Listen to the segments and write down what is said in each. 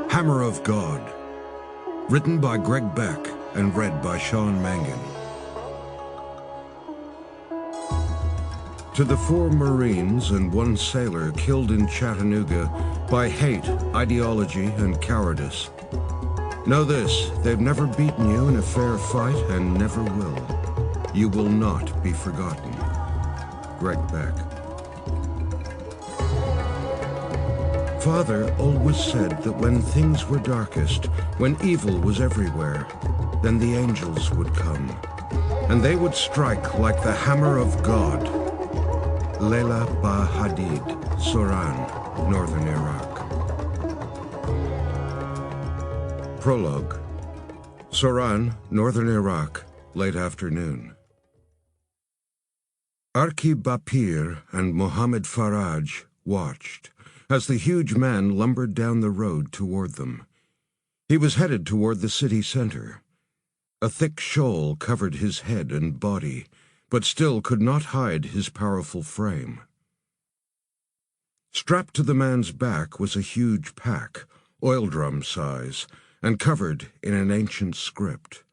Hammer of God. Written by Beck and read by Sean Mangan. To the 4 Marines and 1 sailor killed in Chattanooga by hate, ideology, and cowardice. Know this, they've never beaten you in a fair fight and never will. You will not be forgotten. Beck. Father always said that when things were darkest, when evil was everywhere, then the angels would come, and they would strike like the hammer of God. Layla Ba Hadid, Soran, Northern Iraq. Prologue. Soran, Northern Iraq, late afternoon. Arki Bapir and Mohammed Faraj watched as the huge man lumbered down the road toward them. He was headed toward the city center. A thick shoal covered his head and body, but still could not hide his powerful frame. Strapped to the man's back was a huge pack, oil drum size, and covered in an ancient script.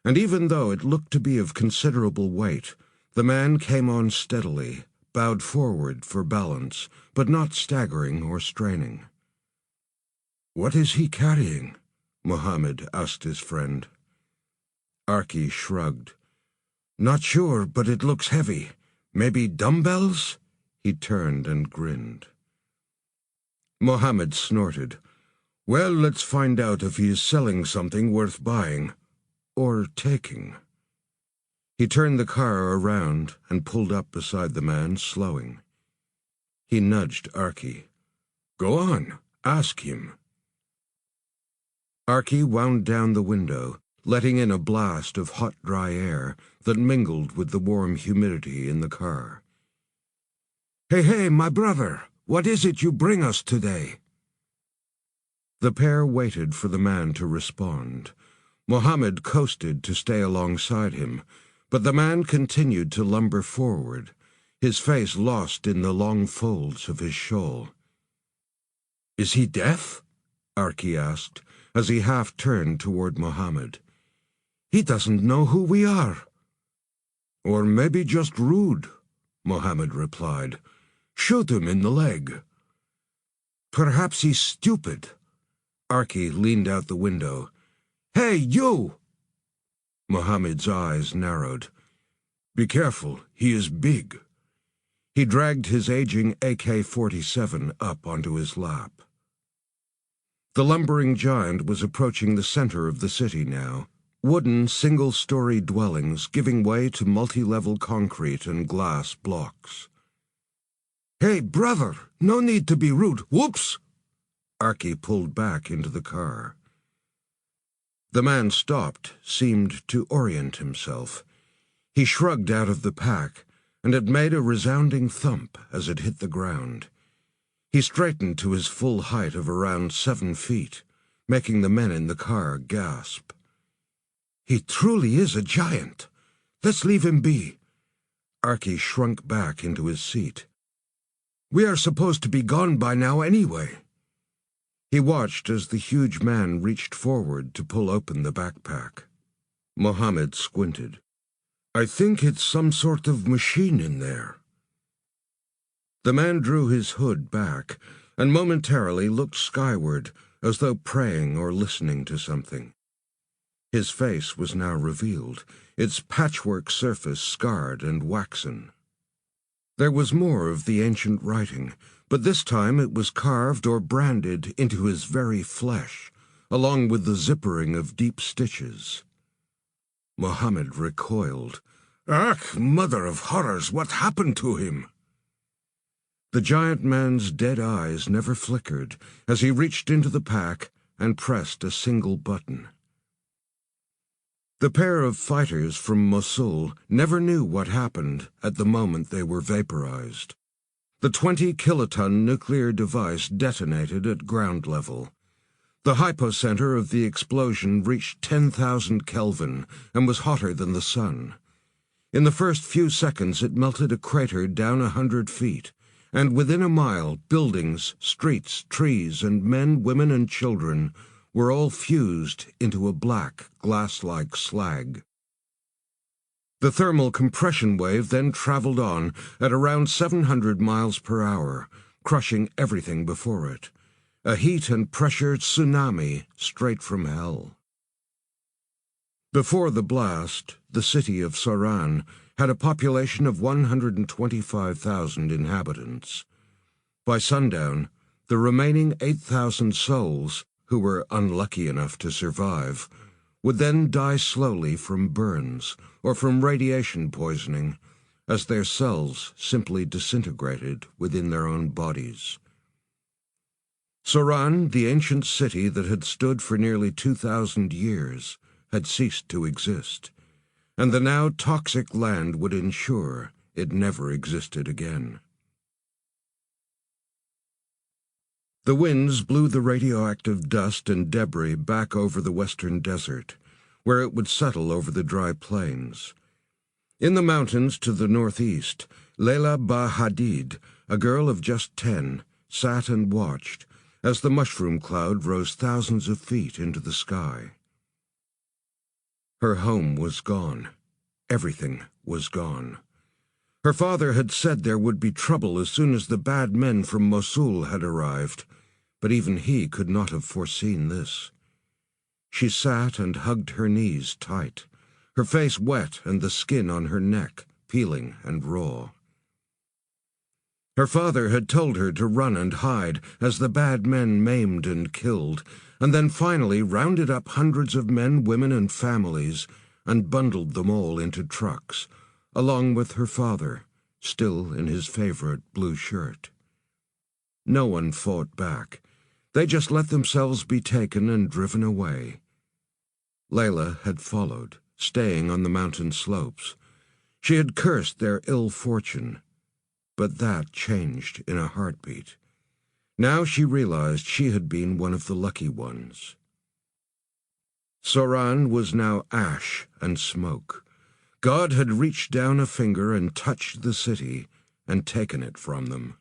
And even though it looked to be of considerable weight, the man came on steadily, bowed forward for balance, but not staggering or straining. "What is he carrying?" Mohammed asked his friend. Arki shrugged. "Not sure, but it looks heavy. Maybe dumbbells?" He turned and grinned. Mohammed snorted. "Well, let's find out if he is selling something worth buying. Or taking." He turned the car around and pulled up beside the man, slowing. He nudged Arki. "Go on, ask him." Arki wound down the window, letting in a blast of hot, dry air that mingled with the warm humidity in the car. Hey, my brother, what is it you bring us today?" The pair waited for the man to respond. Mohammed coasted to stay alongside him, but the man continued to lumber forward, his face lost in the long folds of his shawl. "Is he deaf?" Arki asked, as he half-turned toward Mohammed. "He doesn't know who we are." "Or maybe just rude," Mohammed replied. "Shoot him in the leg." "Perhaps he's stupid." Arki leaned out the window. "Hey, you!" Mohammed's eyes narrowed. "Be careful, he is big." He dragged his aging AK-47 up onto his lap. The lumbering giant was approaching the center of the city now, wooden single-story dwellings giving way to multi-level concrete and glass blocks. "Hey, brother, no need to be rude. Whoops!" Arki pulled back into the car. The man stopped, seemed to orient himself. He shrugged out of the pack, and it made a resounding thump as it hit the ground. He straightened to his full height of around 7 feet, making the men in the car gasp. "He truly is a giant. Let's leave him be." Arki shrunk back into his seat. "We are supposed to be gone by now anyway." He watched as the huge man reached forward to pull open the backpack. Mohammed squinted. "I think it's some sort of machine in there." The man drew his hood back and momentarily looked skyward, as though praying or listening to something. His face was now revealed, its patchwork surface scarred and waxen. There was more of the ancient writing, but this time it was carved or branded into his very flesh, along with the zippering of deep stitches. Mohammed recoiled. "Ach, mother of horrors, what happened to him?" The giant man's dead eyes never flickered as he reached into the pack and pressed a single button. The pair of fighters from Mosul never knew what happened at the moment they were vaporized. The 20-kiloton nuclear device detonated at ground level. The hypocenter of the explosion reached 10,000 Kelvin and was hotter than the sun. In the first few seconds it melted a crater down 100 feet, and within a mile, buildings, streets, trees, and men, women, and children were all fused into a black, glass-like slag. The thermal compression wave then traveled on at around 700 miles per hour, crushing everything before it. A heat and pressure tsunami straight from hell. Before the blast, the city of Soran had a population of 125,000 inhabitants. By sundown, the remaining 8,000 souls, who were unlucky enough to survive, would then die slowly from burns or from radiation poisoning, as their cells simply disintegrated within their own bodies. Soran, the ancient city that had stood for nearly 2,000 years, had ceased to exist, and the now toxic land would ensure it never existed again. The winds blew the radioactive dust and debris back over the western desert, where it would settle over the dry plains. In the mountains to the northeast, Leila Ba-Hadid, a girl of just 10, sat and watched as the mushroom cloud rose thousands of feet into the sky. Her home was gone. Everything was gone. Her father had said there would be trouble as soon as the bad men from Mosul had arrived, but even he could not have foreseen this. She sat and hugged her knees tight, her face wet and the skin on her neck peeling and raw. Her father had told her to run and hide as the bad men maimed and killed, and then finally rounded up hundreds of men, women, and families and bundled them all into trucks, along with her father, still in his favorite blue shirt. No one fought back. They just let themselves be taken and driven away. Leila had followed, staying on the mountain slopes. She had cursed their ill fortune, but that changed in a heartbeat. Now she realized she had been one of the lucky ones. Soran was now ash and smoke. God had reached down a finger and touched the city and taken it from them.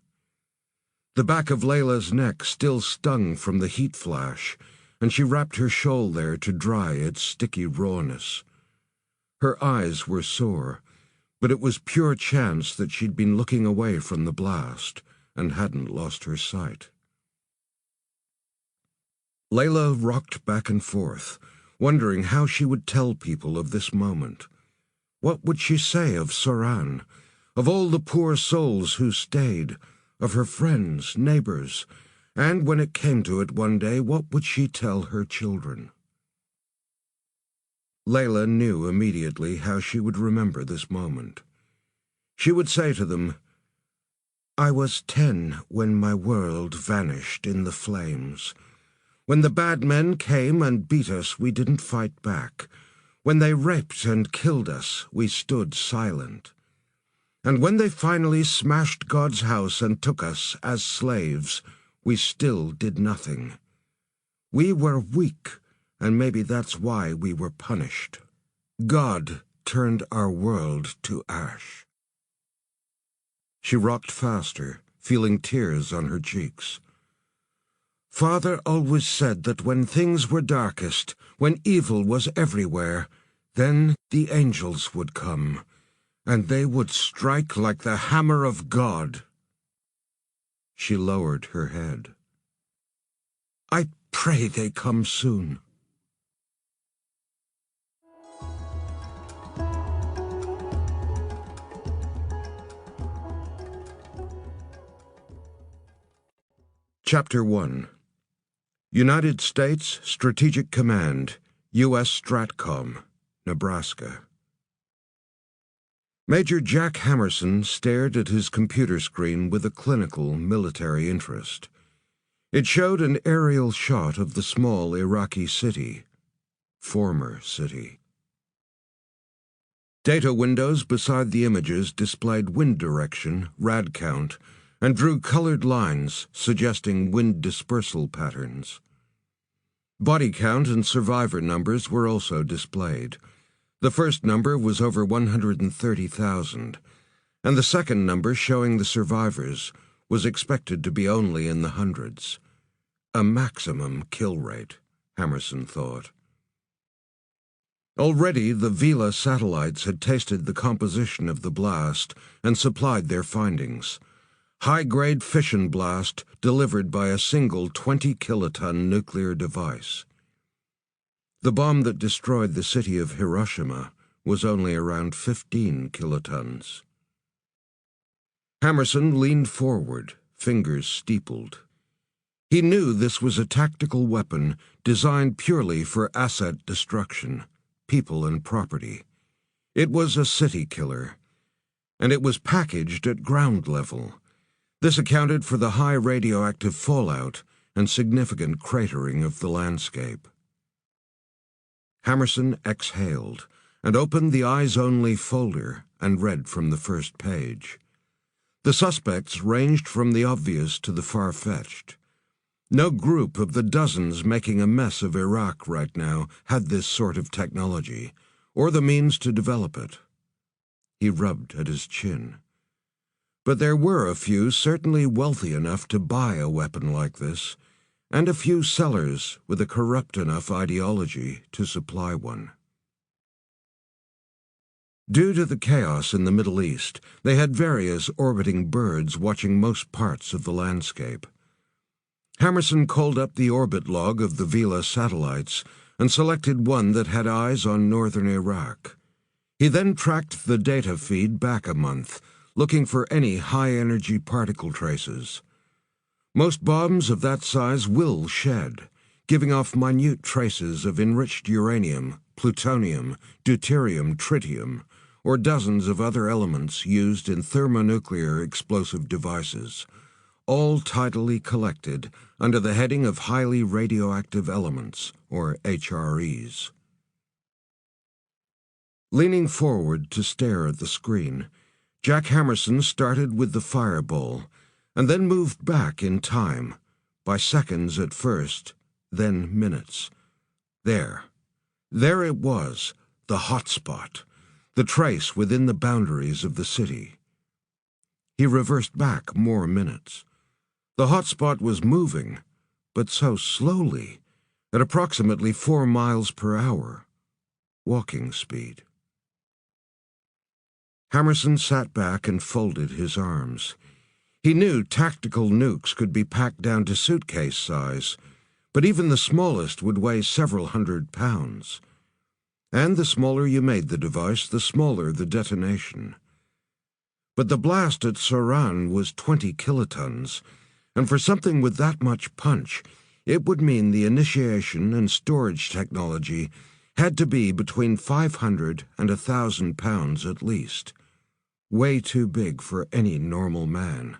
The back of Leila's neck still stung from the heat flash, and she wrapped her shawl there to dry its sticky rawness. Her eyes were sore, but it was pure chance that she'd been looking away from the blast and hadn't lost her sight. Leila rocked back and forth, wondering how she would tell people of this moment. What would she say of Soran, of all the poor souls who stayed, of her friends, neighbors, and when it came to it one day, what would she tell her children? Leila knew immediately how she would remember this moment. She would say to them, "I was 10 when my world vanished in the flames. When the bad men came and beat us, we didn't fight back. When they raped and killed us, we stood silent. And when they finally smashed God's house and took us as slaves, we still did nothing. We were weak, and maybe that's why we were punished. God turned our world to ash." She rocked faster, feeling tears on her cheeks. "Father always said that when things were darkest, when evil was everywhere, then the angels would come, and they would strike like the hammer of God." She lowered her head. "I pray they come soon." Chapter 1. United States Strategic Command, U.S. Stratcom, Nebraska. Major Jack Hammerson stared at his computer screen with a clinical military interest. It showed an aerial shot of the small Iraqi city, former city. Data windows beside the images displayed wind direction, rad count, and drew colored lines suggesting wind dispersal patterns. Body count and survivor numbers were also displayed. The first number was over 130,000, and the second number showing the survivors was expected to be only in the hundreds. A maximum kill rate, Hammerson thought. Already the Vela satellites had tasted the composition of the blast and supplied their findings. High-grade fission blast delivered by a single 20-kiloton nuclear device. The bomb that destroyed the city of Hiroshima was only around 15 kilotons. Hammerson leaned forward, fingers steepled. He knew this was a tactical weapon designed purely for asset destruction, people and property. It was a city killer, and it was packaged at ground level. This accounted for the high radioactive fallout and significant cratering of the landscape. Hammerson exhaled and opened the eyes-only folder and read from the first page. The suspects ranged from the obvious to the far-fetched. No group of the dozens making a mess of Iraq right now had this sort of technology, or the means to develop it. He rubbed at his chin. But there were a few certainly wealthy enough to buy a weapon like this, and a few sellers with a corrupt enough ideology to supply one. Due to the chaos in the Middle East, they had various orbiting birds watching most parts of the landscape. Hammerson called up the orbit log of the Vela satellites and selected one that had eyes on northern Iraq. He then tracked the data feed back a month, looking for any high-energy particle traces. Most bombs of that size will shed, giving off minute traces of enriched uranium, plutonium, deuterium, tritium, or dozens of other elements used in thermonuclear explosive devices, all tidally collected under the heading of highly radioactive elements, or HREs. Leaning forward to stare at the screen, Jack Hammerson started with the fireball, and then moved back in time, by seconds at first, then minutes. There it was, the hot spot, the trace within the boundaries of the city. He reversed back more minutes. The hot spot was moving, but so slowly, at approximately 4 miles per hour, walking speed. Hammerson sat back and folded his arms. He knew tactical nukes could be packed down to suitcase size, but even the smallest would weigh several hundred pounds. And the smaller you made the device, the smaller the detonation. But the blast at Soran was 20 kilotons, and for something with that much punch, it would mean the initiation and storage technology had to be between 500 and 1,000 pounds at least. Way too big for any normal man.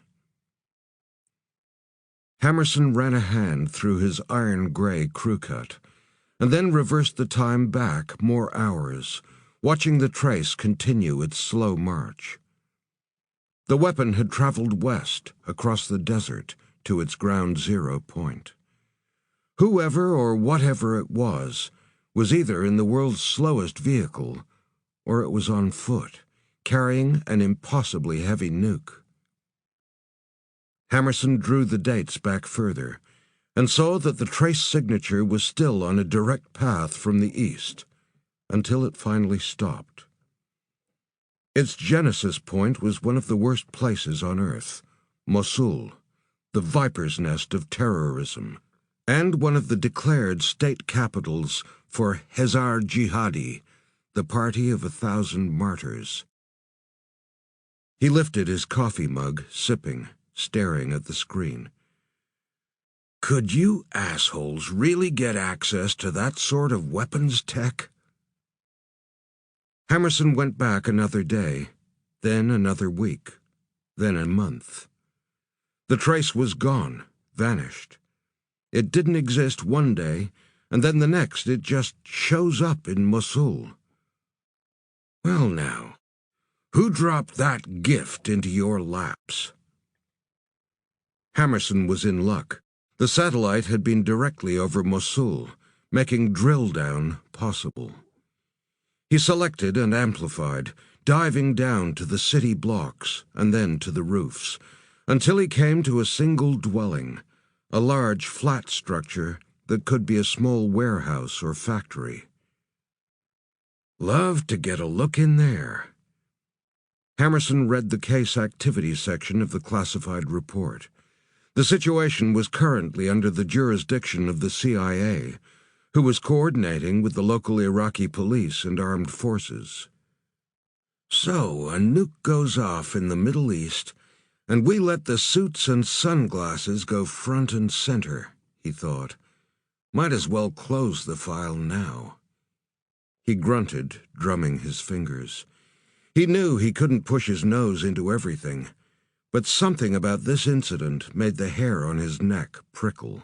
Hammerson ran a hand through his iron-gray crew cut, and then reversed the time back more hours, watching the trace continue its slow march. The weapon had traveled west, across the desert, to its ground zero point. Whoever or whatever it was either in the world's slowest vehicle, or it was on foot, carrying an impossibly heavy nuke. Hammerson drew the dates back further, and saw that the trace signature was still on a direct path from the east, until it finally stopped. Its genesis point was one of the worst places on Earth, Mosul, the viper's nest of terrorism, and one of the declared state capitals for Hezar Jihadi, the party of 1,000 martyrs. He lifted his coffee mug, sipping, staring at the screen. Could you assholes really get access to that sort of weapons tech? Hammerson went back another day, then another week, then a month. The trace was gone, vanished. It didn't exist one day, and then the next it just shows up in Mosul. Well now, who dropped that gift into your laps? Hammerson was in luck. The satellite had been directly over Mosul, making drill down possible. He selected and amplified, diving down to the city blocks and then to the roofs, until he came to a single dwelling, a large flat structure that could be a small warehouse or factory. Love to get a look in there. Hammerson read the case activity section of the classified report. The situation was currently under the jurisdiction of the CIA, who was coordinating with the local Iraqi police and armed forces. So, a nuke goes off in the Middle East, and we let the suits and sunglasses go front and center, he thought. Might as well close the file now. He grunted, drumming his fingers. He knew he couldn't push his nose into everything, but something about this incident made the hair on his neck prickle.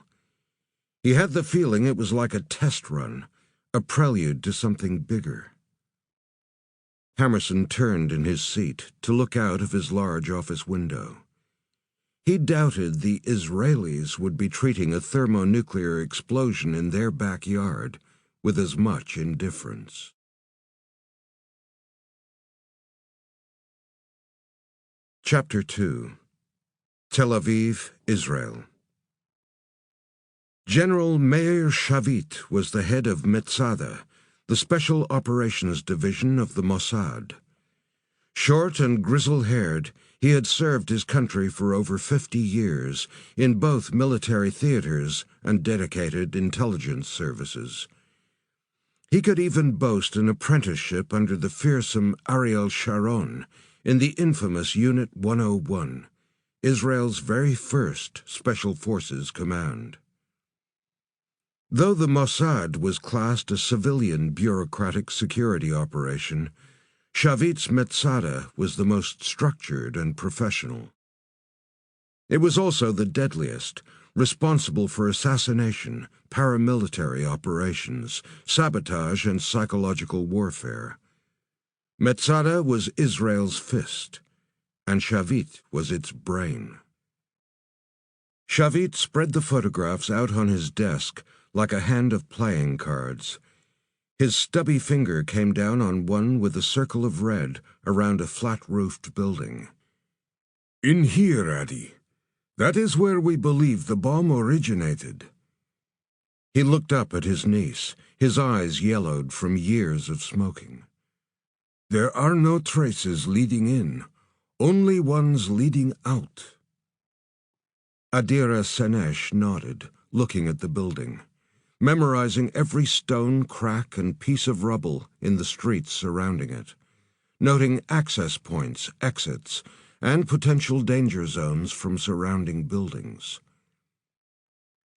He had the feeling it was like a test run, a prelude to something bigger. Hammerson turned in his seat to look out of his large office window. He doubted the Israelis would be treating a thermonuclear explosion in their backyard with as much indifference. Chapter 2. Tel Aviv, Israel. General Meir Shavit was the head of Metzada, the Special Operations Division of the Mossad. Short and grizzle-haired, he had served his country for over 50 years in both military theaters and dedicated intelligence services. He could even boast an apprenticeship under the fearsome Ariel Sharon in the infamous Unit 101, Israel's very first Special Forces command. Though the Mossad was classed a civilian bureaucratic security operation, Shavit's Metzada was the most structured and professional. It was also the deadliest, responsible for assassination, paramilitary operations, sabotage, and psychological warfare. Metzada was Israel's fist, and Shavit was its brain. Shavit spread the photographs out on his desk like a hand of playing cards. His stubby finger came down on one with a circle of red around a flat-roofed building. "In here, Addy. That is where we believe the bomb originated." He looked up at his niece, his eyes yellowed from years of smoking. "There are no traces leading in, only ones leading out." Adira Senesh nodded, looking at the building, memorizing every stone, crack, and piece of rubble in the streets surrounding it, noting access points, exits, and potential danger zones from surrounding buildings.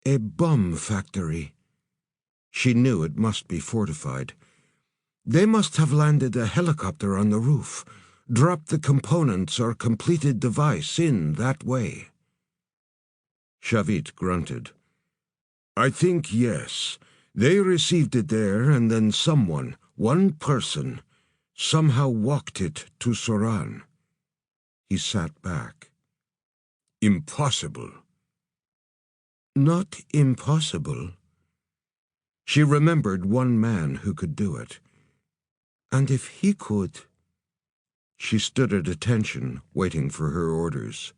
A bomb factory. She knew it must be fortified. They must have landed a helicopter on the roof, dropped the components or completed device in that way. Shavit grunted. "I think yes. They received it there, and then someone, one person, somehow walked it to Soran." He sat back. "Impossible." "Not impossible." She remembered one man who could do it. And if he could... She stood at attention, waiting for her orders.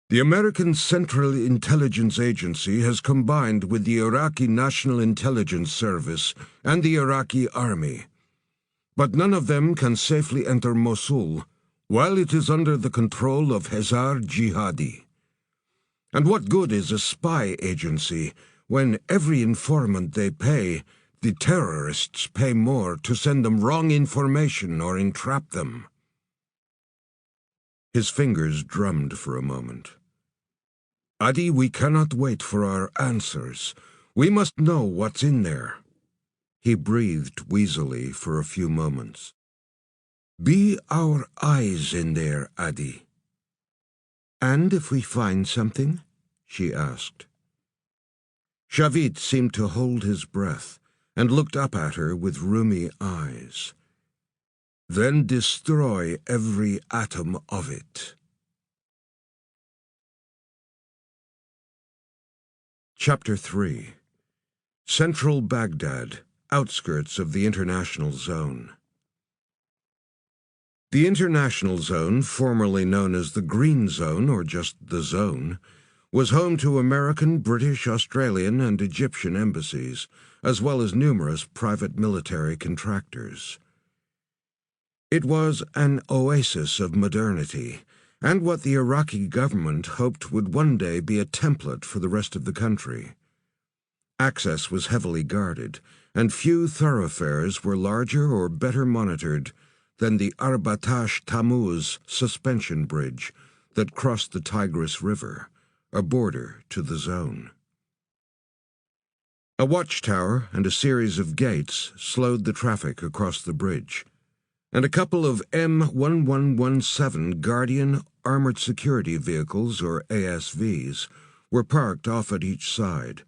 "The American Central Intelligence Agency has combined with the Iraqi National Intelligence Service and the Iraqi Army. But none of them can safely enter Mosul while it is under the control of Hazar Jihadi. And what good is a spy agency when every informant they pay, the terrorists pay more to send them wrong information or entrap them?" His fingers drummed for a moment. "Adi, we cannot wait for our answers. We must know what's in there." He breathed wheezily for a few moments. "Be our eyes in there, Adi." "And if we find something?" she asked. Shavit seemed to hold his breath and looked up at her with rheumy eyes. "Then destroy every atom of it." Chapter 3. Central Baghdad, outskirts of the international zone. The International Zone, formerly known as the Green Zone or just the Zone, was home to American, British, Australian, and Egyptian embassies, as well as numerous private military contractors. It was an oasis of modernity, and what the Iraqi government hoped would one day be a template for the rest of the country. Access was heavily guarded, and few thoroughfares were larger or better monitored than the Arbatash Tammuz suspension bridge that crossed the Tigris River, a border to the zone. A watchtower and a series of gates slowed the traffic across the bridge, and a couple of M1117 Guardian Armored Security Vehicles, or ASVs, were parked off at each side,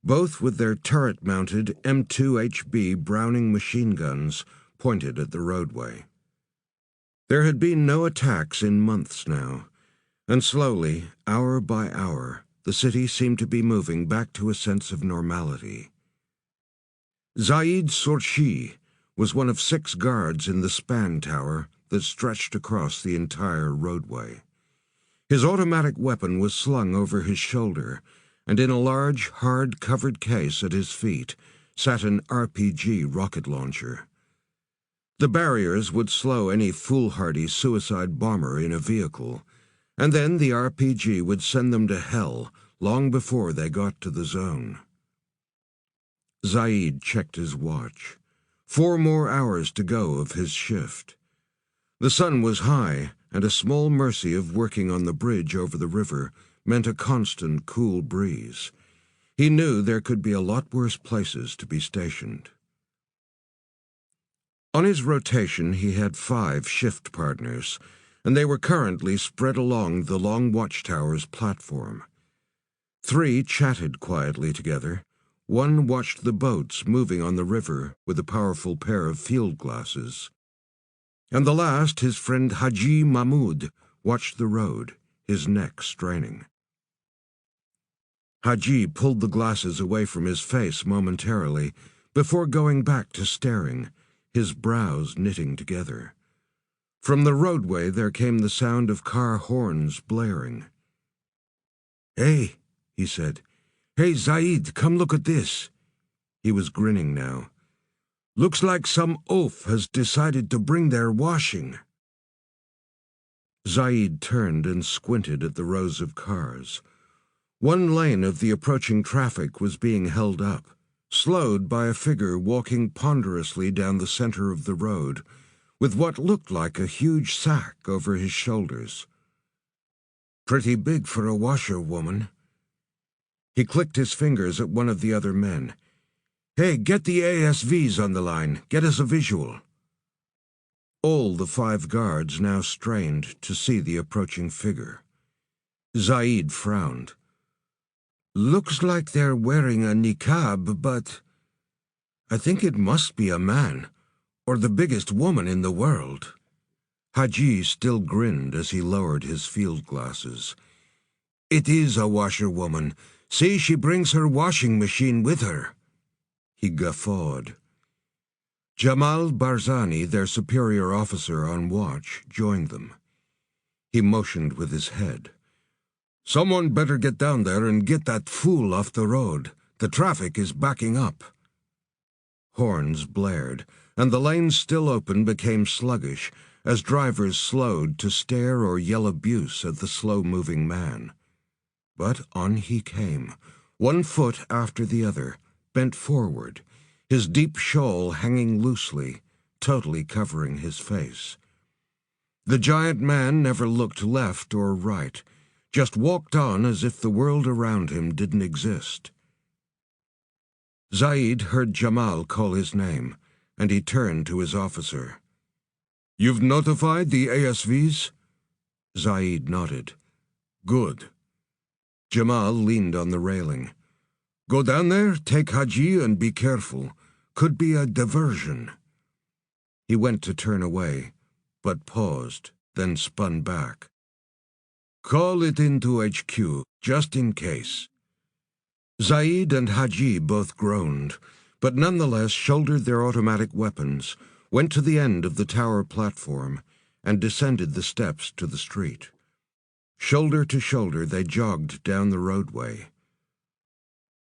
both with their turret-mounted M2HB Browning machine guns pointed at the roadway. There had been no attacks in months now, and slowly, hour by hour, the city seemed to be moving back to a sense of normality. Zaid Surshi was one of 6 guards in the span tower that stretched across the entire roadway. His automatic weapon was slung over his shoulder, and in a large, hard-covered case at his feet sat an RPG rocket launcher. The barriers would slow any foolhardy suicide bomber in a vehicle, and then the RPG would send them to hell long before they got to the zone. Zaid checked his watch. 4 more hours to go of his shift. The sun was high, and a small mercy of working on the bridge over the river meant a constant cool breeze. He knew there could be a lot worse places to be stationed. On his rotation, he had 5 shift partners, and they were currently spread along the long watchtower's platform. 3 chatted quietly together. 1 watched the boats moving on the river with a powerful pair of field glasses. And the last, his friend Haji Mahmud, watched the road, his neck straining. Haji pulled the glasses away from his face momentarily before going back to staring, his brows knitting together. From the roadway there came the sound of car horns blaring. "Hey," he said. "Hey, Zaid, come look at this." He was grinning now. "Looks like some oaf has decided to bring their washing." Zaid turned and squinted at the rows of cars. One lane of the approaching traffic was being held up, slowed by a figure walking ponderously down the center of the road, with what looked like a huge sack over his shoulders. "Pretty big for a washerwoman." He clicked his fingers at one of the other men. "Hey, get the ASVs on the line. Get us a visual." All the 5 guards now strained to see the approaching figure. Zaid frowned. "Looks like they're wearing a niqab, but I think it must be a man, or the biggest woman in the world." Haji still grinned as he lowered his field glasses. "It is a washerwoman. See, she brings her washing machine with her." He guffawed. Jamal Barzani, their superior officer on watch, joined them. He motioned with his head. "Someone better get down there and get that fool off the road. The traffic is backing up." Horns blared, and the lanes still open became sluggish as drivers slowed to stare or yell abuse at the slow-moving man. But on he came, 1 foot after the other, bent forward, his deep shawl hanging loosely, totally covering his face. The giant man never looked left or right, just walked on as if the world around him didn't exist. Zaid heard Jamal call his name, and he turned to his officer. "You've notified the ASVs?" Zaid nodded. "Good." Jamal leaned on the railing. "Go down there, take Haji, and be careful. Could be a diversion." He went to turn away, but paused, then spun back. "Call it into HQ, just in case." Zaid and Haji both groaned, but nonetheless shouldered their automatic weapons, went to the end of the tower platform, and descended the steps to the street. Shoulder to shoulder, they jogged down the roadway.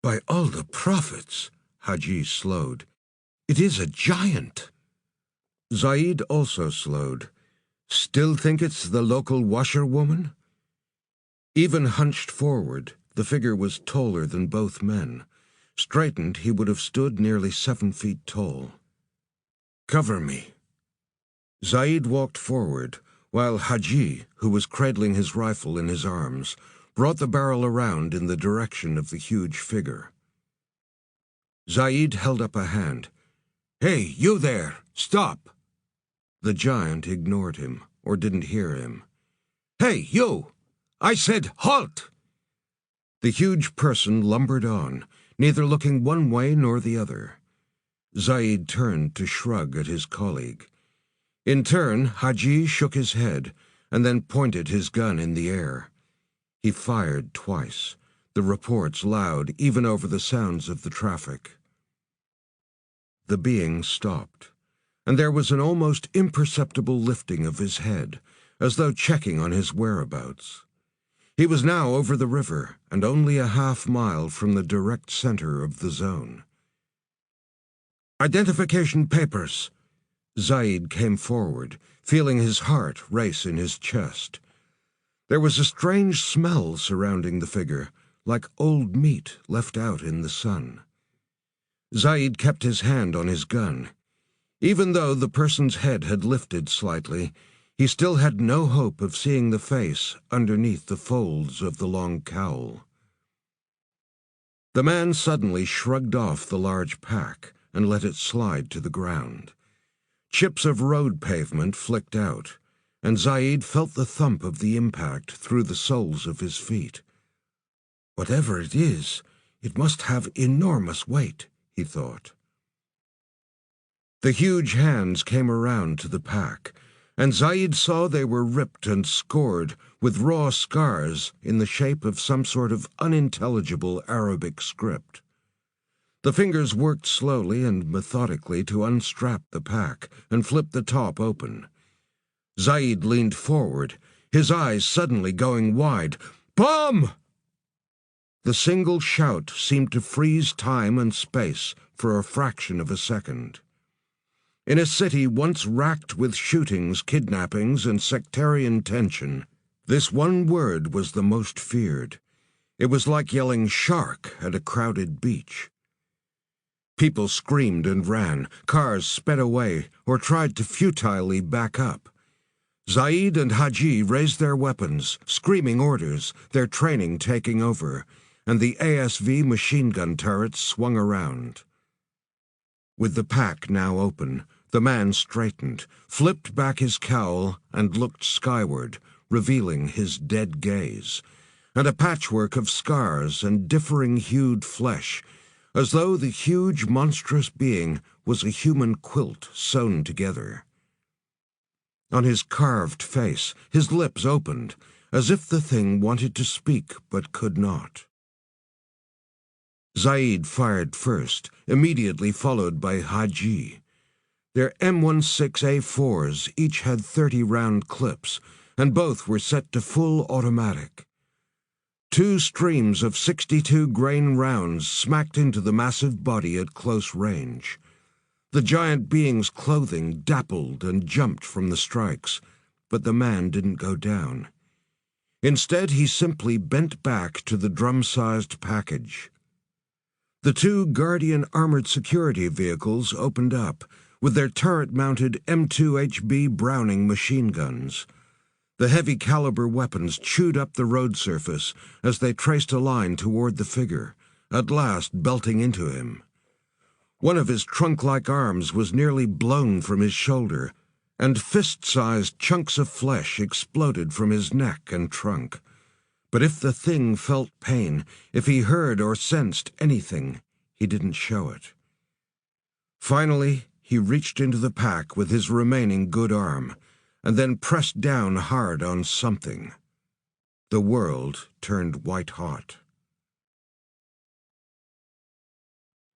"By all the prophets," Haji slowed. "It is a giant." Zaid also slowed. "Still think it's the local washerwoman?" Even hunched forward, the figure was taller than both men. Straightened, he would have stood nearly 7 feet tall. "Cover me." Zaid walked forward, while Haji, who was cradling his rifle in his arms, brought the barrel around in the direction of the huge figure. Zaid held up a hand. "Hey, you there! Stop!" The giant ignored him, or didn't hear him. "Hey, you! I said halt!" The huge person lumbered on, neither looking one way nor the other. Zaid turned to shrug at his colleague. In turn, Haji shook his head, and then pointed his gun in the air. He fired twice, the reports loud even over the sounds of the traffic. The being stopped, and there was an almost imperceptible lifting of his head, as though checking on his whereabouts. He was now over the river, and only a half-mile from the direct center of the zone. "Identification papers." Zaid came forward, feeling his heart race in his chest. There was a strange smell surrounding the figure, like old meat left out in the sun. Zaid kept his hand on his gun. Even though the person's head had lifted slightly, he still had no hope of seeing the face underneath the folds of the long cowl. The man suddenly shrugged off the large pack and let it slide to the ground. Chips of road pavement flicked out, and Zaid felt the thump of the impact through the soles of his feet. Whatever it is, it must have enormous weight, he thought. The huge hands came around to the pack, and Zaid saw they were ripped and scored with raw scars in the shape of some sort of unintelligible Arabic script. The fingers worked slowly and methodically to unstrap the pack and flip the top open. Zaid leaned forward, his eyes suddenly going wide. "Bomb!" The single shout seemed to freeze time and space for a fraction of a second. In a city once racked with shootings, kidnappings, and sectarian tension, this one word was the most feared. It was like yelling "shark" at a crowded beach. People screamed and ran, cars sped away or tried to futilely back up. Zaid and Haji raised their weapons, screaming orders, their training taking over, and the ASV machine gun turrets swung around. With the pack now open, the man straightened, flipped back his cowl, and looked skyward, revealing his dead gaze, and a patchwork of scars and differing-hued flesh, as though the huge, monstrous being was a human quilt sewn together. On his carved face, his lips opened, as if the thing wanted to speak but could not. Zaid fired first, immediately followed by Haji. Their M16A4s each had 30-round clips, and both were set to full automatic. 2 streams of 62-grain rounds smacked into the massive body at close range. The giant being's clothing dappled and jumped from the strikes, but the man didn't go down. Instead, he simply bent back to the drum-sized package. The 2 Guardian armored security vehicles opened up, with their turret-mounted M2HB Browning machine guns. The heavy-caliber weapons chewed up the road surface as they traced a line toward the figure, at last belting into him. One of his trunk-like arms was nearly blown from his shoulder, and fist-sized chunks of flesh exploded from his neck and trunk. But if the thing felt pain, if he heard or sensed anything, he didn't show it. Finally, he reached into the pack with his remaining good arm, and then pressed down hard on something. The world turned white-hot.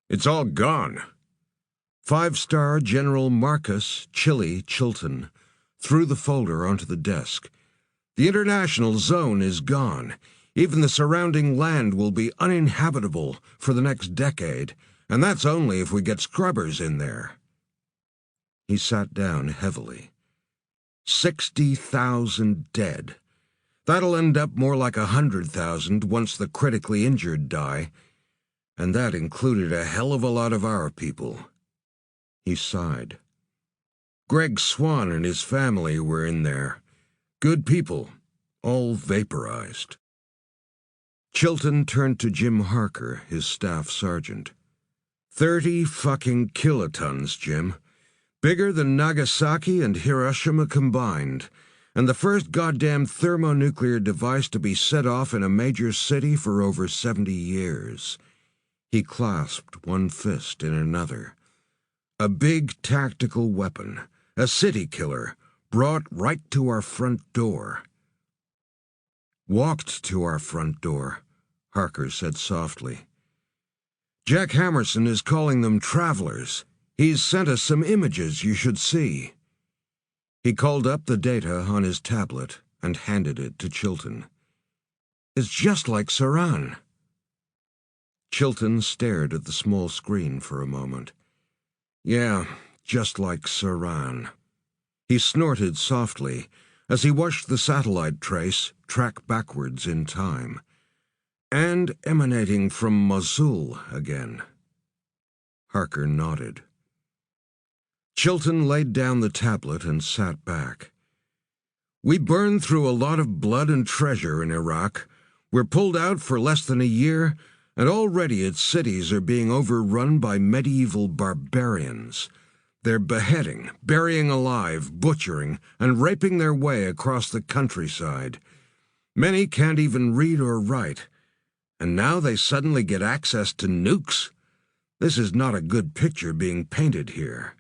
"It's all gone." 5-star General Marcus Chilton, threw the folder onto the desk. "The international zone is gone. Even the surrounding land will be uninhabitable for the next decade, and that's only if we get scrubbers in there." He sat down heavily. 60,000 dead. That'll end up more like 100,000 once the critically injured die, and that included a hell of a lot of our people. He sighed. Greig Swan and his family were in there. Good people, all vaporized. Chilton turned to Jim Harker, his staff sergeant. 30 fucking kilotons, Jim. Bigger than Nagasaki and Hiroshima combined, and the first goddamn thermonuclear device to be set off in a major city for over 70 years. He clasped one fist in another. A big tactical weapon, a city killer, brought right to our front door. "Walked to our front door," Harker said softly. "Jack Hammerson is calling them travelers. He's sent us some images you should see." He called up the data on his tablet and handed it to Chilton. "It's just like Saran." Chilton stared at the small screen for a moment. "Yeah, just like Saran." He snorted softly as he watched the satellite trace track backwards in time. "And emanating from Mosul again." Harker nodded. Chilton laid down the tablet and sat back. "We burned through a lot of blood and treasure in Iraq. We're pulled out for less than a year, and already its cities are being overrun by medieval barbarians. They're beheading, burying alive, butchering, and raping their way across the countryside. Many can't even read or write. And now they suddenly get access to nukes? This is not a good picture being painted here."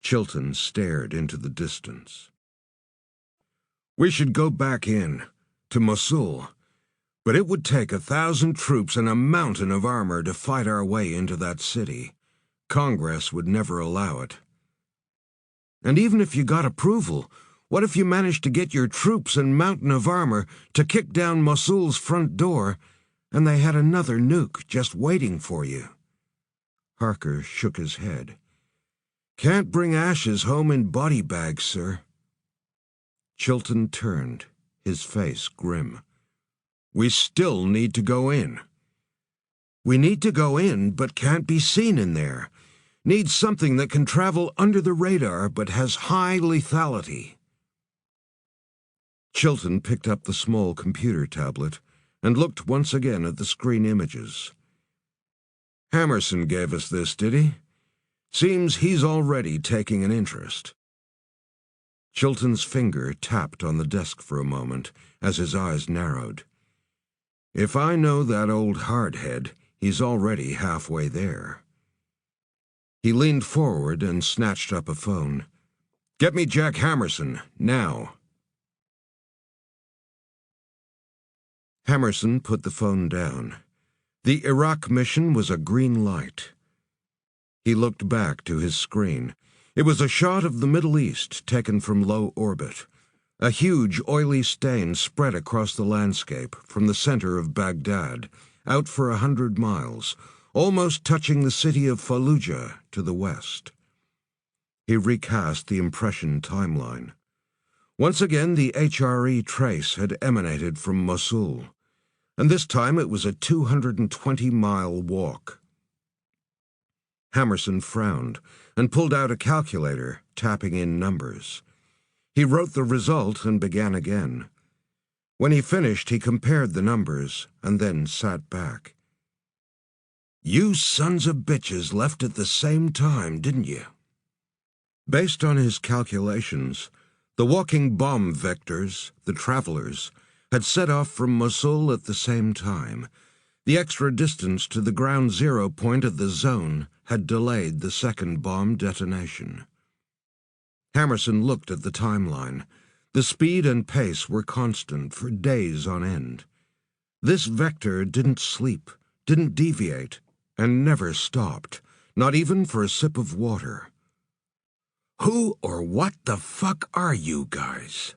Chilton stared into the distance. "We should go back in, to Mosul, but it would take 1,000 troops and a mountain of armor to fight our way into that city. Congress would never allow it." "And even if you got approval, what if you managed to get your troops and mountain of armor to kick down Mosul's front door, and they had another nuke just waiting for you?" Harker shook his head. "Can't bring ashes home in body bags, sir." Chilton turned, his face grim. "We still need to go in." "We need to go in, but can't be seen in there. Need something that can travel under the radar but has high lethality." Chilton picked up the small computer tablet and looked once again at the screen images. "Hammerson gave us this, did he? Seems he's already taking an interest." Chilton's finger tapped on the desk for a moment as his eyes narrowed. "If I know that old hardhead, he's already halfway there." He leaned forward and snatched up a phone. "Get me Jack Hammerson, now." Hammerson put the phone down. The Iraq mission was a green light. He looked back to his screen. It was a shot of the Middle East taken from low orbit. A huge oily stain spread across the landscape from the center of Baghdad, out for 100 miles, almost touching the city of Fallujah to the west. He recast the impression timeline. Once again, the HRE trace had emanated from Mosul, and this time it was a 220-mile walk. Hammerson frowned and pulled out a calculator, tapping in numbers. He wrote the result and began again. When he finished, he compared the numbers and then sat back. "You sons of bitches left at the same time, didn't you?" Based on his calculations, the walking bomb vectors, the travelers, had set off from Mosul at the same time. The extra distance to the ground zero point of the zone had delayed the second bomb detonation. Hammerson looked at the timeline. The speed and pace were constant for days on end. This vector didn't sleep, didn't deviate, and never stopped, not even for a sip of water. Who or what the fuck are you guys?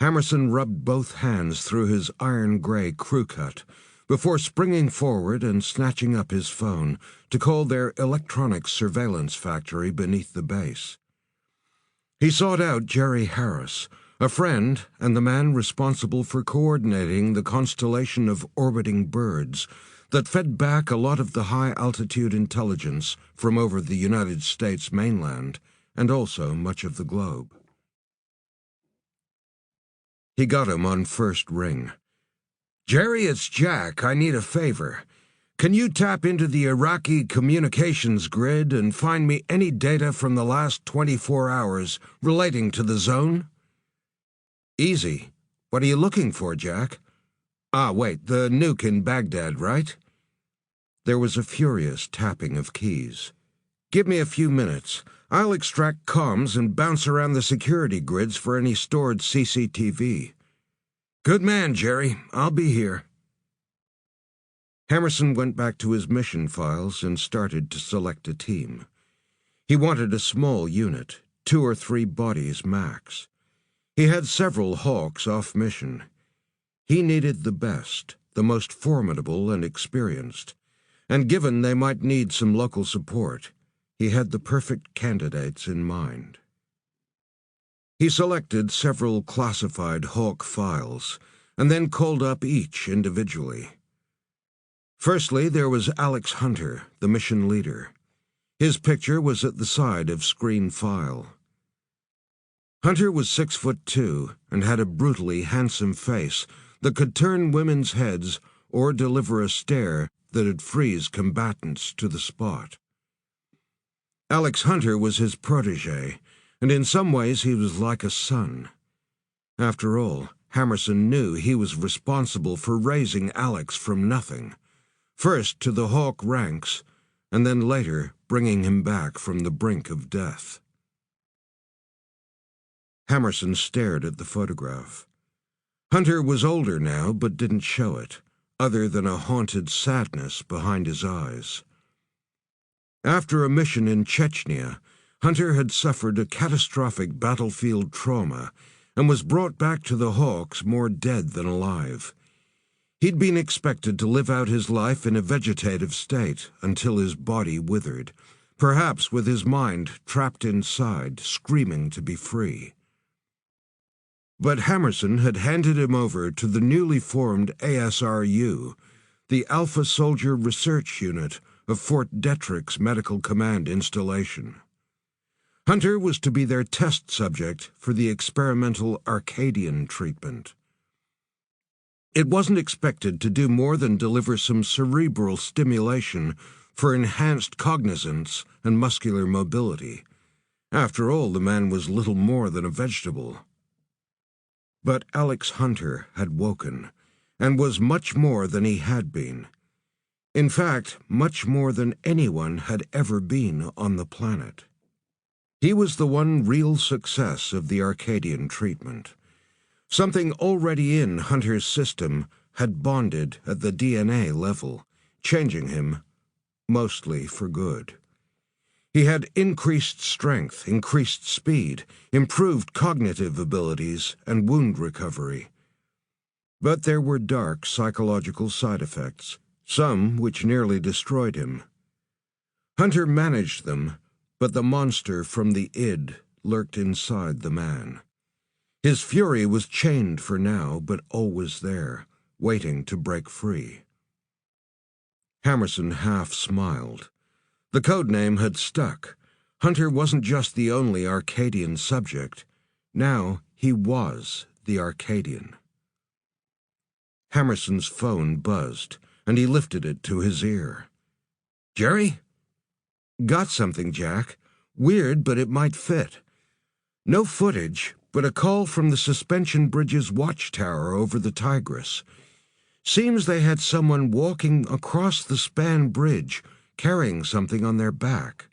Hammerson rubbed both hands through his iron-gray crew cut before springing forward and snatching up his phone to call their electronics surveillance factory beneath the base. He sought out Jerry Harris, a friend and the man responsible for coordinating the constellation of orbiting birds that fed back a lot of the high-altitude intelligence from over the United States mainland and also much of the globe. He got him on first ring. "Jerry, it's Jack. I need a favor. Can you tap into the Iraqi communications grid and find me any data from the last 24 hours relating to the zone?" "Easy. What are you looking for, Jack?" Wait, the nuke in Baghdad, right?" There was a furious tapping of keys. "Give me a few minutes. I'll extract comms and bounce around the security grids for any stored CCTV. "Good man, Jerry. I'll be here." Hammerson went back to his mission files and started to select a team. He wanted a small unit, 2 or 3 bodies max. He had several HAWCs off mission. He needed the best, the most formidable and experienced, and given they might need some local support, he had the perfect candidates in mind. He selected several classified HAWC files, and then called up each individually. Firstly, there was Alex Hunter, the mission leader. His picture was at the side of screen file. Hunter was 6'2" and had a brutally handsome face that could turn women's heads or deliver a stare that'd freeze combatants to the spot. Alex Hunter was his protege, and in some ways he was like a son. After all, Hammerson knew he was responsible for raising Alex from nothing, first to the HAWC ranks, and then later bringing him back from the brink of death. Hammerson stared at the photograph. Hunter was older now, but didn't show it, other than a haunted sadness behind his eyes. After a mission in Chechnya, Hunter had suffered a catastrophic battlefield trauma and was brought back to the HAWCs more dead than alive. He'd been expected to live out his life in a vegetative state until his body withered, perhaps with his mind trapped inside, screaming to be free. But Hammerson had handed him over to the newly formed ASRU, the Alpha Soldier Research Unit of Fort Detrick's Medical Command installation. Hunter was to be their test subject for the experimental Arcadian treatment. It wasn't expected to do more than deliver some cerebral stimulation for enhanced cognizance and muscular mobility. After all, the man was little more than a vegetable. But Alex Hunter had woken, and was much more than he had been. In fact, much more than anyone had ever been on the planet. He was the one real success of the Arcadian treatment. Something already in Hunter's system had bonded at the DNA level, changing him, mostly for good. He had increased strength, increased speed, improved cognitive abilities, and wound recovery. But there were dark psychological side effects, some which nearly destroyed him. Hunter managed them, but the monster from the id lurked inside the man. His fury was chained for now, but always there, waiting to break free. Hammerson half smiled. The codename had stuck. Hunter wasn't just the only Arcadian subject. Now he was the Arcadian. Hammerson's phone buzzed, and he lifted it to his ear. "Jerry?" "Got something, Jack. Weird, but it might fit. No footage, but a call from the suspension bridge's watchtower over the Tigris. Seems they had someone walking across the span bridge, carrying something on their back.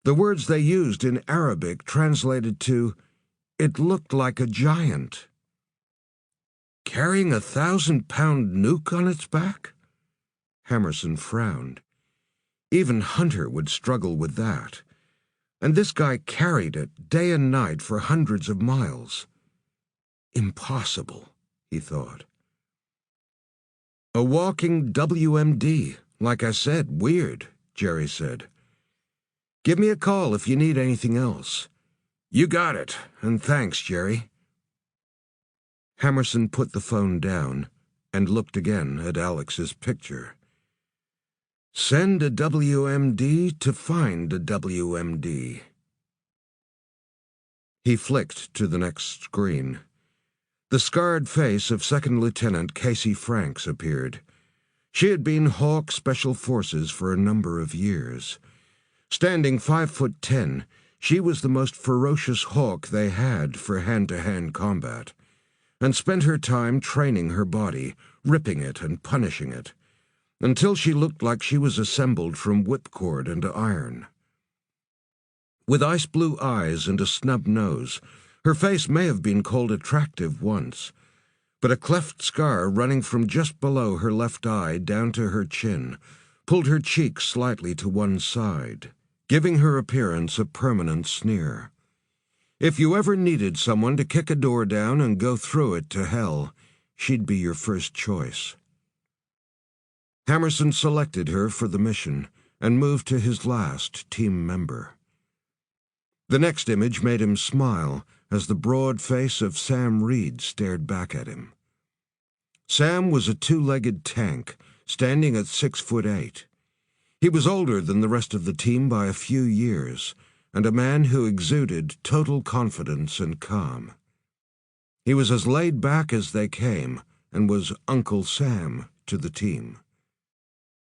The words they used in Arabic translated to, 'It looked like a giant.'" "Carrying a 1,000-pound nuke on its back?" Hammerson frowned. Even Hunter would struggle with that. And this guy carried it day and night for hundreds of miles. Impossible, he thought. A walking WMD, like I said, weird, Jerry said. Give me a call if you need anything else. You got it, and thanks, Jerry. Hammerson put the phone down and looked again at Alex's picture. Send a WMD to find a WMD. He flicked to the next screen. The scarred face of Second Lieutenant Casey Franks appeared. She had been Hawk Special Forces for a number of years. Standing 5'10", she was the most ferocious Hawk they had for hand-to-hand combat, and spent her time training her body, ripping it and punishing it, until she looked like she was assembled from whipcord and iron. With ice-blue eyes and a snub nose, her face may have been called attractive once, but a cleft scar running from just below her left eye down to her chin pulled her cheek slightly to one side, giving her appearance a permanent sneer. If you ever needed someone to kick a door down and go through it to hell, she'd be your first choice. Hammerson selected her for the mission and moved to his last team member. The next image made him smile as the broad face of Sam Reed stared back at him. Sam was a two-legged tank, standing at 6'8". He was older than the rest of the team by a few years, and a man who exuded total confidence and calm. He was as laid back as they came, and was Uncle Sam to the team.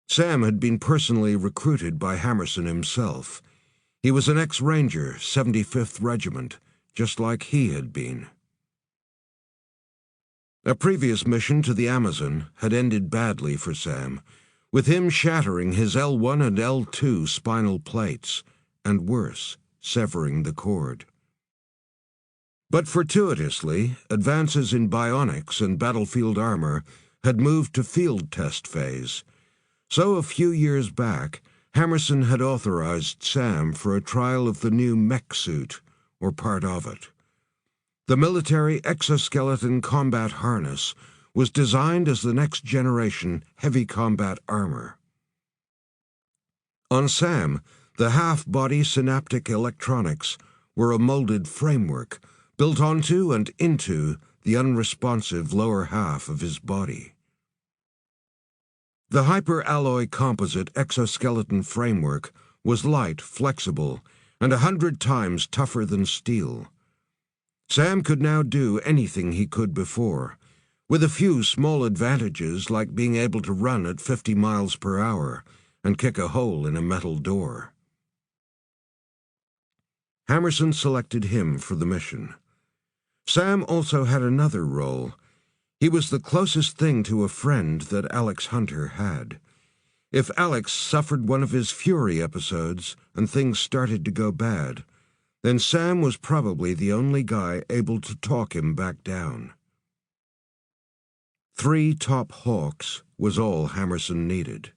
Sam had been personally recruited by Hammerson himself. He was an ex-Ranger, 75th Regiment, just like he had been. A previous mission to the Amazon had ended badly for Sam, with him shattering his L1 and L2 spinal plates, and worse, severing the cord. But fortuitously, advances in bionics and battlefield armor had moved to field test phase, so a few years back, Hammerson had authorized Sam for a trial of the new mech suit, or part of it. The military exoskeleton combat harness was designed as the next-generation heavy combat armor. On Sam, the half-body synaptic electronics were a molded framework built onto and into the unresponsive lower half of his body. The hyper-alloy composite exoskeleton framework was light, flexible, and 100 times tougher than steel. Sam could now do anything he could before, with a few small advantages like being able to run at 50 miles per hour and kick a hole in a metal door. Hammerson selected him for the mission. Sam also had another role. He was the closest thing to a friend that Alex Hunter had. If Alex suffered one of his fury episodes and things started to go bad, then Sam was probably the only guy able to talk him back down. 3 top Hawks was all Hammerson needed.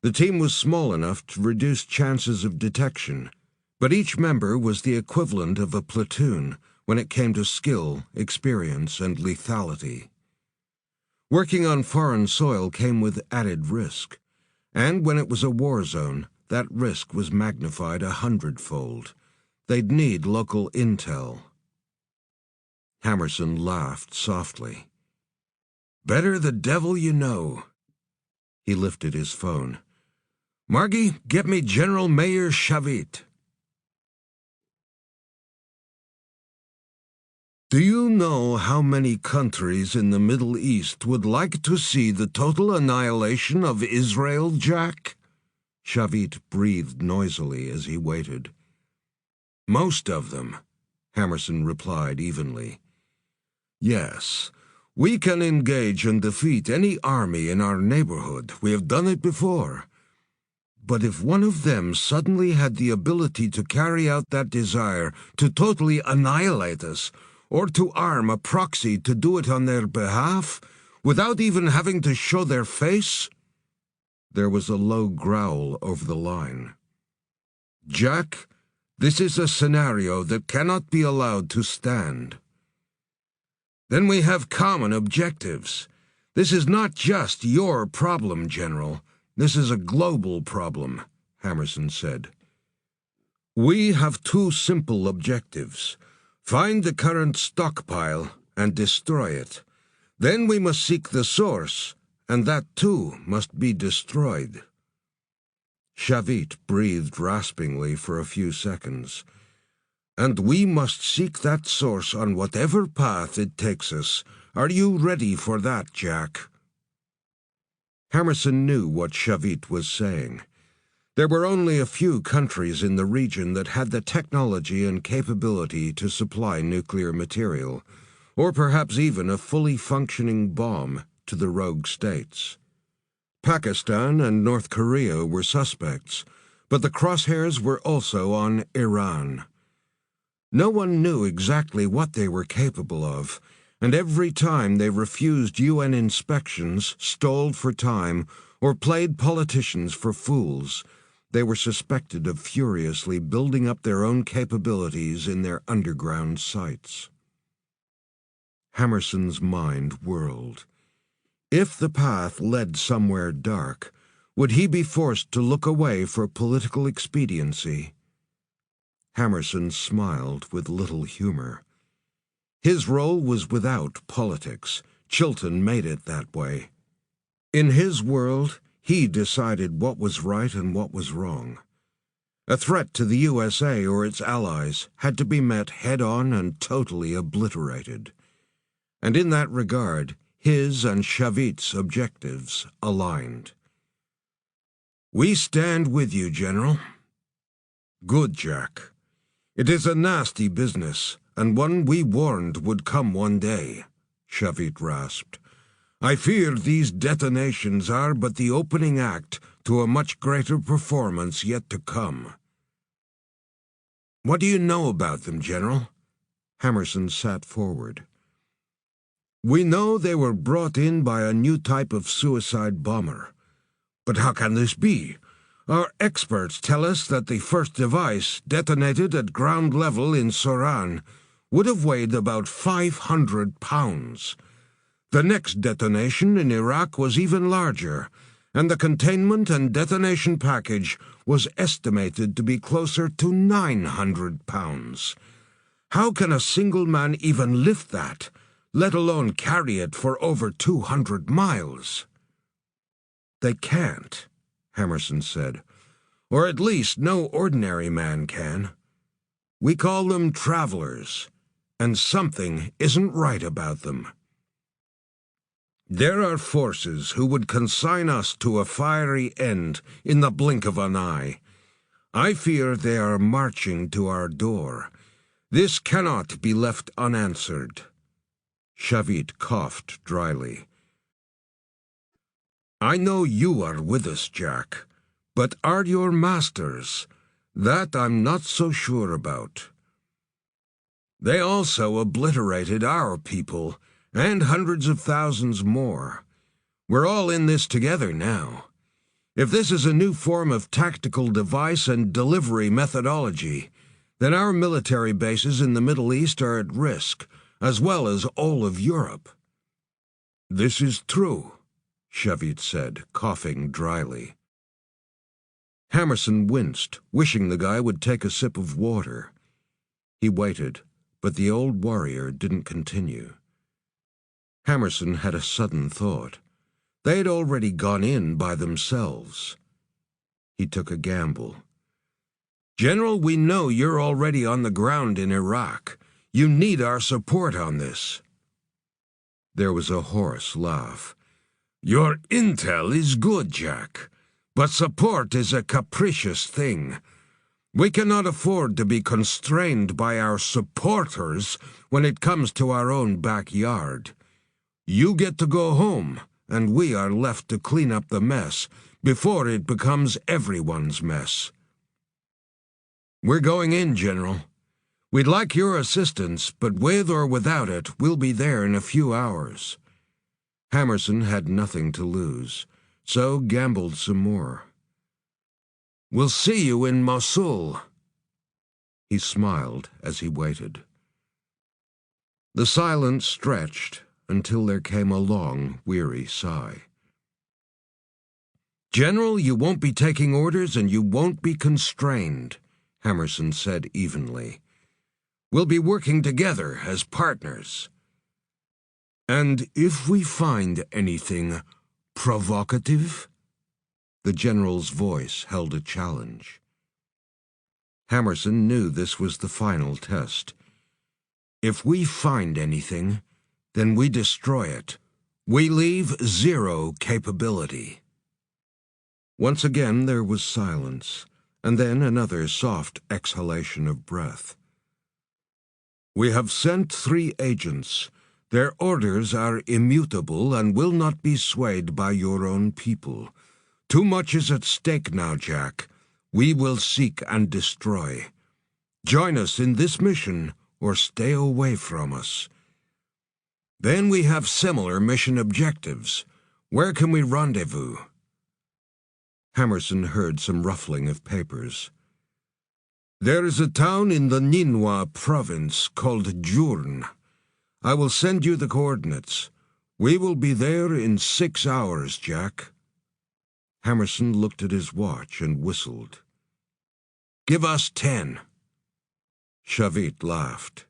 The team was small enough to reduce chances of detection, but each member was the equivalent of a platoon when it came to skill, experience, and lethality. Working on foreign soil came with added risk, and when it was a war zone, that risk was magnified 100-fold. They'd need local intel. Hammerson laughed softly. Better the devil you know. He lifted his phone. Margie, get me General Mayor Shavit. Do you know how many countries in the Middle East would like to see the total annihilation of Israel, Jack? Shavit breathed noisily as he waited. Most of them, Hammerson replied evenly. Yes, we can engage and defeat any army in our neighborhood. We have done it before. But if one of them suddenly had the ability to carry out that desire to totally annihilate us, or to arm a proxy to do it on their behalf, without even having to show their face? There was a low growl over the line. Jack, This is a scenario that cannot be allowed to stand. Then we have common objectives. This is not just your problem, General. This is a global problem, Hammerson said. We have two simple objectives. Find the current stockpile and destroy it. Then we must seek the source, and that too must be destroyed. Shavit breathed raspingly for a few seconds. And we must seek that source on whatever path it takes us. Are you ready for that, Jack? Hammerson knew what Shavit was saying. There were only a few countries in the region that had the technology and capability to supply nuclear material, or perhaps even a fully functioning bomb to the rogue states. Pakistan and North Korea were suspects, but the crosshairs were also on Iran. No one knew exactly what they were capable of, and every time they refused UN inspections, stalled for time, or played politicians for fools, they were suspected of furiously building up their own capabilities in their underground sites. Hammerson's mind whirled. If the path led somewhere dark, would he be forced to look away for political expediency? Hammerson smiled with little humor. His role was without politics. Chilton made it that way. In his world, he decided what was right and what was wrong. A threat to the USA or its allies had to be met head-on and totally obliterated. And in that regard, his and Shavit's objectives aligned. We stand with you, General. Good, Jack. It is a nasty business, and one we warned would come one day, Shavit rasped. I fear these detonations are but the opening act to a much greater performance yet to come. What do you know about them, General? Hammerson sat forward. We know they were brought in by a new type of suicide bomber. But how can this be? Our experts tell us that the first device, detonated at ground level in Soran, would have weighed about 500 pounds. The next detonation in Iraq was even larger, and the containment and detonation package was estimated to be closer to 900 pounds. How can a single man even lift that, let alone carry it for over 200 miles? They can't, Hammerson said. Or at least no ordinary man can. We call them travelers, and something isn't right about them. There are forces who would consign us to a fiery end in the blink of an eye. I fear they are marching to our door. This cannot be left unanswered. Shavit coughed dryly. I know you are with us, Jack, but are your masters? That I'm not so sure about. They also obliterated our people, and hundreds of thousands more. We're all in this together now. If this is a new form of tactical device and delivery methodology, then our military bases in the Middle East are at risk, as well as all of Europe. This is true, Shavit said, coughing dryly. Hammerson winced, wishing the guy would take a sip of water. He waited, but the old warrior didn't continue. Hammerson had a sudden thought. They'd already gone in by themselves. He took a gamble. General, we know you're already on the ground in Iraq. You need our support on this. There was a hoarse laugh. Your intel is good, Jack, but support is a capricious thing. We cannot afford to be constrained by our supporters when it comes to our own backyard. You get to go home, and we are left to clean up the mess before it becomes everyone's mess. We're going in, General. We'd like your assistance, but with or without it, we'll be there in a few hours. Hammerson had nothing to lose, so gambled some more. We'll see you in Mosul. He smiled as he waited. The silence stretched until there came a long, weary sigh. "General, you won't be taking orders and you won't be constrained," Hammerson said evenly. "We'll be working together as partners. And if we find anything provocative?" The general's voice held a challenge. Hammerson knew this was the final test. "If we find anything, then we destroy it. We leave zero capability." Once again there was silence, and then another soft exhalation of breath. "We have sent 3 agents. Their orders are immutable and will not be swayed by your own people. Too much is at stake now, Jack. We will seek and destroy. Join us in this mission or stay away from us. Then we have similar mission objectives. Where can we rendezvous?" Hammerson heard some ruffling of papers. "There is a town in the Ningwa province called Jurn. I will send you the coordinates. We will be there in 6 hours, Jack." Hammerson looked at his watch and whistled. "Give us 10. Shavit laughed.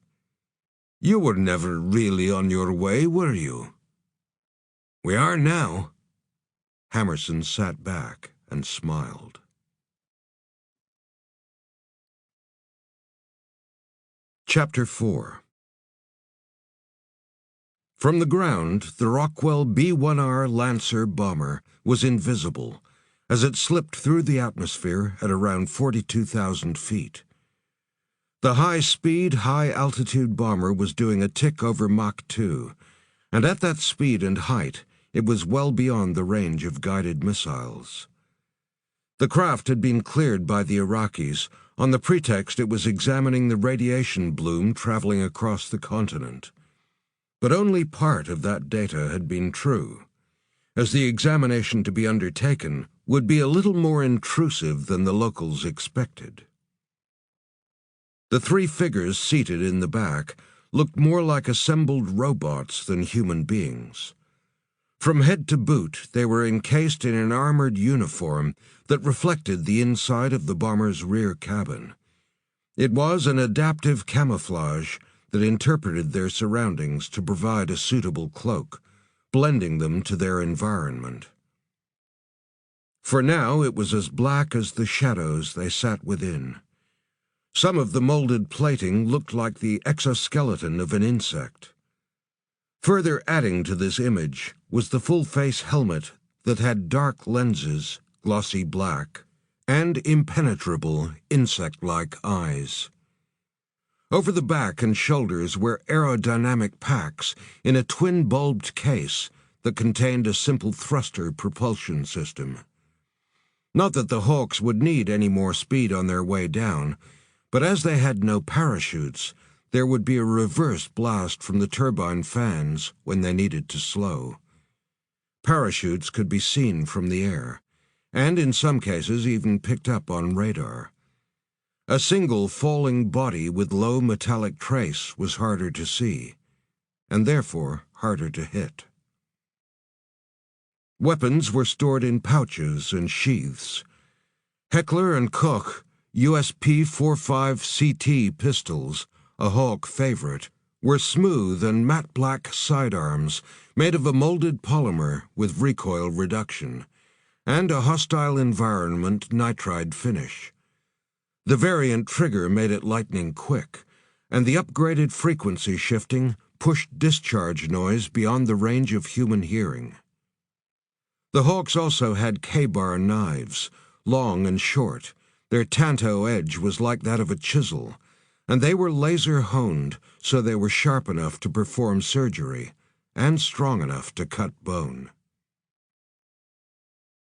"You were never really on your way, were you?" "We are now." Hammerson sat back and smiled. Chapter 4. From the ground, the Rockwell B-1R Lancer bomber was invisible as it slipped through the atmosphere at around 42,000 feet. The high-speed, high-altitude bomber was doing a tick over Mach 2, and at that speed and height, it was well beyond the range of guided missiles. The craft had been cleared by the Iraqis on the pretext it was examining the radiation bloom traveling across the continent. But only part of that data had been true, as the examination to be undertaken would be a little more intrusive than the locals expected. The 3 figures seated in the back looked more like assembled robots than human beings. From head to boot, they were encased in an armored uniform that reflected the inside of the bomber's rear cabin. It was an adaptive camouflage that interpreted their surroundings to provide a suitable cloak, blending them to their environment. For now, it was as black as the shadows they sat within. Some of the molded plating looked like the exoskeleton of an insect. Further adding to this image was the full-face helmet that had dark lenses, glossy black, and impenetrable, insect-like eyes. Over the back and shoulders were aerodynamic packs in a twin-bulbed case that contained a simple thruster propulsion system. Not that the Hawks would need any more speed on their way down, but as they had no parachutes, there would be a reverse blast from the turbine fans when they needed to slow. Parachutes could be seen from the air, and in some cases even picked up on radar. A single falling body with low metallic trace was harder to see, and therefore harder to hit. Weapons were stored in pouches and sheaths. Heckler & Koch USP-45 CT pistols, a Hawk favorite, were smooth and matte black sidearms made of a molded polymer with recoil reduction, and a hostile environment nitride finish. The variant trigger made it lightning quick, and the upgraded frequency shifting pushed discharge noise beyond the range of human hearing. The Hawks also had K-bar knives, long and short. Their tanto edge was like that of a chisel, and they were laser-honed so they were sharp enough to perform surgery and strong enough to cut bone.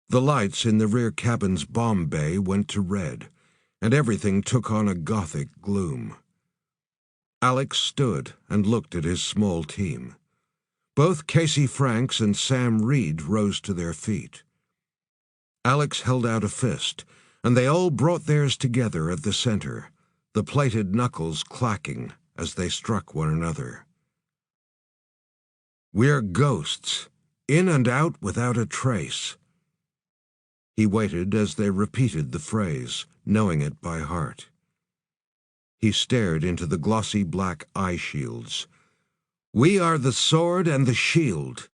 The lights in the rear cabin's bomb bay went to red, and everything took on a gothic gloom. Alex stood and looked at his small team. Both Casey Franks and Sam Reed rose to their feet. Alex held out a fist, and they all brought theirs together at the center, the plated knuckles clacking as they struck one another. "We're ghosts, in and out without a trace." He waited as they repeated the phrase, knowing it by heart. He stared into the glossy black eye shields. "We are the sword and the shield.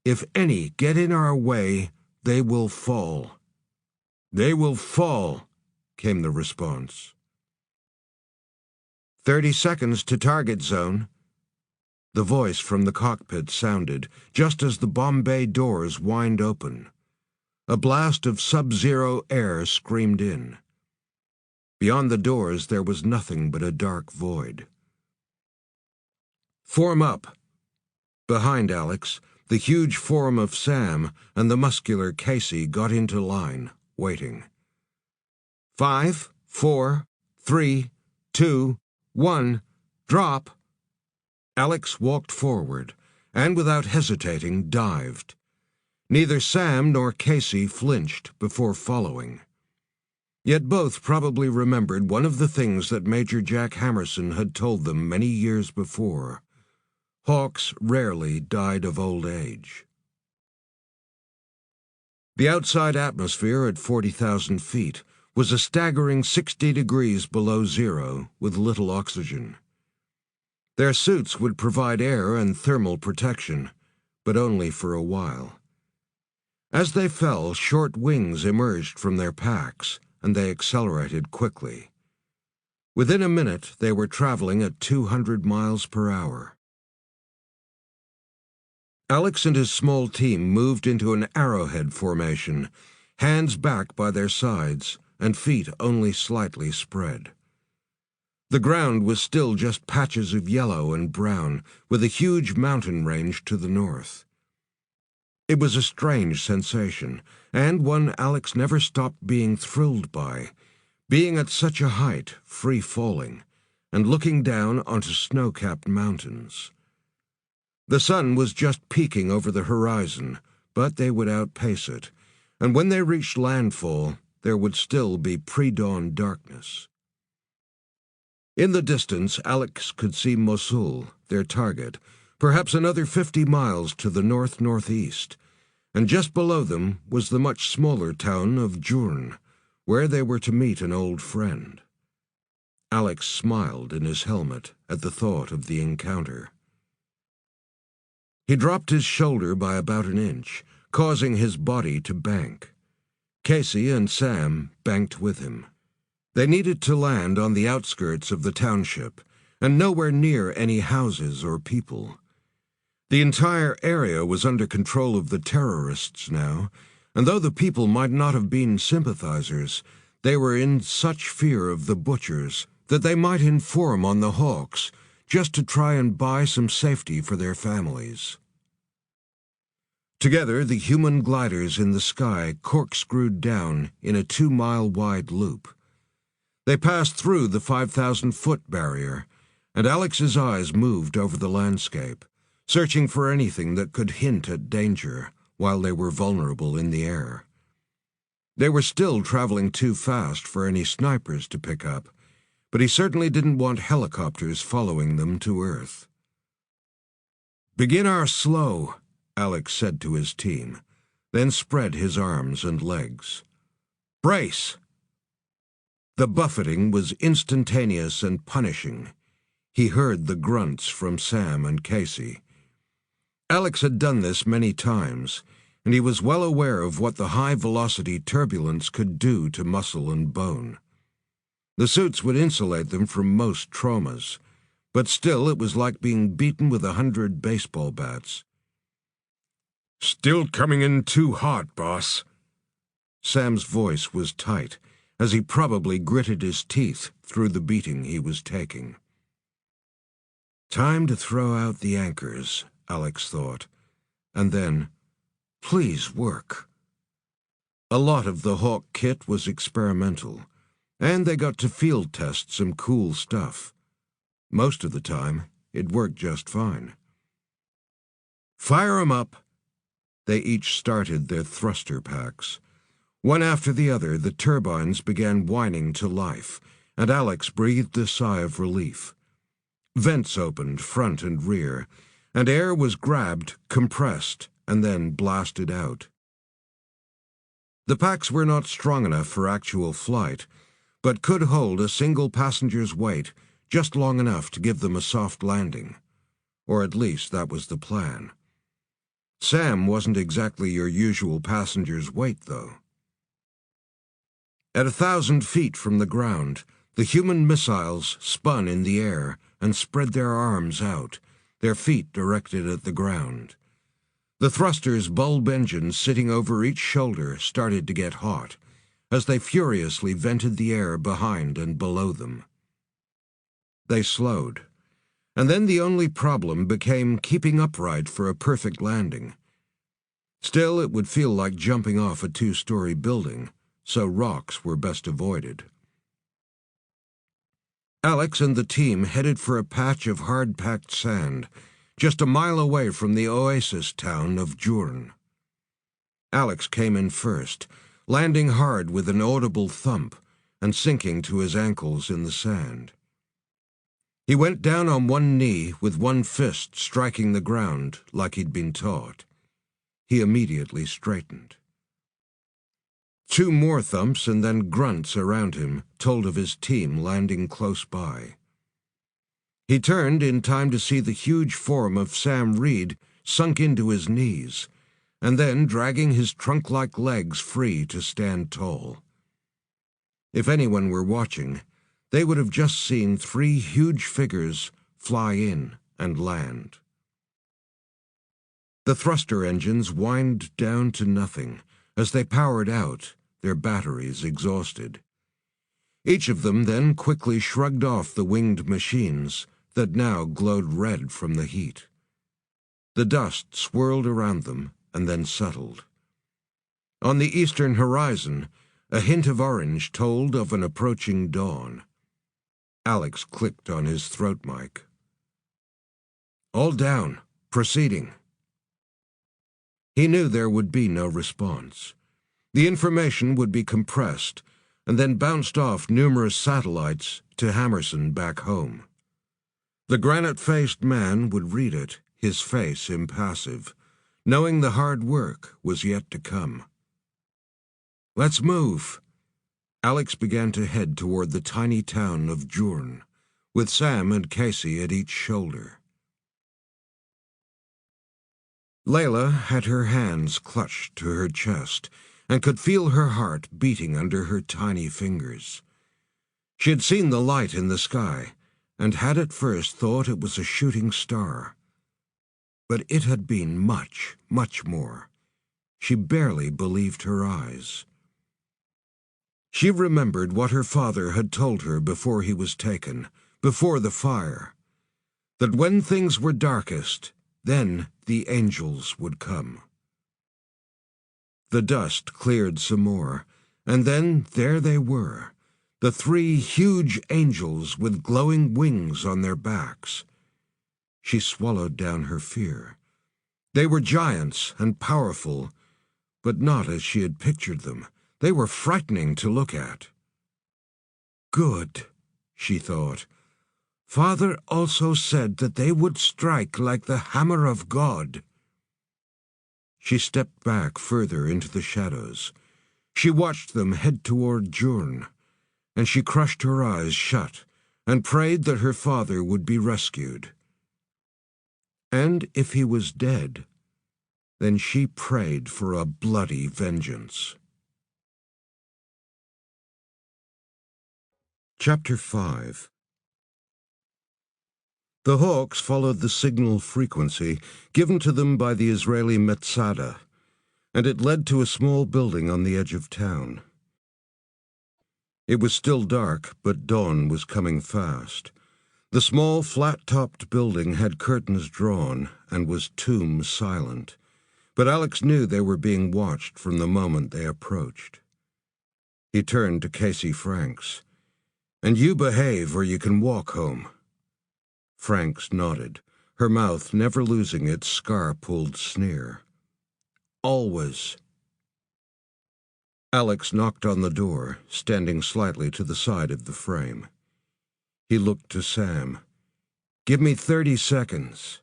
If any get in our way, they will fall." "They will fall," came the response. 30 seconds to target zone." The voice from the cockpit sounded just as the bomb bay doors whined open. A blast of sub-zero air screamed in. Beyond the doors there was nothing but a dark void. "Form up." Behind Alex, the huge form of Sam and the muscular Casey got into line, waiting. 5, 4, 3, 2, 1, drop. Alex walked forward, and without hesitating dived. Neither Sam nor Casey flinched before following. Yet both probably remembered one of the things that Major Jack Hammerson had told them many years before. Hawks rarely died of old age. The outside atmosphere at 40,000 feet was a staggering 60 degrees below zero with little oxygen. Their suits would provide air and thermal protection, but only for a while. As they fell, short wings emerged from their packs, and they accelerated quickly. Within a minute, they were traveling at 200 miles per hour. Alex and his small team moved into an arrowhead formation, hands back by their sides and feet only slightly spread. The ground was still just patches of yellow and brown, with a huge mountain range to the north. It was a strange sensation, and one Alex never stopped being thrilled by, being at such a height, free-falling, and looking down onto snow-capped mountains. The sun was just peeking over the horizon, but they would outpace it, and when they reached landfall, there would still be pre-dawn darkness. In the distance, Alex could see Mosul, their target, perhaps another 50 miles to the north-northeast, and just below them was the much smaller town of Jurn, where they were to meet an old friend. Alex smiled in his helmet at the thought of the encounter. He dropped his shoulder by about an inch, causing his body to bank. Casey and Sam banked with him. They needed to land on the outskirts of the township, and nowhere near any houses or people. The entire area was under control of the terrorists now, and though the people might not have been sympathizers, they were in such fear of the butchers that they might inform on the Hawks, just to try and buy some safety for their families. Together, the human gliders in the sky corkscrewed down in a 2-mile-wide loop. They passed through the 5,000-foot barrier, and Alex's eyes moved over the landscape, searching for anything that could hint at danger while they were vulnerable in the air. They were still traveling too fast for any snipers to pick up, but he certainly didn't want helicopters following them to Earth. "Begin our slow," Alex said to his team, then spread his arms and legs. "Brace!" The buffeting was instantaneous and punishing. He heard the grunts from Sam and Casey. Alex had done this many times, and he was well aware of what the high-velocity turbulence could do to muscle and bone. The suits would insulate them from most traumas, but still it was like being beaten with 100 baseball bats. "Still coming in too hot, boss." Sam's voice was tight, as he probably gritted his teeth through the beating he was taking. Time to throw out the anchors, Alex thought, and then, please work. A lot of the Hawk kit was experimental, and they got to field test some cool stuff. Most of the time, it worked just fine. "Fire 'em up!" They each started their thruster packs. One after the other, the turbines began whining to life, and Alex breathed a sigh of relief. Vents opened front and rear, and air was grabbed, compressed, and then blasted out. The packs were not strong enough for actual flight, but could hold a single passenger's weight just long enough to give them a soft landing. Or at least that was the plan. Sam wasn't exactly your usual passenger's weight, though. At 1,000 feet from the ground, the human missiles spun in the air and spread their arms out, their feet directed at the ground. The thrusters' bulb engines sitting over each shoulder started to get hot, as they furiously vented the air behind and below them. They slowed, and then the only problem became keeping upright for a perfect landing. Still, it would feel like jumping off a 2-story building, so rocks were best avoided. Alex and the team headed for a patch of hard-packed sand, just a mile away from the oasis town of Jurn. Alex came in first, landing hard with an audible thump and sinking to his ankles in the sand. He went down on one knee with one fist striking the ground like he'd been taught. He immediately straightened. 2 more thumps and then grunts around him told of his team landing close by. He turned in time to see the huge form of Sam Reed sunk into his knees, and then dragging his trunk-like legs free to stand tall. If anyone were watching, they would have just seen 3 huge figures fly in and land. The thruster engines whined down to nothing as they powered out, their batteries exhausted. Each of them then quickly shrugged off the winged machines that now glowed red from the heat. The dust swirled around them and then settled. On the eastern horizon, a hint of orange told of an approaching dawn. Alex clicked on his throat mic. "All down. Proceeding." He knew there would be no response. The information would be compressed and then bounced off numerous satellites to Hammerson back home. The granite-faced man would read it, his face impassive, knowing the hard work was yet to come. "Let's move." Alex began to head toward the tiny town of Jurn, with Sam and Casey at each shoulder. Layla had her hands clutched to her chest and could feel her heart beating under her tiny fingers. She had seen the light in the sky and had at first thought it was a shooting star. But it had been much, much more. She barely believed her eyes. She remembered what her father had told her before he was taken, before the fire, that when things were darkest, then the angels would come. The dust cleared some more, and then there they were, the 3 huge angels with glowing wings on their backs. She swallowed down her fear. They were giants and powerful, but not as she had pictured them. They were frightening to look at. "Good," she thought. "Father also said that they would strike like the hammer of God." She stepped back further into the shadows. She watched them head toward Jurn, and she crushed her eyes shut and prayed that her father would be rescued. And if he was dead, then she prayed for a bloody vengeance. Chapter 5. The HAWCs followed the signal frequency given to them by the Israeli Mossad, and it led to a small building on the edge of town. It was still dark, but dawn was coming fast. The small, flat-topped building had curtains drawn and was tomb silent, but Alex knew they were being watched from the moment they approached. He turned to Casey Franks. "And you behave or you can walk home." Franks nodded, her mouth never losing its scar-pulled sneer. "Always." Alex knocked on the door, standing slightly to the side of the frame. He looked to Sam. "Give me 30 seconds."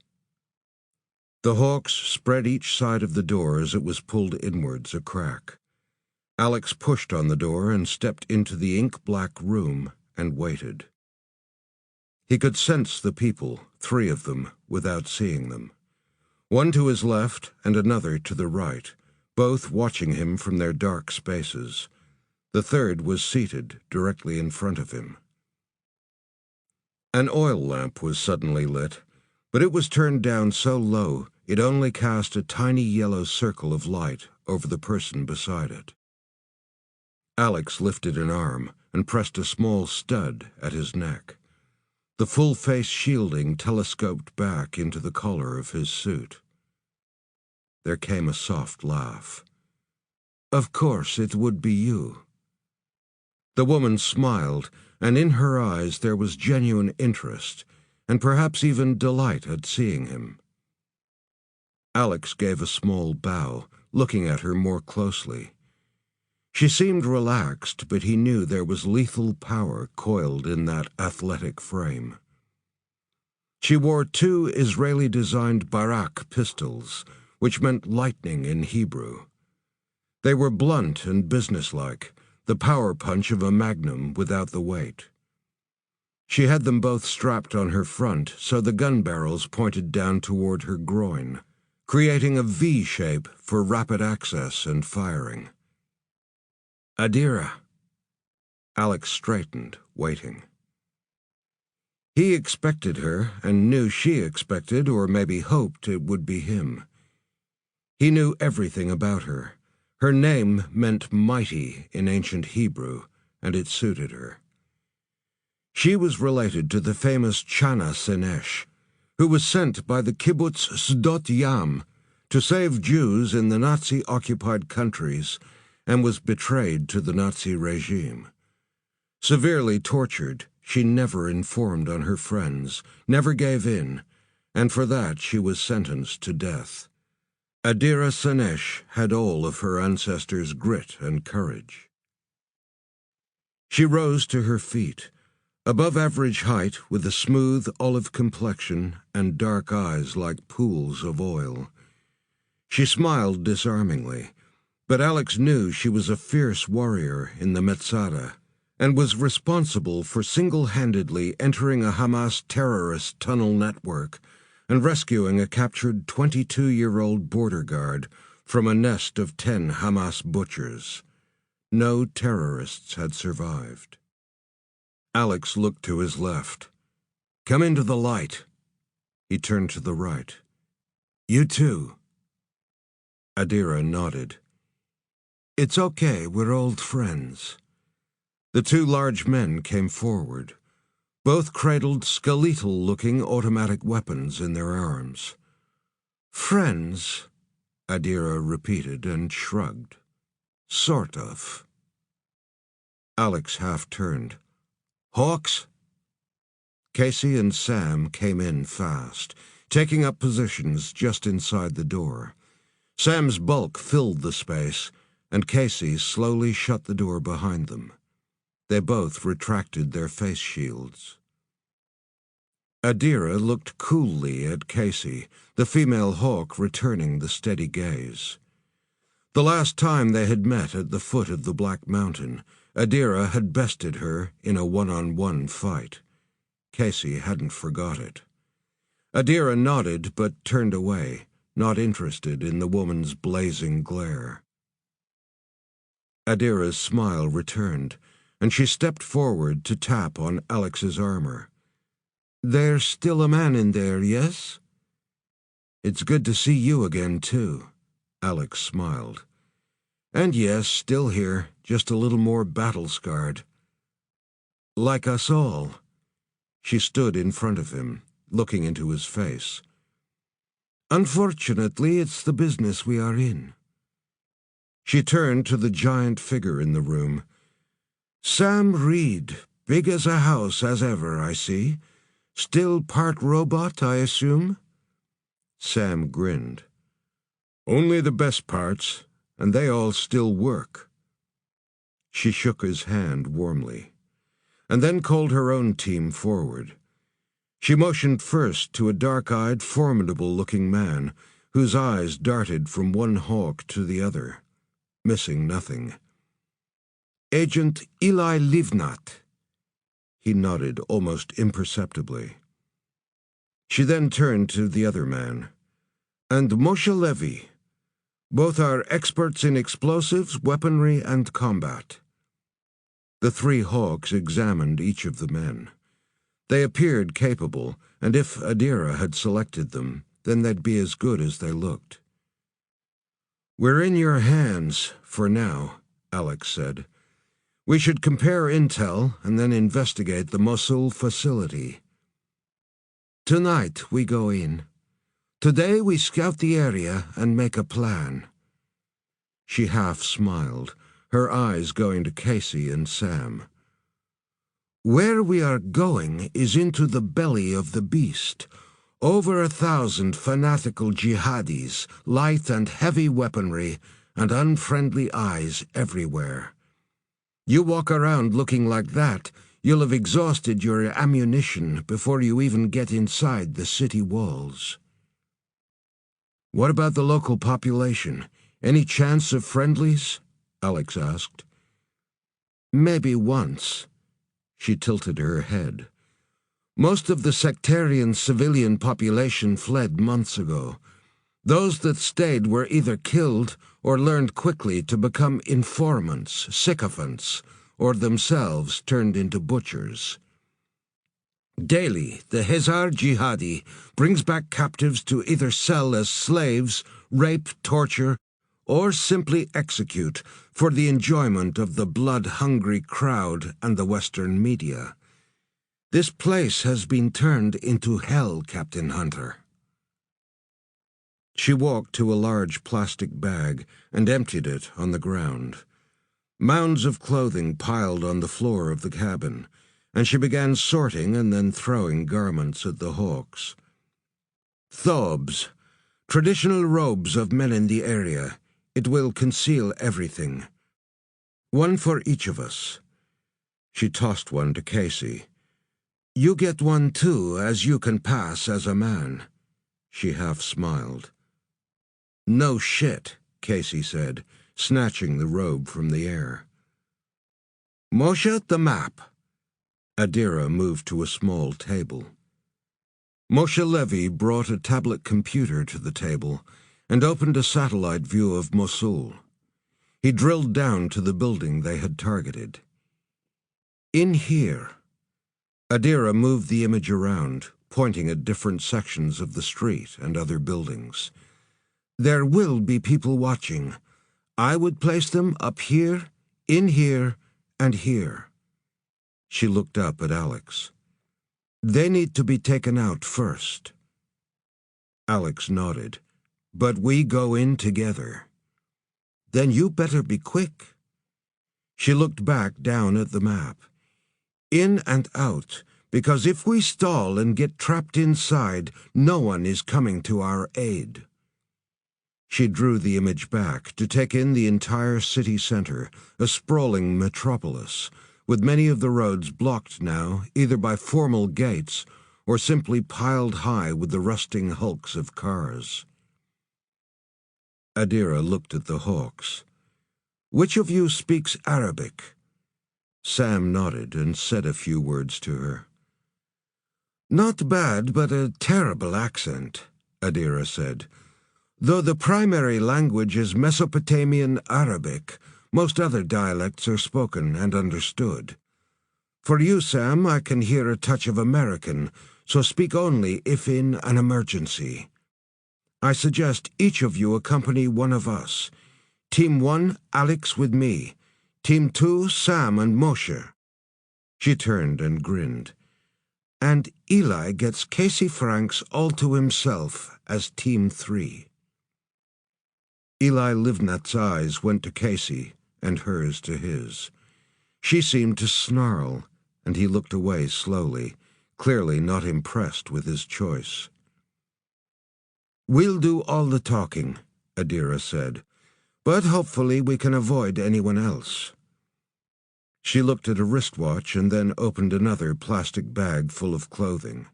The HAWCs spread each side of the door as it was pulled inwards a crack. Alex pushed on the door and stepped into the ink-black room and waited. He could sense the people, 3 of them, without seeing them. One to his left and another to the right, both watching him from their dark spaces. The third was seated directly in front of him. An oil lamp was suddenly lit, but it was turned down so low it only cast a tiny yellow circle of light over the person beside it. Alex lifted an arm and pressed a small stud at his neck. The full-face shielding telescoped back into the collar of his suit. There came a soft laugh. "Of course it would be you." The woman smiled, and in her eyes there was genuine interest, and perhaps even delight at seeing him. Alex gave a small bow, looking at her more closely. She seemed relaxed, but he knew there was lethal power coiled in that athletic frame. She wore 2 Israeli-designed Barak pistols, which meant lightning in Hebrew. They were blunt and businesslike, the power punch of a magnum without the weight. She had them both strapped on her front so the gun barrels pointed down toward her groin, creating a V shape for rapid access and firing. "Adira." Alex straightened, waiting. He expected her, and knew she expected, or maybe hoped, it would be him. He knew everything about her. Her name meant mighty in ancient Hebrew, and it suited her. She was related to the famous Adira Senesh, who was sent by the kibbutz Sdot Yam to save Jews in the Nazi-occupied countries and was betrayed to the Nazi regime. Severely tortured, she never informed on her friends, never gave in, and for that she was sentenced to death. Adira Senesh had all of her ancestors' grit and courage. She rose to her feet, above average height with a smooth olive complexion and dark eyes like pools of oil. She smiled disarmingly, but Alex knew she was a fierce warrior in the Metzada and was responsible for single-handedly entering a Hamas terrorist tunnel network and rescuing a captured 22-year-old border guard from a nest of 10 Hamas butchers. No terrorists had survived. Alex looked to his left. "Come into the light." He turned to the right. "You too." Adira nodded. "It's okay, we're old friends." The 2 large men came forward. Both cradled skeletal-looking automatic weapons in their arms. "Friends," Adira repeated and shrugged. "Sort of." Alex half-turned. "HAWCs?" Casey and Sam came in fast, taking up positions just inside the door. Sam's bulk filled the space, and Casey slowly shut the door behind them. They both retracted their face shields. Adira looked coolly at Casey, the female HAWC returning the steady gaze. The last time they had met at the foot of the Black Mountain, Adira had bested her in a one-on-one fight. Casey hadn't forgot it. Adira nodded but turned away, not interested in the woman's blazing glare. Adira's smile returned, and she stepped forward to tap on Alex's armor. "There's still a man in there, yes?" "It's good to see you again, too," Alex smiled. "And yes, still here, just a little more battle-scarred." "Like us all." She stood in front of him, looking into his face. "Unfortunately, it's the business we are in." She turned to the giant figure in the room. "Sam Reed, big as a house as ever, I see. Still part robot, I assume?" Sam grinned. "Only the best parts, and they all still work." She shook his hand warmly, and then called her own team forward. She motioned first to a dark-eyed, formidable-looking man whose eyes darted from one hawk to the other, missing nothing. "Agent Eli Livnat." He nodded almost imperceptibly. She then turned to the other man. "And Moshe Levy. Both are experts in explosives, weaponry, and combat." The three hawks examined each of the men. They appeared capable, and if Adira had selected them, then they'd be as good as they looked. "We're in your hands, for now," Alex said. "We should compare intel and then investigate the Mosul facility. Tonight we go in. Today we scout the area and make a plan." She half smiled, her eyes going to Casey and Sam. "Where we are going is into the belly of the beast. Over 1,000 fanatical jihadis, light and heavy weaponry, and unfriendly eyes everywhere. You walk around looking like that, you'll have exhausted your ammunition before you even get inside the city walls." "What about the local population? Any chance of friendlies?" Alex asked. "Maybe once." She tilted her head. "Most of the sectarian civilian population fled months ago. Those that stayed were either killed or learned quickly to become informants, sycophants, or themselves turned into butchers. Daily, the Hezar Jihadi brings back captives to either sell as slaves, rape, torture, or simply execute for the enjoyment of the blood-hungry crowd and the Western media. This place has been turned into hell, Captain Hunter." She walked to a large plastic bag and emptied it on the ground. Mounds of clothing piled on the floor of the cabin, and she began sorting and then throwing garments at the hawks. "Thobes, traditional robes of men in the area. It will conceal everything. One for each of us." She tossed one to Casey. "You get one too, as you can pass as a man." She half smiled. "No shit," Casey said, snatching the robe from the air. "Moshe, the map." Adira moved to a small table. Moshe Levy brought a tablet computer to the table and opened a satellite view of Mosul. He drilled down to the building they had targeted. "In here." Adira moved the image around, pointing at different sections of the street and other buildings. "There will be people watching. I would place them up here, in here, and here." She looked up at Alex. "They need to be taken out first." Alex nodded. "But we go in together." "Then you better be quick." She looked back down at the map. "In and out, because if we stall and get trapped inside, no one is coming to our aid." She drew the image back to take in the entire city center, a sprawling metropolis, with many of the roads blocked now either by formal gates or simply piled high with the rusting hulks of cars. Adira looked at the hawks. "Which of you speaks Arabic?" Sam nodded and said a few words to her. "Not bad, but a terrible accent," Adira said. "Though the primary language is Mesopotamian Arabic, most other dialects are spoken and understood. For you, Sam, I can hear a touch of American, so speak only if in an emergency. I suggest each of you accompany one of us. Team 1, Alex with me. Team 2, Sam and Moshe." She turned and grinned. "And Eli gets Casey Franks all to himself as Team 3. Eli Livnat's eyes went to Casey and hers to his. She seemed to snarl, and he looked away slowly, clearly not impressed with his choice. "We'll do all the talking," Adira said, "but hopefully we can avoid anyone else." She looked at a wristwatch and then opened another plastic bag full of clothing.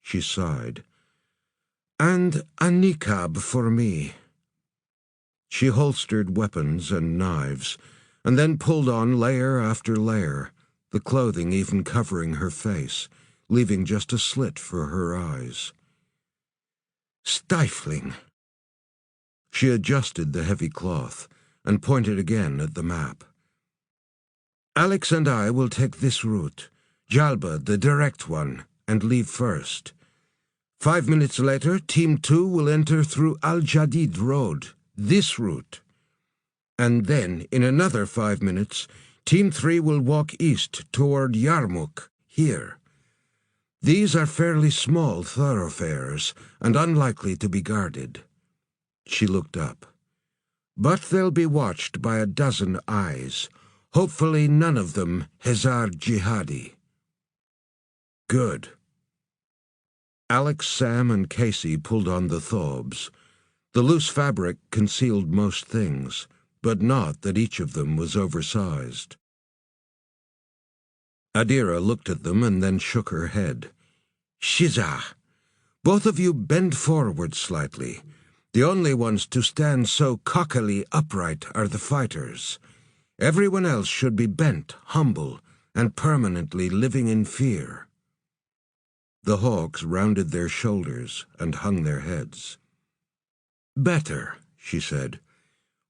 She sighed. "And a niqab for me." She holstered weapons and knives, and then pulled on layer after layer, the clothing even covering her face, leaving just a slit for her eyes. Stifling. She adjusted the heavy cloth and pointed again at the map. "Alex and I will take this route, Jalba, the direct one, and leave first. 5 minutes later, Team 2 will enter through Al-Jadid Road, this route. And then, in another 5 minutes, Team 3 will walk east toward Yarmouk, here. These are fairly small thoroughfares and unlikely to be guarded." She looked up. "But they'll be watched by a dozen eyes, hopefully none of them Hezar Jihadi." "Good." Alex, Sam, and Casey pulled on the thobes. The loose fabric concealed most things, but not that each of them was oversized. Adira looked at them and then shook her head. "Shiza, both of you bend forward slightly. The only ones to stand so cockily upright are the fighters. Everyone else should be bent, humble, and permanently living in fear." The HAWCs rounded their shoulders and hung their heads. "Better," she said.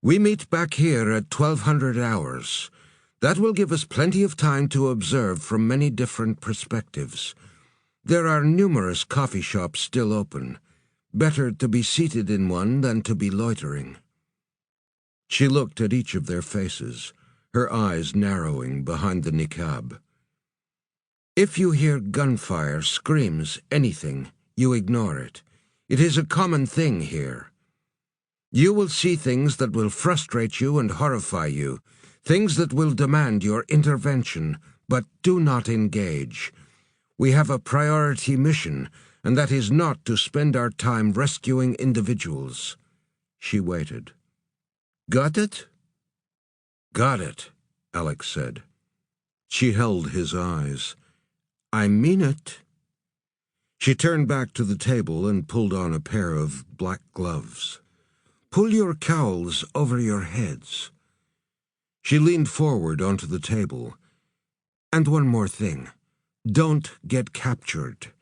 "We meet back here at 1200 hours. That will give us plenty of time to observe from many different perspectives. There are numerous coffee shops still open. Better to be seated in one than to be loitering." She looked at each of their faces, her eyes narrowing behind the niqab. "If you hear gunfire, screams, anything, you ignore it. It is a common thing here. You will see things that will frustrate you and horrify you, things that will demand your intervention, but do not engage. We have a priority mission, and that is not to spend our time rescuing individuals." She waited. "Got it?" "Got it," Alex said. She held his eyes. "I mean it." She turned back to the table and pulled on a pair of black gloves. "Pull your cowls over your heads." She leaned forward onto the table. "And one more thing. Don't get captured.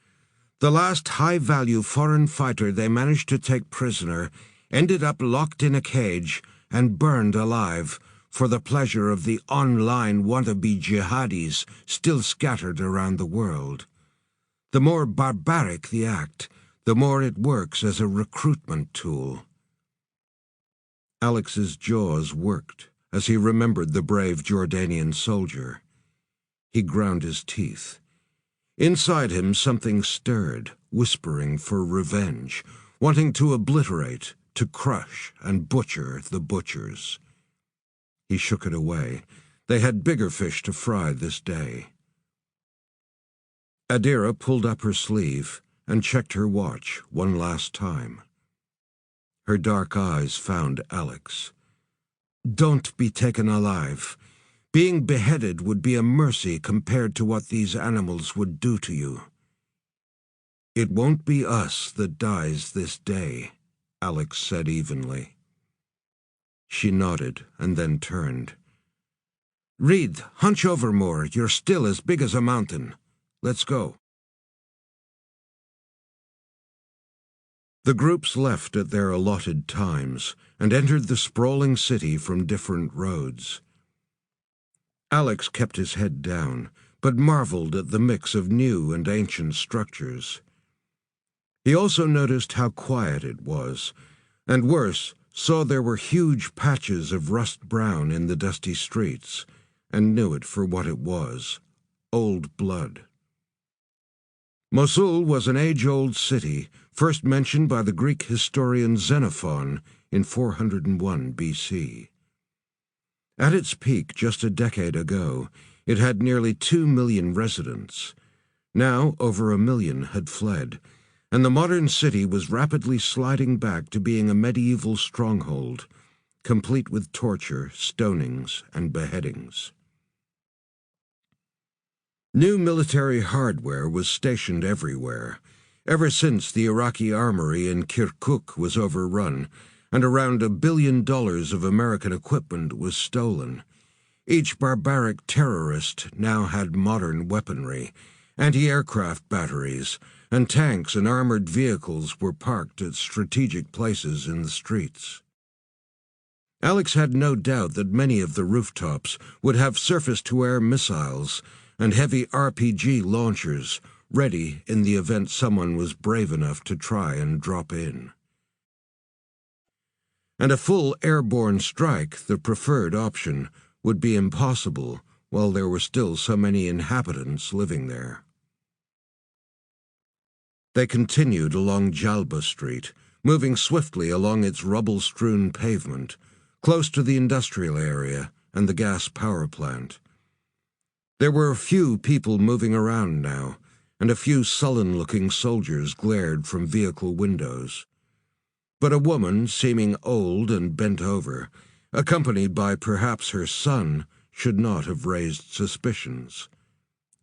The last high-value foreign fighter they managed to take prisoner ended up locked in a cage and burned alive for the pleasure of the online wannabe jihadis still scattered around the world. The more barbaric the act, the more it works as a recruitment tool." Alex's jaws worked as he remembered the brave Jordanian soldier. He ground his teeth. Inside him something stirred, whispering for revenge, wanting to obliterate, to crush and butcher the butchers. He shook it away. They had bigger fish to fry this day. Adira pulled up her sleeve and checked her watch one last time. Her dark eyes found Alex. "Don't be taken alive. Being beheaded would be a mercy compared to what these animals would do to you." "It won't be us that dies this day," Alex said evenly. She nodded and then turned. "Reed, hunch over more. You're still as big as a mountain. Let's go." The groups left at their allotted times and entered the sprawling city from different roads. Alex kept his head down, but marveled at the mix of new and ancient structures. He also noticed how quiet it was, and worse, saw there were huge patches of rust brown in the dusty streets, and knew it for what it was: old blood. Mosul was an age-old city, first mentioned by the Greek historian Xenophon in 401 BC. At its peak just a decade ago, it had nearly 2 million residents. Now over 1 million had fled, and the modern city was rapidly sliding back to being a medieval stronghold, complete with torture, stonings, and beheadings. New military hardware was stationed everywhere, ever since the Iraqi armory in Kirkuk was overrun and around $1 billion of American equipment was stolen. Each barbaric terrorist now had modern weaponry, anti-aircraft batteries, and tanks and armored vehicles were parked at strategic places in the streets. Alex had no doubt that many of the rooftops would have surface-to-air missiles and heavy RPG launchers ready in the event someone was brave enough to try and drop in. And a full airborne strike, the preferred option, would be impossible while there were still so many inhabitants living there. They continued along Jalba Street, moving swiftly along its rubble-strewn pavement, close to the industrial area and the gas power plant. There were a few people moving around now, and a few sullen-looking soldiers glared from vehicle windows. But a woman, seeming old and bent over, accompanied by perhaps her son, should not have raised suspicions.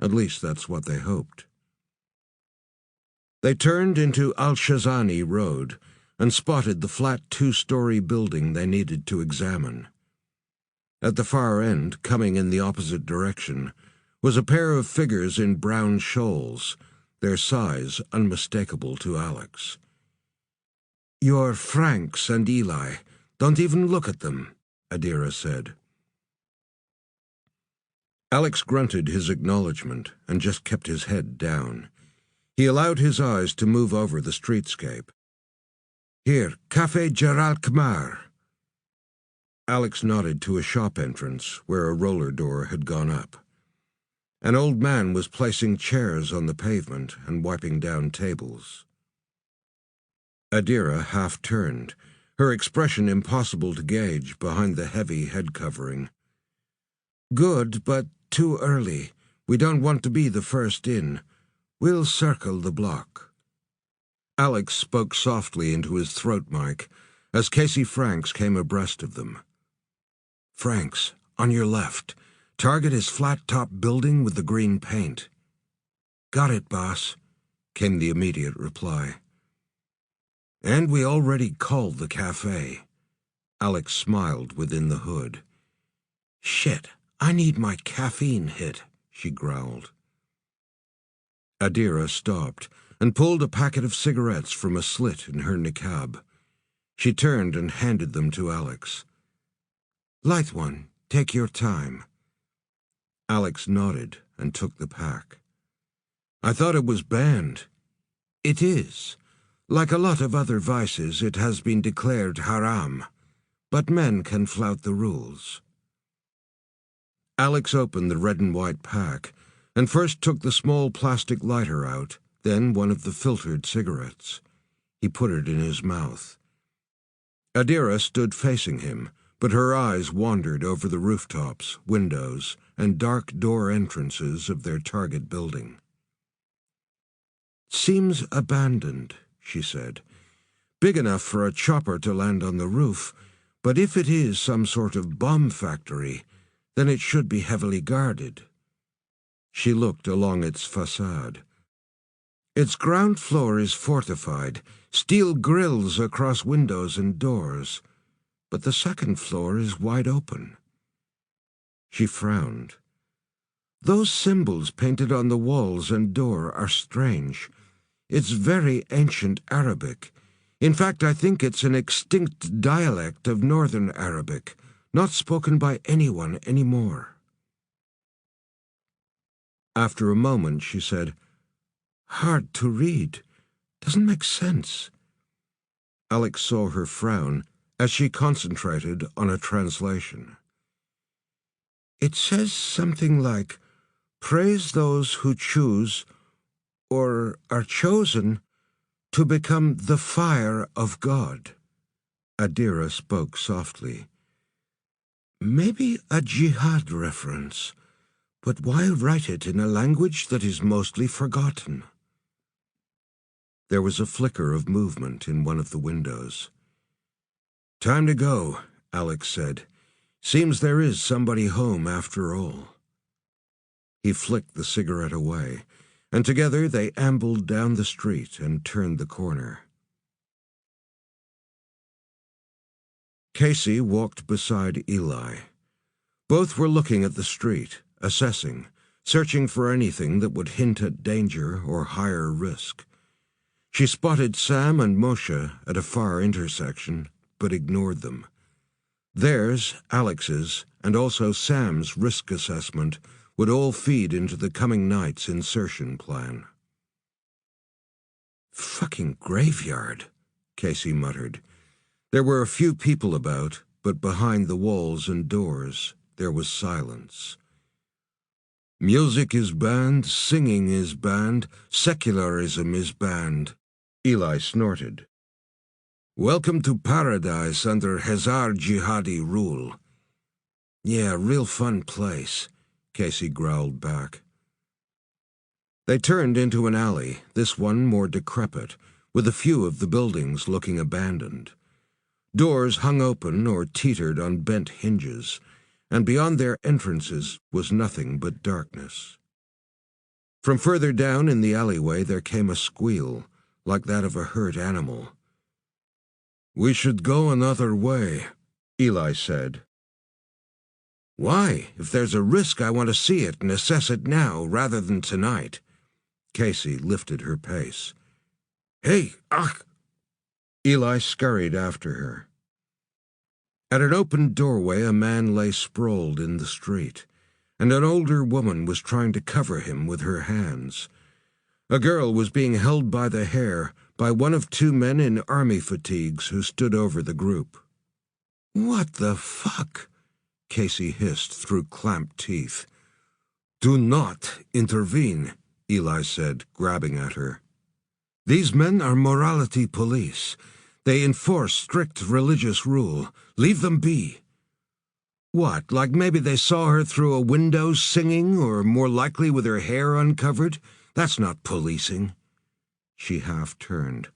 At least that's what they hoped. They turned into Al-Shazani Road and spotted the flat two-story building they needed to examine. At the far end, coming in the opposite direction, was a pair of figures in brown shawls, their size unmistakable to Alex. "You're Franks and Eli. Don't even look at them," Adira said. Alex grunted his acknowledgement and just kept his head down. He allowed his eyes to move over the streetscape. "Here, Café Gerald Kmar." Alex nodded to a shop entrance where a roller door had gone up. An old man was placing chairs on the pavement and wiping down tables. Adira half-turned, her expression impossible to gauge behind the heavy head covering. "Good, but too early. We don't want to be the first in. We'll circle the block." Alex spoke softly into his throat mic as Casey Franks came abreast of them. "Franks, on your left. Target is flat-top building with the green paint." "Got it, boss," came the immediate reply. "And we already called the cafe." Alex smiled within the hood. "Shit, I need my caffeine hit," she growled. Adira stopped and pulled a packet of cigarettes from a slit in her niqab. She turned and handed them to Alex. "Light one. Take your time." Alex nodded and took the pack. "I thought it was banned." "It is. Like a lot of other vices, it has been declared haram, but men can flout the rules." Alex opened the red and white pack and first took the small plastic lighter out, then one of the filtered cigarettes. He put it in his mouth. Adira stood facing him, but her eyes wandered over the rooftops, windows, and dark door entrances of their target building. "Seems abandoned," she said. "Big enough for a chopper to land on the roof, but if it is some sort of bomb factory, then it should be heavily guarded." She looked along its facade. "Its ground floor is fortified, steel grills across windows and doors, but the second floor is wide open." She frowned. "Those symbols painted on the walls and door are strange. It's very ancient Arabic. In fact, I think it's an extinct dialect of Northern Arabic, not spoken by anyone anymore." After a moment, she said, "Hard to read. Doesn't make sense." Alex saw her frown as she concentrated on a translation. "It says something like, 'Praise those who choose, or are chosen, to become the fire of God.'" Adira spoke softly. "Maybe a jihad reference, but why write it in a language that is mostly forgotten?" There was a flicker of movement in one of the windows. "Time to go," Alex said. "Seems there is somebody home after all." He flicked the cigarette away, and together they ambled down the street and turned the corner. Casey walked beside Eli. Both were looking at the street, assessing, searching for anything that would hint at danger or higher risk. She spotted Sam and Moshe at a far intersection, but ignored them. Theirs, Alex's, and also Sam's risk assessment would all feed into the coming night's insertion plan. "Fucking graveyard," Casey muttered. There were a few people about, but behind the walls and doors there was silence. "Music is banned, singing is banned, secularism is banned," Eli snorted. "Welcome to paradise under Hazar Jihadi rule." "Yeah, real fun place," Casey growled back. They turned into an alley, this one more decrepit, with a few of the buildings looking abandoned. Doors hung open or teetered on bent hinges, and beyond their entrances was nothing but darkness. From further down in the alleyway there came a squeal, like that of a hurt animal. "We should go another way," Eli said. "Why? If there's a risk, I want to see it and assess it now rather than tonight." Casey lifted her pace. "Hey, ach!" Eli scurried after her. At an open doorway a man lay sprawled in the street, and an older woman was trying to cover him with her hands. A girl was being held by the hair by one of two men in army fatigues who stood over the group. "What the fuck?" Casey hissed through clamped teeth. "Do not intervene," Eli said, grabbing at her. "These men are morality police. They enforce strict religious rule. Leave them be." "What, like maybe they saw her through a window singing, or more likely with her hair uncovered? That's not policing." She half turned.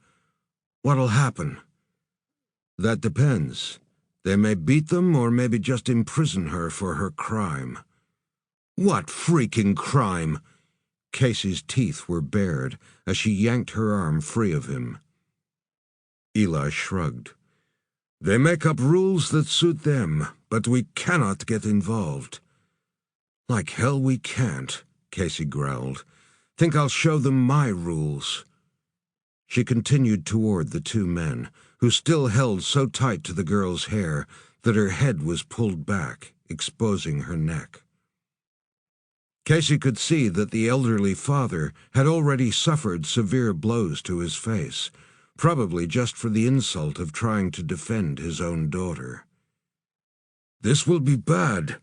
"What'll happen?" "That depends. They may beat them or maybe just imprison her for her crime." "What freaking crime?" Casey's teeth were bared as she yanked her arm free of him. Eli shrugged. "They make up rules that suit them, but we cannot get involved." "Like hell we can't," Casey growled. "Think I'll show them my rules." She continued toward the two men, who still held so tight to the girl's hair that her head was pulled back, exposing her neck. Casey could see that the elderly father had already suffered severe blows to his face, probably just for the insult of trying to defend his own daughter. "This will be bad."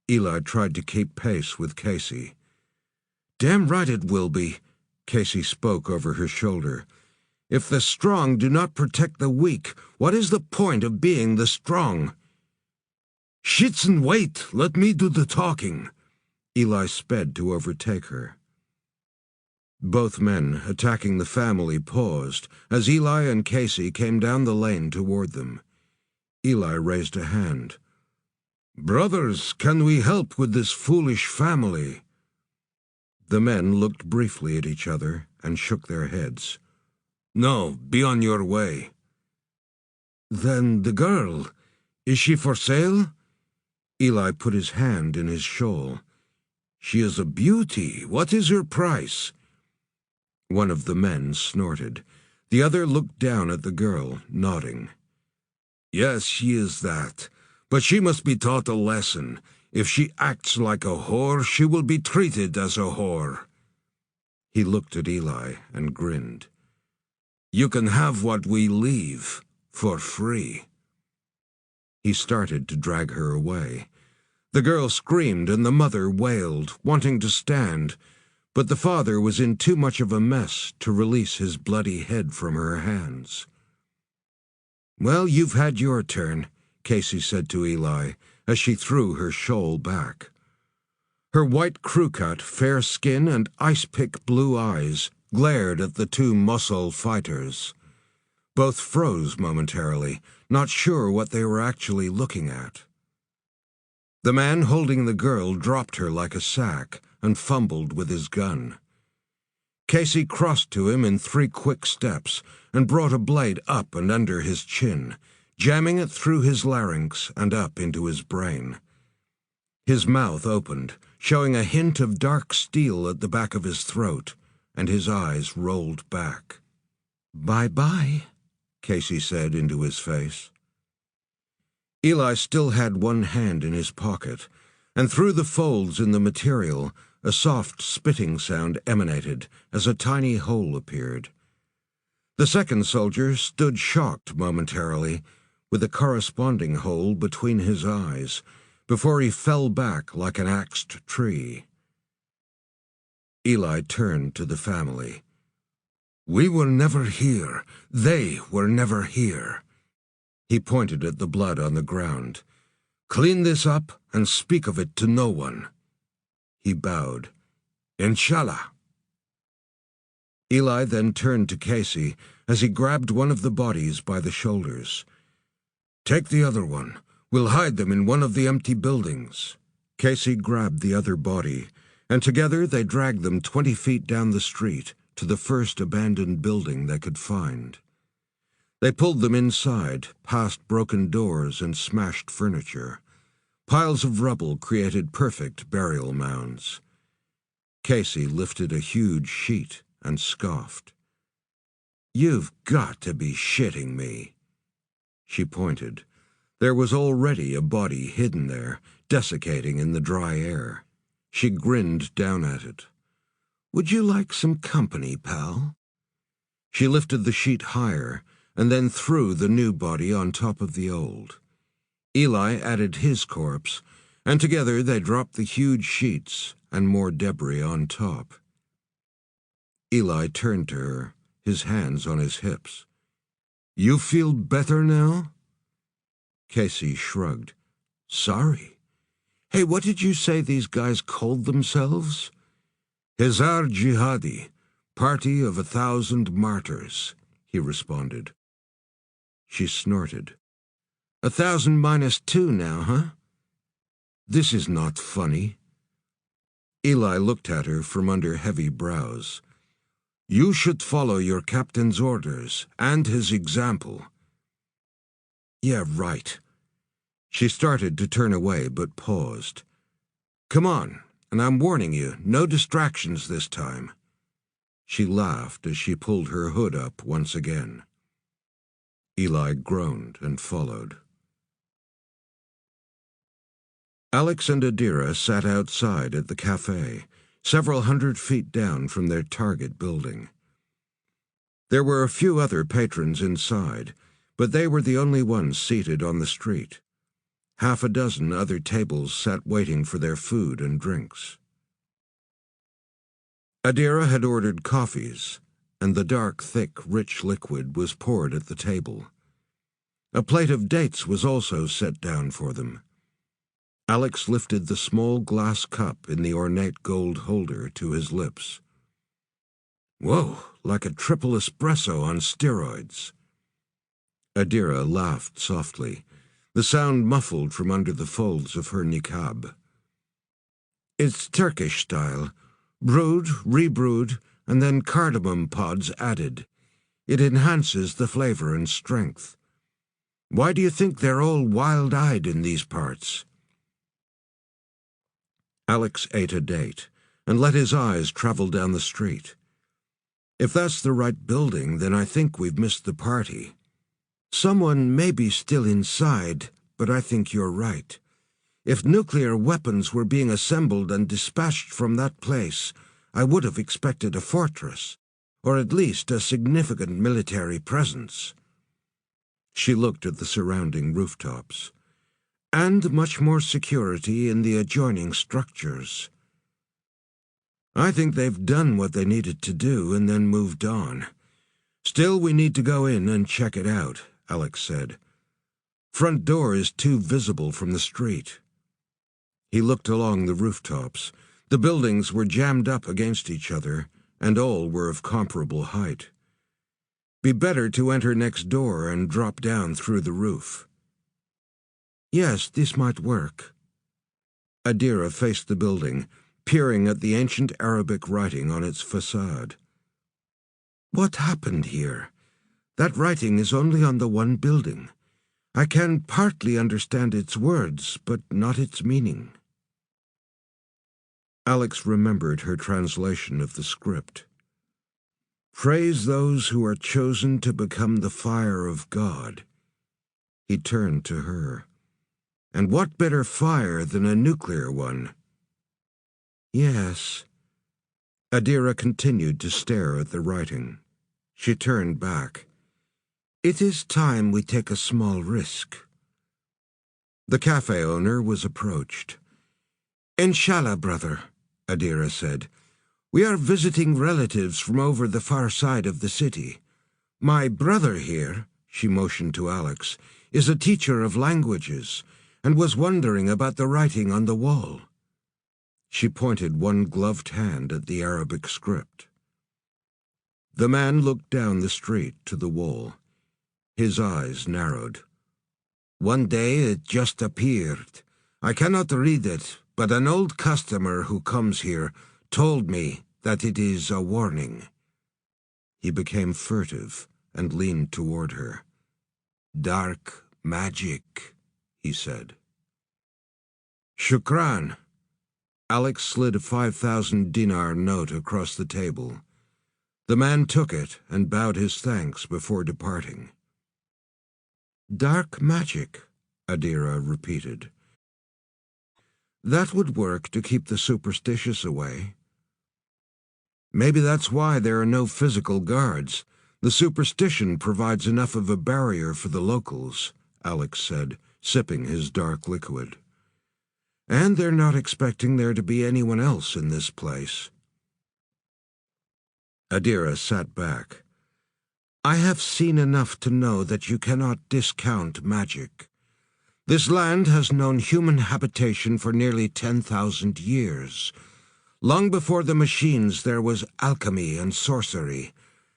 Eli tried to keep pace with Casey. "Damn right it will be," Casey spoke over her shoulder. "If the strong do not protect the weak, what is the point of being the strong?" "Shits and wait, let me do the talking." Eli sped to overtake her. Both men attacking the family paused as Eli and Casey came down the lane toward them. Eli raised a hand. "Brothers, can we help with this foolish family?" The men looked briefly at each other and shook their heads. "No, be on your way." "Then the girl, is she for sale?" Eli put his hand in his shawl. "She is a beauty. What is her price?" One of the men snorted. The other looked down at the girl, nodding. "Yes, she is that. But she must be taught a lesson. If she acts like a whore, she will be treated as a whore." He looked at Eli and grinned. "You can have what we leave, for free." He started to drag her away. The girl screamed and the mother wailed, wanting to stand, but the father was in too much of a mess to release his bloody head from her hands. "Well, you've had your turn," Casey said to Eli, as she threw her shawl back. Her white crew-cut, fair skin, and ice-pick blue eyes glared at the two Mossad fighters. Both froze momentarily, not sure what they were actually looking at. The man holding the girl dropped her like a sack, and fumbled with his gun. Casey crossed to him in 3 quick steps and brought a blade up and under his chin, jamming it through his larynx and up into his brain. His mouth opened, showing a hint of dark steel at the back of his throat, and his eyes rolled back. "Bye-bye," Casey said into his face. Eli still had one hand in his pocket, and through the folds in the material, a soft spitting sound emanated as a tiny hole appeared. The second soldier stood shocked momentarily, with a corresponding hole between his eyes, before he fell back like an axed tree. Eli turned to the family. "We were never here. They were never here." He pointed at the blood on the ground. "Clean this up and speak of it to no one." He bowed. "Inshallah." Eli then turned to Casey as he grabbed one of the bodies by the shoulders. "Take the other one. We'll hide them in one of the empty buildings." Casey grabbed the other body, and together they dragged them 20 feet down the street to the first abandoned building they could find. They pulled them inside, past broken doors and smashed furniture. Piles of rubble created perfect burial mounds. Casey lifted a huge sheet and scoffed. "You've got to be shitting me." She pointed. There was already a body hidden there, desiccating in the dry air. She grinned down at it. "Would you like some company, pal?" She lifted the sheet higher, and then threw the new body on top of the old. Eli added his corpse, and together they dropped the huge sheets and more debris on top. Eli turned to her, his hands on his hips. "You feel better now?" Casey shrugged. "Sorry. Hey, what did you say these guys called themselves?" "Hezar Jihadi, Party of 1,000 Martyrs," he responded. She snorted. 1,000 minus 2 now, huh? This is not funny." Eli looked at her from under heavy brows. "You should follow your captain's orders and his example." "Yeah, right." She started to turn away but paused. "Come on, and I'm warning you, no distractions this time." She laughed as she pulled her hood up once again. Eli groaned and followed. Alex and Adira sat outside at the cafe, several hundred feet down from their target building. There were a few other patrons inside, but they were the only ones seated on the street. Half a dozen other tables sat waiting for their food and drinks. Adira had ordered coffees, and the dark, thick, rich liquid was poured at the table. A plate of dates was also set down for them. Alex lifted the small glass cup in the ornate gold holder to his lips. "Whoa, like a triple espresso on steroids." Adira laughed softly, the sound muffled from under the folds of her niqab. "It's Turkish style, brewed, rebrewed, and then cardamom pods added. It enhances the flavor and strength. Why do you think they're all wild-eyed in these parts?" Alex ate a date and let his eyes travel down the street. "If that's the right building, then I think we've missed the party. Someone may be still inside, but I think you're right. If nuclear weapons were being assembled and dispatched from that place, I would have expected a fortress, or at least a significant military presence." She looked at the surrounding rooftops. "And much more security in the adjoining structures." "I think they've done what they needed to do and then moved on. Still, we need to go in and check it out," Alex said. "Front door is too visible from the street." He looked along the rooftops. The buildings were jammed up against each other, and all were of comparable height. Be better to enter next door and drop down through the roof. "Yes, this might work." Adira faced the building, peering at the ancient Arabic writing on its facade. "What happened here? That writing is only on the one building. I can partly understand its words, but not its meaning." Alex remembered her translation of the script. "Praise those who are chosen to become the fire of God." He turned to her. "And what better fire than a nuclear one?" "Yes." Adira continued to stare at the writing. She turned back. "It is time we take a small risk." The cafe owner was approached. "Inshallah, brother," Adira said. "We are visiting relatives from over the far side of the city. My brother here," she motioned to Alex, "is a teacher of languages, and was wondering about the writing on the wall." She pointed one gloved hand at the Arabic script. The man looked down the street to the wall. His eyes narrowed. "One day it just appeared. I cannot read it, but an old customer who comes here told me that it is a warning." He became furtive and leaned toward her. "Dark magic," he said. "Shukran." Alex slid a 5,000 dinar note across the table. The man took it and bowed his thanks before departing. "Dark magic," Adira repeated. "That would work to keep the superstitious away." "Maybe that's why there are no physical guards. The superstition provides enough of a barrier for the locals," Alex said, sipping his dark liquid. "And they're not expecting there to be anyone else in this place." Adira sat back. "I have seen enough to know that you cannot discount magic. This land has known human habitation for nearly 10,000 years. Long before the machines there was alchemy and sorcery,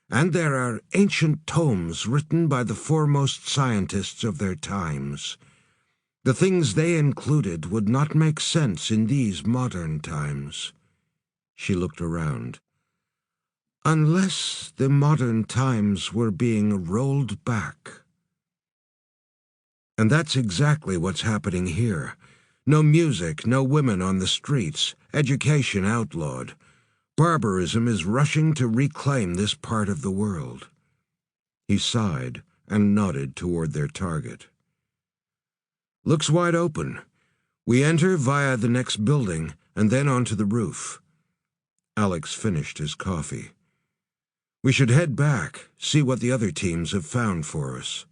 and there are ancient tomes written by the foremost scientists of their times. The things they included would not make sense in these modern times." She looked around. "Unless the modern times were being rolled back." And that's exactly what's happening here. No music, no women on the streets, education outlawed. Barbarism is rushing to reclaim this part of the world. He sighed and nodded toward their target. "Looks wide open. We enter via the next building and then onto the roof." Alex finished his coffee. "We should head back, see what the other teams have found for us."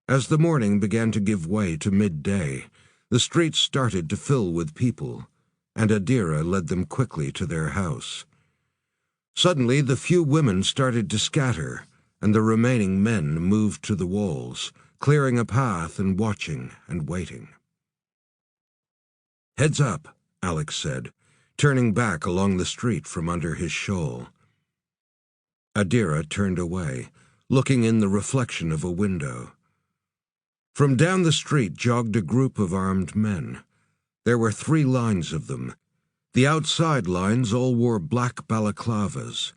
As the morning began to give way to midday, the streets started to fill with people, and Adira led them quickly to their house. Suddenly the few women started to scatter, and the remaining men moved to the walls, clearing a path and watching and waiting. "Heads up," Alex said, turning back along the street from under his shawl. Adira turned away, looking in the reflection of a window. From down the street jogged a group of armed men. There were 3 lines of them. The outside lines all wore black balaclavas.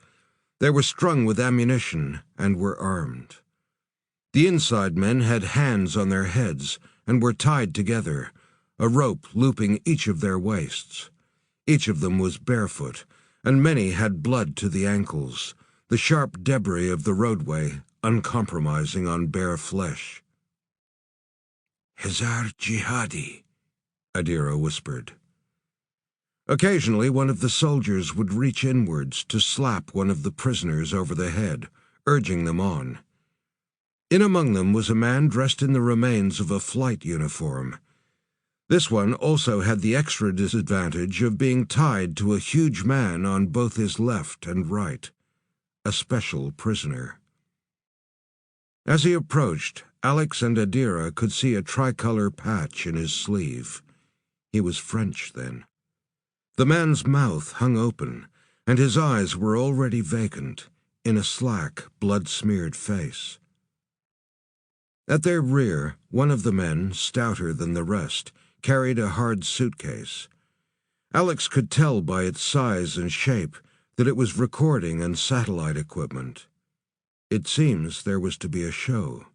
They were strung with ammunition and were armed. The inside men had hands on their heads and were tied together, a rope looping each of their waists. Each of them was barefoot, and many had blood to the ankles, the sharp debris of the roadway uncompromising on bare flesh. "Hazar Jihadi," Adira whispered. Occasionally one of the soldiers would reach inwards to slap one of the prisoners over the head, urging them on. In among them was a man dressed in the remains of a flight uniform. This one also had the extra disadvantage of being tied to a huge man on both his left and right, a special prisoner. As he approached, Alex and Adira could see a tricolor patch in his sleeve. He was French then. The man's mouth hung open, and his eyes were already vacant, in a slack, blood-smeared face. At their rear, one of the men, stouter than the rest, carried a hard suitcase. Alex could tell by its size and shape that it was recording and satellite equipment. It seems there was to be a show.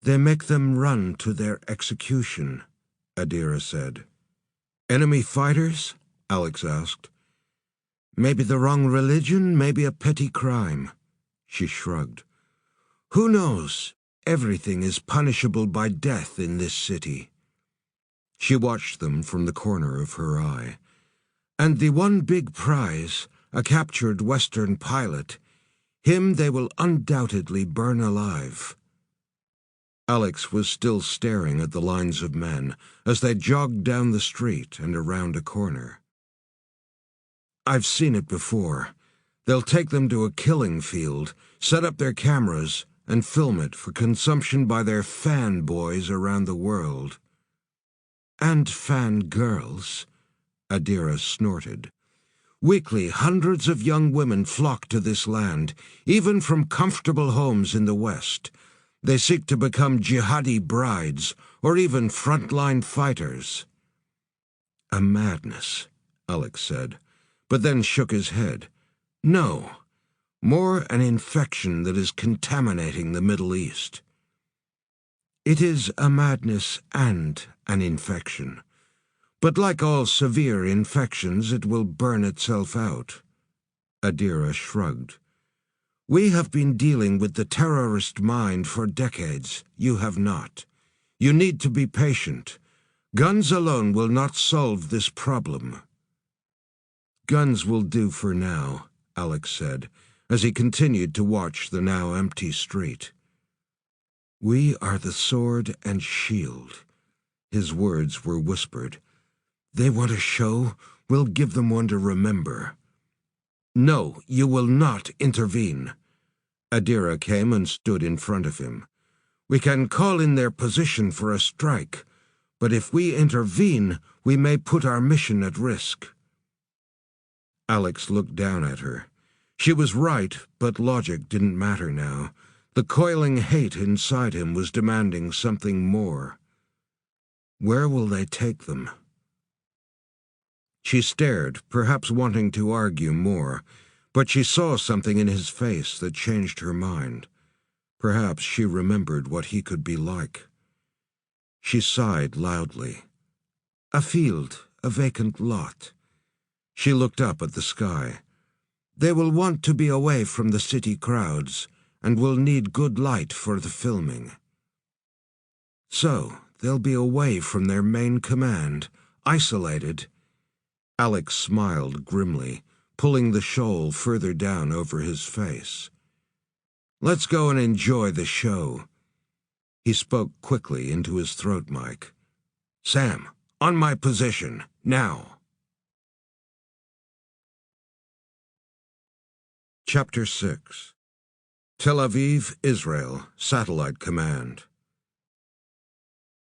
"They make them run to their execution," Adira said. "Enemy fighters?" Alex asked. "Maybe the wrong religion, maybe a petty crime." She shrugged. "Who knows? Everything is punishable by death in this city." She watched them from the corner of her eye. "And the one big prize, a captured Western pilot, him they will undoubtedly burn alive." Alex was still staring at the lines of men as they jogged down the street and around a corner. "I've seen it before. They'll take them to a killing field, set up their cameras, and film it for consumption by their fanboys around the world." "And fangirls," Adira snorted. "Weekly, hundreds of young women flock to this land, even from comfortable homes in the West. They seek to become jihadi brides, or even frontline fighters." "A madness," Alex said, but then shook his head. "No, more an infection that is contaminating the Middle East." "It is a madness and an infection. But like all severe infections, it will burn itself out." Adira shrugged. "We have been dealing with the terrorist mind for decades. You have not. You need to be patient. Guns alone will not solve this problem." "Guns will do for now," Alex said, as he continued to watch the now empty street. "We are the sword and shield." His words were whispered. "They want a show? We'll give them one to remember." "No, you will not intervene." Adira came and stood in front of him. "We can call in their position for a strike, but if we intervene, we may put our mission at risk." Alex looked down at her. She was right, but logic didn't matter now. The coiling hate inside him was demanding something more. "Where will they take them?" She stared, perhaps wanting to argue more, but she saw something in his face that changed her mind. Perhaps she remembered what he could be like. She sighed loudly. "A field, a vacant lot." She looked up at the sky. "They will want to be away from the city crowds, and will need good light for the filming." "So, they'll be away from their main command, isolated." Alex smiled grimly, pulling the shawl further down over his face. "Let's go and enjoy the show." He spoke quickly into his throat mic. "Sam, on my position, now." Chapter 6. Tel Aviv, Israel, Satellite Command.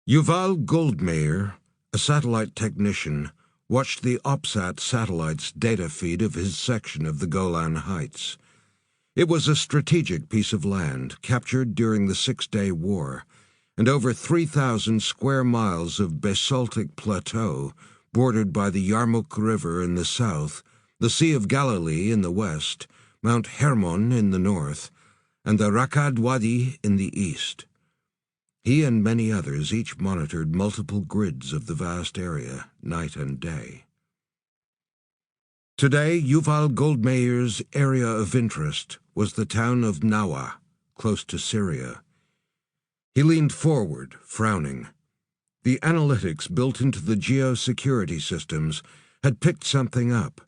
Yuval Goldmeyer, a satellite technician, watched the OPSAT satellite's data feed of his section of the Golan Heights. It was a strategic piece of land captured during the Six-Day War, and over 3,000 square miles of basaltic plateau bordered by the Yarmouk River in the south, the Sea of Galilee in the west, Mount Hermon in the north, and the Rakad Wadi in the east. He and many others each monitored multiple grids of the vast area, night and day. Today, Yuval Goldmeyer's area of interest was the town of Nawa, close to Syria. He leaned forward, frowning. The analytics built into the geosecurity systems had picked something up,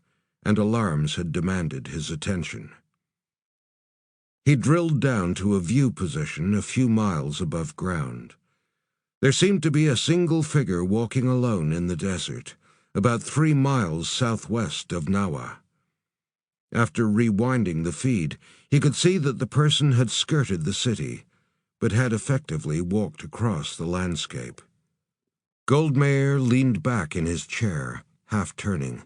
and alarms had demanded his attention. He drilled down to a view position a few miles above ground. There seemed to be a single figure walking alone in the desert, about 3 miles southwest of Nawa. After rewinding the feed, he could see that the person had skirted the city, but had effectively walked across the landscape. Goldmeyer leaned back in his chair, half turning.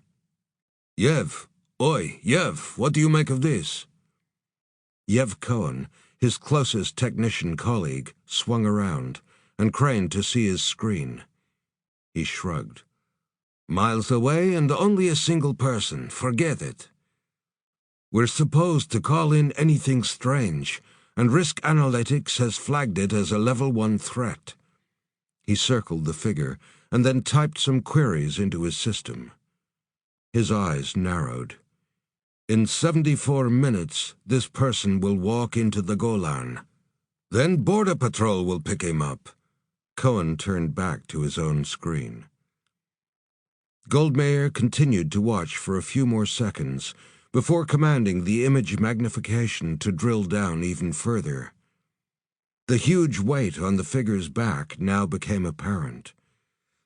"Yev! Oi, Yev, what do you make of this?" Yev Cohen, his closest technician colleague, swung around and craned to see his screen. He shrugged. Miles away and only a single person. Forget it. We're supposed to call in anything strange, and Risk Analytics has flagged it as a Level 1 threat. He circled the figure and then typed some queries into his system. His eyes narrowed. In 74 minutes, this person will walk into the Golan. Then Border Patrol will pick him up. Cohen turned back to his own screen. Goldmayer continued to watch for a few more seconds before commanding the image magnification to drill down even further. The huge weight on the figure's back now became apparent.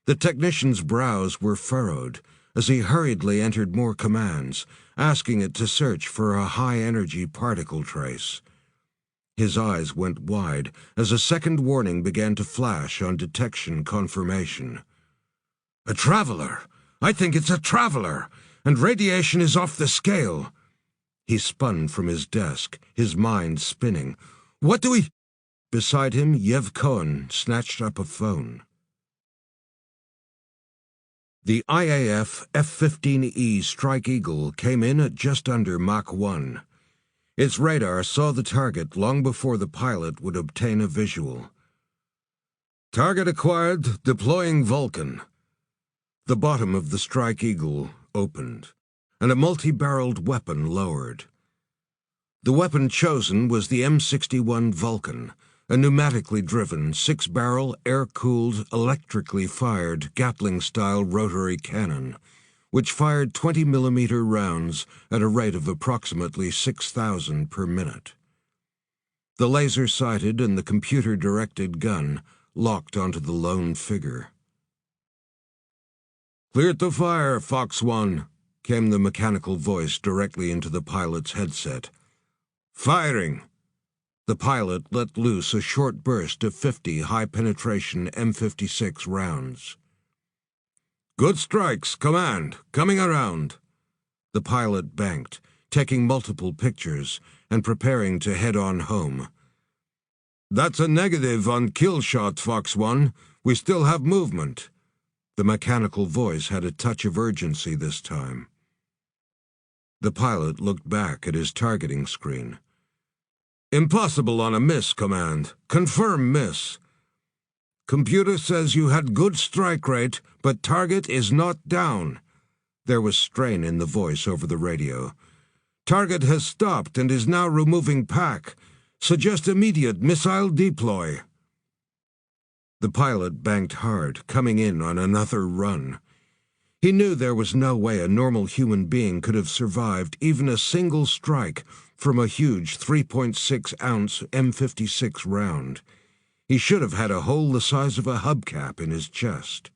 The technician's brows were furrowed as he hurriedly entered more commands, asking it to search for a high-energy particle trace. His eyes went wide as a second warning began to flash on detection confirmation. "A traveler! I think it's a traveler! And radiation is off the scale!" He spun from his desk, his mind spinning. "What do we—" Beside him, Yev Cohen snatched up a phone. The IAF F-15E Strike Eagle came in at just under Mach 1. Its radar saw the target long before the pilot would obtain a visual. "Target acquired, deploying Vulcan." The bottom of the Strike Eagle opened, and a multi-barreled weapon lowered. The weapon chosen was the M61 Vulcan, a pneumatically driven, 6-barrel, air-cooled, electrically fired Gatling-style rotary cannon, which fired 20-millimeter rounds at a rate of approximately 6,000 per minute. The laser-sighted and the computer-directed gun locked onto the lone figure. "Clear to fire, Fox 1, came the mechanical voice directly into the pilot's headset. "Firing!" The pilot let loose a short burst of 50 high-penetration M56 rounds. "Good strikes, command, coming around." The pilot banked, taking multiple pictures and preparing to head on home. "That's a negative on kill shot, Fox 1. We still have movement." The mechanical voice had a touch of urgency this time. The pilot looked back at his targeting screen. "Impossible on a miss, command. Confirm miss." "Computer says you had good strike rate, but target is not down." There was strain in the voice over the radio. "Target has stopped and is now removing pack. Suggest immediate missile deploy." The pilot banked hard, coming in on another run. He knew there was no way a normal human being could have survived even a single strike from a huge 3.6-ounce M56 round. He should have had a hole the size of a hubcap in his chest.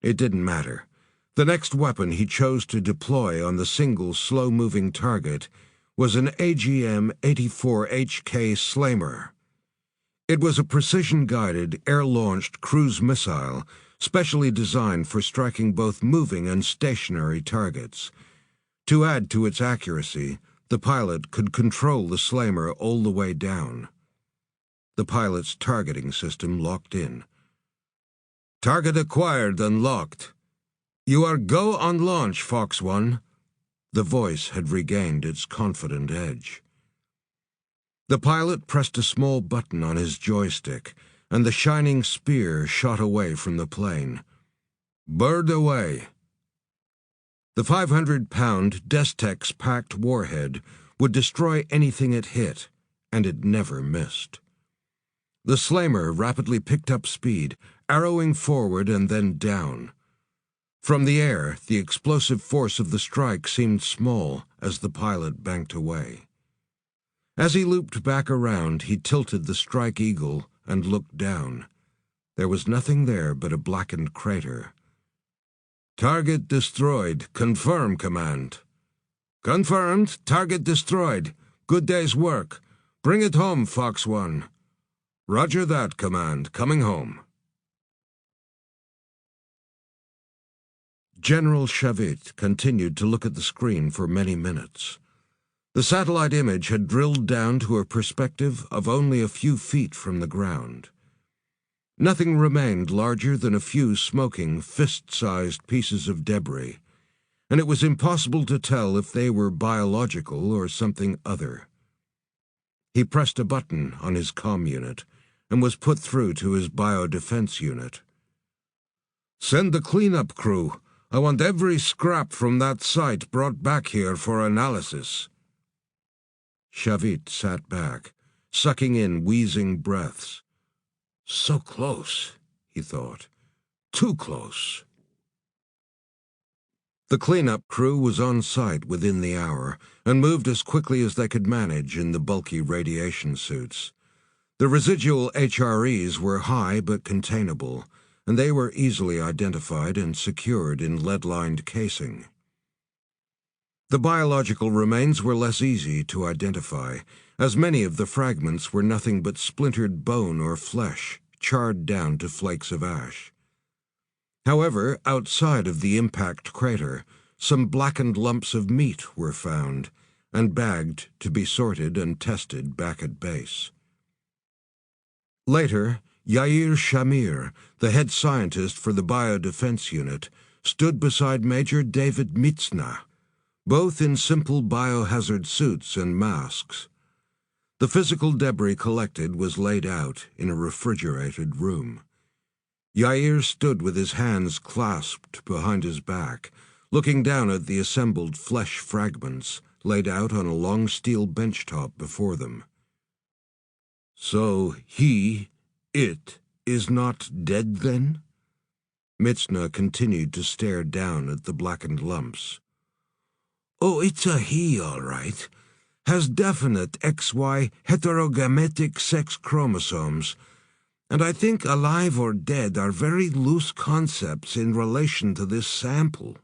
It didn't matter. The next weapon he chose to deploy on the single slow-moving target was an AGM-84HK Slamer. It was a precision-guided, air-launched cruise missile specially designed for striking both moving and stationary targets. To add to its accuracy, the pilot could control the Slamer all the way down. The pilot's targeting system locked in. "Target acquired and locked. You are go on launch, Fox 1. The voice had regained its confident edge. The pilot pressed a small button on his joystick, and the shining spear shot away from the plane. "Bird away." The 500-pound Destex-packed warhead would destroy anything it hit, and it never missed. The Slamer rapidly picked up speed, arrowing forward and then down. From the air, the explosive force of the strike seemed small as the pilot banked away. As he looped back around, he tilted the Strike Eagle and looked down. There was nothing there but a blackened crater. "Target destroyed. Confirm, command." "Confirmed. Target destroyed. Good day's work. Bring it home, Fox 1. "Roger that, command. Coming home." General Shavit continued to look at the screen for many minutes. The satellite image had drilled down to a perspective of only a few feet from the ground. Nothing remained larger than a few smoking, fist-sized pieces of debris, and it was impossible to tell if they were biological or something other. He pressed a button on his comm unit and was put through to his biodefense unit. "Send the cleanup crew. I want every scrap from that site brought back here for analysis." Shavit sat back, sucking in wheezing breaths. So close, he thought. Too close. The cleanup crew was on site within the hour and moved as quickly as they could manage in the bulky radiation suits. The residual HREs were high but containable, and they were easily identified and secured in lead-lined casing. The biological remains were less easy to identify, as many of the fragments were nothing but splintered bone or flesh, charred down to flakes of ash. However, outside of the impact crater, some blackened lumps of meat were found, and bagged to be sorted and tested back at base. Later, Yair Shamir, the head scientist for the biodefense unit, stood beside Major David Mitzna, both in simple biohazard suits and masks. The physical debris collected was laid out in a refrigerated room. Yair stood with his hands clasped behind his back, looking down at the assembled flesh fragments laid out on a long steel benchtop before them. "So it is not dead, then?" Mitzna continued to stare down at the blackened lumps. "Oh, it's a he, all right. Has definite XY heterogametic sex chromosomes, and I think alive or dead are very loose concepts in relation to this sample."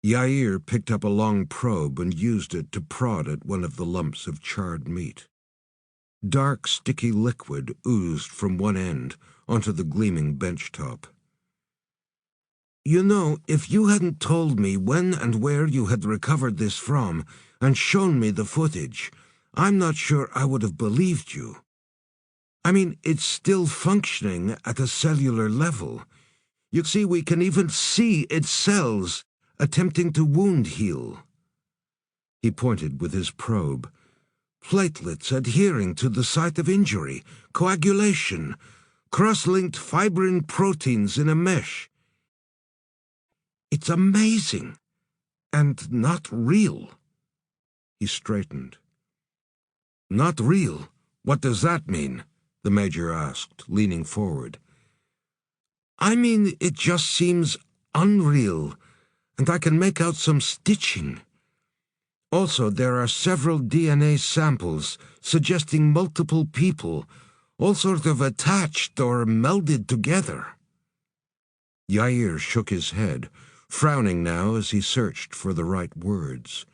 Yair picked up a long probe and used it to prod at one of the lumps of charred meat. Dark, sticky liquid oozed from one end onto the gleaming benchtop. "You know, if you hadn't told me when and where you had recovered this from and shown me the footage, I'm not sure I would have believed you. I mean, it's still functioning at a cellular level. You see, we can even see its cells attempting to wound heal." He pointed with his probe. "Platelets adhering to the site of injury, coagulation, cross-linked fibrin proteins in a mesh. It's amazing, and not real." He straightened. "Not real? What does that mean?" the Major asked, leaning forward. "I mean, it just seems unreal, and I can make out some stitching. Also, there are several DNA samples suggesting multiple people, all sort of attached or melded together." Yair shook his head, frowning now as he searched for the right words.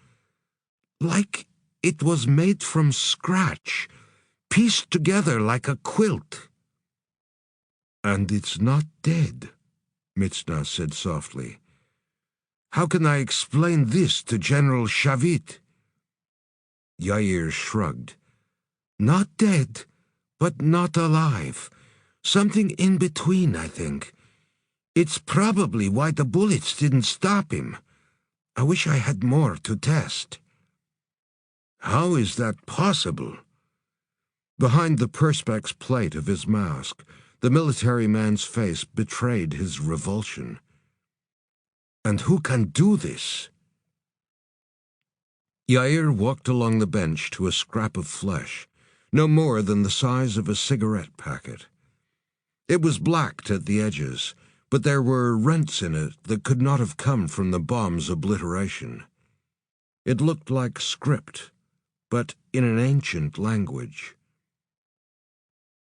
"Like it was made from scratch, pieced together like a quilt." "And it's not dead," Mitzna said softly. "How can I explain this to General Shavit?" Yair shrugged. "Not dead, but not alive. Something in between, I think. It's probably why the bullets didn't stop him. I wish I had more to test." "How is that possible?" Behind the perspex plate of his mask, the military man's face betrayed his revulsion. "And who can do this?" Yair walked along the bench to a scrap of flesh, no more than the size of a cigarette packet. It was blacked at the edges, but there were rents in it that could not have come from the bomb's obliteration. It looked like script, but in an ancient language.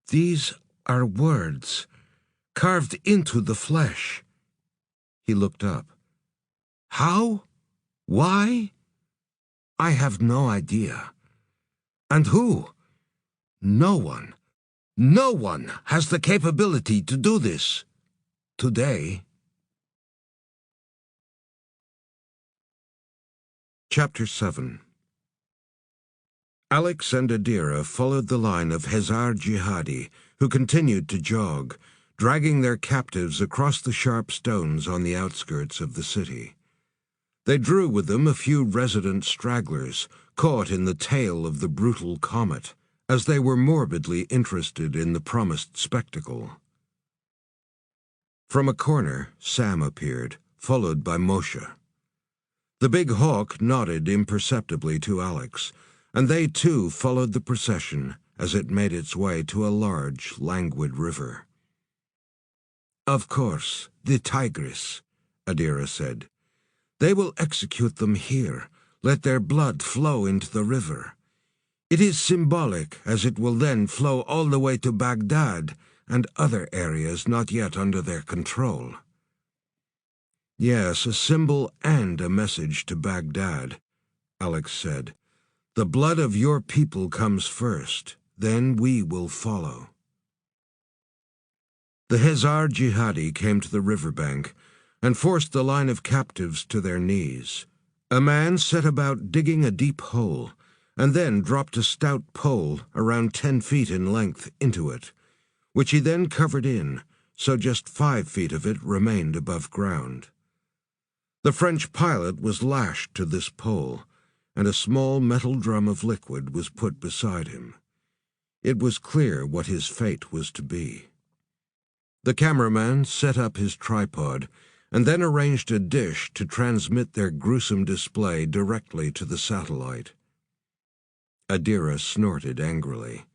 "These are words, carved into the flesh." He looked up. "How? Why? I have no idea. And who? No one. No one has the capability to do this. Today." Chapter 7. Alex and Adira followed the line of Hezar Jihadi, who continued to jog, dragging their captives across the sharp stones on the outskirts of the city. They drew with them a few resident stragglers, caught in the tail of the brutal comet, as they were morbidly interested in the promised spectacle. From a corner, Sam appeared, followed by Moshe. The big hawk nodded imperceptibly to Alex, and they too followed the procession as it made its way to a large, languid river. "Of course, the Tigris," Adira said. "They will execute them here, let their blood flow into the river. It is symbolic, as it will then flow all the way to Baghdad and other areas not yet under their control." "Yes, a symbol and a message to Baghdad," Alex said. "The blood of your people comes first, then we will follow." The Khazar jihadi came to the riverbank and forced the line of captives to their knees. A man set about digging a deep hole, and then dropped a stout pole around 10 feet in length into it, which he then covered in, so just 5 feet of it remained above ground. The French pilot was lashed to this pole, and a small metal drum of liquid was put beside him. It was clear what his fate was to be. The cameraman set up his tripod, and then arranged a dish to transmit their gruesome display directly to the satellite. Adira snorted angrily.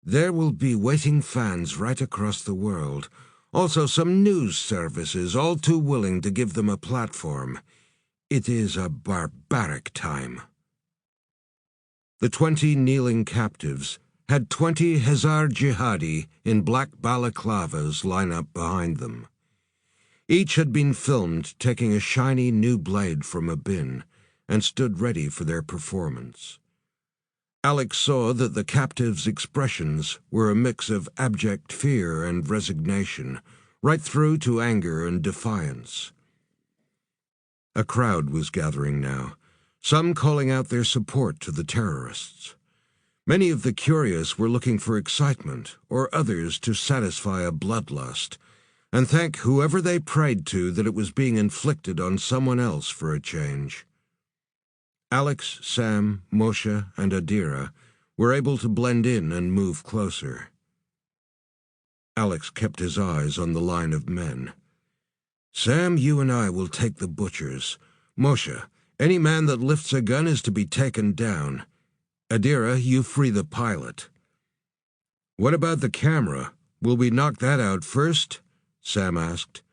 "There will be waiting fans right across the world, also some news services all too willing to give them a platform. It is a barbaric time." The 20 kneeling captives had 20 Khazar jihadi in black balaclavas line up behind them. Each had been filmed taking a shiny new blade from a bin and stood ready for their performance. Alex saw that the captives' expressions were a mix of abject fear and resignation, right through to anger and defiance. A crowd was gathering now, some calling out their support to the terrorists. Many of the curious were looking for excitement, or others to satisfy a bloodlust, and thank whoever they prayed to that it was being inflicted on someone else for a change. Alex, Sam, Moshe, and Adira were able to blend in and move closer. Alex kept his eyes on the line of men. "Sam, you and I will take the butchers. Moshe, any man that lifts a gun is to be taken down. Adira, you free the pilot." "What about the camera? Will we knock that out first?" Sam asked.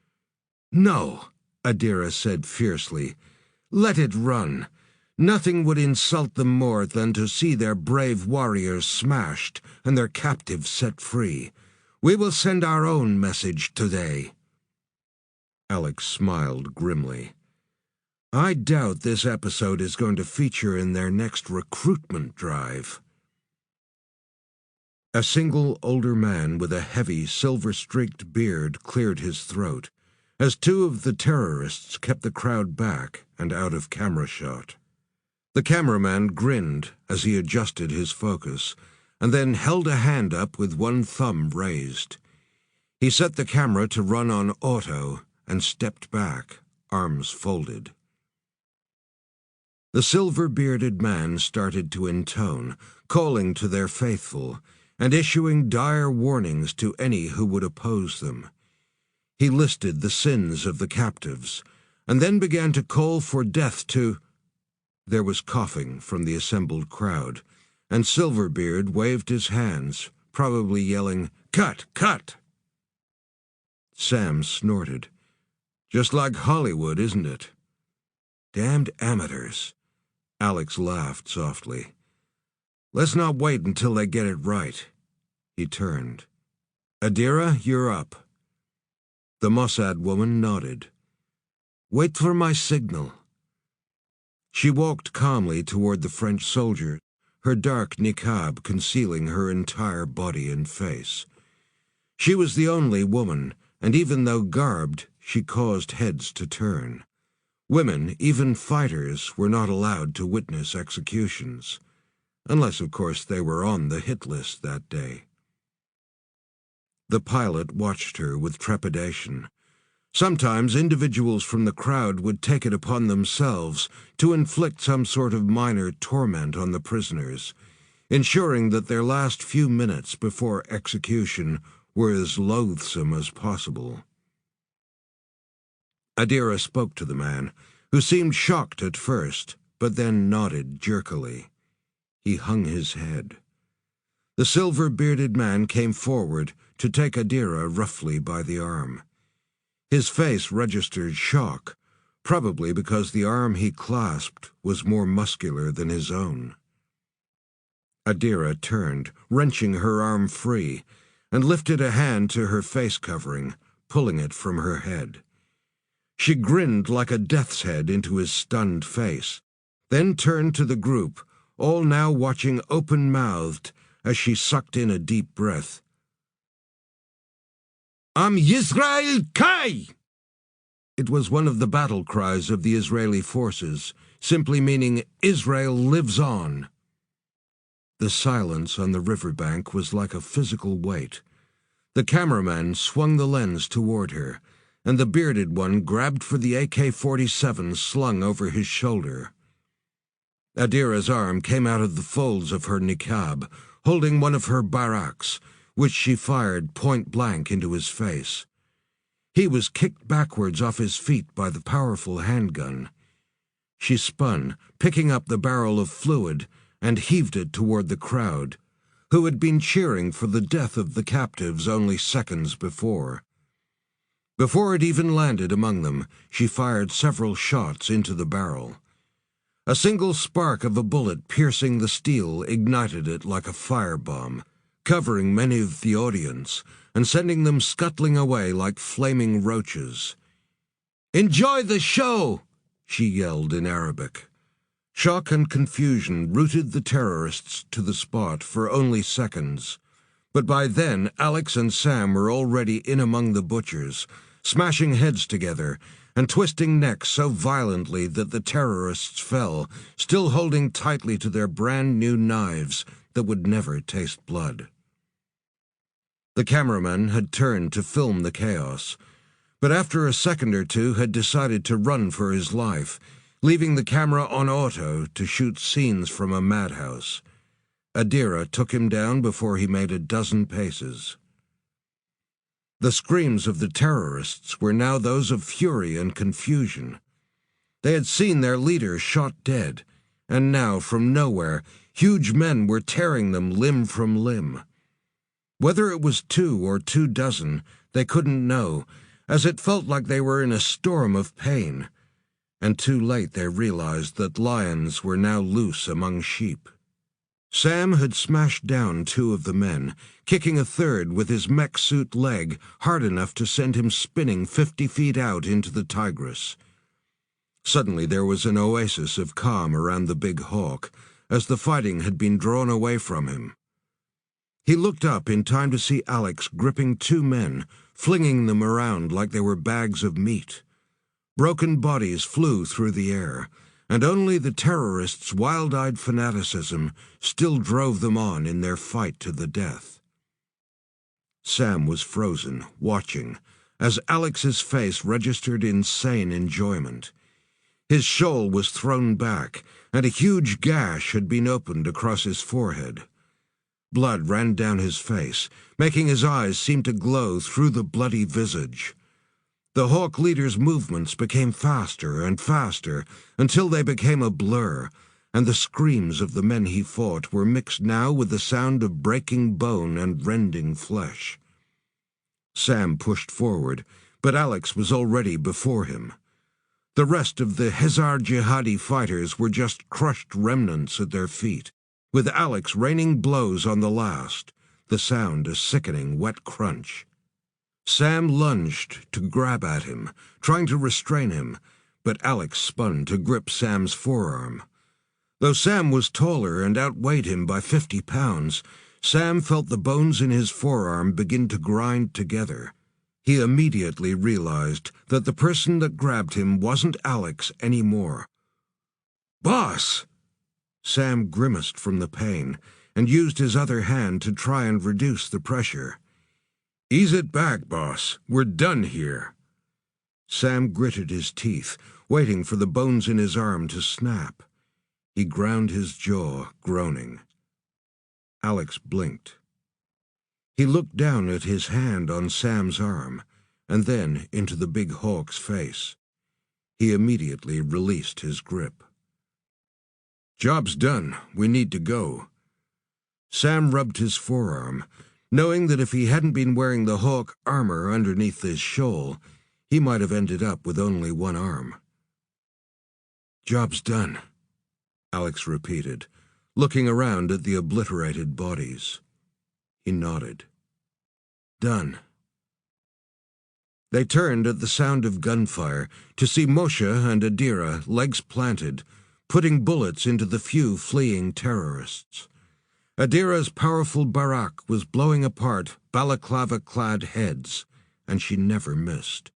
"No," Adira said fiercely. "Let it run. Nothing would insult them more than to see their brave warriors smashed and their captives set free. We will send our own message today." Alex smiled grimly. "I doubt this episode is going to feature in their next recruitment drive." A single older man with a heavy, silver-streaked beard cleared his throat, as 2 of the terrorists kept the crowd back and out of camera shot. The cameraman grinned as he adjusted his focus, and then held a hand up with one thumb raised. He set the camera to run on auto and stepped back, arms folded. The silver-bearded man started to intone, calling to their faithful, and issuing dire warnings to any who would oppose them. He listed the sins of the captives, and then began to call for death to— There was coughing from the assembled crowd, and Silverbeard waved his hands, probably yelling, "Cut! Cut!" Sam snorted. "Just like Hollywood, isn't it?" "Damned amateurs." Alex laughed softly. "Let's not wait until they get it right." He turned. "Adira, you're up." The Mossad woman nodded. "Wait for my signal." She walked calmly toward the French soldier, her dark niqab concealing her entire body and face. She was the only woman, and even though garbed, she caused heads to turn. Women, even fighters, were not allowed to witness executions, unless, of course, they were on the hit list that day. The pilot watched her with trepidation. Sometimes individuals from the crowd would take it upon themselves to inflict some sort of minor torment on the prisoners, ensuring that their last few minutes before execution were as loathsome as possible. Adira spoke to the man, who seemed shocked at first, but then nodded jerkily. He hung his head. The silver-bearded man came forward to take Adira roughly by the arm. His face registered shock, probably because the arm he clasped was more muscular than his own. Adira turned, wrenching her arm free, and lifted a hand to her face covering, pulling it from her head. She grinned like a death's head into his stunned face, then turned to the group, all now watching open-mouthed as she sucked in a deep breath. "Am Yisrael Kai!" It was one of the battle cries of the Israeli forces, simply meaning Israel lives on. The silence on the riverbank was like a physical weight. The cameraman swung the lens toward her, and the bearded one grabbed for the AK-47 slung over his shoulder. Adira's arm came out of the folds of her niqab, holding one of her barracks, which she fired point-blank into his face. He was kicked backwards off his feet by the powerful handgun. She spun, picking up the barrel of fluid, and heaved it toward the crowd, who had been cheering for the death of the captives only seconds before. Before it even landed among them, she fired several shots into the barrel. A single spark of a bullet piercing the steel ignited it like a firebomb, covering many of the audience and sending them scuttling away like flaming roaches. "Enjoy the show!" she yelled in Arabic. Shock and confusion rooted the terrorists to the spot for only seconds, but by then Alex and Sam were already in among the butchers, smashing heads together and twisting necks so violently that the terrorists fell, still holding tightly to their brand-new knives that would never taste blood. The cameraman had turned to film the chaos, but after a second or two had decided to run for his life, leaving the camera on auto to shoot scenes from a madhouse. Adira took him down before he made a dozen paces. The screams of the terrorists were now those of fury and confusion. They had seen their leader shot dead, and now, from nowhere, huge men were tearing them limb from limb. Whether it was 2 or 24, they couldn't know, as it felt like they were in a storm of pain. And too late they realized that lions were now loose among sheep. Sam had smashed down 2 of the men, kicking a third with his mech suit leg hard enough to send him spinning 50 feet out into the Tigris. Suddenly there was an oasis of calm around the big hawk, as the fighting had been drawn away from him. He looked up in time to see Alex gripping 2 men, flinging them around like they were bags of meat. Broken bodies flew through the air, and only the terrorists' wild-eyed fanaticism still drove them on in their fight to the death. Sam was frozen, watching, as Alex's face registered insane enjoyment. His shawl was thrown back, and a huge gash had been opened across his forehead. Blood ran down his face, making his eyes seem to glow through the bloody visage. The Hawk leader's movements became faster and faster until they became a blur, and the screams of the men he fought were mixed now with the sound of breaking bone and rending flesh. Sam pushed forward, but Alex was already before him. The rest of the Hezar Jihadi fighters were just crushed remnants at their feet, with Alex raining blows on the last, the sound a sickening wet crunch. Sam lunged to grab at him, trying to restrain him, but Alex spun to grip Sam's forearm. Though Sam was taller and outweighed him by 50 pounds, Sam felt the bones in his forearm begin to grind together. He immediately realized that the person that grabbed him wasn't Alex anymore. "Boss!" Sam grimaced from the pain and used his other hand to try and reduce the pressure. Ease it back, boss. We're done here. Sam gritted his teeth, waiting for the bones in his arm to snap. He ground his jaw, groaning. Alex blinked. He looked down at his hand on Sam's arm, and then into the big hawk's face. He immediately released his grip. Job's done. We need to go. Sam rubbed his forearm, knowing that if he hadn't been wearing the hawk armor underneath his shawl, he might have ended up with only one arm. Job's done, Alex repeated, looking around at the obliterated bodies. He nodded. Done. They turned at the sound of gunfire to see Moshe and Adira, legs planted, putting bullets into the few fleeing terrorists. Adira's powerful barak was blowing apart balaclava-clad heads, and she never missed.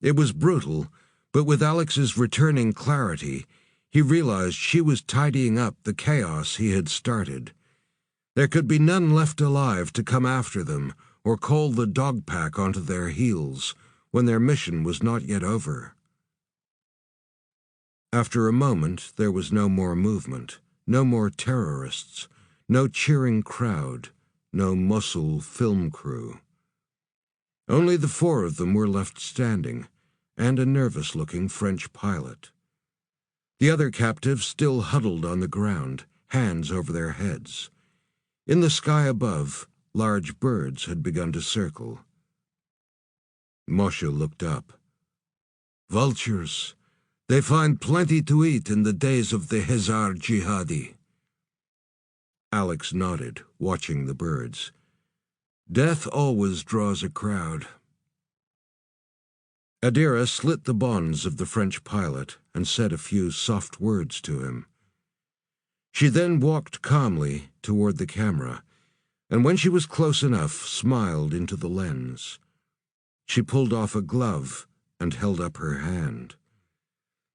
It was brutal, but with Alex's returning clarity, he realized she was tidying up the chaos he had started. There could be none left alive to come after them or call the dog pack onto their heels when their mission was not yet over. After a moment, there was no more movement, no more terrorists, no cheering crowd, no Mosul film crew. Only the four of them were left standing, and a nervous-looking French pilot. The other captives still huddled on the ground, hands over their heads. In the sky above, large birds had begun to circle. Moshe looked up. Vultures. They find plenty to eat in the days of the Hezar Jihadi. Alex nodded, watching the birds. Death always draws a crowd. Adira slit the bonds of the French pilot and said a few soft words to him. She then walked calmly toward the camera, and when she was close enough, smiled into the lens. She pulled off a glove and held up her hand.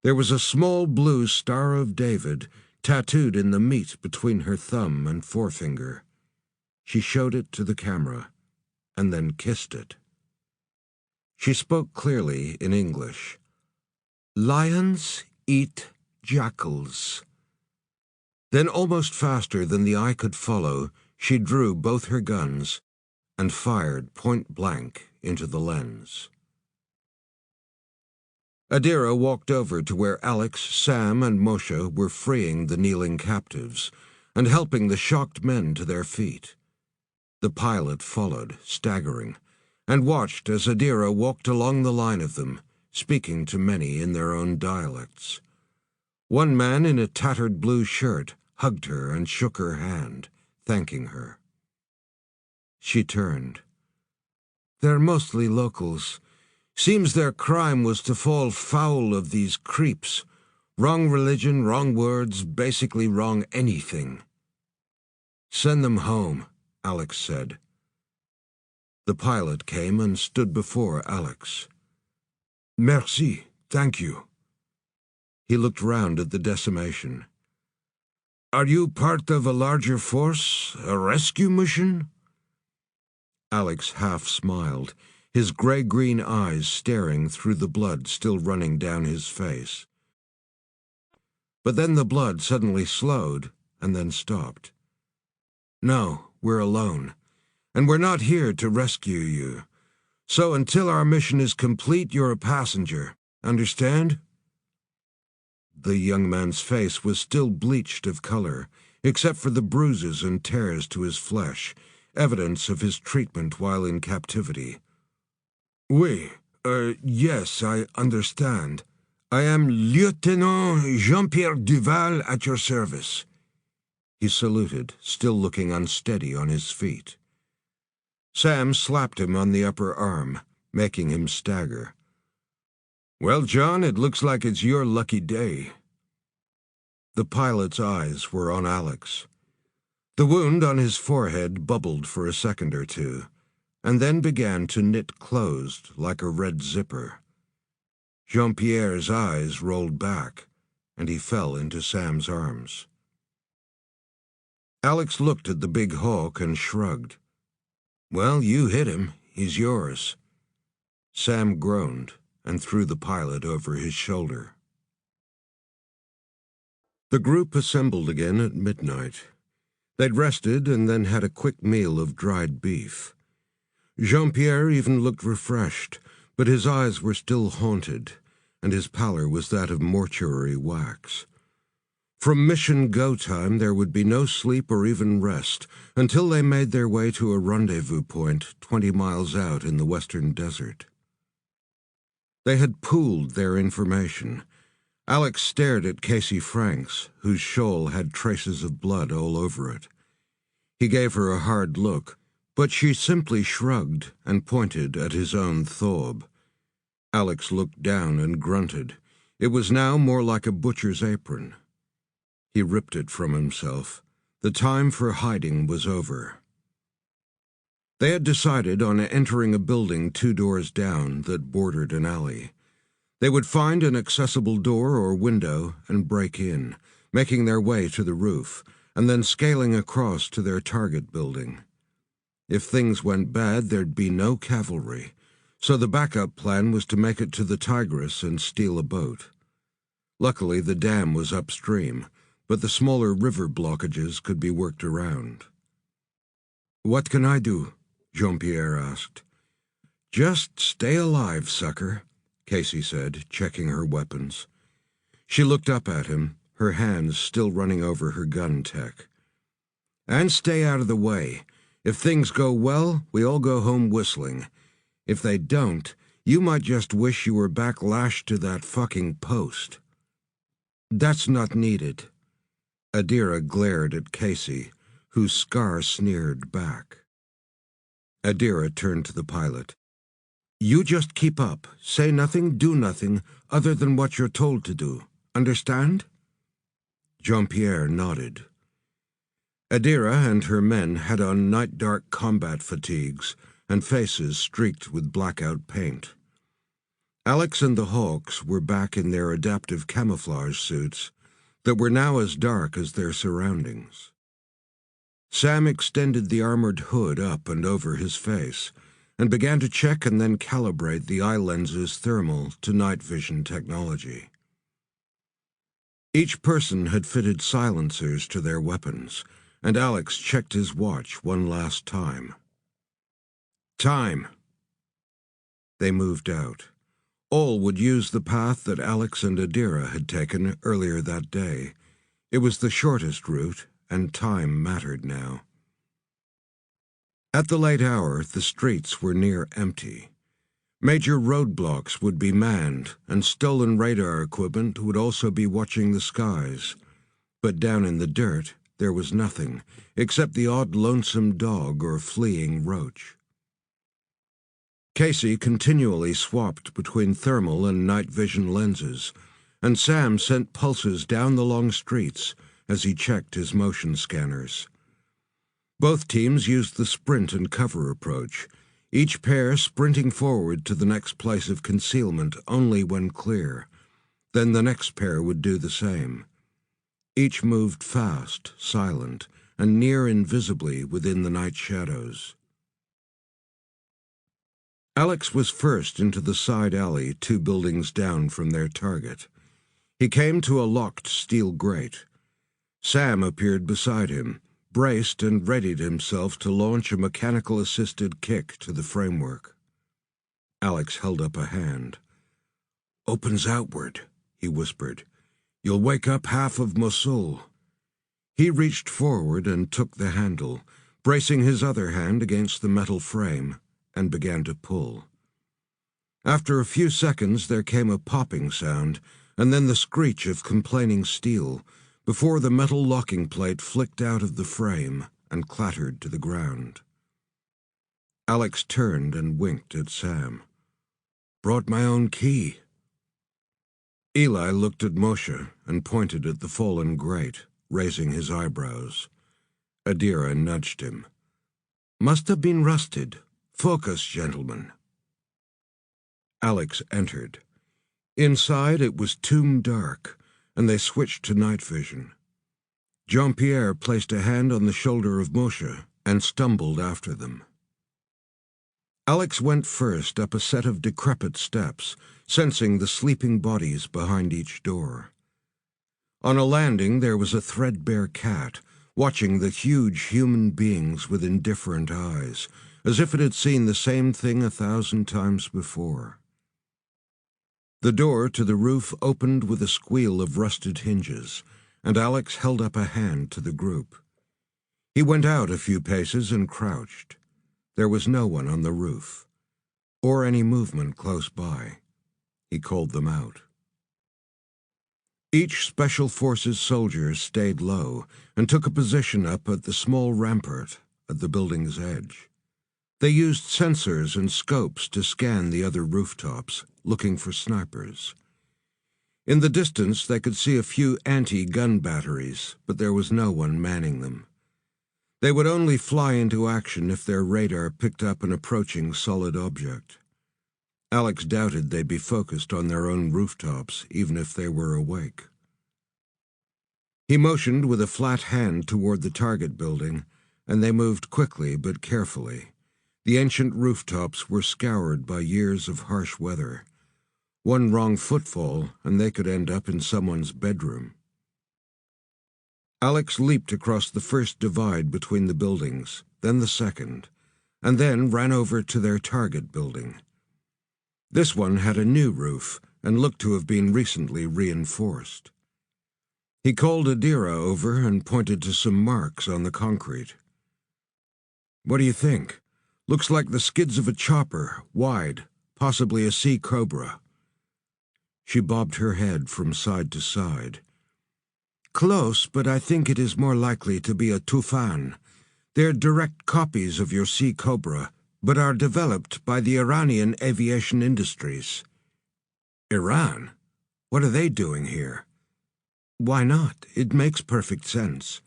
There was a small blue Star of David tattooed in the meat between her thumb and forefinger. She showed it to the camera, and then kissed it. She spoke clearly in English. Lions eat jackals. Then, almost faster than the eye could follow, she drew both her guns and fired point-blank into the lens. Adira walked over to where Alex, Sam, and Moshe were freeing the kneeling captives and helping the shocked men to their feet. The pilot followed, staggering, and watched as Adira walked along the line of them, speaking to many in their own dialects. One man in a tattered blue shirt hugged her and shook her hand, thanking her. She turned. They're mostly locals. Seems their crime was to fall foul of these creeps. Wrong religion, wrong words, basically wrong anything. Send them home, Alex said. The pilot came and stood before Alex. Merci, thank you. He looked round at the decimation. Are you part of a larger force, a rescue mission? Alex half smiled, his gray-green eyes staring through the blood still running down his face. But then the blood suddenly slowed and then stopped. No, we're alone, and we're not here to rescue you. So until our mission is complete, you're a passenger. Understand? The young man's face was still bleached of color, except for the bruises and tears to his flesh, evidence of his treatment while in captivity. Oui, yes, I understand. I am Lieutenant Jean-Pierre Duval at your service. He saluted, still looking unsteady on his feet. Sam slapped him on the upper arm, making him stagger. Well, John, it looks like it's your lucky day. The pilot's eyes were on Alex. The wound on his forehead bubbled for a second or two, and then began to knit closed like a red zipper. Jean-Pierre's eyes rolled back, and he fell into Sam's arms. Alex looked at the big hawk and shrugged. Well, you hit him. He's yours. Sam groaned and threw the pilot over his shoulder. The group assembled again at midnight. They'd rested and then had a quick meal of dried beef. Jean-Pierre even looked refreshed, but his eyes were still haunted, and his pallor was that of mortuary wax. From mission go time there would be no sleep or even rest until they made their way to a rendezvous point 20 miles out in the western desert. They had pooled their information. Alex stared at Casey Franks, whose shawl had traces of blood all over it. He gave her a hard look, but she simply shrugged and pointed at his own thob. Alex looked down and grunted. It was now more like a butcher's apron. He ripped it from himself. The time for hiding was over. They had decided on entering a building 2 doors down that bordered an alley. They would find an accessible door or window and break in, making their way to the roof, and then scaling across to their target building. If things went bad, there'd be no cavalry, so the backup plan was to make it to the Tigris and steal a boat. Luckily, the dam was upstream, but the smaller river blockages could be worked around. "What can I do?" Jean-Pierre asked. "Just stay alive, sucker," Casey said, checking her weapons. She looked up at him, her hands still running over her gun tech. "And stay out of the way. If things go well, we all go home whistling. If they don't, you might just wish you were back lashed to that fucking post." "That's not needed." Adira glared at Casey, whose scar sneered back. Adira turned to the pilot. "You just keep up. Say nothing, do nothing, other than what you're told to do. Understand?" Jean-Pierre nodded. Adira and her men had on night-dark combat fatigues and faces streaked with blackout paint. Alex and the HAWCs were back in their adaptive camouflage suits that were now as dark as their surroundings. Sam extended the armored hood up and over his face and began to check and then calibrate the eye lens's thermal to night vision technology. Each person had fitted silencers to their weapons, and Alex checked his watch one last time. "Time." They moved out. All would use the path that Alex and Adira had taken earlier that day. It was the shortest route, and time mattered now. At the late hour, the streets were near empty. Major roadblocks would be manned, and stolen radar equipment would also be watching the skies. But down in the dirt, there was nothing, except the odd lonesome dog or fleeing roach. Casey continually swapped between thermal and night vision lenses, and Sam sent pulses down the long streets as he checked his motion scanners. Both teams used the sprint and cover approach, each pair sprinting forward to the next place of concealment only when clear. Then the next pair would do the same. Each moved fast, silent, and near invisibly within the night shadows. Alex was first into the side alley 2 buildings down from their target. He came to a locked steel grate. Sam appeared beside him, braced and readied himself to launch a mechanical-assisted kick to the framework. Alex held up a hand. "Opens outward," he whispered. "You'll wake up half of Mosul." He reached forward and took the handle, bracing his other hand against the metal frame, and began to pull. After a few seconds there came a popping sound, and then the screech of complaining steel, before the metal locking plate flicked out of the frame and clattered to the ground. Alex turned and winked at Sam. "Brought my own key." Eli looked at Moshe and pointed at the fallen grate, raising his eyebrows. Adira nudged him. "Must have been rusted. Focus, gentlemen." Alex entered. Inside it was tomb dark, and they switched to night vision. Jean-Pierre placed a hand on the shoulder of Moshe and stumbled after them. Alex went first up a set of decrepit steps, sensing the sleeping bodies behind each door. On a landing there was a threadbare cat, watching the huge human beings with indifferent eyes, as if it had seen the same thing 1,000 times before. The door to the roof opened with a squeal of rusted hinges, and Alex held up a hand to the group. He went out a few paces and crouched. There was no one on the roof, or any movement close by. He called them out. Each Special Forces soldier stayed low and took a position up at the small rampart at the building's edge. They used sensors and scopes to scan the other rooftops, looking for snipers. In the distance, they could see a few anti-gun batteries, but there was no one manning them. They would only fly into action if their radar picked up an approaching solid object. Alex doubted they'd be focused on their own rooftops, even if they were awake. He motioned with a flat hand toward the target building, and they moved quickly but carefully. The ancient rooftops were scoured by years of harsh weather. One wrong footfall, and they could end up in someone's bedroom. Alex leaped across the first divide between the buildings, then the second, and then ran over to their target building. This one had a new roof and looked to have been recently reinforced. He called Adira over and pointed to some marks on the concrete. "What do you think? Looks like the skids of a chopper, wide, possibly a sea cobra." She bobbed her head from side to side. "Close, but I think it is more likely to be a Tufan. They're direct copies of your sea cobra, but are developed by the Iranian aviation industries." "Iran? What are they doing here?" "Why not? It makes perfect sense.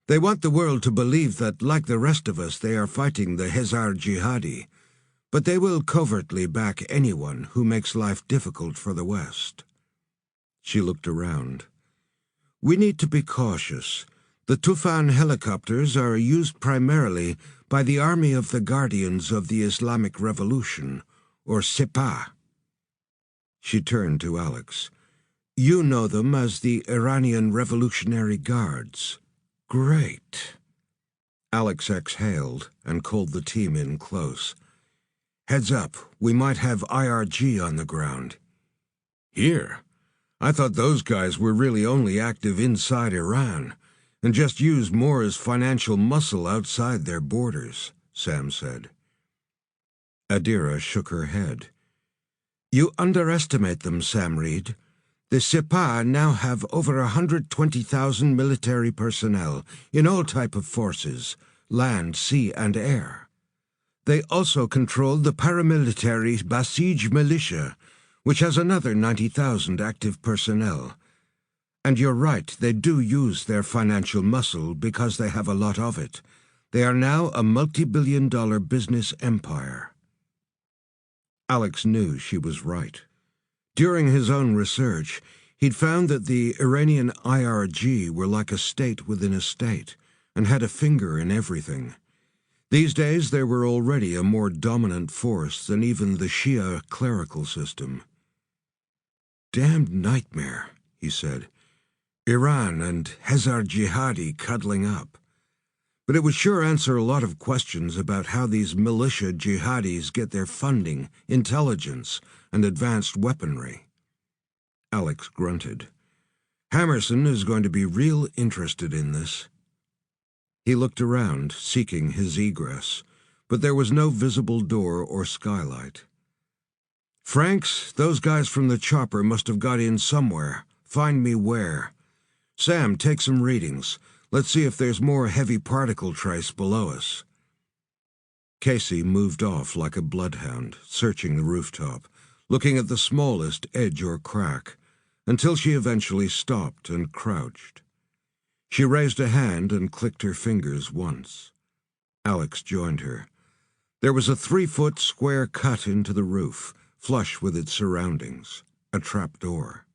They want the world to believe that, like the rest of us, they are fighting the Hezar Jihadi, but they will covertly back anyone who makes life difficult for the West." She looked around. "We need to be cautious. The Tufan helicopters are used primarily by the Army of the Guardians of the Islamic Revolution, or Sepah." She turned to Alex. "You know them as the Iranian Revolutionary Guards." "Great." Alex exhaled and called the team in close. "Heads up, we might have IRG on the ground." "Here? I thought those guys were really only active inside Iran, and just used more as financial muscle outside their borders," Sam said. Adira shook her head. "You underestimate them, Sam Reed. The Sepah now have over 120,000 military personnel in all types of forces, land, sea, and air. They also control the paramilitary Basij militia, which has another 90,000 active personnel. And you're right, they do use their financial muscle because they have a lot of it. They are now a multi-billion-dollar business empire." Alex knew she was right. During his own research, he'd found that the Iranian IRG were like a state within a state, and had a finger in everything. These days they were already a more dominant force than even the Shia clerical system. "Damned nightmare," he said. "Iran and Hezar Jihadi cuddling up. But it would sure answer a lot of questions about how these militia jihadis get their funding, intelligence, and advanced weaponry." Alex grunted. "Hammerson is going to be real interested in this." He looked around, seeking his egress, but there was no visible door or skylight. "Franks, those guys from the chopper must have got in somewhere. Find me where. Sam, take some readings. Let's see if there's more heavy particle trace below us." Casey moved off like a bloodhound, searching the rooftop, looking at the smallest edge or crack, until she eventually stopped and crouched. She raised a hand and clicked her fingers once. Alex joined her. There was a 3-foot square cut into the roof, flush with its surroundings, a trapdoor.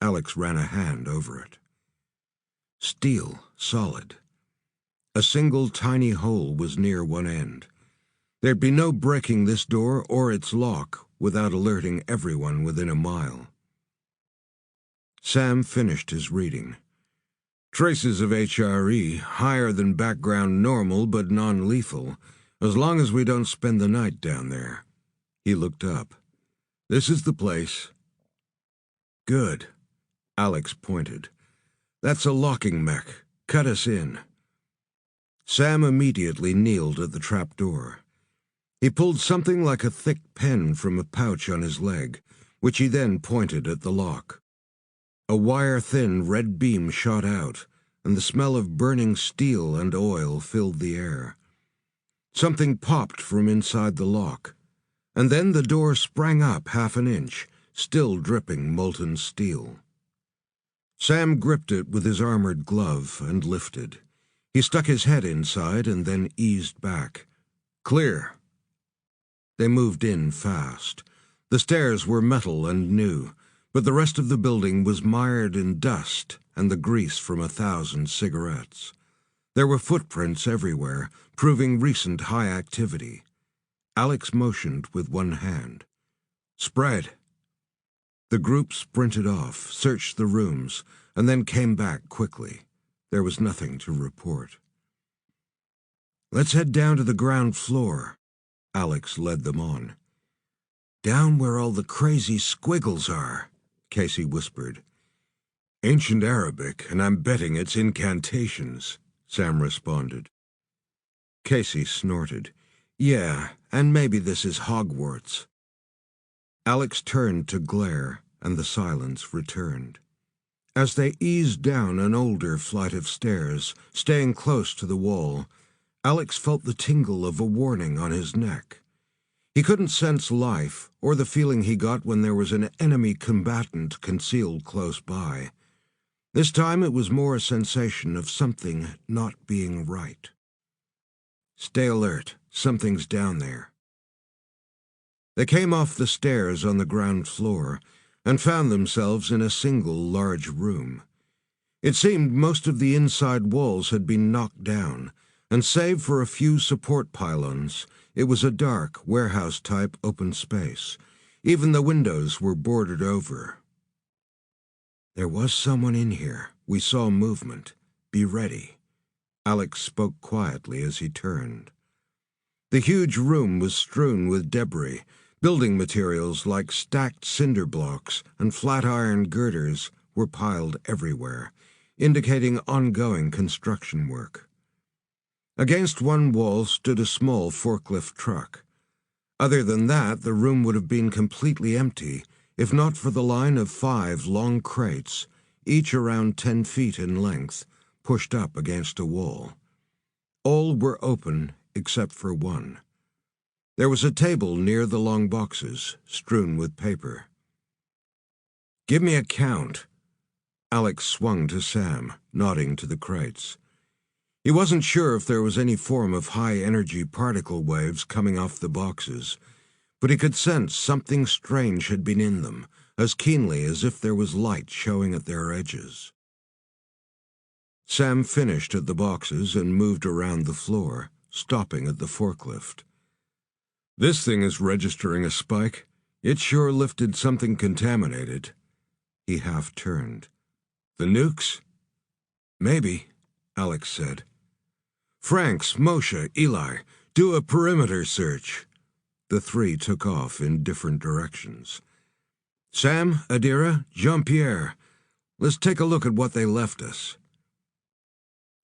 Alex ran a hand over it. Steel, solid. A single tiny hole was near one end. There'd be no breaking this door or its lock without alerting everyone within a mile. Sam finished his reading. Traces of HRE, higher than background normal but non-lethal, as long as we don't spend the night down there. He looked up. This is the place. Good. Alex pointed. That's a locking mech. Cut us in. Sam immediately kneeled at the trapdoor. He pulled something like a thick pen from a pouch on his leg, which he then pointed at the lock. A wire-thin red beam shot out, and the smell of burning steel and oil filled the air. Something popped from inside the lock, and then the door sprang up half an inch, still dripping molten steel. Sam gripped it with his armored glove and lifted. He stuck his head inside and then eased back. Clear. They moved in fast. The stairs were metal and new, but the rest of the building was mired in dust and the grease from 1,000 cigarettes. There were footprints everywhere, proving recent high activity. Alex motioned with one hand. Spread. The group sprinted off, searched the rooms, and then came back quickly. There was nothing to report. Let's head down to the ground floor. Alex led them on. Down where all the crazy squiggles are, Casey whispered. Ancient Arabic, and I'm betting it's incantations, Sam responded. Casey snorted. Yeah, and maybe this is Hogwarts. Alex turned to glare, and the silence returned. As they eased down an older flight of stairs, staying close to the wall, Alex felt the tingle of a warning on his neck. He couldn't sense life, or the feeling he got when there was an enemy combatant concealed close by. This time it was more a sensation of something not being right. Stay alert, something's down there. They came off the stairs on the ground floor and found themselves in a single large room. It seemed most of the inside walls had been knocked down, and save for a few support pylons, it was a dark, warehouse-type open space. Even the windows were boarded over. There was someone in here. We saw movement. Be ready. Alex spoke quietly as he turned. The huge room was strewn with debris. Building materials like stacked cinder blocks and flat iron girders were piled everywhere, indicating ongoing construction work. Against one wall stood a small forklift truck. Other than that, the room would have been completely empty, if not for the line of 5 long crates, each around 10 feet in length, pushed up against a wall. All were open except for one. There was a table near the long boxes, strewn with paper. Give me a count. Alex swung to Sam, nodding to the crates. He wasn't sure if there was any form of high-energy particle waves coming off the boxes, but he could sense something strange had been in them, as keenly as if there was light showing at their edges. Sam finished at the boxes and moved around the floor, stopping at the forklift. This thing is registering a spike. It sure lifted something contaminated. He half turned. The nukes? Maybe, Alex said. Franks, Moshe, Eli, do a perimeter search. The 3 took off in different directions. Sam, Adira, Jean-Pierre, let's take a look at what they left us.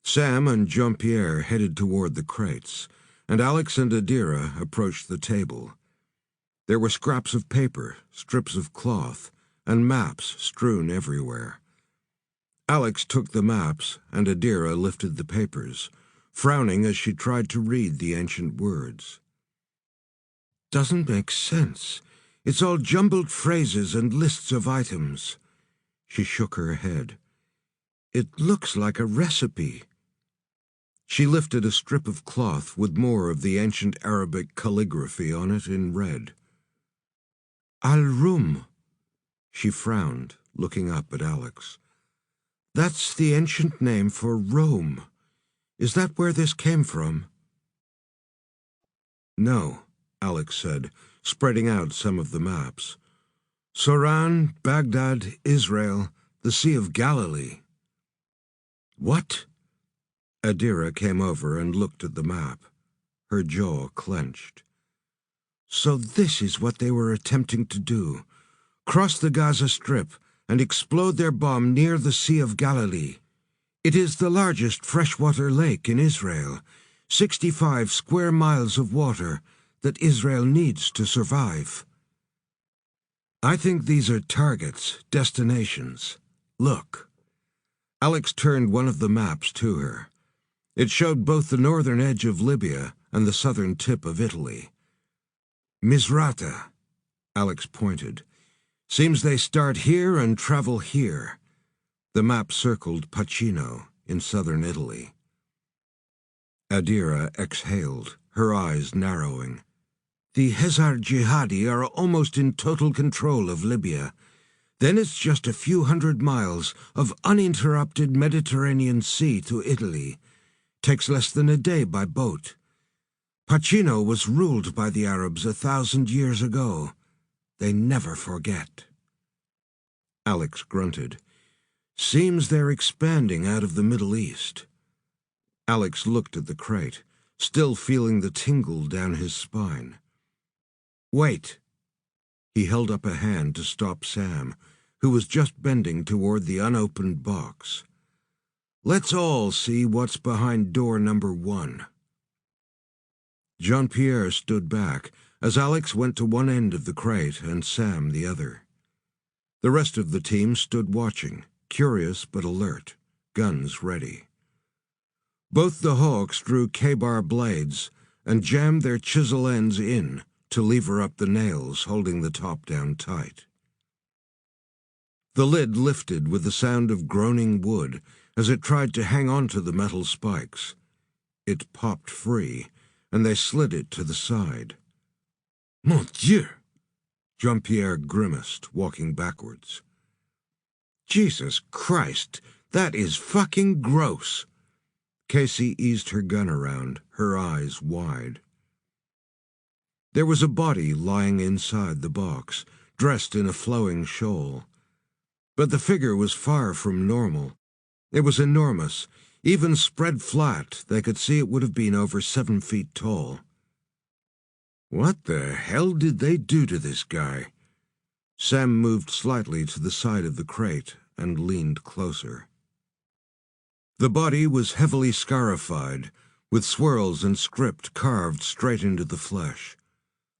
Sam and Jean-Pierre headed toward the crates, and Alex and Adira approached the table. There were scraps of paper, strips of cloth, and maps strewn everywhere. Alex took the maps, and Adira lifted the papers, frowning as she tried to read the ancient words. Doesn't make sense. It's all jumbled phrases and lists of items. She shook her head. It looks like a recipe. She lifted a strip of cloth with more of the ancient Arabic calligraphy on it in red. Al-Rum. She frowned, looking up at Alex. That's the ancient name for Rome. Is that where this came from? No, Alex said, spreading out some of the maps. Soran, Baghdad, Israel, the Sea of Galilee. What? Adira came over and looked at the map. Her jaw clenched. So this is what they were attempting to do. Cross the Gaza Strip and explode their bomb near the Sea of Galilee. It is the largest freshwater lake in Israel, 65 square miles of water that Israel needs to survive. I think these are targets, destinations. Look. Alex turned one of the maps to her. It showed both the northern edge of Libya and the southern tip of Italy. Misrata, Alex pointed. Seems they start here and travel here. The map circled Pacino in southern Italy. Adira exhaled, her eyes narrowing. The Hezar Jihadi are almost in total control of Libya. Then it's just a few hundred miles of uninterrupted Mediterranean Sea to Italy. Takes less than a day by boat. Pacino was ruled by the Arabs 1,000 years ago. They never forget. Alex grunted. Seems they're expanding out of the Middle East. Alex looked at the crate, still feeling the tingle down his spine. Wait. He held up a hand to stop Sam, who was just bending toward the unopened box. Let's all see what's behind door number 1. Jean-Pierre stood back as Alex went to one end of the crate and Sam the other. The rest of the team stood watching, curious but alert, guns ready. Both the HAWCs drew K-bar blades and jammed their chisel ends in to lever up the nails holding the top down tight. The lid lifted with the sound of groaning wood as it tried to hang on to the metal spikes. It popped free, and they slid it to the side. Mon Dieu! Jean-Pierre grimaced, walking backwards. Jesus Christ, that is fucking gross! Casey eased her gun around, her eyes wide. There was a body lying inside the box, dressed in a flowing shawl. But the figure was far from normal. It was enormous. Even spread flat, they could see it would have been over 7 feet tall. What the hell did they do to this guy? Sam moved slightly to the side of the crate and leaned closer. The body was heavily scarified, with swirls and script carved straight into the flesh.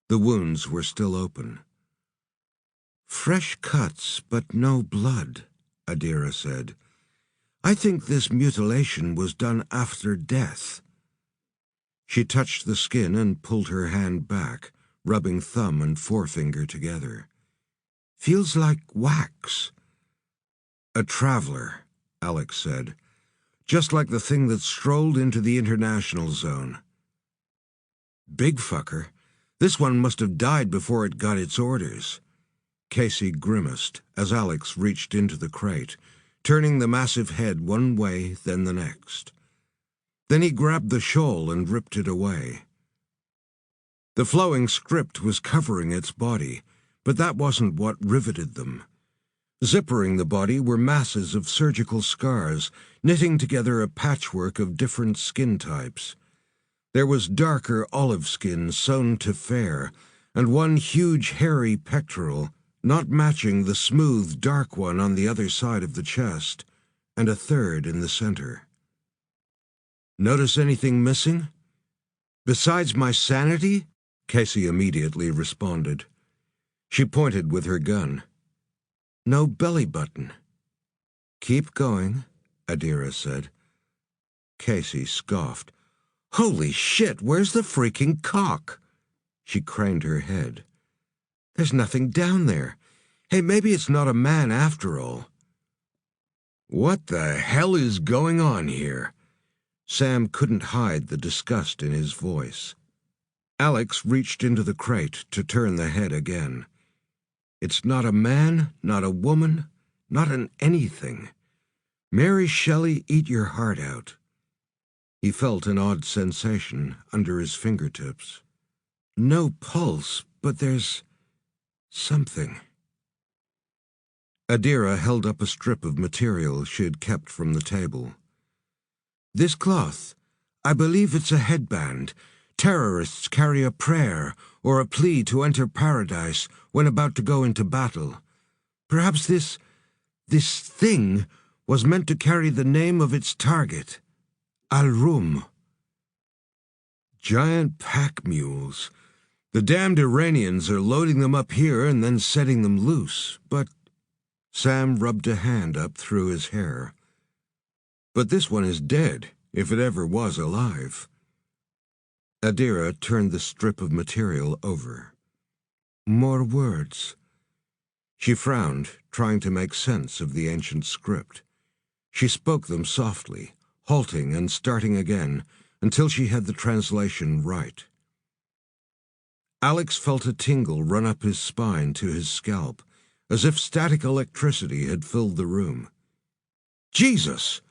The wounds were still open. Fresh cuts, but no blood, Adira said. I think this mutilation was done after death. She touched the skin and pulled her hand back, rubbing thumb and forefinger together. Feels like wax. A traveler, Alex said. Just like the thing that strolled into the international zone. Big fucker. This one must have died before it got its orders. Casey grimaced as Alex reached into the crate, turning the massive head one way, then the next. Then he grabbed the shawl and ripped it away. The flowing script was covering its body, but that wasn't what riveted them. Zippering the body were masses of surgical scars, knitting together a patchwork of different skin types. There was darker olive skin sewn to fair, and one huge hairy pectoral, not matching the smooth, dark one on the other side of the chest, and a third in the center. Notice anything missing? Besides my sanity? Casey immediately responded. She pointed with her gun. No belly button. Keep going, Adira said. Casey scoffed. Holy shit, where's the freaking cock? She craned her head. There's nothing down there. Hey, maybe it's not a man after all. What the hell is going on here? Sam couldn't hide the disgust in his voice. Alex reached into the crate to turn the head again. It's not a man, not a woman, not an anything. Mary Shelley, eat your heart out. He felt an odd sensation under his fingertips. No pulse, but there's something. Adira held up a strip of material she had kept from the table. This cloth, I believe it's a headband. Terrorists carry a prayer or a plea to enter paradise when about to go into battle. Perhaps this thing was meant to carry the name of its target, Al-Rum. Giant pack mules. The damned Iranians are loading them up here and then setting them loose, but... Sam rubbed a hand up through his hair. But this one is dead, if it ever was alive. Adira turned the strip of material over. More words. She frowned, trying to make sense of the ancient script. She spoke them softly, halting and starting again, until she had the translation right. Alex felt a tingle run up his spine to his scalp, as if static electricity had filled the room. Jesus!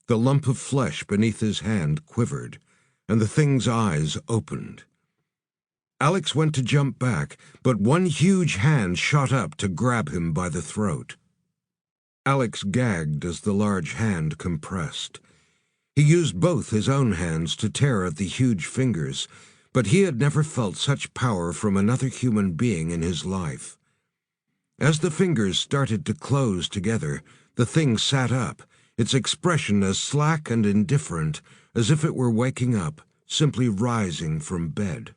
The lump of flesh beneath his hand quivered, and the thing's eyes opened. Alex went to jump back, but one huge hand shot up to grab him by the throat. Alex gagged as the large hand compressed. He used both his own hands to tear at the huge fingers, but he had never felt such power from another human being in his life. As the fingers started to close together, the thing sat up, its expression as slack and indifferent as if it were waking up, simply rising from bed.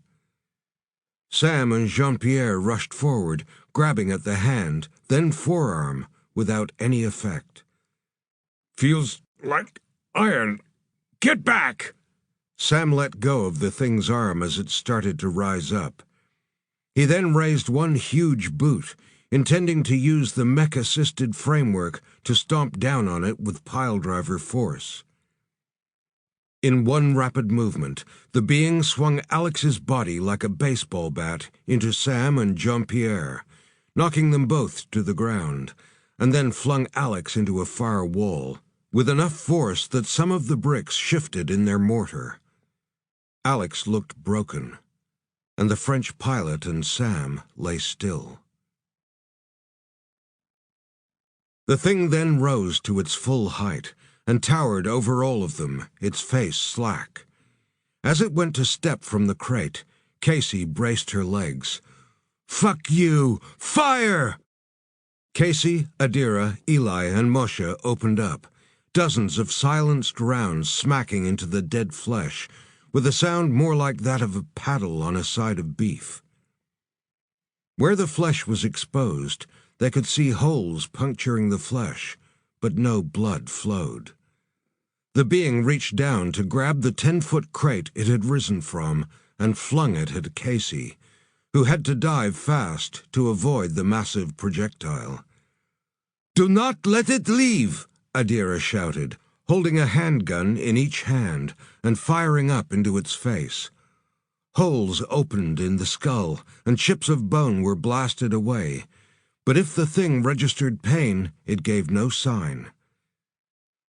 Sam and Jean-Pierre rushed forward, grabbing at the hand, then forearm, without any effect. Feels like iron. Get back! Sam let go of the thing's arm as it started to rise up. He then raised one huge boot, intending to use the mech-assisted framework to stomp down on it with piledriver force. In one rapid movement, the being swung Alex's body like a baseball bat into Sam and Jean-Pierre, knocking them both to the ground, and then flung Alex into a far wall, with enough force that some of the bricks shifted in their mortar. Alex looked broken, and the French pilot and Sam lay still. The thing then rose to its full height and towered over all of them, its face slack. As it went to step from the crate, Casey braced her legs. "Fuck you! Fire!" Casey, Adira, Eli, and Moshe opened up, dozens of silenced rounds smacking into the dead flesh, with a sound more like that of a paddle on a side of beef. Where the flesh was exposed, they could see holes puncturing the flesh, but no blood flowed. The being reached down to grab the 10-foot crate it had risen from and flung it at Casey, who had to dive fast to avoid the massive projectile. "Do not let it leave!" Adira shouted, holding a handgun in each hand and firing up into its face. Holes opened in the skull, and chips of bone were blasted away, but if the thing registered pain, it gave no sign.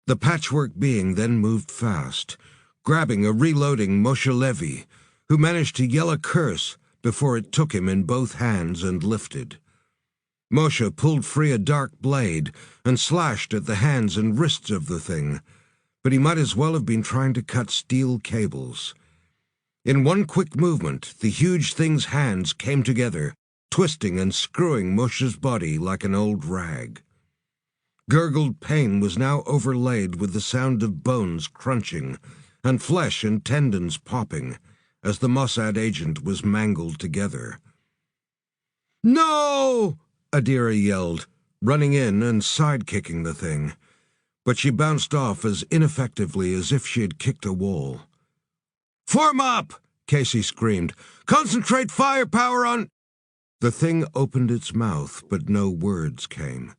The patchwork being then moved fast, grabbing a reloading Moshe Levy, who managed to yell a curse before it took him in both hands and lifted. Moshe pulled free a dark blade and slashed at the hands and wrists of the thing, but he might as well have been trying to cut steel cables. In one quick movement, the huge thing's hands came together, twisting and screwing Moshe's body like an old rag. Gurgled pain was now overlaid with the sound of bones crunching and flesh and tendons popping as the Mossad agent was mangled together. "No!" Adira yelled, running in and side-kicking the thing, but she bounced off as ineffectively as if she had kicked a wall. "Form up!" Casey screamed. "Concentrate firepower on—" The thing opened its mouth, but no words came.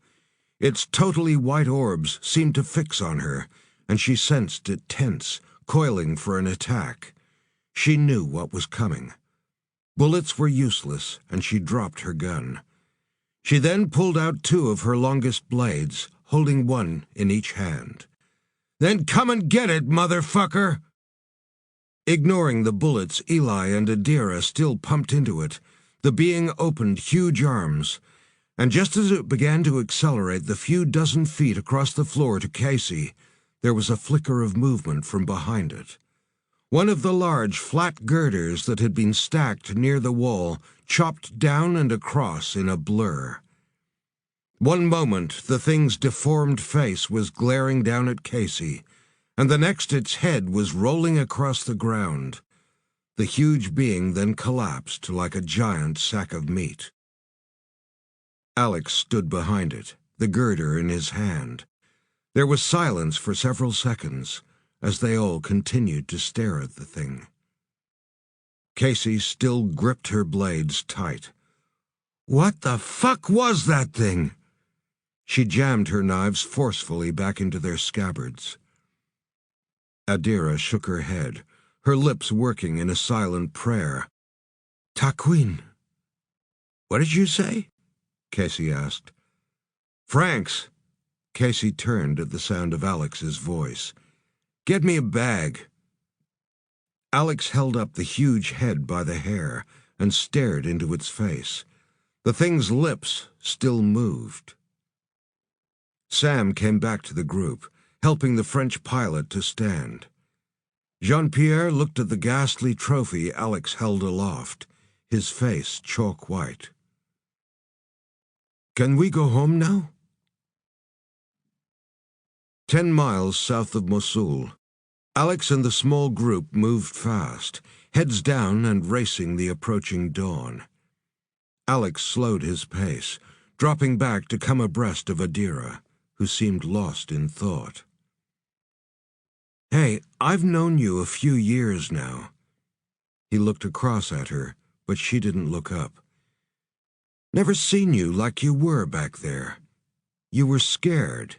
Its totally white orbs seemed to fix on her, and she sensed it tense, coiling for an attack. She knew what was coming. Bullets were useless, and she dropped her gun. She then pulled out 2 of her longest blades, holding one in each hand. "Then come and get it, motherfucker!" Ignoring the bullets Eli and Adira still pumped into it, the being opened huge arms, and just as it began to accelerate the few dozen feet across the floor to Casey, there was a flicker of movement from behind it. One of the large, flat girders that had been stacked near the wall chopped down and across in a blur. One moment, the thing's deformed face was glaring down at Casey, and the next its head was rolling across the ground. The huge being then collapsed like a giant sack of meat. Alex stood behind it, the girder in his hand. There was silence for several seconds, as they all continued to stare at the thing. Casey still gripped her blades tight. What the fuck was that thing? She jammed her knives forcefully back into their scabbards. Adira shook her head, her lips working in a silent prayer. Taquin. What did you say? Casey asked. Franks. Casey turned at the sound of Alex's voice. Get me a bag. Alex held up the huge head by the hair and stared into its face. The thing's lips still moved. Sam came back to the group, helping the French pilot to stand. Jean-Pierre looked at the ghastly trophy Alex held aloft, his face chalk white. Can we go home now? 10 miles south of Mosul, Alex and the small group moved fast, heads down and racing the approaching dawn. Alex slowed his pace, dropping back to come abreast of Adira, who seemed lost in thought. Hey, I've known you a few years now. He looked across at her, but she didn't look up. Never seen you like you were back there. You were scared.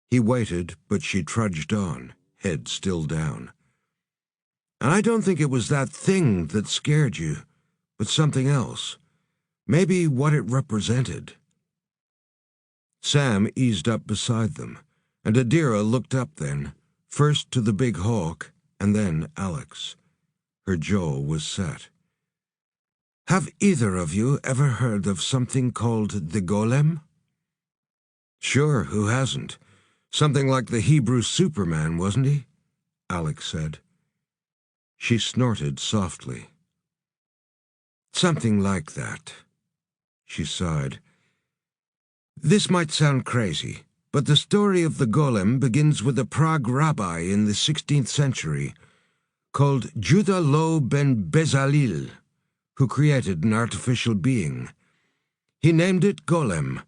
He waited, but she trudged on, head still down. And I don't think it was that thing that scared you, but something else. Maybe what it represented. Sam eased up beside them, and Adira looked up then, first to the big hawk, and then Alex. Her jaw was set. Have either of you ever heard of something called the golem? Sure, who hasn't? Something like the Hebrew Superman, wasn't he? Alex said. She snorted softly. Something like that. She sighed. This might sound crazy, but the story of the golem begins with a Prague rabbi in the 16th century called Judah Lo ben Bezalel, who created an artificial being. He named it Golem,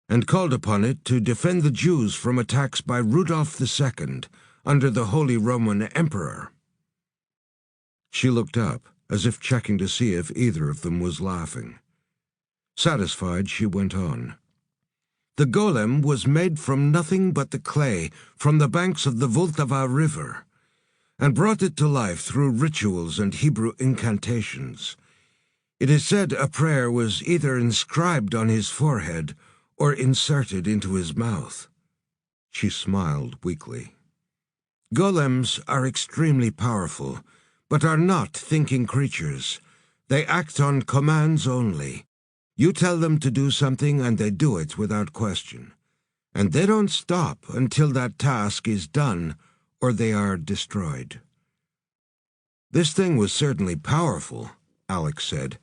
and called upon it to defend the Jews from attacks by Rudolph II under the Holy Roman Emperor. She looked up, as if checking to see if either of them was laughing. Satisfied, she went on. The golem was made from nothing but the clay from the banks of the Vltava River, and brought it to life through rituals and Hebrew incantations. It is said a prayer was either inscribed on his forehead or inserted into his mouth. She smiled weakly. Golems are extremely powerful, but are not thinking creatures. They act on commands only. You tell them to do something and they do it without question. And they don't stop until that task is done or they are destroyed. This thing was certainly powerful, Alex said,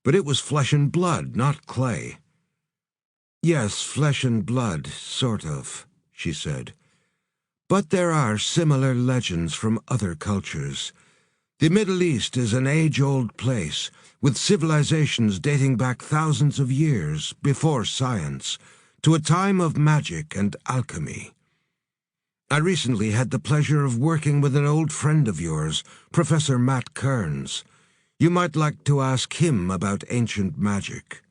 but it was flesh and blood, not clay. Yes, flesh and blood, sort of, she said. But there are similar legends from other cultures. The Middle East is an age-old place, with civilizations dating back thousands of years before science, to a time of magic and alchemy. I recently had the pleasure of working with an old friend of yours, Professor Matt Kearns. You might like to ask him about ancient magic.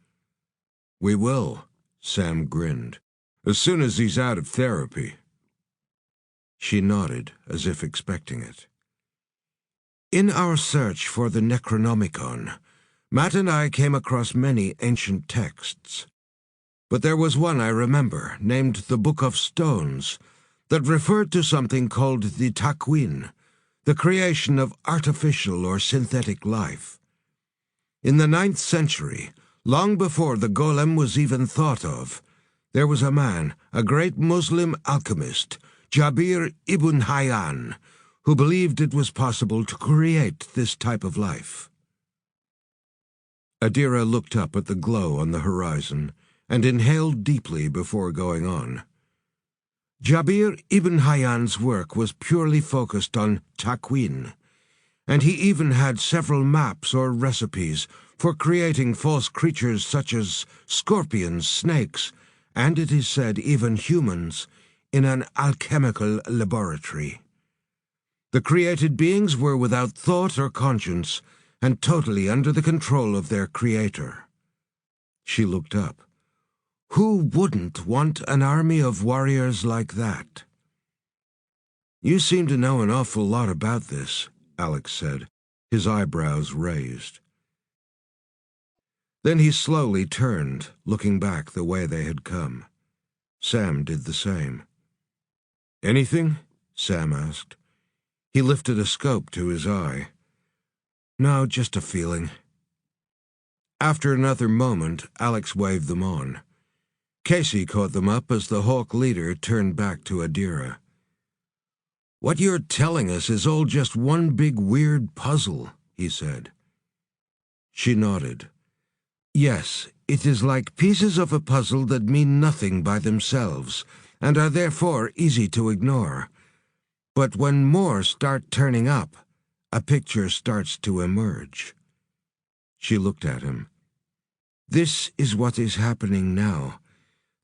We will, Sam grinned, as soon as he's out of therapy. She nodded, as if expecting it. In our search for the Necronomicon, Matt and I came across many ancient texts. But there was one I remember, named the Book of Stones, that referred to something called the Taquin, the creation of artificial or synthetic life. In the 9th century, long before the golem was even thought of, there was a man, a great Muslim alchemist, Jabir ibn Hayyan, who believed it was possible to create this type of life. Adira looked up at the glow on the horizon and inhaled deeply before going on. Jabir ibn Hayyan's work was purely focused on takwin, and he even had several maps or recipes for creating false creatures such as scorpions, snakes, and it is said even humans, in an alchemical laboratory. The created beings were without thought or conscience, and totally under the control of their creator. She looked up. Who wouldn't want an army of warriors like that? You seem to know an awful lot about this, Alex said, his eyebrows raised. Then he slowly turned, looking back the way they had come. Sam did the same. Anything? Sam asked. He lifted a scope to his eye. No, just a feeling. After another moment, Alex waved them on. Casey caught them up as the Hawk leader turned back to Adira. What you're telling us is all just one big weird puzzle, he said. She nodded. Yes, it is like pieces of a puzzle that mean nothing by themselves, and are therefore easy to ignore. But when more start turning up, a picture starts to emerge. She looked at him. This is what is happening now.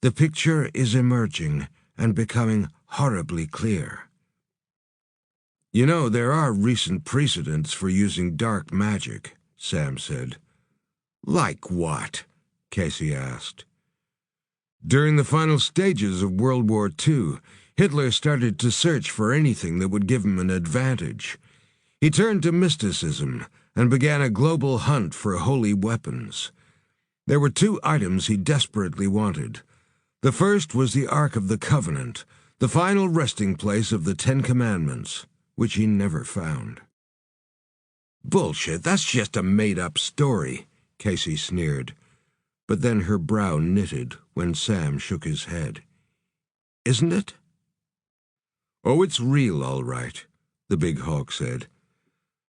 The picture is emerging and becoming horribly clear. You know, there are recent precedents for using dark magic, Sam said. Like what? Casey asked. During the final stages of World War II, Hitler started to search for anything that would give him an advantage. He turned to mysticism and began a global hunt for holy weapons. There were 2 items he desperately wanted. The first was the Ark of the Covenant, the final resting place of the 10 Commandments, which he never found. Bullshit, that's just a made-up story, Casey sneered. But then her brow knitted when Sam shook his head. Isn't it? Oh, it's real, all right, the big hawk said.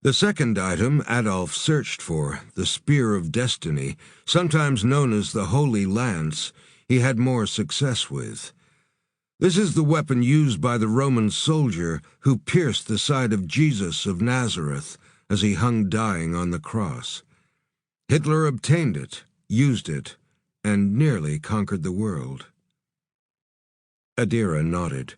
The second item Adolf searched for, the Spear of Destiny, sometimes known as the Holy Lance, he had more success with. This is the weapon used by the Roman soldier who pierced the side of Jesus of Nazareth as he hung dying on the cross. Hitler obtained it, used it, and nearly conquered the world. Adira nodded.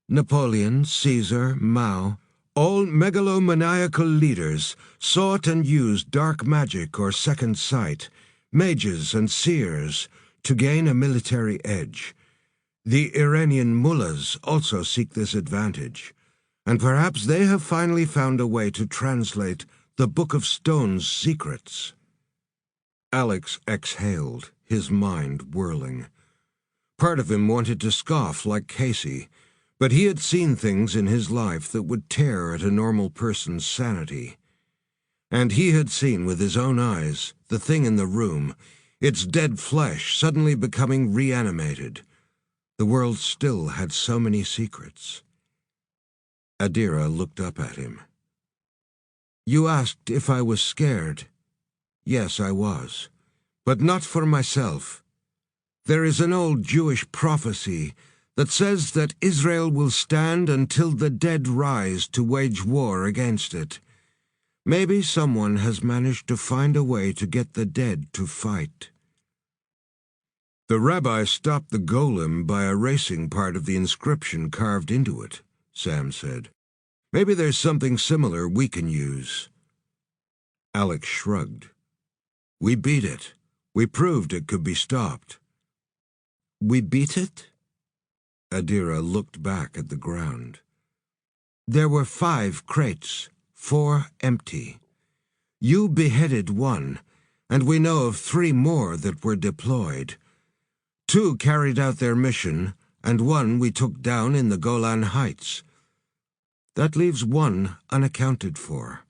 Napoleon, Caesar, Mao, all megalomaniacal leaders sought and used dark magic or second sight, mages and seers, to gain a military edge. The Iranian mullahs also seek this advantage, and perhaps they have finally found a way to translate the Book of Stone's secrets. Alex exhaled, his mind whirling. Part of him wanted to scoff like Casey, but he had seen things in his life that would tear at a normal person's sanity. And he had seen with his own eyes the thing in the room, its dead flesh suddenly becoming reanimated. The world still had so many secrets. Adira looked up at him. You asked if I was scared. Yes, I was, but not for myself. There is an old Jewish prophecy that says that Israel will stand until the dead rise to wage war against it. Maybe someone has managed to find a way to get the dead to fight. The rabbi stopped the golem by erasing part of the inscription carved into it, Sam said. Maybe there's something similar we can use. Alex shrugged. We beat it. We proved it could be stopped. We beat it? Adira looked back at the ground. There were 5 crates, 4 empty. You beheaded 1, and we know of 3 more that were deployed. 2 carried out their mission, and 1 we took down in the Golan Heights. That leaves one unaccounted for.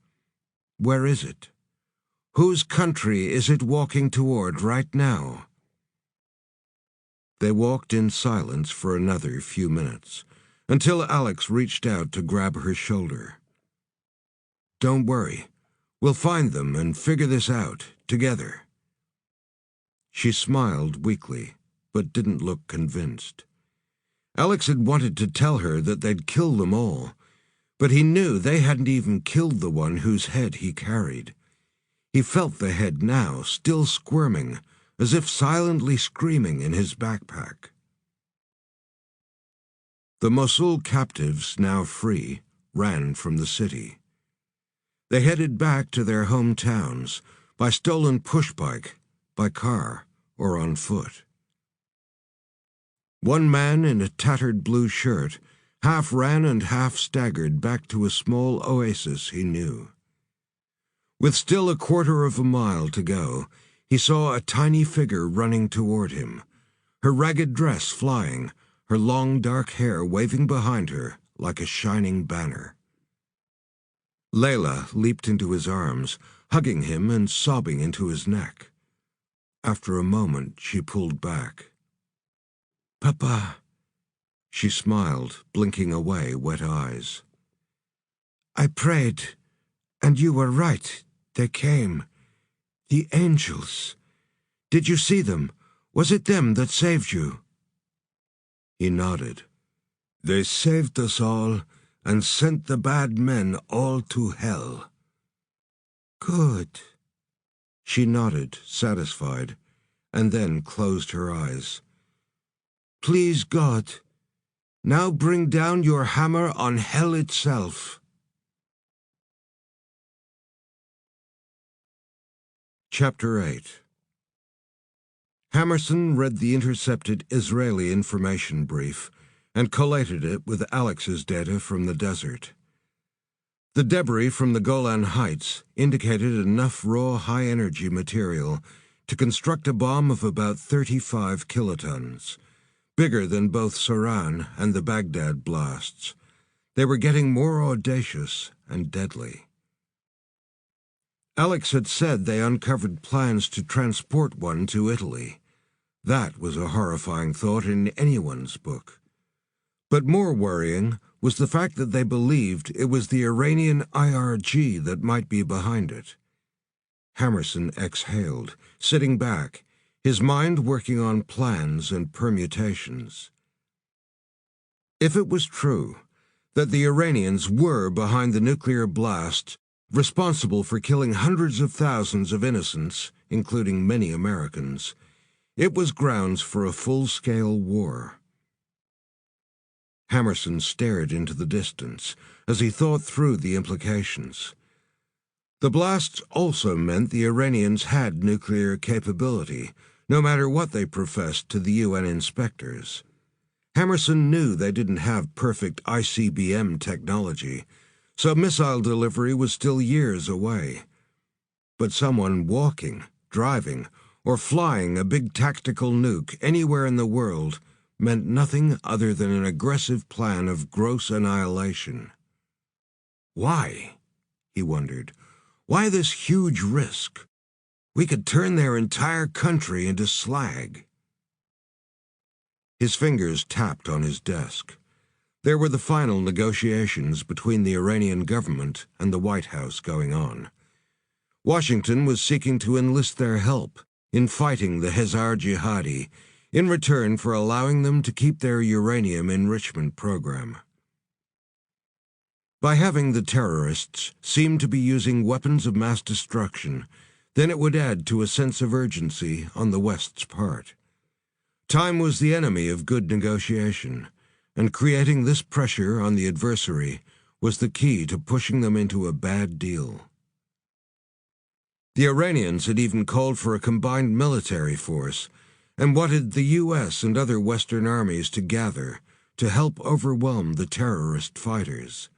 Where is it? Whose country is it walking toward right now? They walked in silence for another few minutes, until Alex reached out to grab her shoulder. Don't worry. We'll find them and figure this out, together. She smiled weakly, but didn't look convinced. Alex had wanted to tell her that they'd kill them all, but he knew they hadn't even killed the one whose head he carried. He felt the head now, still squirming, as if silently screaming in his backpack. The Mosul captives, now free, ran from the city. They headed back to their hometowns, by stolen pushbike, by car, or on foot. One man in a tattered blue shirt half ran and half staggered back to a small oasis he knew. With still a quarter of a mile to go, he saw a tiny figure running toward him, her ragged dress flying, her long dark hair waving behind her like a shining banner. Layla leaped into his arms, hugging him and sobbing into his neck. After a moment, she pulled back. "Papa," she smiled, blinking away wet eyes. "I prayed, and you were right. They came. The angels. Did you see them? Was it them that saved you?" He nodded. "They saved us all and sent the bad men all to hell." "Good." She nodded, satisfied, and then closed her eyes. "Please, God, now bring down your hammer on hell itself." Chapter 8. Hammerson read the intercepted Israeli information brief and collated it with Alex's data from the desert. The debris from the Golan Heights indicated enough raw high-energy material to construct a bomb of about 35 kilotons, bigger than both Saran and the Baghdad blasts. They were getting more audacious and deadly. Alex had said they uncovered plans to transport one to Italy. That was a horrifying thought in anyone's book. But more worrying was the fact that they believed it was the Iranian IRG that might be behind it. Hammerson exhaled, sitting back, his mind working on plans and permutations. If it was true that the Iranians were behind the nuclear blast responsible for killing hundreds of thousands of innocents, including many Americans, it was grounds for a full-scale war. Hammerson stared into the distance as he thought through the implications. The blasts also meant the Iranians had nuclear capability, no matter what they professed to the UN inspectors. Hammerson knew they didn't have perfect ICBM technology, so missile delivery was still years away. But someone walking, driving, or flying a big tactical nuke anywhere in the world meant nothing other than an aggressive plan of gross annihilation. Why? He wondered. Why this huge risk? We could turn their entire country into slag. His fingers tapped on his desk. There were the final negotiations between the Iranian government and the White House going on. Washington was seeking to enlist their help in fighting the Hezar Jihadi in return for allowing them to keep their uranium enrichment program. By having the terrorists seem to be using weapons of mass destruction, then it would add to a sense of urgency on the West's part. Time was the enemy of good negotiation, and creating this pressure on the adversary was the key to pushing them into a bad deal. The Iranians had even called for a combined military force and wanted the U.S. and other Western armies to gather to help overwhelm the terrorist fighters.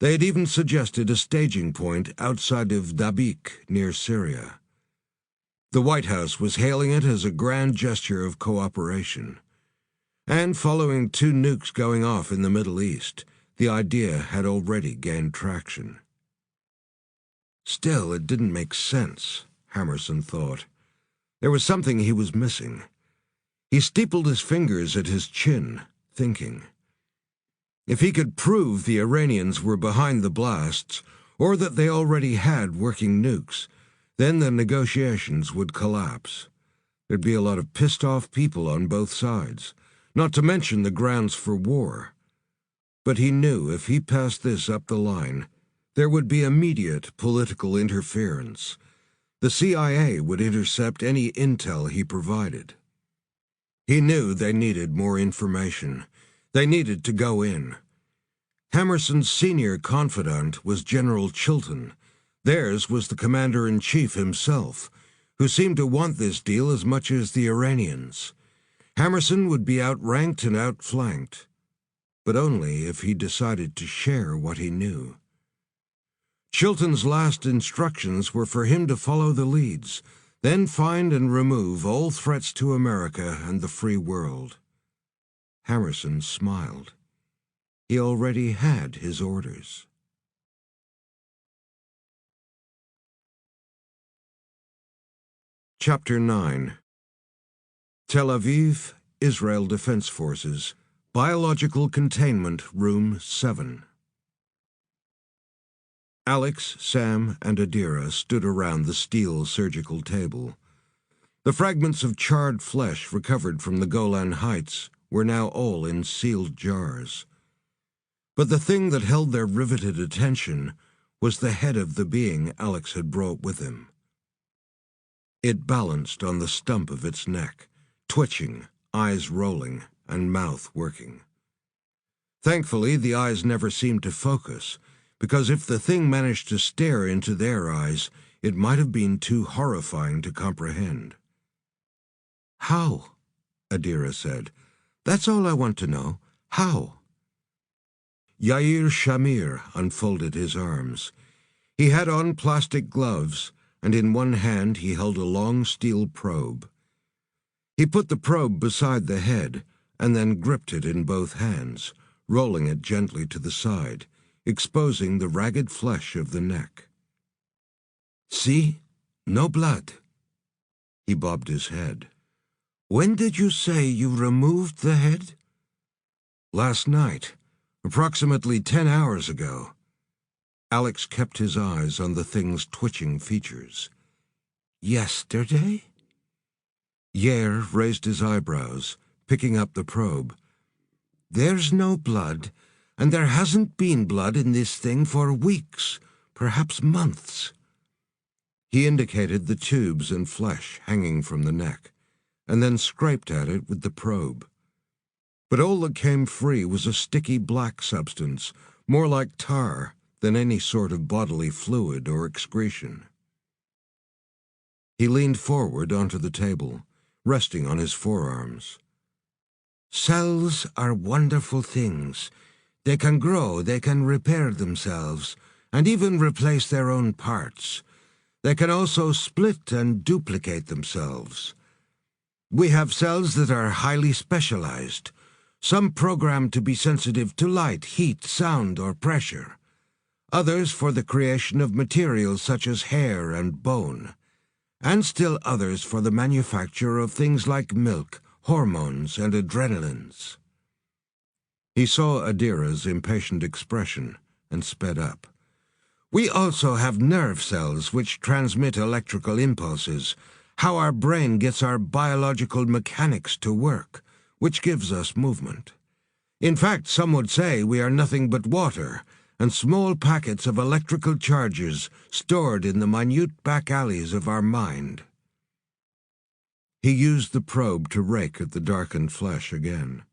They had even suggested a staging point outside of Dabiq, near Syria. The White House was hailing it as a grand gesture of cooperation. And following 2 nukes going off in the Middle East, The idea had already gained traction. Still, it didn't make sense, Hammerson thought. There was something he was missing. He steepled his fingers at his chin, thinking. If he could prove the Iranians were behind the blasts, or that they already had working nukes, then the negotiations would collapse. There'd be a lot of pissed-off people on both sides, not to mention the grounds for war. But he knew if he passed this up the line, there would be immediate political interference. The CIA would intercept any intel he provided. He knew they needed more information. They needed to go in. Hammerson's senior confidant was General Chilton. Theirs was the commander-in-chief himself, who seemed to want this deal as much as the Iranians. Hammerson would be outranked and outflanked, but only if he decided to share what he knew. Chilton's last instructions were for him to follow the leads, then find and remove all threats to America and the free world. Hammerson smiled. He already had his orders. Chapter 9. Tel Aviv, Israel Defense Forces, Biological Containment, Room 7. Alex, Sam, and Adira stood around the steel surgical table. The fragments of charred flesh recovered from the Golan Heights were now all in sealed jars. But the thing that held their riveted attention was the head of the being Alex had brought with him. It balanced on the stump of its neck, twitching, eyes rolling, and mouth working. Thankfully, the eyes never seemed to focus, because if the thing managed to stare into their eyes, it might have been too horrifying to comprehend. "How?" Adira said. "That's all I want to know. How?" Yair Shamir unfolded his arms. He had on plastic gloves, and in one hand he held a long steel probe. He put the probe beside the head, and then gripped it in both hands, rolling it gently to the side, exposing the ragged flesh of the neck. "See? No blood." He bobbed his head. "When did you say you removed the head?" "Last night, approximately 10 hours ago." Alex kept his eyes on the thing's twitching features. "Yesterday?" Yair raised his eyebrows, picking up the probe. "There's no blood, and there hasn't been blood in this thing for weeks, perhaps months." He indicated the tubes and flesh hanging from the neck, and then scraped at it with the probe. But all that came free was a sticky black substance, more like tar than any sort of bodily fluid or excretion. He leaned forward onto the table, resting on his forearms. "Cells are wonderful things. They can grow, they can repair themselves, and even replace their own parts. They can also split and duplicate themselves. We have cells that are highly specialized, some programmed to be sensitive to light, heat, sound, or pressure. Others for the creation of materials such as hair and bone, and still others for the manufacture of things like milk, hormones, and adrenalines." He saw Adira's impatient expression and sped up. "We also have nerve cells which transmit electrical impulses, how our brain gets our biological mechanics to work, which gives us movement. In fact, some would say we are nothing but water and small packets of electrical charges stored in the minute back alleys of our mind." He used the probe to rake at the darkened flesh again.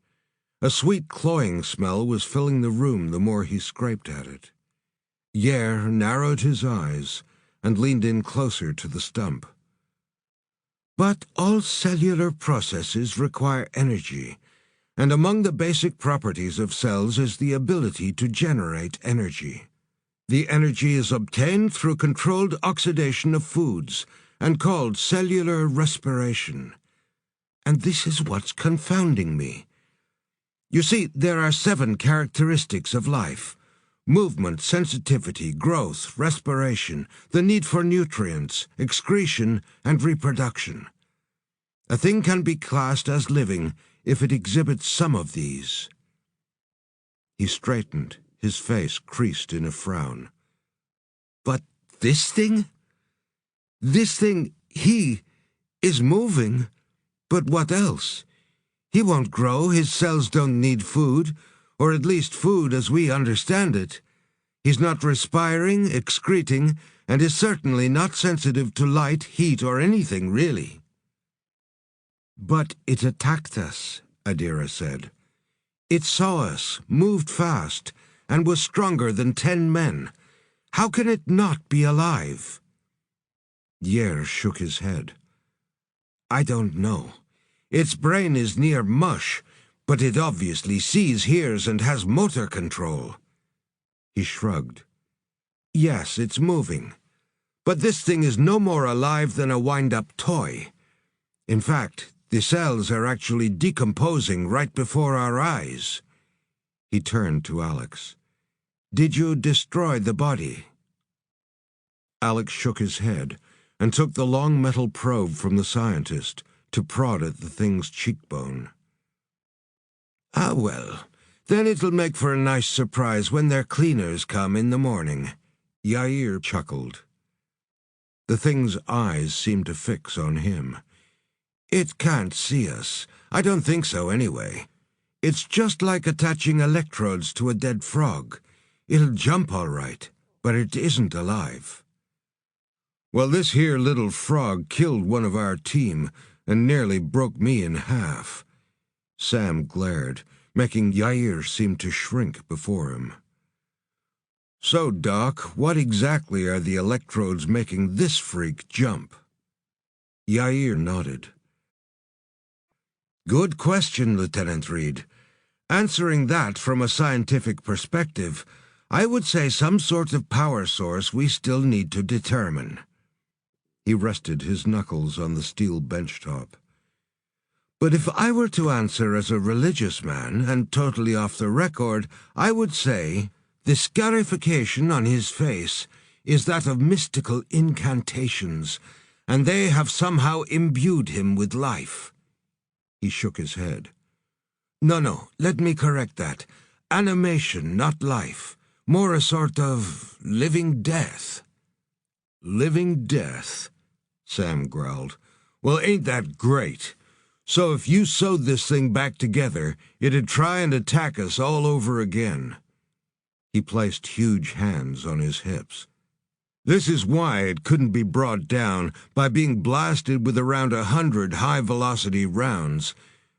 A sweet cloying smell was filling the room the more he scraped at it. Yair narrowed his eyes and leaned in closer to the stump. "But all cellular processes require energy, and among the basic properties of cells is the ability to generate energy. The energy is obtained through controlled oxidation of foods and called cellular respiration. And this is what's confounding me. You see, there are 7 characteristics of life: movement, sensitivity, growth, respiration, the need for nutrients, excretion, and reproduction. A thing can be classed as living if it exhibits some of these. He straightened, his face creased in a frown. But this thing? This thing, he, is moving. But what else? He won't grow, his cells don't need food, or at least food as we understand it. He's not respiring, excreting, and is certainly not sensitive to light, heat, or anything, really. But it attacked us, Adira said. It saw us, moved fast, and was stronger than 10 men. How can it not be alive? Yer shook his head. I don't know. Its brain is near mush, but it obviously sees, hears, and has motor control. He shrugged. Yes, it's moving. But this thing is no more alive than a wind-up toy. In fact, the cells are actually decomposing right before our eyes. He turned to Alex. Did you destroy the body? Alex shook his head and took the long metal probe from the scientist to prod at the thing's cheekbone. Ah, well, then it'll make for a nice surprise when their cleaners come in the morning. Yair chuckled. The thing's eyes seemed to fix on him. It can't see us. I don't think so, anyway. It's just like attaching electrodes to a dead frog. It'll jump all right, but it isn't alive. Well, this here little frog killed one of our team and nearly broke me in half. Sam glared, making Yair seem to shrink before him. So, Doc, what exactly are the electrodes making this freak jump? Yair nodded. Good question, Lieutenant Reed. Answering that from a scientific perspective, I would say some sort of power source we still need to determine. He rested his knuckles on the steel benchtop. But if I were to answer as a religious man, and totally off the record, I would say the scarification on his face is that of mystical incantations, and they have somehow imbued him with life. He shook his head. No, let me correct that. Animation, not life. More a sort of living death. Living death, Sam growled. Well, ain't that great? So if you sewed this thing back together, it'd try and attack us all over again. He placed huge hands on his hips. This is why it couldn't be brought down by being blasted with around 100 high-velocity rounds,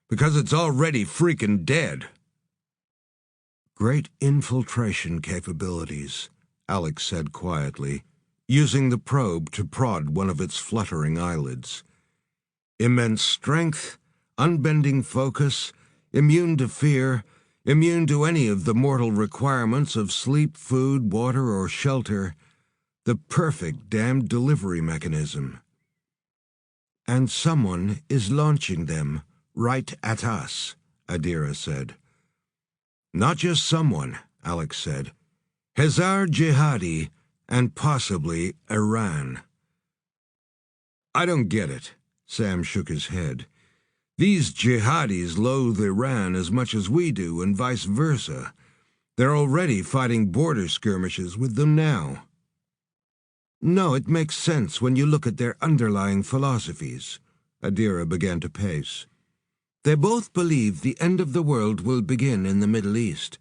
because it's already freaking dead. Great infiltration capabilities, Alex said quietly, using the probe to prod one of its fluttering eyelids. Immense strength, unbending focus, immune to fear, immune to any of the mortal requirements of sleep, food, water, or shelter. The perfect damned delivery mechanism. And someone is launching them right at us, Adira said. Not just someone, Alex said. Hazar Jihadi, and possibly Iran. I don't get it, Sam shook his head. These jihadis loathe Iran as much as we do, and vice versa. They're already fighting border skirmishes with them now. No, it makes sense when you look at their underlying philosophies. Adira began to pace. They both believe the end of the world will begin in the Middle East.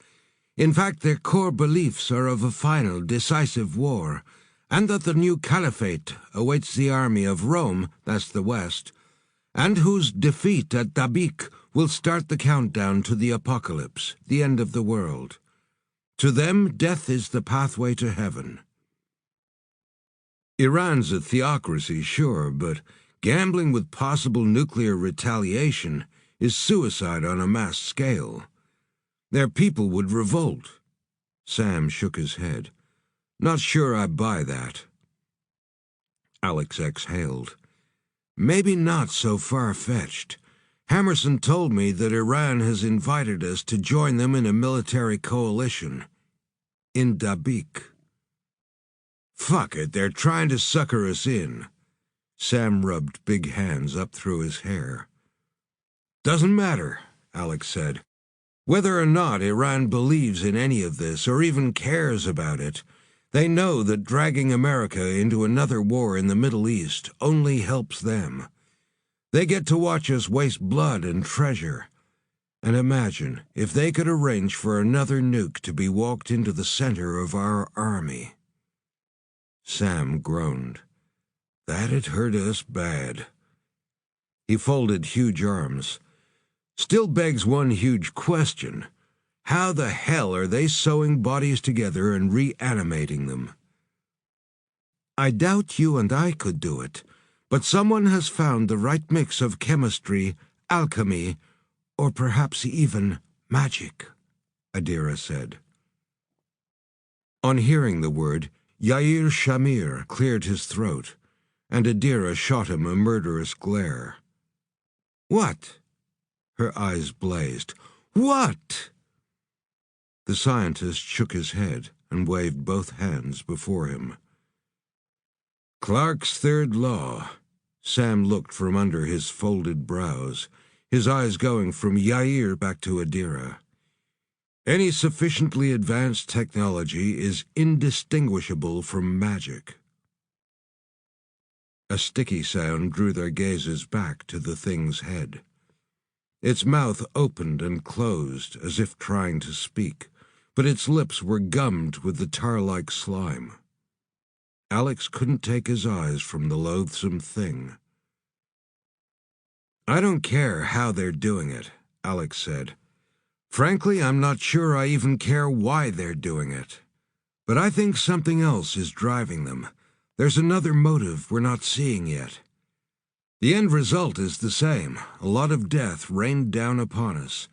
In fact, their core beliefs are of a final, decisive war, and that the new caliphate awaits the army of Rome, that's the West, and whose defeat at Dabiq will start the countdown to the apocalypse, the end of the world. To them, death is the pathway to heaven. Iran's a theocracy, sure, but gambling with possible nuclear retaliation is suicide on a mass scale. Their people would revolt. Sam shook his head. Not sure I buy that. Alex exhaled. Maybe not so far-fetched. Hammerson told me that Iran has invited us to join them in a military coalition. In Dabiq. Fuck it, they're trying to sucker us in. Sam rubbed big hands up through his hair. Doesn't matter, Alex said. Whether or not Iran believes in any of this or even cares about it, they know that dragging America into another war in the Middle East only helps them. They get to watch us waste blood and treasure. And imagine if they could arrange for another nuke to be walked into the center of our army. Sam groaned. That'd hurt us bad. He folded huge arms. Still begs one huge question. How the hell are they sewing bodies together and reanimating them? I doubt you and I could do it, but someone has found the right mix of chemistry, alchemy, or perhaps even magic, Adira said. On hearing the word, Yair Shamir cleared his throat, and Adira shot him a murderous glare. What? Her eyes blazed. What? The scientist shook his head and waved both hands before him. Clark's third law. Sam looked from under his folded brows, his eyes going from Yair back to Adira. Any sufficiently advanced technology is indistinguishable from magic. A sticky sound drew their gazes back to the thing's head. Its mouth opened and closed as if trying to speak, but its lips were gummed with the tar-like slime. Alex couldn't take his eyes from the loathsome thing. I don't care how they're doing it, Alex said. Frankly, I'm not sure I even care why they're doing it. But I think something else is driving them. There's another motive we're not seeing yet. The end result is the same, a lot of death rained down upon us.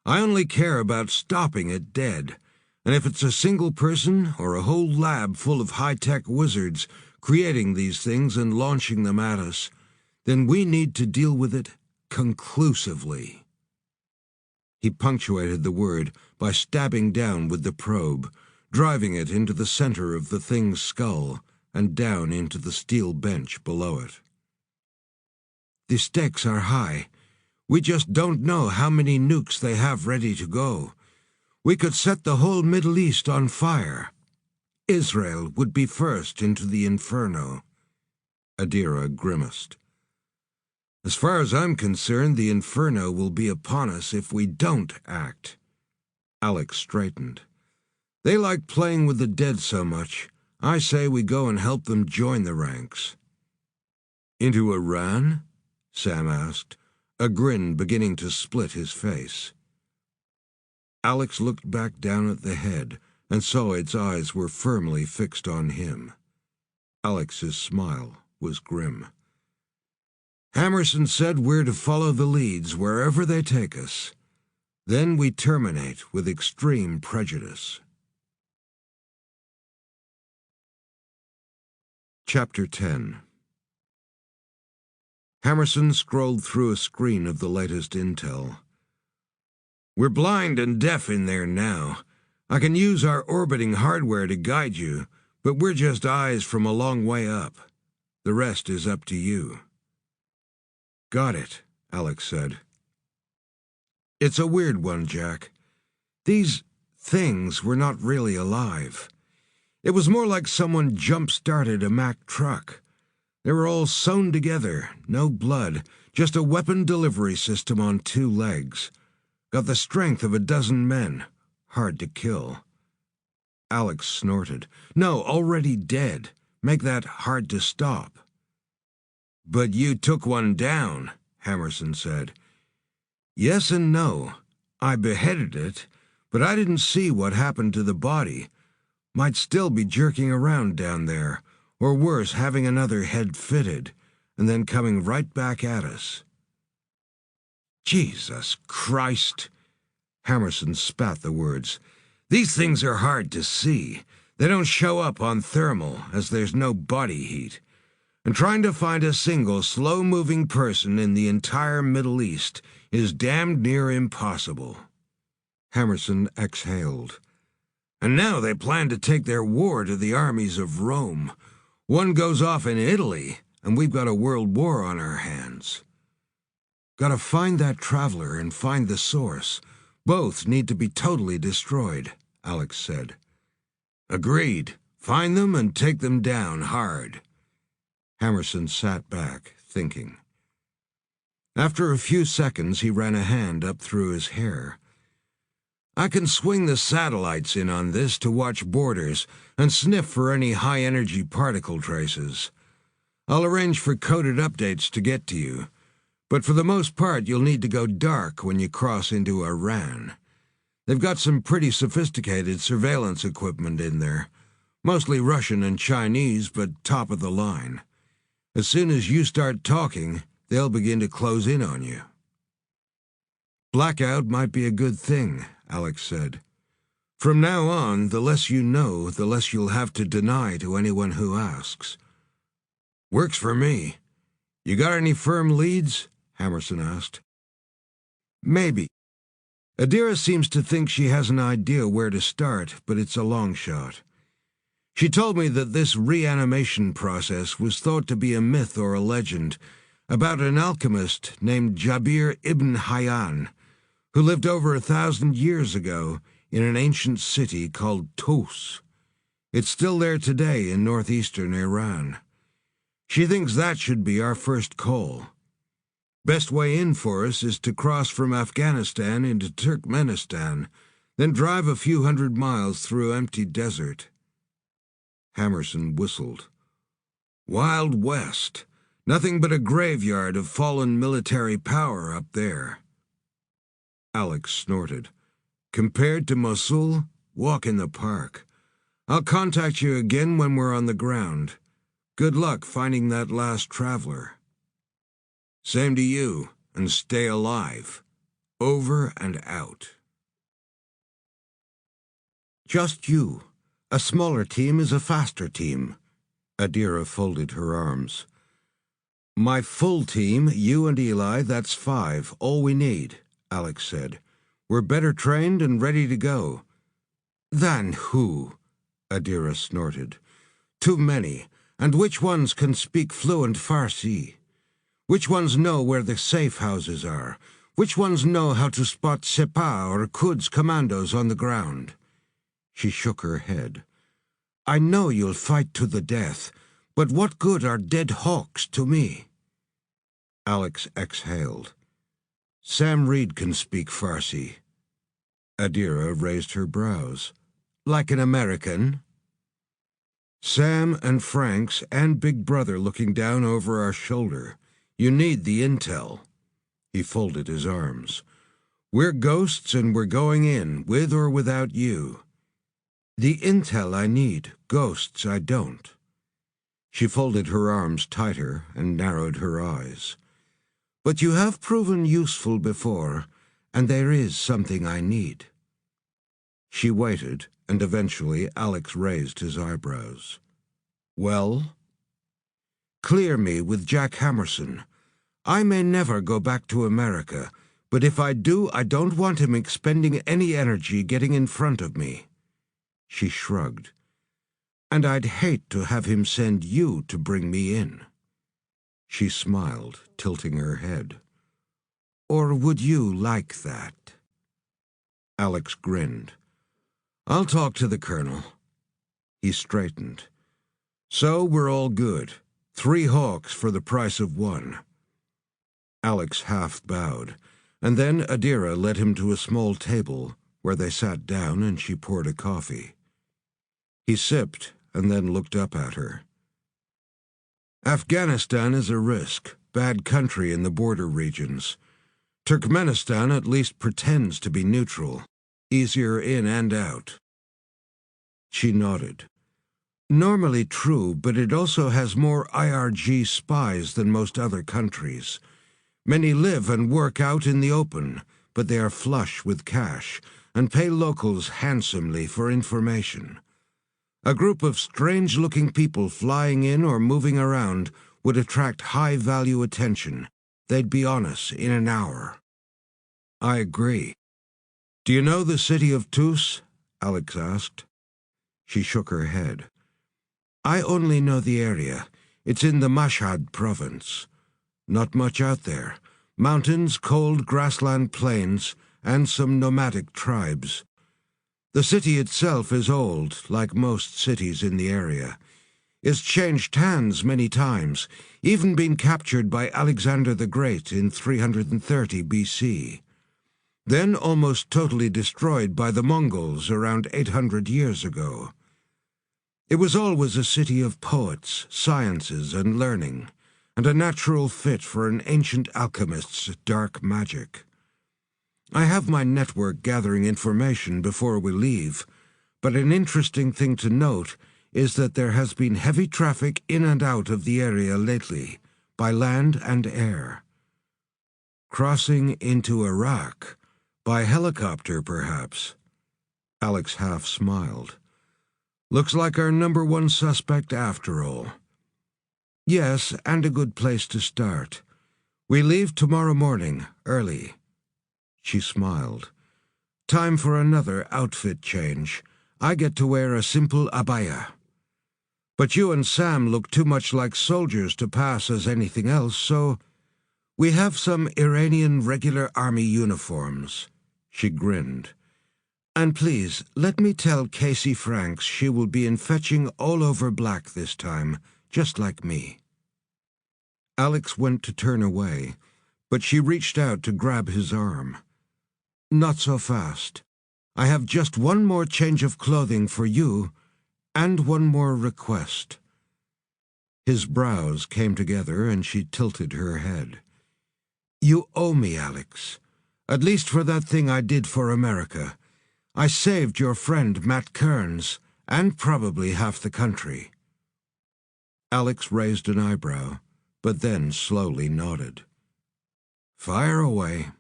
I only care about stopping it dead, and if it's a single person or a whole lab full of high-tech wizards creating these things and launching them at us, then we need to deal with it conclusively. He punctuated the word by stabbing down with the probe, driving it into the center of the thing's skull and down into the steel bench below it. The stakes are high. We just don't know how many nukes they have ready to go. We could set the whole Middle East on fire. Israel would be first into the inferno. Adira grimaced. As far as I'm concerned, the inferno will be upon us if we don't act. Alex straightened. They like playing with the dead so much. I say we go and help them join the ranks. Into Iran? Sam asked, a grin beginning to split his face. Alex looked back down at the head and saw its eyes were firmly fixed on him. Alex's smile was grim. Hammerson said we're to follow the leads wherever they take us. Then we terminate with extreme prejudice. Chapter 10. Hammerson scrolled through a screen of the latest intel. We're blind and deaf in there now. I can use our orbiting hardware to guide you, but we're just eyes from a long way up. The rest is up to you. Got it, Alex said. It's a weird one, Jack. These things were not really alive. It was more like someone jump-started a Mack truck. They were all sewn together, no blood, just a weapon delivery system on 2 legs. Got the strength of a dozen men. Hard to kill. Alex snorted. No, already dead. Make that hard to stop. But you took one down, Hammerson said. Yes and no. I beheaded it, but I didn't see what happened to the body. Might still be jerking around down there, or worse, having another head fitted, and then coming right back at us. Jesus Christ! Hammerson spat the words. These things are hard to see. They don't show up on thermal, as there's no body heat. And trying to find a single slow-moving person in the entire Middle East is damned near impossible." Hammerson exhaled. "And now they plan to take their war to the armies of Rome. One goes off in Italy, and we've got a world war on our hands." "Gotta find that traveler and find the source. Both need to be totally destroyed," Alex said. "Agreed. Find them and take them down hard." Hammerson sat back, thinking. After a few seconds, he ran a hand up through his hair. "I can swing the satellites in on this to watch borders and sniff for any high-energy particle traces. I'll arrange for coded updates to get to you, but for the most part you'll need to go dark when you cross into Iran. They've got some pretty sophisticated surveillance equipment in there, mostly Russian and Chinese, but top of the line. As soon as you start talking, they'll begin to close in on you." "Blackout might be a good thing," Alex said. "From now on, the less you know, the less you'll have to deny to anyone who asks." "Works for me. You got any firm leads?" Hammerson asked. "Maybe. Adira seems to think she has an idea where to start, but it's a long shot. She told me that this reanimation process was thought to be a myth or a legend about an alchemist named Jabir ibn Hayyan, who lived over 1,000 years ago in an ancient city called Tos. It's still there today in northeastern Iran. She thinks that should be our first call. Best way in for us is to cross from Afghanistan into Turkmenistan, then drive a few hundred miles through empty desert." Hammerson whistled. "Wild West. Nothing but a graveyard of fallen military power up there." Alex snorted. "Compared to Mosul, walk in the park. I'll contact you again when we're on the ground. Good luck finding that last traveler." "Same to you, and stay alive. Over and out." "Just you. A smaller team is a faster team." Adira folded her arms. "My full team, you and Eli, that's 5, all we need," Alex said. "We're better trained and ready to go." "Than who?" Adira snorted. "Too many, and which ones can speak fluent Farsi? Which ones know where the safe houses are? Which ones know how to spot Sepah or Quds commandos on the ground?" She shook her head. "I know you'll fight to the death, but what good are dead HAWCs to me?" Alex exhaled. "Sam Reed can speak Farsi." Adira raised her brows. "Like an American?" "Sam and Frank's and Big Brother looking down over our shoulder. You need the intel." He folded his arms. "We're ghosts and we're going in, with or without you." "The intel I need, ghosts I don't." She folded her arms tighter and narrowed her eyes. "But you have proven useful before, and there is something I need." She waited, and eventually Alex raised his eyebrows. "Well?" "Clear me with Jack Hammerson. I may never go back to America, but if I do, I don't want him expending any energy getting in front of me." She shrugged. "And I'd hate to have him send you to bring me in." She smiled, tilting her head. "Or would you like that?" Alex grinned. "I'll talk to the colonel." He straightened. "So we're all good. 3 HAWCs for the price of 1. Alex half bowed, and then Adira led him to a small table, where they sat down and she poured a coffee. He sipped and then looked up at her. "Afghanistan is a risk, bad country in the border regions. Turkmenistan at least pretends to be neutral, easier in and out." She nodded. "Normally true, but it also has more IRG spies than most other countries. Many live and work out in the open, but they are flush with cash and pay locals handsomely for information. A group of strange-looking people flying in or moving around would attract high-value attention. They'd be on us in an hour." "I agree. Do you know the city of Tus?" Alex asked. She shook her head. "I only know the area. It's in the Mossad province. Not much out there. Mountains, cold grassland plains, and some nomadic tribes. The city itself is old, like most cities in the area. It's changed hands many times, even been captured by Alexander the Great in 330 BC. Then almost totally destroyed by the Mongols around 800 years ago. It was always a city of poets, sciences, and learning, and a natural fit for an ancient alchemist's dark magic. I have my network gathering information before we leave, but an interesting thing to note is that there has been heavy traffic in and out of the area lately, by land and air. Crossing into Iraq, by helicopter perhaps." Alex half smiled. "Looks like our number one suspect after all." "Yes, and a good place to start. We leave tomorrow morning, early." She smiled. "Time for another outfit change. I get to wear a simple abaya. But you and Sam look too much like soldiers to pass as anything else, so we have some Iranian regular army uniforms." She grinned. "And please, let me tell Casey Franks she will be in fetching all over black this time, just like me." Alex went to turn away, but she reached out to grab his arm. "Not so fast. I have just one more change of clothing for you, and one more request." His brows came together and she tilted her head. "You owe me, Alex. At least for that thing I did for America. I saved your friend Matt Kearns, and probably half the country." Alex raised an eyebrow, but then slowly nodded. "Fire away."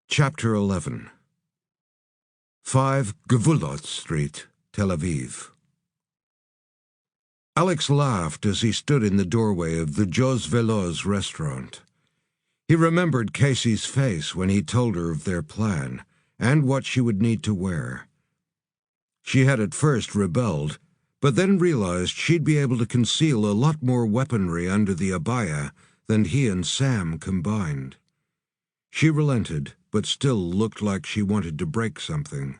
Chapter 11. 5 Gvulot Street, Tel Aviv. Alex laughed as he stood in the doorway of the Jos Veloz restaurant. He remembered Casey's face when he told her of their plan, and what she would need to wear. She had at first rebelled, but then realized she'd be able to conceal a lot more weaponry under the abaya than he and Sam combined. She relented, but still looked like she wanted to break something.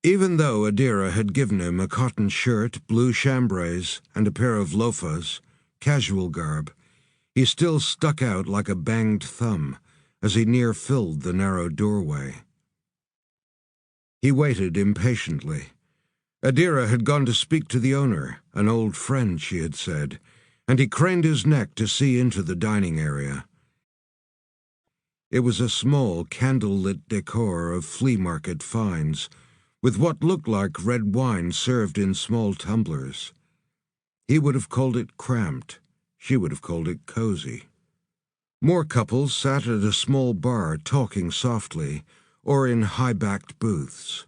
Even though Adira had given him a cotton shirt, blue chambrays, and a pair of loafers, casual garb, he still stuck out like a banged thumb as he near filled the narrow doorway. He waited impatiently. Adira had gone to speak to the owner, an old friend, she had said, and he craned his neck to see into the dining area. It was a small, candle-lit decor of flea market finds, with what looked like red wine served in small tumblers. He would have called it cramped. She would have called it cozy. More couples sat at a small bar talking softly, or in high-backed booths.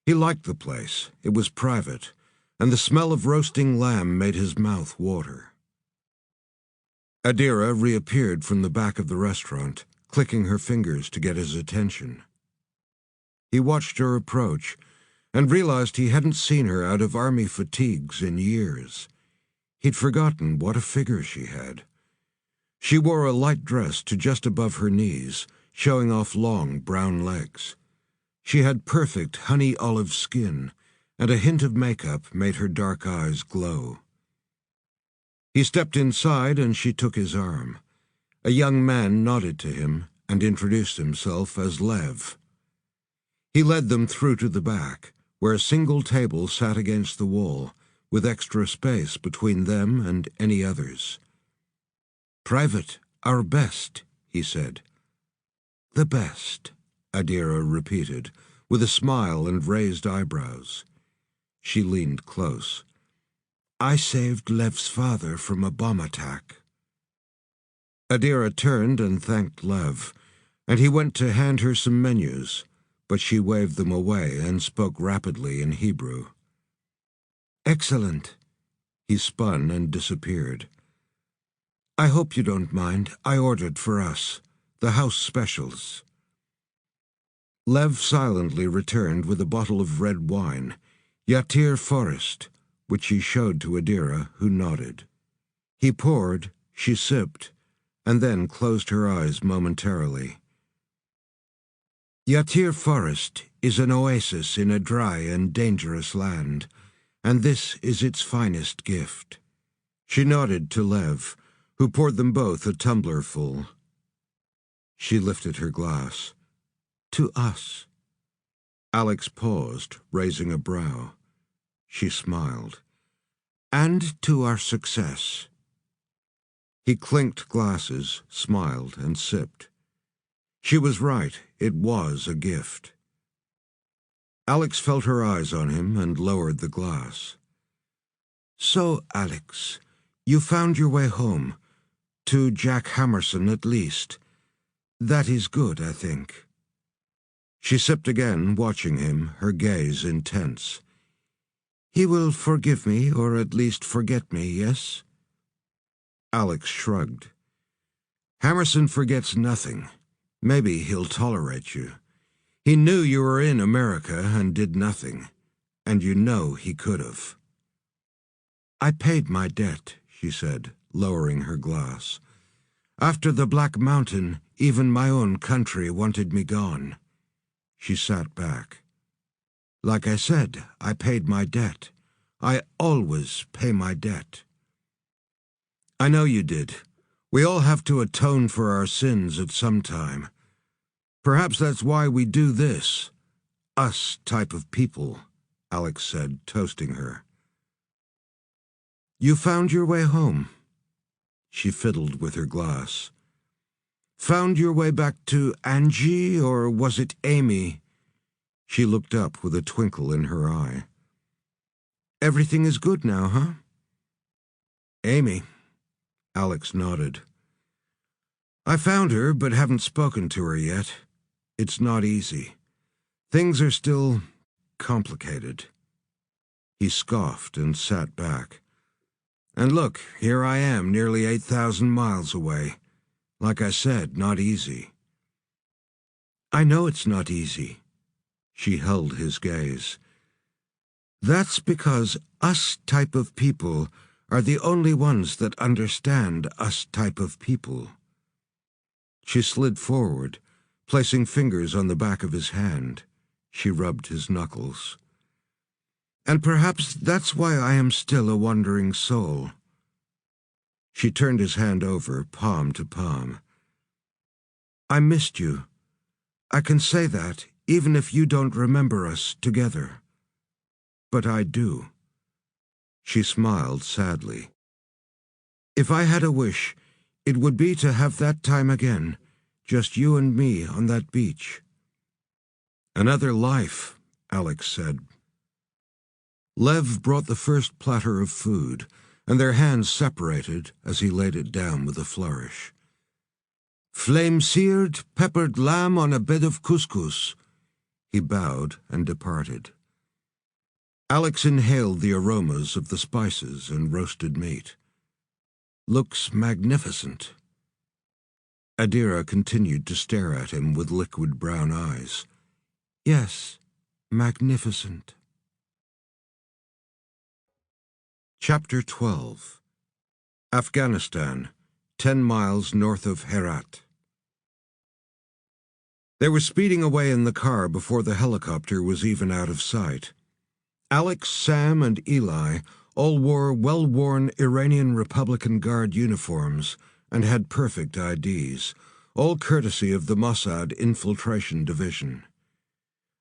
He liked the place. It was private, and the smell of roasting lamb made his mouth water. Adira reappeared from the back of the restaurant, clicking her fingers to get his attention. He watched her approach and realized he hadn't seen her out of army fatigues in years. He'd forgotten what a figure she had. She wore a light dress to just above her knees, showing off long brown legs. She had perfect honey olive skin, and a hint of makeup made her dark eyes glow. He stepped inside and she took his arm. A young man nodded to him and introduced himself as Lev. He led them through to the back, where a single table sat against the wall, with extra space between them and any others. "Private, our best," he said. "The best," Adira repeated, with a smile and raised eyebrows. She leaned close. "I saved Lev's father from a bomb attack." Adira turned and thanked Lev, and he went to hand her some menus, but she waved them away and spoke rapidly in Hebrew. Excellent. He spun and disappeared. I hope you don't mind. I ordered for us. The house specials. Lev silently returned with a bottle of red wine, Yatir Forest, which he showed to Adira, who nodded. He poured, she sipped, and then closed her eyes momentarily. Yatir Forest is an oasis in a dry and dangerous land, and this is its finest gift. She nodded to Lev, who poured them both a tumbler full. She lifted her glass. To us. Alex paused, raising a brow. She smiled. And to our success. He clinked glasses, smiled, and sipped. She was right, it was a gift. Alex felt her eyes on him and lowered the glass. So, Alex, you found your way home. To Jack Hammerson, at least. That is good, I think. She sipped again, watching him, her gaze intense. He will forgive me, or at least forget me, yes? Alex shrugged. Hammerson forgets nothing. Maybe he'll tolerate you. He knew you were in America and did nothing, and you know he could have. I paid my debt, she said, lowering her glass. After the Black Mountain, even my own country wanted me gone. She sat back. Like I said, I paid my debt. I always pay my debt. I know you did. We all have to atone for our sins at some time. Perhaps that's why we do this. Us type of people, Alex said, toasting her. You found your way home. She fiddled with her glass. Found your way back to Angie, or was it Amy? She looked up with a twinkle in her eye. Everything is good now, huh? Amy. Alex nodded. I found her, but haven't spoken to her yet. It's not easy. Things are still complicated. He scoffed and sat back. And look, here I am, nearly 8,000 miles away. Like I said, not easy. I know it's not easy. She held his gaze. That's because us type of people are the only ones that understand us type of people. She slid forward, placing fingers on the back of his hand. She rubbed his knuckles. And perhaps that's why I am still a wandering soul. She turned his hand over, palm to palm. I missed you. I can say that, even if you don't remember us together. But I do. She smiled sadly. If I had a wish, it would be to have that time again, just you and me on that beach. Another life, Alex said. Lev brought the first platter of food, and their hands separated as he laid it down with a flourish. Flame-seared, peppered lamb on a bed of couscous. He bowed and departed. Alex inhaled the aromas of the spices and roasted meat. Looks magnificent. Adira continued to stare at him with liquid brown eyes. Yes, magnificent. Chapter 12. Afghanistan, 10 miles north of Herat. They were speeding away in the car before the helicopter was even out of sight. Alex, Sam, and Eli all wore well-worn Iranian Republican Guard uniforms and had perfect IDs, all courtesy of the Mossad Infiltration Division.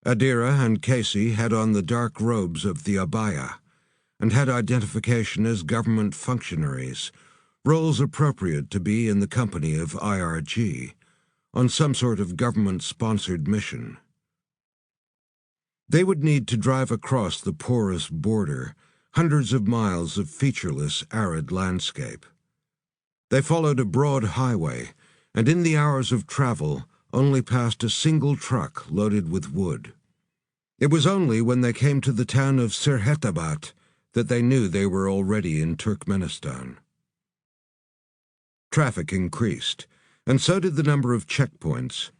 Adira and Casey had on the dark robes of the abaya and had identification as government functionaries, roles appropriate to be in the company of IRG, on some sort of government-sponsored mission. They would need to drive across the porous border, hundreds of miles of featureless, arid landscape. They followed a broad highway, and in the hours of travel only passed a single truck loaded with wood. It was only when they came to the town of Sirhetabat that they knew they were already in Turkmenistan. Traffic increased, and so did the number of checkpoints,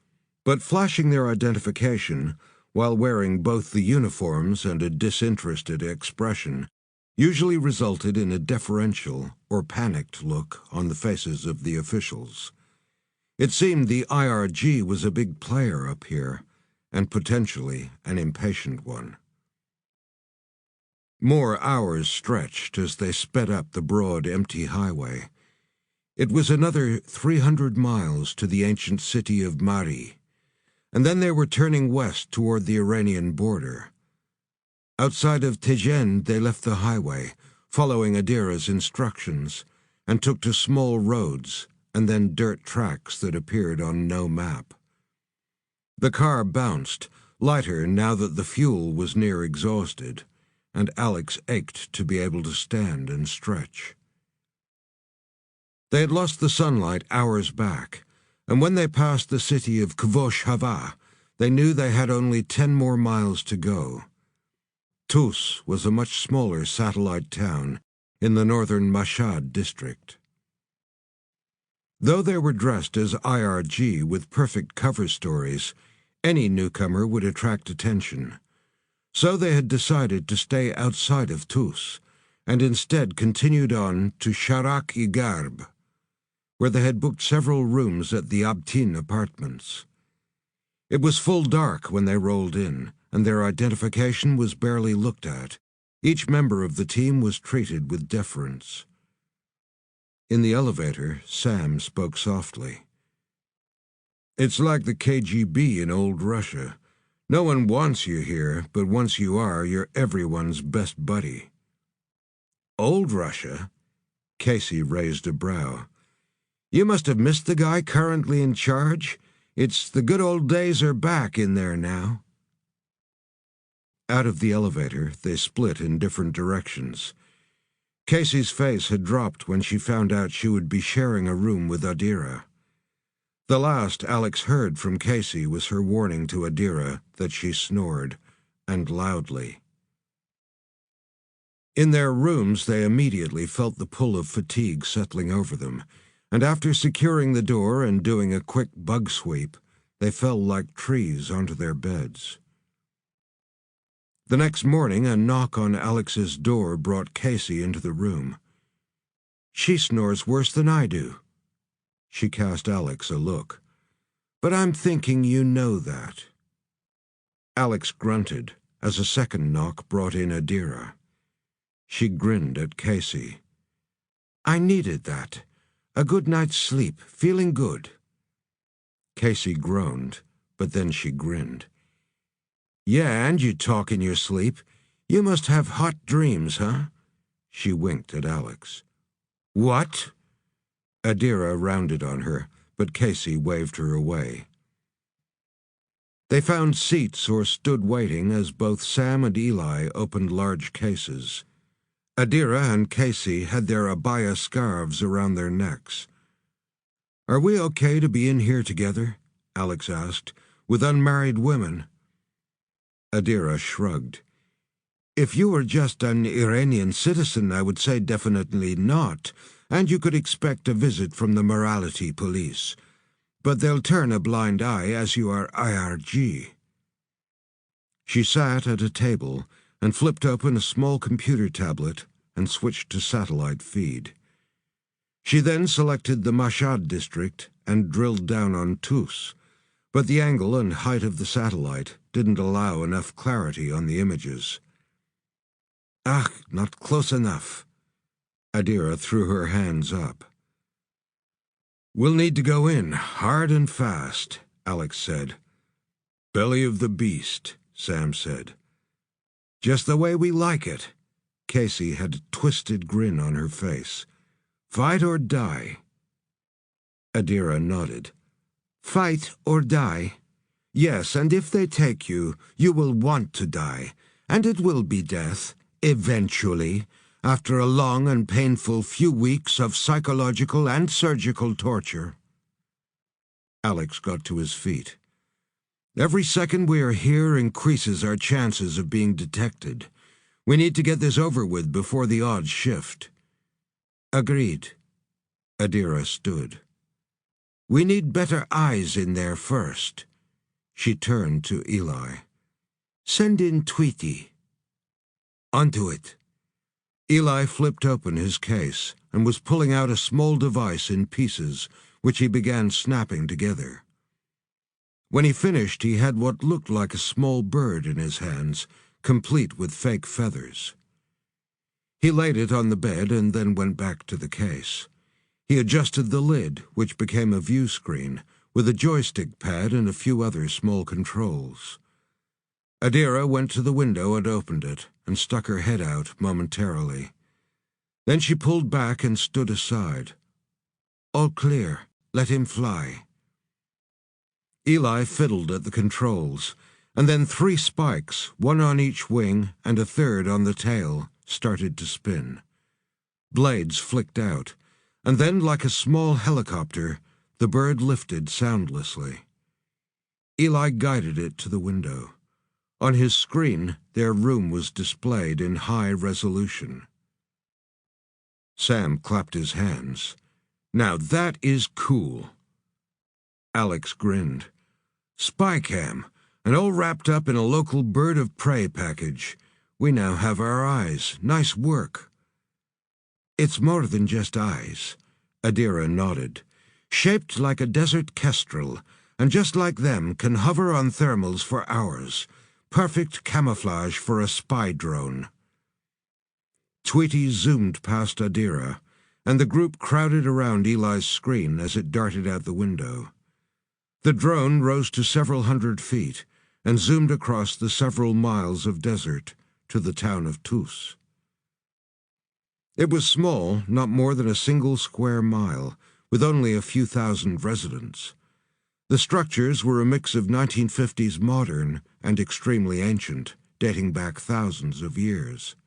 but flashing their identification, while wearing both the uniforms and a disinterested expression, usually resulted in a deferential or panicked look on the faces of the officials. It seemed the IRG was a big player up here, and potentially an impatient one. More hours stretched as they sped up the broad, empty highway. It was another 300 miles to the ancient city of Mari, and then they were turning west toward the Iranian border. Outside of Tejen, they left the highway, following Adira's instructions, and took to small roads and then dirt tracks that appeared on no map. The car bounced, lighter now that the fuel was near exhausted, and Alex ached to be able to stand and stretch. They had lost the sunlight hours back, and when they passed the city of Kvosh Hava, they knew they had only 10 more miles to go. Tus was a much smaller satellite town in the northern Mossad district. Though they were dressed as IRG with perfect cover stories, any newcomer would attract attention. So they had decided to stay outside of Tus, and instead continued on to Sharak-i-Garb, where they had booked several rooms at the Alten apartments. It was full dark when they rolled in, and their identification was barely looked at. Each member of the team was treated with deference. In the elevator, Sam spoke softly. "It's like the KGB in old Russia. No one wants you here, but once you are, you're everyone's best buddy." "Old Russia?" Casey raised a brow. "You must have missed the guy currently in charge. It's the good old days are back in there now." Out of the elevator, they split in different directions. Casey's face had dropped when she found out she would be sharing a room with Adira. The last Alex heard from Casey was her warning to Adira that she snored, and loudly. In their rooms, they immediately felt the pull of fatigue settling over them, and after securing the door and doing a quick bug sweep, they fell like trees onto their beds. The next morning, a knock on Alex's door brought Casey into the room. "She snores worse than I do." She cast Alex a look. "But I'm thinking you know that." Alex grunted as a second knock brought in Adira. She grinned at Casey. "I needed that. A good night's sleep, feeling good." Casey groaned, but then she grinned. "Yeah, and you talk in your sleep. You must have hot dreams, huh?" She winked at Alex. "What?" Adira rounded on her, but Casey waved her away. They found seats or stood waiting as both Sam and Eli opened large cases. Adira and Casey had their abaya scarves around their necks. "Are we okay to be in here together?" Alex asked, "with unmarried women?" Adira shrugged. "If you were just an Iranian citizen, I would say definitely not, and you could expect a visit from the morality police. But they'll turn a blind eye as you are IRG." She sat at a table and flipped open a small computer tablet and switched to satellite feed. She then selected the Mossad district and drilled down on Tus, but the angle and height of the satellite didn't allow enough clarity on the images. "Ah, not close enough." Adira threw her hands up. "We'll need to go in, hard and fast," Alex said. "Belly of the beast," Sam said. "Just the way we like it." Casey had a twisted grin on her face. "Fight or die?" Adira nodded. "Fight or die? Yes, and if they take you, you will want to die, and it will be death, eventually, after a long and painful few weeks of psychological and surgical torture." Alex got to his feet. "Every second we are here increases our chances of being detected. We need to get this over with before the odds shift. Agreed. Adira stood. We need better eyes in there first. She turned to Eli. Send in Tweety. Onto it. Eli flipped open his case and was pulling out a small device in pieces, which he began snapping together. When he finished, he had what looked like a small bird in his hands, complete with fake feathers. He laid it on the bed and then went back to the case. He adjusted the lid, which became a view screen, with a joystick pad and a few other small controls. Adira went to the window and opened it, and stuck her head out momentarily. Then she pulled back and stood aside. All clear. Let him fly. Eli fiddled at the controls, and then 3 spikes, 1 on each wing and a 3rd on the tail, started to spin. Blades flicked out, and then, like a small helicopter, the bird lifted soundlessly. Eli guided it to the window. On his screen, their room was displayed in high resolution. Sam clapped his hands. Now that is cool. Alex grinned. Spy cam, and all wrapped up in a local bird of prey package. We now have our eyes. Nice work. It's more than just eyes. Adira nodded. Shaped like a desert kestrel, and just like them can hover on thermals for hours. Perfect camouflage for a spy drone. Tweety zoomed past Adira, and the group crowded around Eli's screen as it darted out the window. The drone rose to several hundred feet and zoomed across the several miles of desert to the town of Tus. It was small, not more than a single square mile, with only a few thousand residents. The structures were a mix of 1950s modern and extremely ancient, dating back thousands of years.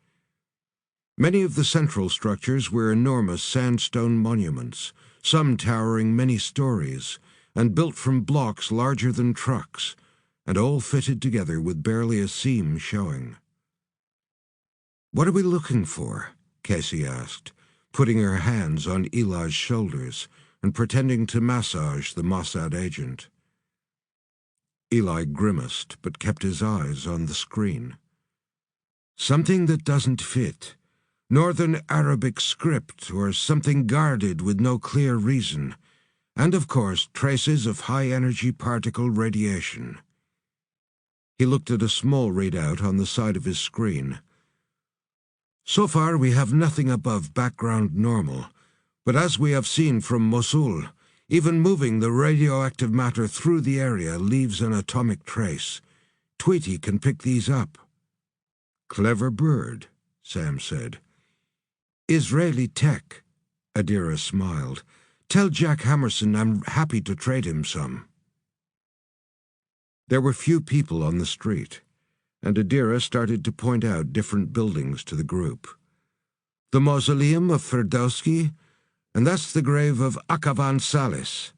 Many of the central structures were enormous sandstone monuments, some towering many stories, and built from blocks larger than trucks, and all fitted together with barely a seam showing. "What are we looking for?" Casey asked, putting her hands on Eli's shoulders and pretending to massage the Mossad agent. Eli grimaced, but kept his eyes on the screen. "Something that doesn't fit. Northern Arabic script or something guarded with no clear reason. And, of course, traces of high-energy particle radiation." He looked at a small readout on the side of his screen. "So far we have nothing above background normal, but as we have seen from Mosul, even moving the radioactive matter through the area leaves an atomic trace. Tweety can pick these up." "Clever bird," Sam said. "Israeli tech," Adira smiled. "Tell Jack Hammerson I'm happy to trade him some." There were few people on the street, and Adira started to point out different buildings to the group. "The mausoleum of Ferdowski, and that's the grave of Akavan Salis.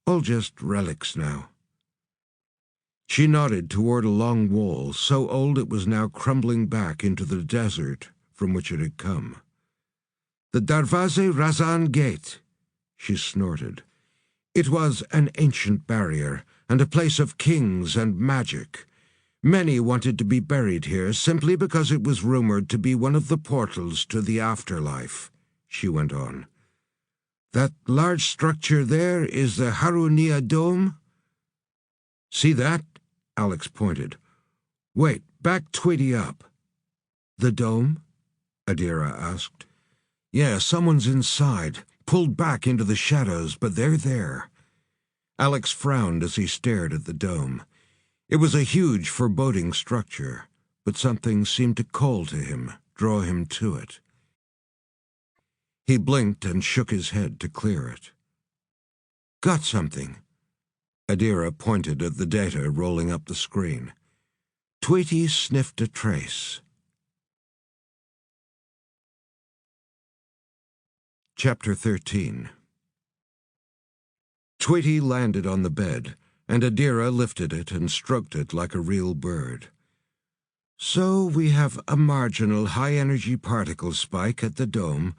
All just relics now." She nodded toward a long wall, so old it was now crumbling back into the desert from which it had come. "The Darvaze Razan Gate," she snorted. "It was an ancient barrier, and a place of kings and magic. Many wanted to be buried here simply because it was rumored to be one of the portals to the afterlife," she went on. "That large structure there is the Harunia Dome." "See that?" Alex pointed. "Wait, back Tweety up." "The dome?" Adira asked. "Yeah, someone's inside, pulled back into the shadows, but they're there." Alex frowned as he stared at the dome. It was a huge, foreboding structure, but something seemed to call to him, draw him to it. He blinked and shook his head to clear it. "Got something." Adira pointed at the data rolling up the screen. "Tweety sniffed a trace." Chapter 13. Tweety landed on the bed, and Adira lifted it and stroked it like a real bird. So we have a marginal high-energy particle spike at the dome,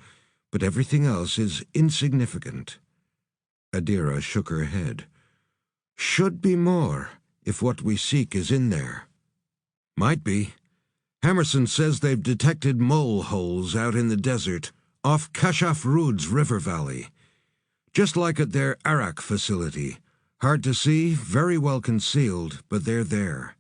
but everything else is insignificant. Adira shook her head. Should be more, if what we seek is in there. Might be. Hammerson says they've detected mole holes out in the desert, off Kashaf Rud's river valley. Just like at their Arak facility. Hard to see, very well concealed, but they're there.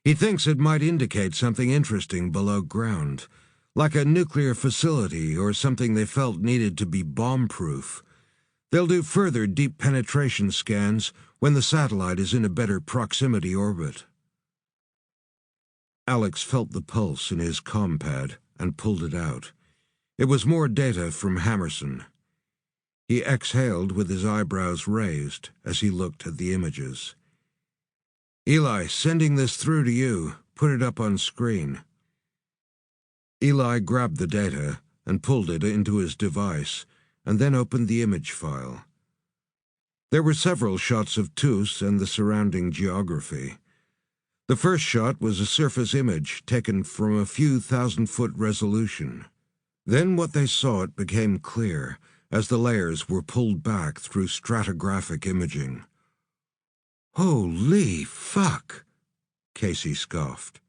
He thinks it might indicate something interesting below ground, like a nuclear facility or something they felt needed to be bomb-proof. They'll do further deep penetration scans when the satellite is in a better proximity orbit. Alex felt the pulse in his comm pad and pulled it out. It was more data from Hammerson. He exhaled with his eyebrows raised as he looked at the images. Eli, sending this through to you. Put it up on screen. Eli grabbed the data and pulled it into his device, and then opened the image file. There were several shots of Tus and the surrounding geography. The first shot was a surface image taken from a few thousand-foot resolution. Then what they saw it became clear as the layers were pulled back through stratigraphic imaging. Holy fuck, Casey scoffed.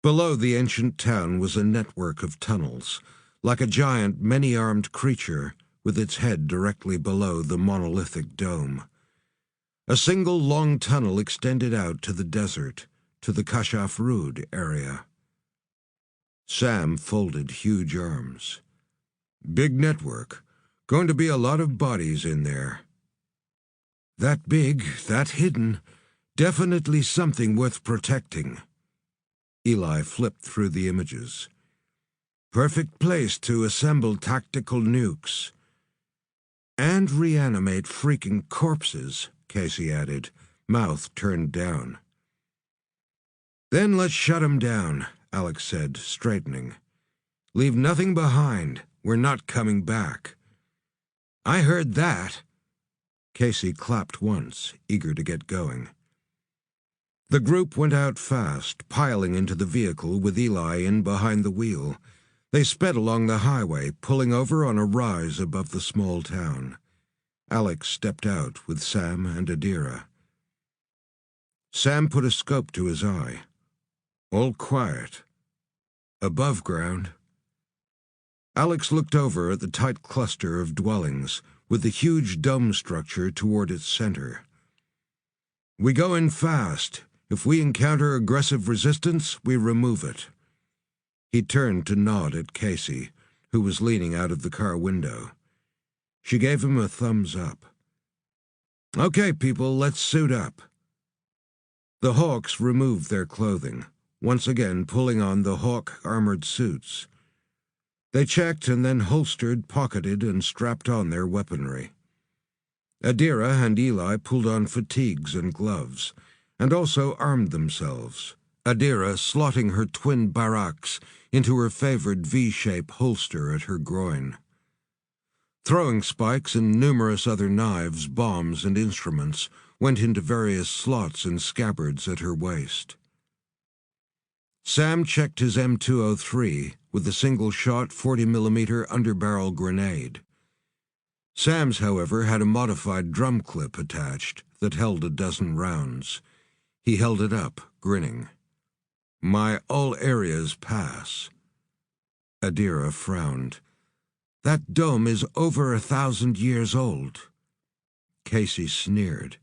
Below the ancient town was a network of tunnels, like a giant, many-armed creature with its head directly below the monolithic dome. A single long tunnel extended out to the desert, to the Kashaf Rud area. Sam folded huge arms. Big network. Going to be a lot of bodies in there. That big, that hidden. Definitely something worth protecting. Eli flipped through the images. Perfect place to assemble tactical nukes. And reanimate freaking corpses, Casey added, mouth turned down. Then let's shut 'em down, Alex said, straightening. Leave nothing behind. We're not coming back. I heard that. Casey clapped once, eager to get going. The group went out fast, piling into the vehicle with Eli in behind the wheel. They sped along the highway, pulling over on a rise above the small town. Alex stepped out with Sam and Adira. Sam put a scope to his eye. All quiet. Above ground. Alex looked over at the tight cluster of dwellings, with the huge dome structure toward its center. We go in fast. If we encounter aggressive resistance, we remove it. He turned to nod at Casey, who was leaning out of the car window. She gave him a thumbs up. Okay, people, let's suit up. The Hawks removed their clothing, once again pulling on the Hawk armored suits. They checked and then holstered, pocketed, and strapped on their weaponry. Adira and Eli pulled on fatigues and gloves, and also armed themselves, Adira slotting her twin barracks into her favored V-shape holster at her groin. Throwing spikes and numerous other knives, bombs, and instruments went into various slots and scabbards at her waist. Sam checked his M203 with a single-shot 40mm underbarrel grenade. Sam's, however, had a modified drum clip attached that held a dozen rounds. He held it up, grinning. My all areas pass. Adira frowned. That dome is over 1,000 years old. Casey sneered.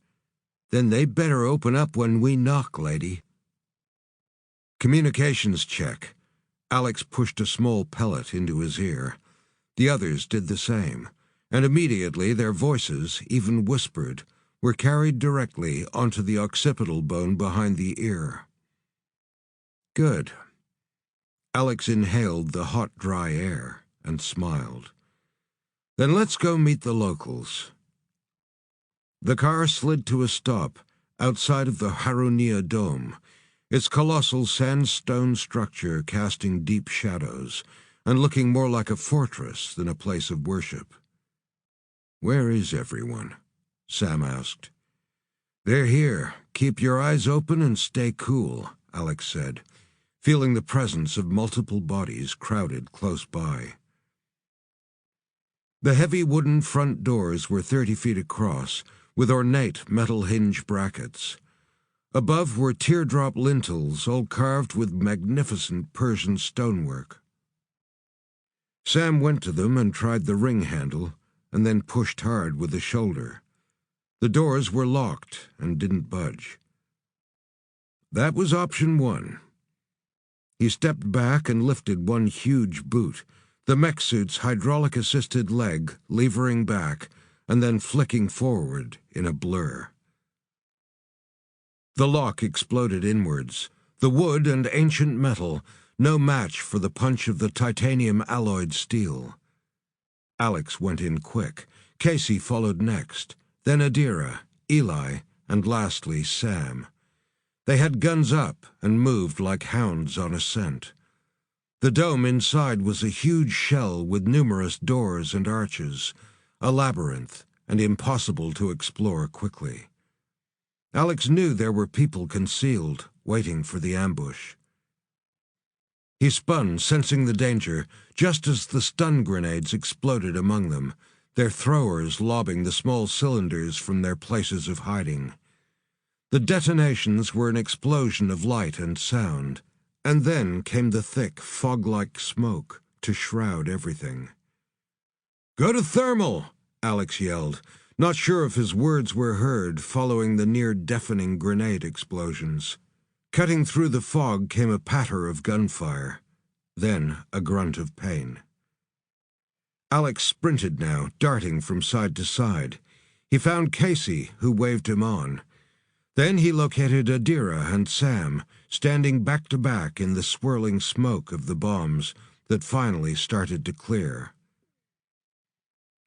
Then they better open up when we knock, lady. Communications check. Alex pushed a small pellet into his ear. The others did the same, and immediately their voices, even whispered, were carried directly onto the occipital bone behind the ear. Good. Alex inhaled the hot, dry air and smiled. Then let's go meet the locals. The car slid to a stop outside of the Harunia Dome, its colossal sandstone structure casting deep shadows and looking more like a fortress than a place of worship. Where is everyone? Sam asked. They're here. Keep your eyes open and stay cool, Alex said, feeling the presence of multiple bodies crowded close by. The heavy wooden front doors were 30 feet across, with ornate metal hinge brackets. Above were teardrop lintels, all carved with magnificent Persian stonework. Sam went to them and tried the ring handle, and then pushed hard with the shoulder. The doors were locked and didn't budge. That was option one. He stepped back and lifted one huge boot, the mech suit's hydraulic-assisted leg levering back and then flicking forward in a blur. The lock exploded inwards. The wood and ancient metal, no match for the punch of the titanium-alloyed steel. Alex went in quick. Casey followed next, then Adira, Eli, and lastly Sam. They had guns up and moved like hounds on a scent. The dome inside was a huge shell with numerous doors and arches, a labyrinth, and impossible to explore quickly. Alex knew there were people concealed, waiting for the ambush. He spun, sensing the danger, just as the stun grenades exploded among them, their throwers lobbing the small cylinders from their places of hiding. The detonations were an explosion of light and sound, and then came the thick, fog-like smoke to shroud everything. "Go to thermal!" Alex yelled, not sure if his words were heard following the near-deafening grenade explosions. Cutting through the fog came a patter of gunfire, then a grunt of pain. Alex sprinted now, darting from side to side. He found Casey, who waved him on. Then he located Adira and Sam, standing back-to-back in the swirling smoke of the bombs that finally started to clear.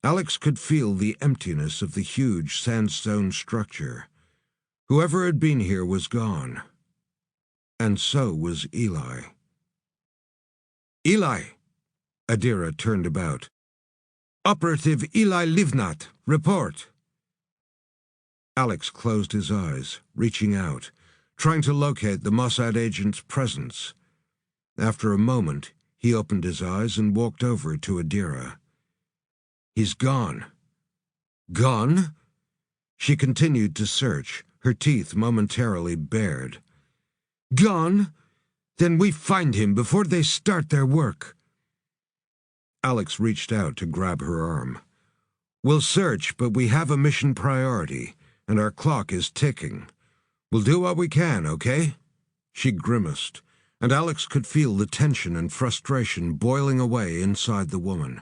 Alex could feel the emptiness of the huge sandstone structure. Whoever had been here was gone. And so was Eli. "Eli!" Adira turned about. "Operative Eli Livnat, report!" Alex closed his eyes, reaching out, trying to locate the Mossad agent's presence. After a moment, he opened his eyes and walked over to Adira. "He's gone." "Gone?" She continued to search, her teeth momentarily bared. "Gone? Then we find him before they start their work." Alex reached out to grab her arm. "We'll search, but we have a mission priority, and our clock is ticking. We'll do what we can, okay?" She grimaced, and Alex could feel the tension and frustration boiling away inside the woman.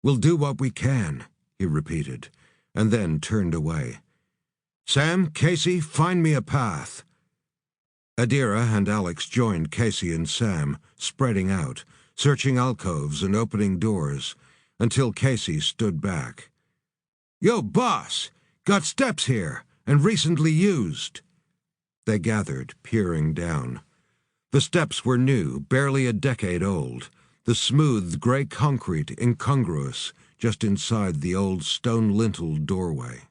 "We'll do what we can," he repeated, and then turned away. "Sam, Casey, find me a path." Adira and Alex joined Casey and Sam, spreading out, searching alcoves and opening doors, until Casey stood back. "Yo, boss! Got steps here, and recently used." They gathered, peering down. The steps were new, barely a decade old, the smooth gray concrete incongruous just inside the old stone-linteled doorway.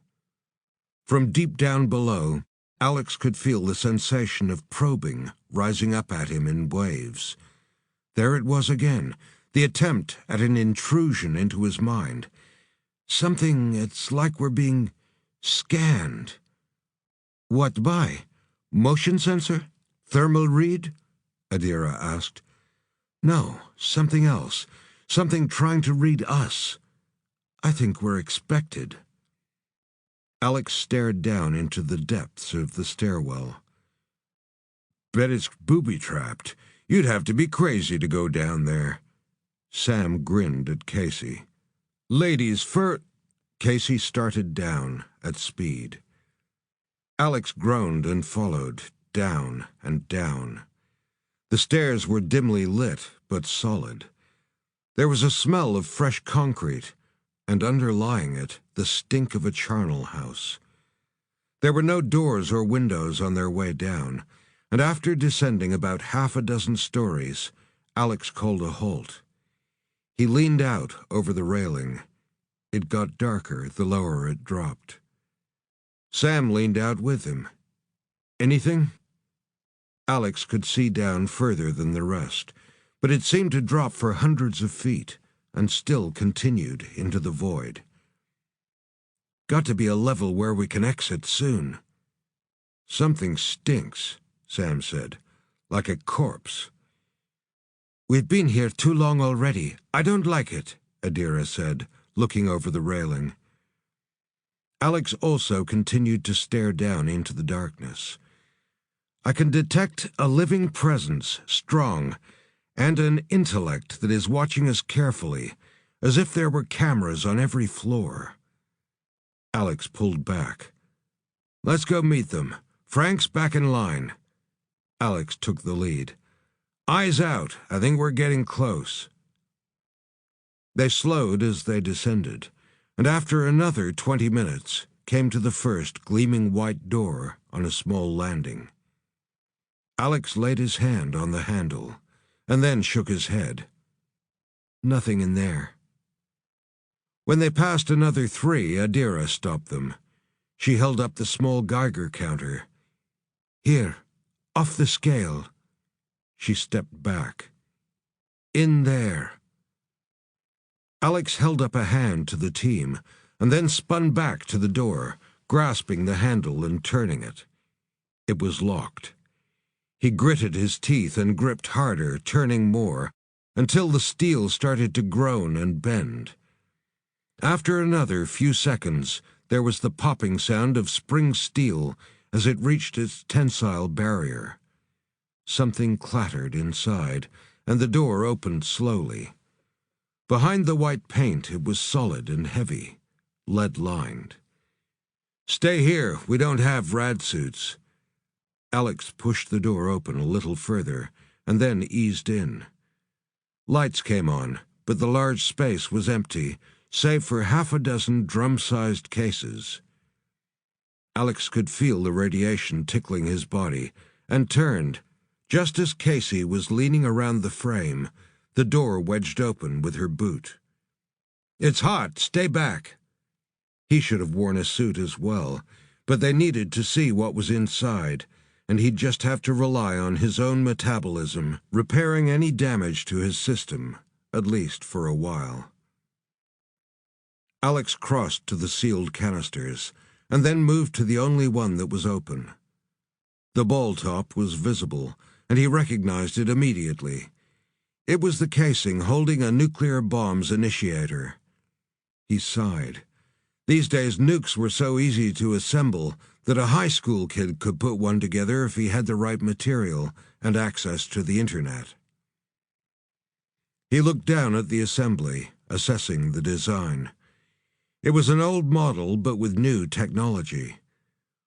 From deep down below, Alex could feel the sensation of probing rising up at him in waves. There it was again, the attempt at an intrusion into his mind. Something, it's like we're being scanned. "What by? Motion sensor? Thermal read?" Adira asked. "No, something else. Something trying to read us. I think we're expected." Alex stared down into the depths of the stairwell. "Bet it's booby-trapped. You'd have to be crazy to go down there." Sam grinned at Casey. "Ladies first." Casey started down at speed. Alex groaned and followed, down and down. The stairs were dimly lit, but solid. There was a smell of fresh concrete, and underlying it, the stink of a charnel house. There were no doors or windows on their way down, and after descending about half a dozen stories, Alex called a halt. He leaned out over the railing. It got darker the lower it dropped. Sam leaned out with him. "Anything?" Alex could see down further than the rest, but it seemed to drop for hundreds of feet and still continued into the void. Got to be a level where we can exit soon. Something stinks, Sam said, like a corpse. We've been here too long already. I don't like it, Adira said, looking over the railing. Alex also continued to stare down into the darkness. I can detect a living presence, strong, and an intellect that is watching us carefully, as if there were cameras on every floor. Alex pulled back. Let's go meet them. Frank's back in line. Alex took the lead. Eyes out. I think we're getting close. They slowed as they descended, and after another 20 minutes, came to the first gleaming white door on a small landing. Alex laid his hand on the handle, and then shook his head. Nothing in there. When they passed another 3, Adira stopped them. She held up the small Geiger counter. Here, off the scale. She stepped back. In there. Alex held up a hand to the team, and then spun back to the door, grasping the handle and turning it. It was locked. He gritted his teeth and gripped harder, turning more, until the steel started to groan and bend. After another few seconds, there was the popping sound of spring steel as it reached its tensile barrier. Something clattered inside, and the door opened slowly. Behind the white paint, it was solid and heavy, lead-lined. Stay here, we don't have rad suits. Alex pushed the door open a little further, and then eased in. Lights came on, but the large space was empty, save for half a dozen drum-sized cases. Alex could feel the radiation tickling his body, and turned. Just as Casey was leaning around the frame, the door wedged open with her boot. It's hot, stay back. He should have worn a suit as well, but they needed to see what was inside, and he'd just have to rely on his own metabolism, repairing any damage to his system, at least for a while. Alex crossed to the sealed canisters, and then moved to the only one that was open. The ball top was visible, and he recognized it immediately. It was the casing holding a nuclear bomb's initiator. He sighed. These days, nukes were so easy to assemble that a high school kid could put one together if he had the right material and access to the internet. He looked down at the assembly, assessing the design. It was an old model, but with new technology.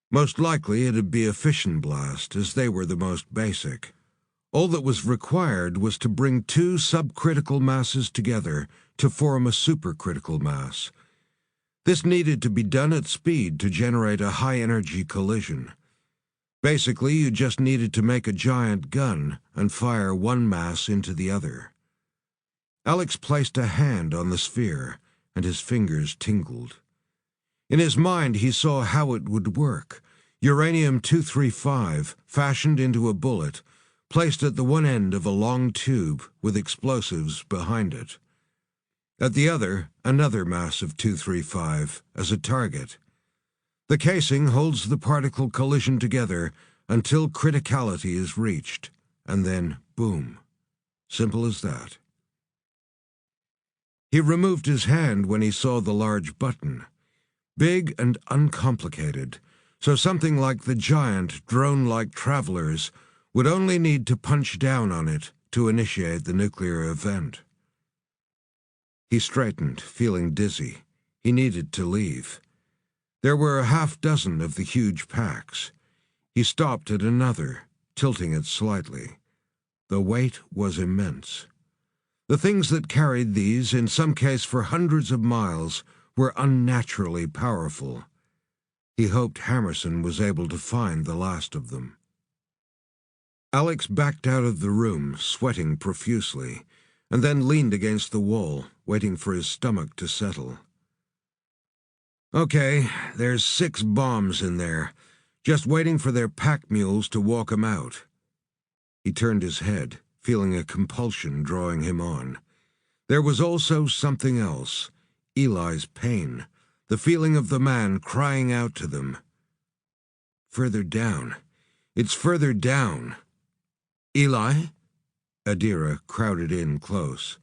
Most likely it'd be a fission blast, as they were the most basic. All that was required was to bring 2 subcritical masses together to form a supercritical mass. This needed to be done at speed to generate a high-energy collision. Basically, you just needed to make a giant gun and fire one mass into the other. Alex placed a hand on the sphere, and his fingers tingled. In his mind, he saw how it would work. Uranium-235, fashioned into a bullet, placed at the one end of a long tube with explosives behind it. At the other, another mass of 235 as a target. The casing holds the particle collision together until criticality is reached, and then boom. Simple as that. He removed his hand when he saw the large button. Big and uncomplicated, so something like the giant, drone-like travelers would only need to punch down on it to initiate the nuclear event. He straightened, feeling dizzy. He needed to leave. There were a half-dozen of the huge packs. He stopped at another, tilting it slightly. The weight was immense. The things that carried these, in some case for hundreds of miles, were unnaturally powerful. He hoped Hammerson was able to find the last of them. Alex backed out of the room, sweating profusely, and then leaned against the wall, waiting for his stomach to settle. Okay, there's 6 bombs in there, just waiting for their pack mules to walk 'em out. He turned his head, feeling a compulsion drawing him on. There was also something else, Eli's pain, the feeling of the man crying out to them. Further down. It's further down. Eli? Adira crowded in close.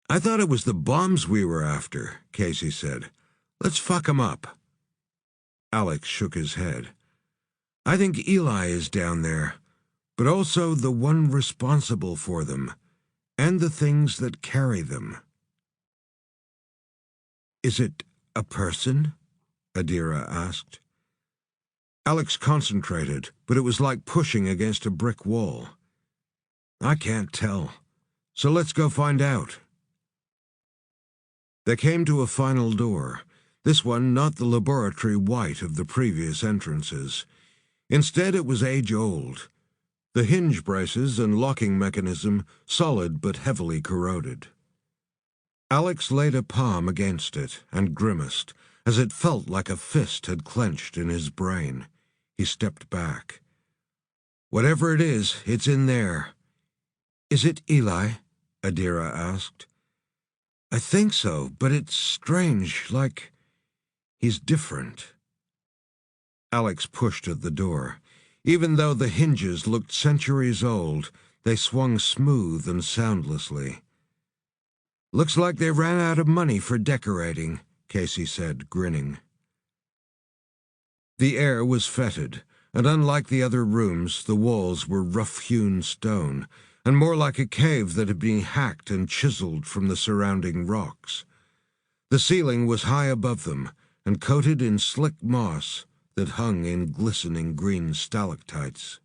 I thought it was the bombs we were after, Casey said. Let's fuck 'em up. Alex shook his head. I think Eli is down there, but also the one responsible for them, and the things that carry them. Is it a person? Adira asked. Alex concentrated, but it was like pushing against a brick wall. I can't tell, so let's go find out. They came to a final door, this one not the laboratory white of the previous entrances. Instead, it was age-old. The hinge braces and locking mechanism solid but heavily corroded. Alex laid a palm against it and grimaced, as it felt like a fist had clenched in his brain. He stepped back. Whatever it is, it's in there. Is it Eli? Adira asked. I think so, but it's strange, like he's different. Alex pushed at the door. Even though the hinges looked centuries old, they swung smooth and soundlessly. Looks like they ran out of money for decorating, Casey said, grinning. The air was fetid, and unlike the other rooms, the walls were rough-hewn stone, and more like a cave that had been hacked and chiseled from the surrounding rocks. The ceiling was high above them, and coated in slick moss that hung in glistening green stalactites.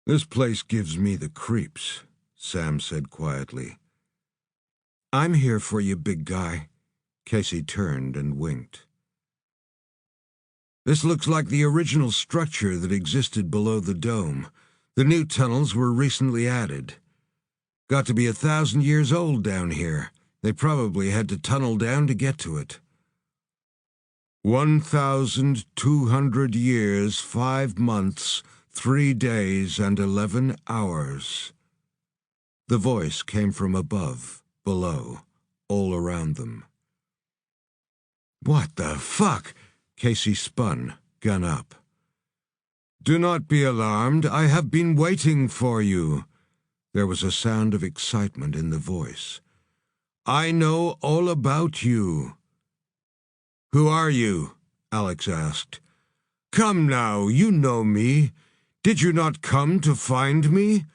This place gives me the creeps, Sam said quietly. I'm here for you, big guy. Casey turned and winked. This looks like the original structure that existed below the dome. The new tunnels were recently added. Got to be 1,000 years old down here. They probably had to tunnel down to get to it. 1,200 years, 5 months, 3 days, and 11 hours. The voice came from above, below, all around them. What the fuck? Casey spun, gun up. Do not be alarmed. I have been waiting for you. There was a sound of excitement in the voice. I know all about you. Who are you? Alex asked. Come now, you know me. Did you not come to find me?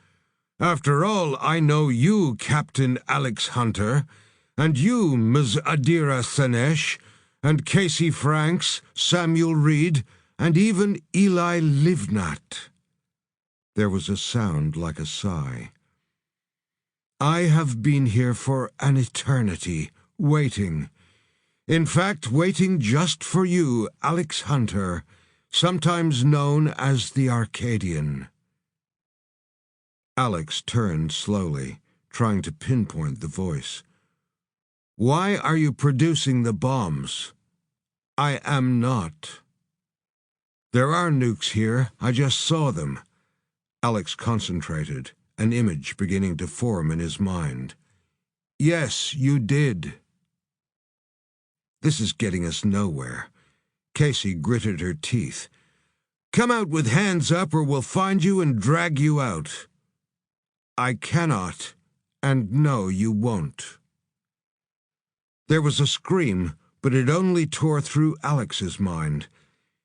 After all, I know you, Captain Alex Hunter, and you, Ms. Adira Senesh, and Casey Franks, Samuel Reed, and even Eli Livnat. There was a sound like a sigh. I have been here for an eternity, waiting. In fact, waiting just for you, Alex Hunter, sometimes known as the Arcadian. Alex turned slowly, trying to pinpoint the voice. Why are you producing the bombs? I am not. There are nukes here. I just saw them. Alex concentrated, an image beginning to form in his mind. Yes, you did. This is getting us nowhere. Casey gritted her teeth. Come out with hands up or we'll find you and drag you out. I cannot, and no, you won't. There was a scream, but it only tore through Alex's mind.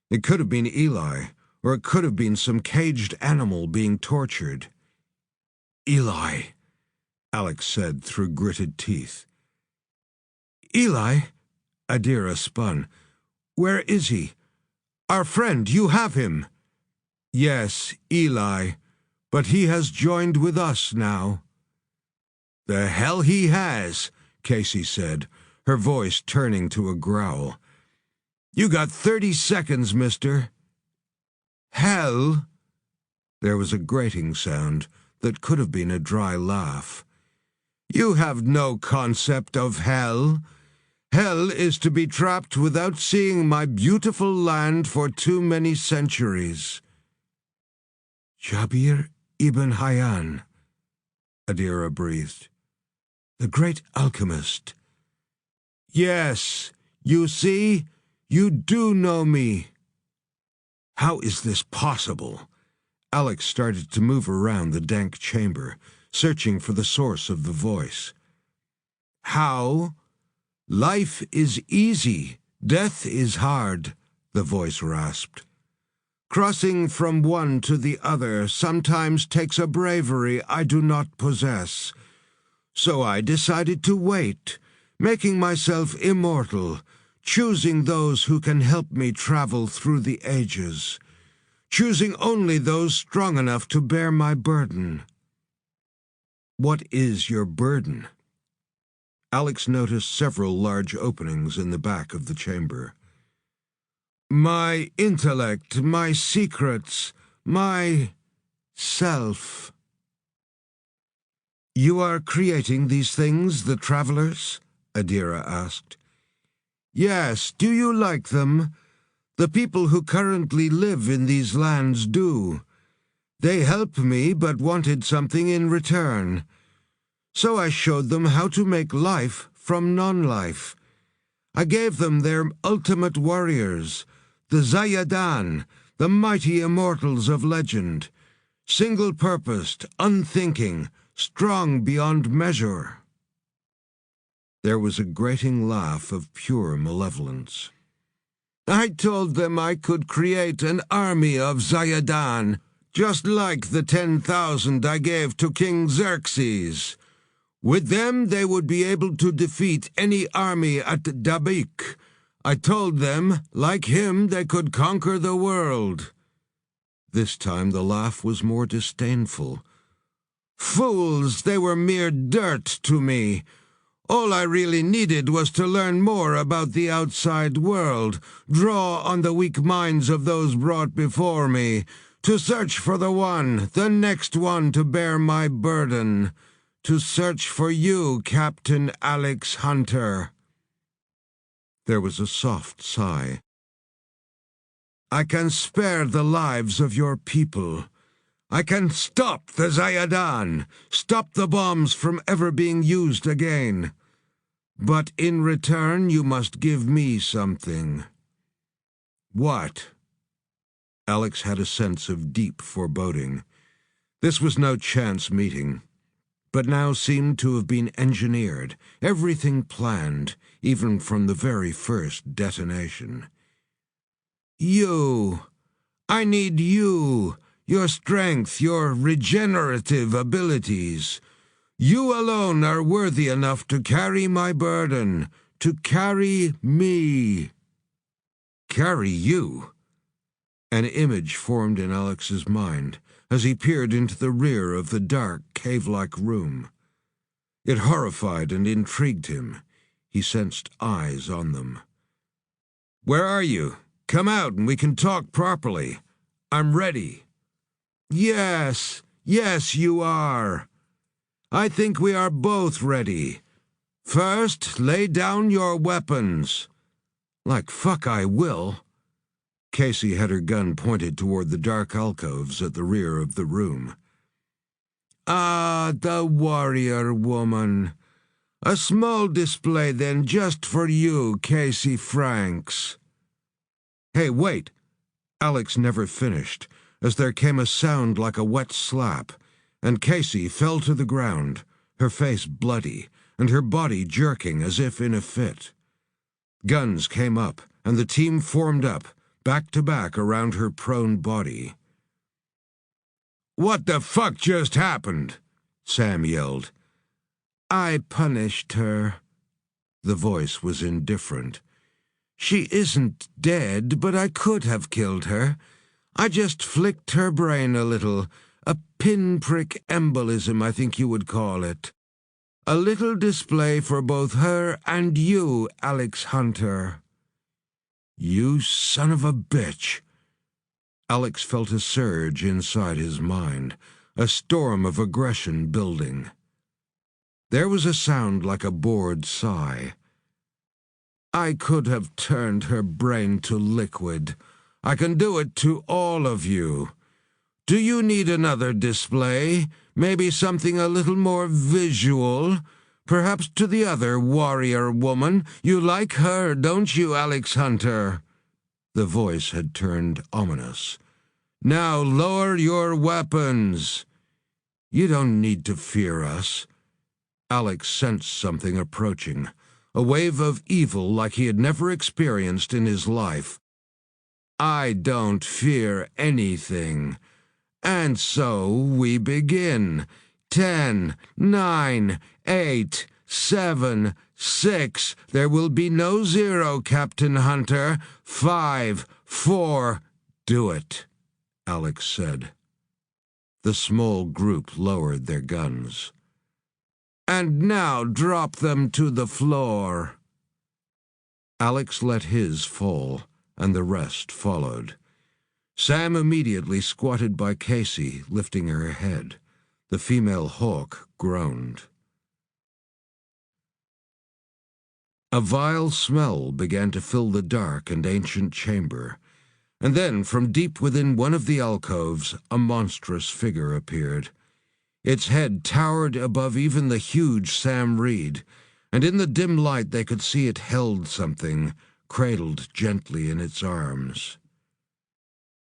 It could have been Eli, or it could have been some caged animal being tortured. Eli, Alex said through gritted teeth. Eli? Adira spun. Where is he? Our friend, you have him. Yes, Eli, but he has joined with us now. The hell he has, Casey said, her voice turning to a growl. You got 30 seconds, mister. Hell? There was a grating sound that could have been a dry laugh. You have no concept of hell. Hell is to be trapped without seeing my beautiful land for too many centuries. Jabir ibn Hayyan, Adira breathed. The great alchemist. Yes, you see, you do know me. How is this possible? Alex started to move around the dank chamber, searching for the source of the voice. How? Life is easy, death is hard, the voice rasped. Crossing from one to the other sometimes takes a bravery I do not possess. So I decided to wait, making myself immortal, choosing those who can help me travel through the ages, choosing only those strong enough to bear my burden. What is your burden? Alex noticed several large openings in the back of the chamber. My intellect, my secrets, my self. You are creating these things, the travelers? Adira asked. Yes, do you like them? The people who currently live in these lands do. They help me, but wanted something in return. So I showed them how to make life from non-life. I gave them their ultimate warriors, the Zayadan, the mighty immortals of legend, single-purposed, unthinking, strong beyond measure. There was a grating laugh of pure malevolence. I told them I could create an army of Zayadan, just like the 10,000 I gave to King Xerxes. With them, they would be able to defeat any army at Dabiq. I told them, like him, they could conquer the world. This time the laugh was more disdainful. Fools, they were mere dirt to me. All I really needed was to learn more about the outside world, draw on the weak minds of those brought before me, to search for the next one to bear my burden, to search for you, Captain Alex Hunter. There was a soft sigh. I can spare the lives of your people. I can stop the Zayadan, stop the bombs from ever being used again. But in return, you must give me something. What? Alex had a sense of deep foreboding. This was no chance meeting, but now seemed to have been engineered, everything planned, even from the very first detonation. You! I need you! Your strength, your regenerative abilities. You alone are worthy enough to carry my burden, to carry me. Carry you? An image formed in Alex's mind as he peered into the rear of the dark, cave-like room. It horrified and intrigued him. He sensed eyes on them. Where are you? Come out and we can talk properly. I'm ready. Yes, you are. I think we are both ready. First, lay down your weapons. Like fuck I will. Casey had her gun pointed toward the dark alcoves at the rear of the room. Ah, the warrior woman. A small display then just for you, Casey Franks. Hey, wait. Alex never finished, as there came a sound like a wet slap, and Casey fell to the ground, her face bloody, and her body jerking as if in a fit. Guns came up, and the team formed up, back to back around her prone body. What the fuck just happened? Sam yelled. I punished her. The voice was indifferent. She isn't dead, but I could have killed her. I just flicked her brain a little. A pinprick embolism, I think you would call it. A little display for both her and you, Alex Hunter. You son of a bitch. Alex felt a surge inside his mind, a storm of aggression building. There was a sound like a bored sigh. I could have turned her brain to liquid. I can do it to all of you. Do you need another display? Maybe something a little more visual? Perhaps to the other warrior woman? You like her, don't you, Alex Hunter?" The voice had turned ominous. "Now lower your weapons." "You don't need to fear us." Alex sensed something approaching, a wave of evil like he had never experienced in his life. "I don't fear anything. And so we begin. 10, 9, 8, 7, 6. There will be no 0, Captain Hunter. 5, 4. "Do it," Alex said. The small group lowered their guns. "And now drop them to the floor." Alex let his fall, and the rest followed. Sam immediately squatted by Casey, lifting her head. The female hawk groaned. A vile smell began to fill the dark and ancient chamber, and then from deep within one of the alcoves a monstrous figure appeared. Its head towered above even the huge Sam Reed, and in the dim light they could see it held something, cradled gently in its arms.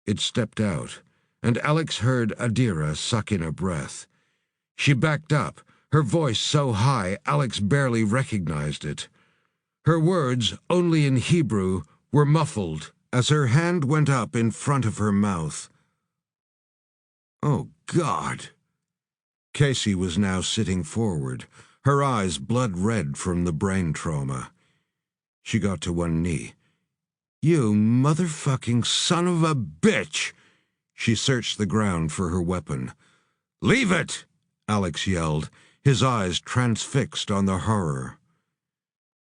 It stepped out, and Alex heard Adira suck in a breath. She backed up, her voice so high Alex barely recognized it. Her words, only in Hebrew, were muffled as her hand went up in front of her mouth. "Oh, God!" Casey was now sitting forward, her eyes blood red from the brain trauma. She got to one knee. "You motherfucking son of a bitch!" She searched the ground for her weapon. "Leave it!" Alex yelled, his eyes transfixed on the horror.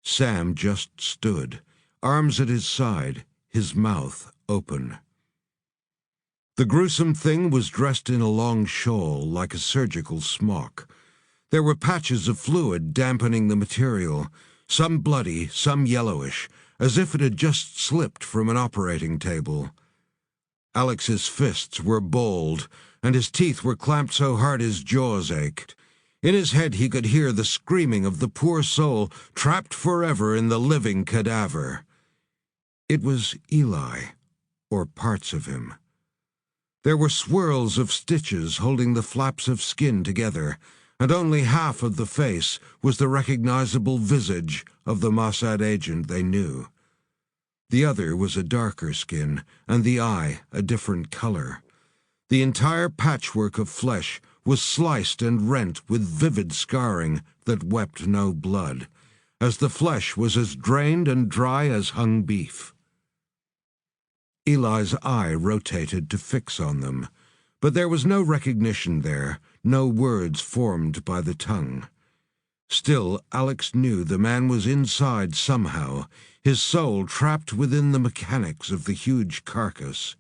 Sam just stood, arms at his side, his mouth open. The gruesome thing was dressed in a long shawl like a surgical smock. There were patches of fluid dampening the material, some bloody, some yellowish, as if it had just slipped from an operating table. Alex's fists were balled, and his teeth were clamped so hard his jaws ached. In his head he could hear the screaming of the poor soul trapped forever in the living cadaver. It was Eli, or parts of him. There were swirls of stitches holding the flaps of skin together, and only half of the face was the recognizable visage of the Mossad agent they knew. The other was a darker skin, and the eye a different color. The entire patchwork of flesh was sliced and rent with vivid scarring that wept no blood, as the flesh was as drained and dry as hung beef. Eli's eye rotated to fix on them, but there was no recognition there, no words formed by the tongue. Still, Alex knew the man was inside somehow, his soul trapped within the mechanics of the huge carcass.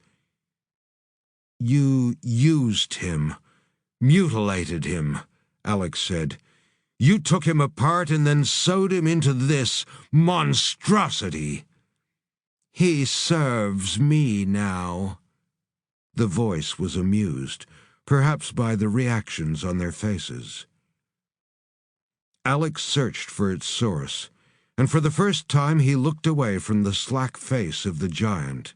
"You used him, mutilated him," Alex said. "You took him apart and then sewed him into this monstrosity. He serves me now." The voice was amused, perhaps by the reactions on their faces. Alex searched for its source, and for the first time he looked away from the slack face of the giant.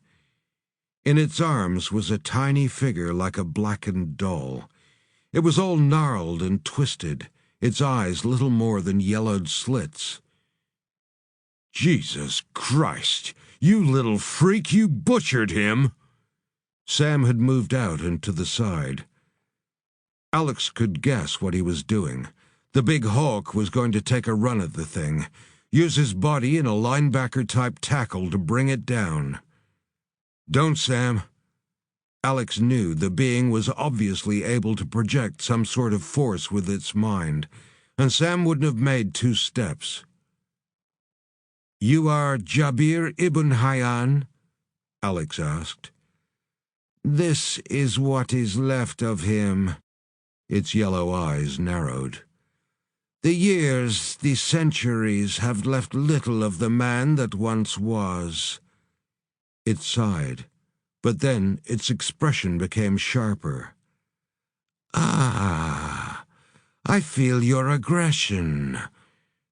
In its arms was a tiny figure like a blackened doll. It was all gnarled and twisted, its eyes little more than yellowed slits. "Jesus Christ! You little freak, you butchered him!" Sam had moved out and to the side. Alex could guess what he was doing. The big hawk was going to take a run at the thing, use his body in a linebacker-type tackle to bring it down. "Don't, Sam." Alex knew the being was obviously able to project some sort of force with its mind, and Sam wouldn't have made 2 steps. "You are Jabir ibn Hayyan?" Alex asked. "This is what is left of him." Its yellow eyes narrowed. "The years, the centuries have left little of the man that once was." It sighed, but then its expression became sharper. "Ah, I feel your aggression."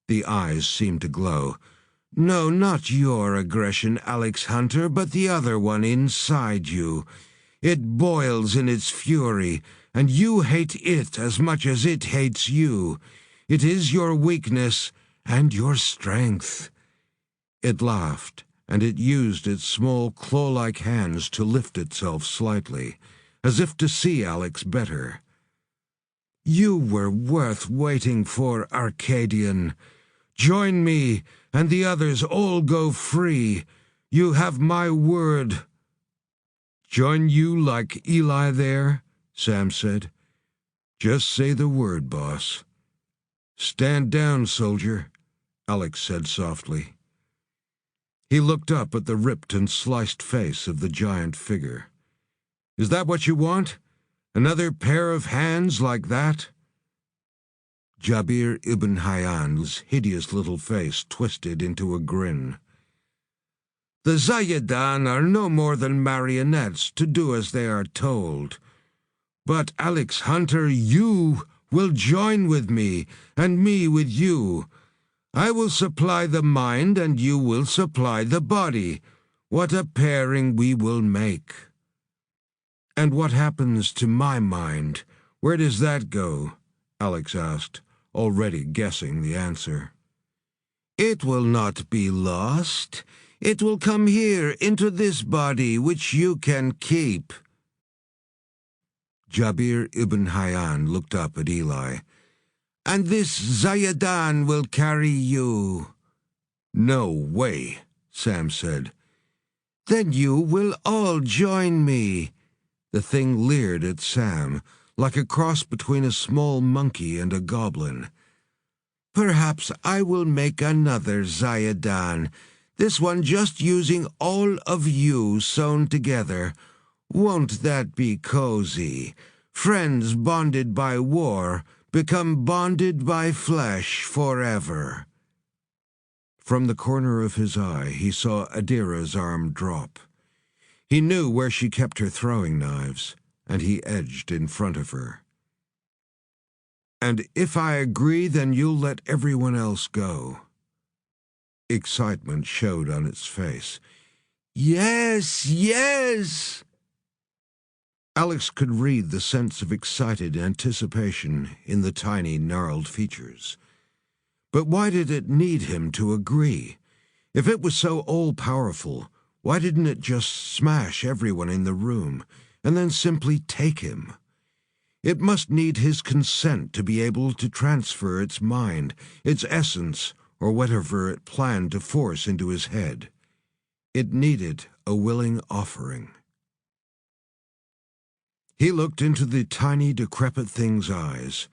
The eyes seemed to glow. "No, not your aggression, Alex Hunter, but the other one inside you. It boils in its fury, and you hate it as much as it hates you. It is your weakness and your strength." It laughed, and it used its small claw-like hands to lift itself slightly, as if to see Alex better. "You were worth waiting for, Arcadian. Join me, and the others all go free. You have my word." "Join you like Eli there?" Sam said. "Just say the word, boss." "Stand down, soldier," Alex said softly. He looked up at the ripped and sliced face of the giant figure. "Is that what you want? Another pair of hands like that?" Jabir ibn Hayyan's hideous little face twisted into a grin. "The Zayadan are no more than marionettes to do as they are told. But, Alex Hunter, you will join with me, and me with you. I will supply the mind, and you will supply the body. What a pairing we will make." "And what happens to my mind? Where does that go?" Alex asked, already guessing the answer. "It will not be lost. It will come here into this body, which you can keep." Jabir ibn Hayyan looked up at Eli. "And this Zayadan will carry you." "No way," Sam said. "Then you will all join me." The thing leered at Sam, like a cross between a small monkey and a goblin. "Perhaps I will make another Zayadan, this one just using all of you sewn together. Won't that be cozy? Friends bonded by war become bonded by flesh forever." From the corner of his eye, he saw Adira's arm drop. He knew where she kept her throwing knives, and he edged in front of her. "And if I agree, then you'll let everyone else go." Excitement showed on its face. "Yes, yes!" Alex could read the sense of excited anticipation in the tiny, gnarled features. But why did it need him to agree? If it was so all-powerful, why didn't it just smash everyone in the room and then simply take him? It must need his consent to be able to transfer its mind, its essence, or whatever it planned to force into his head. It needed a willing offering. He looked into the tiny, decrepit thing's eyes.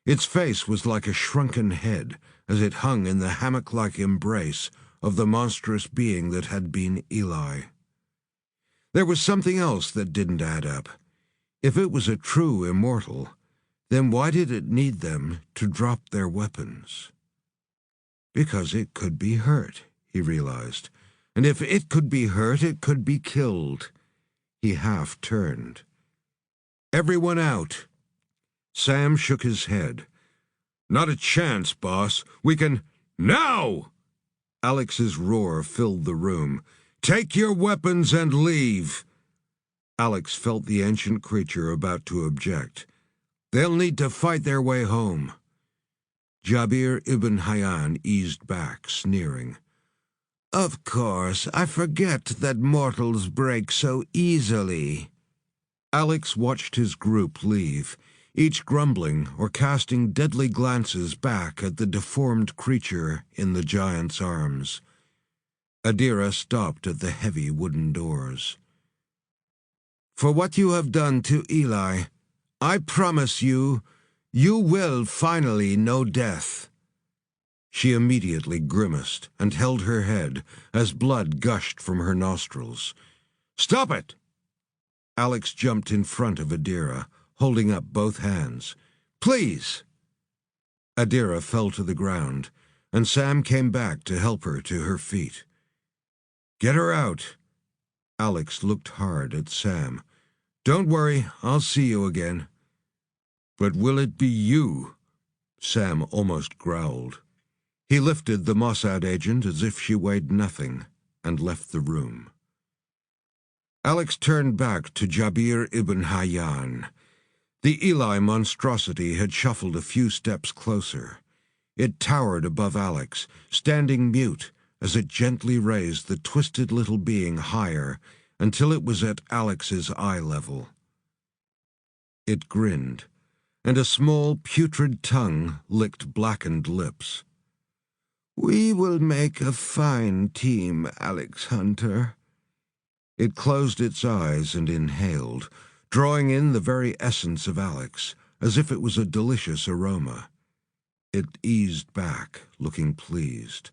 Its face was like a shrunken head as it hung in the hammock-like embrace of the monstrous being that had been Eli. There was something else that didn't add up. If it was a true immortal, then why did it need them to drop their weapons? Because it could be hurt, he realized. And if it could be hurt, it could be killed. He half turned. "Everyone out." Sam shook his head. "Not a chance, boss. We can... Now!" Alex's roar filled the room. "Take your weapons and leave." Alex felt the ancient creature about to object. "They'll need to fight their way home." Jabir ibn Hayyan eased back, sneering. "Of course, I forget that mortals break so easily." Alex watched his group leave, each grumbling or casting deadly glances back at the deformed creature in the giant's arms. Adira stopped at the heavy wooden doors. "For what you have done to Eli, I promise you, you will finally know death." She immediately grimaced and held her head as blood gushed from her nostrils. "Stop it!" Alex jumped in front of Adira, holding up both hands. "Please!" Adira fell to the ground, and Sam came back to help her to her feet. "Get her out." Alex looked hard at Sam. "Don't worry, I'll see you again." "But will it be you?" Sam almost growled. He lifted the Mossad agent as if she weighed nothing and left the room. Alex turned back to Jabir ibn Hayyan. The Eli monstrosity had shuffled a few steps closer. It towered above Alex, standing mute as it gently raised the twisted little being higher until it was at Alex's eye level. It grinned, and a small, putrid tongue licked blackened lips. "We will make a fine team, Alex Hunter." It closed its eyes and inhaled, drawing in the very essence of Alex, as if it was a delicious aroma. It eased back, looking pleased.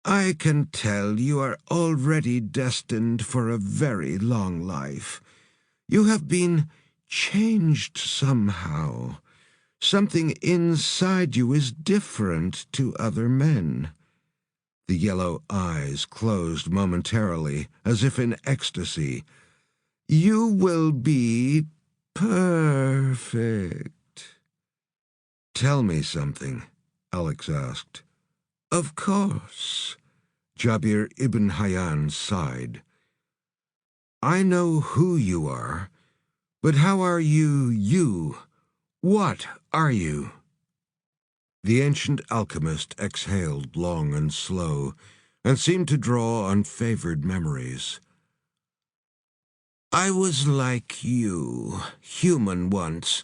"I can tell you are already destined for a very long life. You have been changed somehow. Something inside you is different to other men." The yellow eyes closed momentarily, as if in ecstasy. "You will be perfect." "Tell me something," Alex asked. "Of course." Jabir ibn Hayyan sighed. "I know who you are, but how are you? What are you?" The ancient alchemist exhaled long and slow, and seemed to draw on favored memories. "I was like you, human once,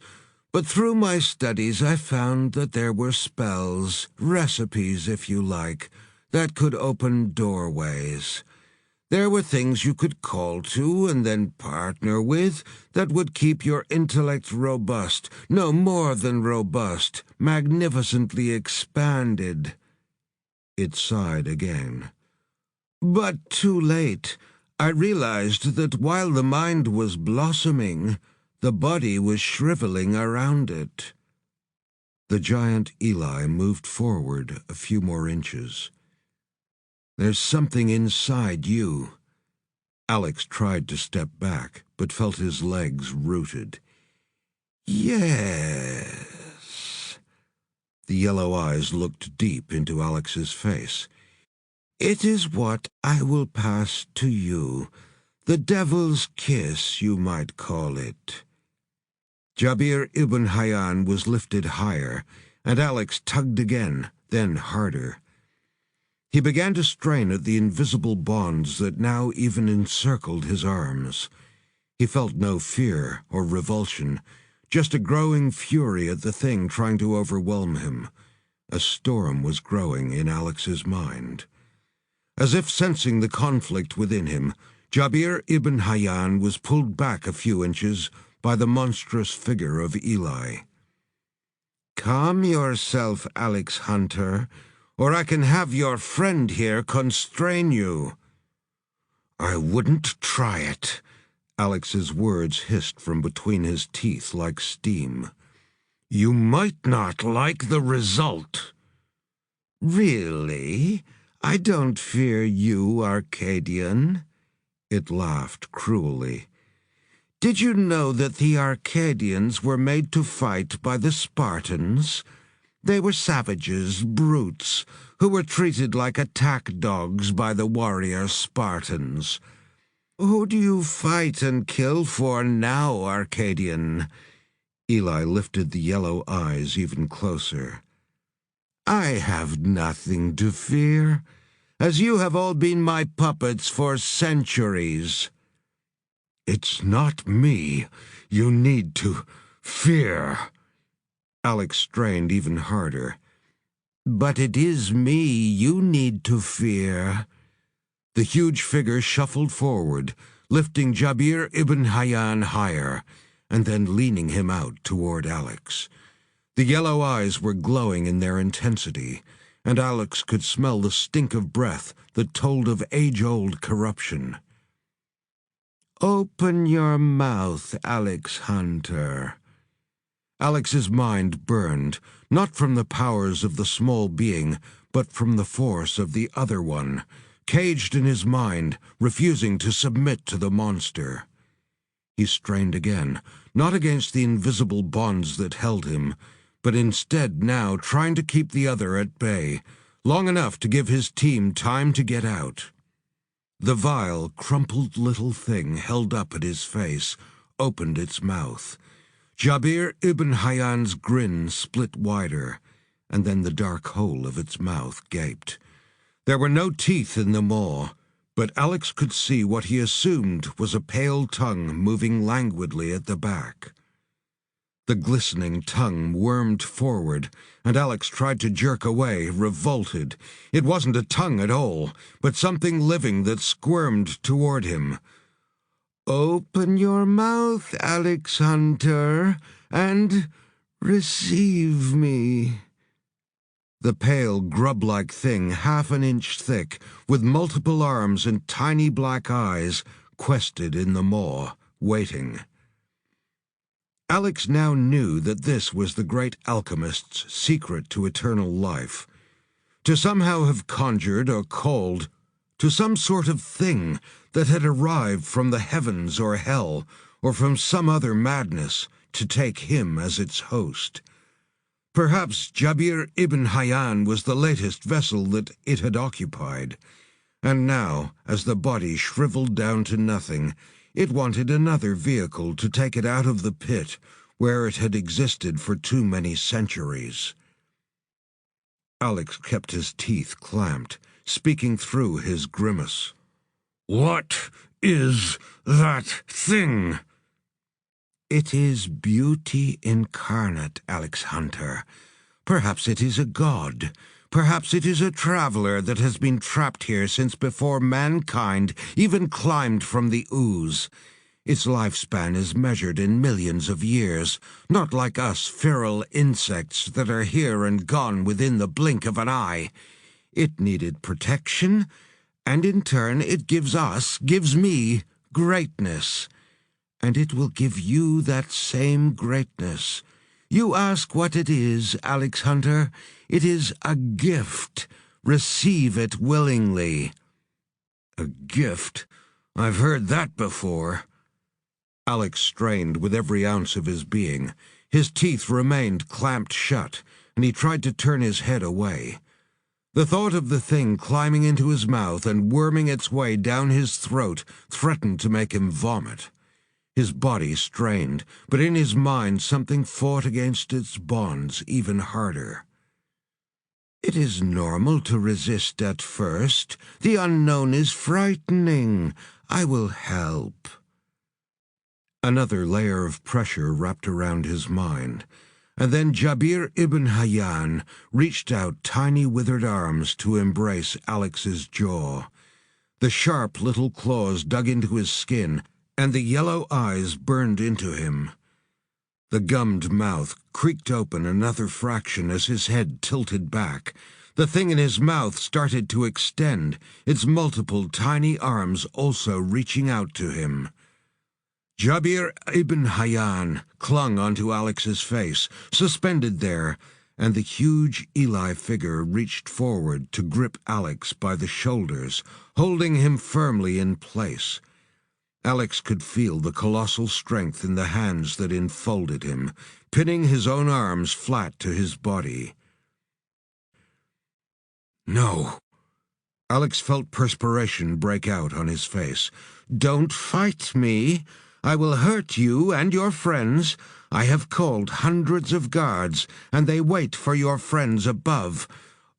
but through my studies I found that there were spells, recipes if you like, that could open doorways. There were things you could call to and then partner with that would keep your intellect robust, no more than robust, magnificently expanded." It sighed again. "But too late. I realized that while the mind was blossoming, the body was shriveling around it." The giant Eli moved forward a few more inches. "There's something inside you." Alex tried to step back, but felt his legs rooted. "Yes." The yellow eyes looked deep into Alex's face. "It is what I will pass to you. The devil's kiss, you might call it." Jabir ibn Hayyan was lifted higher, and Alex tugged again, then harder. He began to strain at the invisible bonds that now even encircled his arms. He felt no fear or revulsion, just a growing fury at the thing trying to overwhelm him. A storm was growing in Alex's mind. As if sensing the conflict within him, Jabir ibn Hayyan was pulled back a few inches by the monstrous figure of Eli. "Calm yourself, Alex Hunter, or I can have your friend here constrain you." "I wouldn't try it." Alex's words hissed from between his teeth like steam. "You might not like the result." "Really? I don't fear you, Arcadian." It laughed cruelly. "Did you know that the Arcadians were made to fight by the Spartans? They were savages, brutes, who were treated like attack dogs by the warrior Spartans. Who do you fight and kill for now, Arcadian?" Eli lifted the yellow eyes even closer. "I have nothing to fear, as you have all been my puppets for centuries." "It's not me you need to fear." Alex strained even harder. "But it is me you need to fear." The huge figure shuffled forward, lifting Jabir ibn Hayyan higher, and then leaning him out toward Alex. The yellow eyes were glowing in their intensity, and Alex could smell the stink of breath that told of age-old corruption. "Open your mouth, Alex Hunter." Alex's mind burned, not from the powers of the small being, but from the force of the other one, caged in his mind, refusing to submit to the monster. He strained again, not against the invisible bonds that held him, but instead now trying to keep the other at bay, long enough to give his team time to get out. The vile, crumpled little thing held up at his face opened its mouth. Jabir ibn Hayyan's grin split wider, and then the dark hole of its mouth gaped. There were no teeth in the maw, but Alex could see what he assumed was a pale tongue moving languidly at the back. The glistening tongue wormed forward, and Alex tried to jerk away, revolted. It wasn't a tongue at all, but something living that squirmed toward him. "Open your mouth, Alex Hunter, and receive me." The pale, grub-like thing, half an inch thick, with multiple arms and tiny black eyes, quested in the maw, waiting. Alex now knew that this was the great alchemist's secret to eternal life. To somehow have conjured or called to some sort of thing that had arrived from the heavens or hell, or from some other madness, to take him as its host. Perhaps Jabir ibn Hayyan was the latest vessel that it had occupied, and now, as the body shriveled down to nothing, it wanted another vehicle to take it out of the pit where it had existed for too many centuries. Alex kept his teeth clamped, speaking through his grimace. "What is that thing?" "It is beauty incarnate, Alex Hunter. Perhaps it is a god. Perhaps it is a traveler that has been trapped here since before mankind even climbed from the ooze. Its lifespan is measured in millions of years, not like us feral insects that are here and gone within the blink of an eye. It needed protection, and in turn it gives me, greatness. And it will give you that same greatness. You ask what it is, Alex Hunter. It is a gift. Receive it willingly." "A gift? I've heard that before." Alex strained with every ounce of his being. His teeth remained clamped shut, and he tried to turn his head away. The thought of the thing climbing into his mouth and worming its way down his throat threatened to make him vomit. His body strained, but in his mind something fought against its bonds even harder. "It is normal to resist at first. The unknown is frightening. I will help." Another layer of pressure wrapped around his mind, and then Jabir ibn Hayyan reached out tiny withered arms to embrace Alex's jaw. The sharp little claws dug into his skin, and the yellow eyes burned into him. The gummed mouth creaked open another fraction as his head tilted back. The thing in his mouth started to extend, its multiple tiny arms also reaching out to him. Jabir ibn Hayyan clung onto Alex's face, suspended there, and the huge Eli figure reached forward to grip Alex by the shoulders, holding him firmly in place. Alex could feel the colossal strength in the hands that enfolded him, pinning his own arms flat to his body. "No." Alex felt perspiration break out on his face. "Don't fight me. I will hurt you and your friends. I have called hundreds of guards, and they wait for your friends above.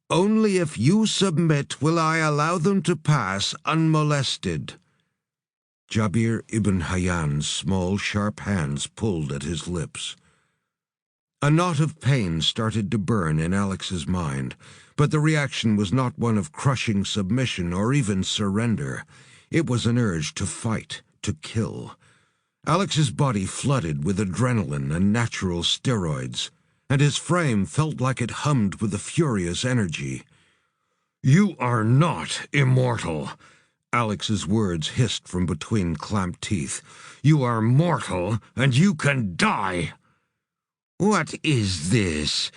Only if you submit will I allow them to pass unmolested." Jabir ibn Hayyan's small, sharp hands pulled at his lips. A knot of pain started to burn in Alex's mind, but the reaction was not one of crushing submission or even surrender. It was an urge to fight, to kill. Alex's body flooded with adrenaline and natural steroids, and his frame felt like it hummed with a furious energy. "You are not immortal," Alex's words hissed from between clamped teeth. "You are mortal, and you can die." "What is this?"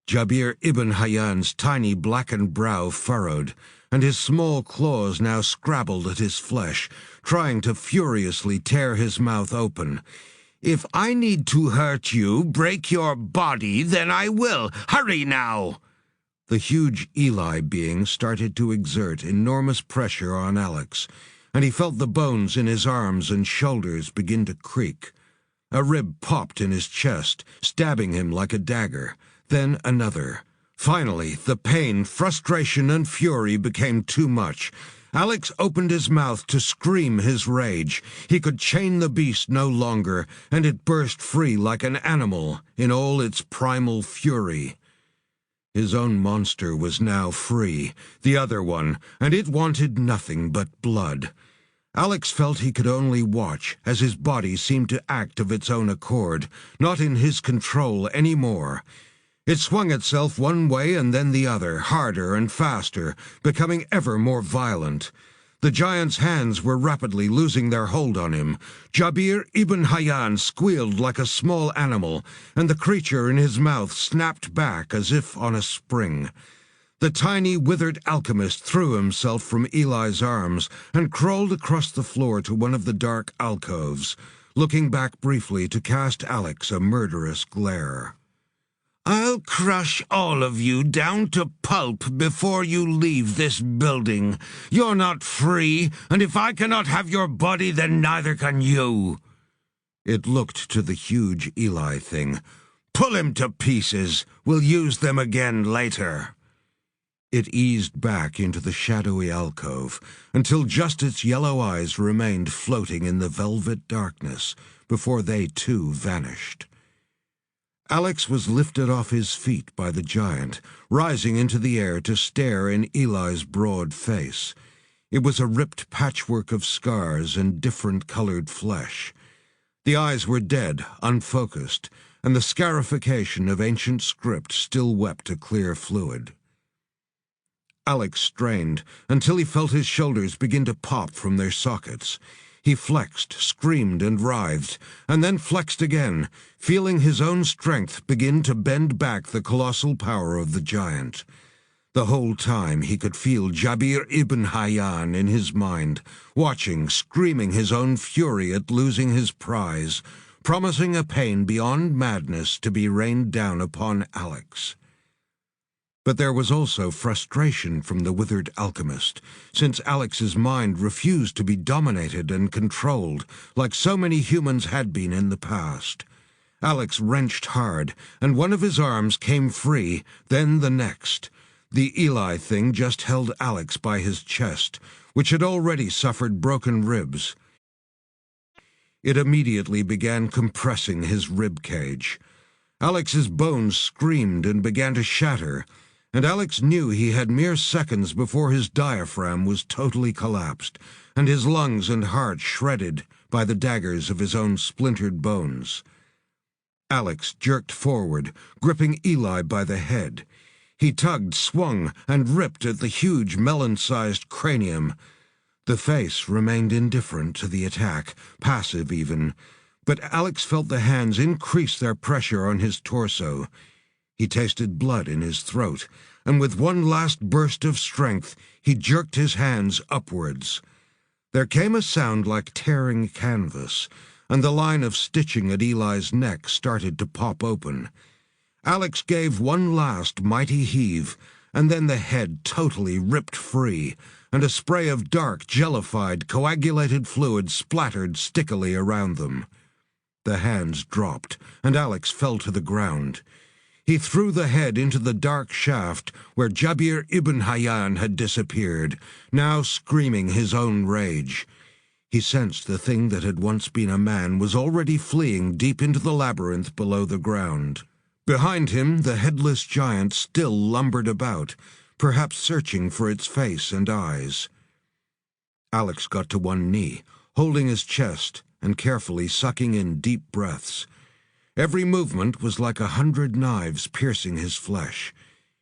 Jabir ibn Hayyan's tiny blackened brow furrowed, and his small claws now scrabbled at his flesh, trying to furiously tear his mouth open. "If I need to hurt you, break your body, then I will. Hurry now!" The huge Eli being started to exert enormous pressure on Alex, and he felt the bones in his arms and shoulders begin to creak. A rib popped in his chest, stabbing him like a dagger, then another. Finally, the pain, frustration, and fury became too much. Alex opened his mouth to scream his rage. He could chain the beast no longer, and it burst free like an animal in all its primal fury. His own monster was now free, the other one, and it wanted nothing but blood. Alex felt he could only watch as his body seemed to act of its own accord, not in his control any more. It swung itself one way and then the other, harder and faster, becoming ever more violent. The giant's hands were rapidly losing their hold on him. Jabir ibn Hayyan squealed like a small animal, and the creature in his mouth snapped back as if on a spring. The tiny, withered alchemist threw himself from Eli's arms and crawled across the floor to one of the dark alcoves, looking back briefly to cast Alex a murderous glare. "I'll crush all of you down to pulp before you leave this building. You're not free, and if I cannot have your body, then neither can you." It looked to the huge Eli thing. "Pull him to pieces. We'll use them again later." It eased back into the shadowy alcove until just its yellow eyes remained floating in the velvet darkness before they too vanished. Alex was lifted off his feet by the giant, rising into the air to stare in Eli's broad face. It was a ripped patchwork of scars and different-colored flesh. The eyes were dead, unfocused, and the scarification of ancient script still wept a clear fluid. Alex strained until he felt his shoulders begin to pop from their sockets. He flexed, screamed, and writhed, and then flexed again, feeling his own strength begin to bend back the colossal power of the giant. The whole time he could feel Jabir ibn Hayyan in his mind, watching, screaming his own fury at losing his prize, promising a pain beyond madness to be rained down upon Alex. But there was also frustration from the withered alchemist, since Alex's mind refused to be dominated and controlled like so many humans had been in the past. Alex wrenched hard, and one of his arms came free, then the next. The Eli thing just held Alex by his chest, which had already suffered broken ribs. It immediately began compressing his rib cage. Alex's bones screamed and began to shatter, and Alex knew he had mere seconds before his diaphragm was totally collapsed, and his lungs and heart shredded by the daggers of his own splintered bones. Alex jerked forward, gripping Eli by the head. He tugged, swung, and ripped at the huge melon-sized cranium. The face remained indifferent to the attack, passive even, but Alex felt the hands increase their pressure on his torso. He tasted blood in his throat, and with one last burst of strength, he jerked his hands upwards. There came a sound like tearing canvas, and the line of stitching at Eli's neck started to pop open. Alex gave one last mighty heave, and then the head totally ripped free, and a spray of dark, jellified, coagulated fluid splattered stickily around them. The hands dropped, and Alex fell to the ground. He threw the head into the dark shaft where Jabir ibn Hayyan had disappeared, now screaming his own rage. He sensed the thing that had once been a man was already fleeing deep into the labyrinth below the ground. Behind him, the headless giant still lumbered about, perhaps searching for its face and eyes. Alex got to one knee, holding his chest and carefully sucking in deep breaths. Every movement was like 100 knives piercing his flesh.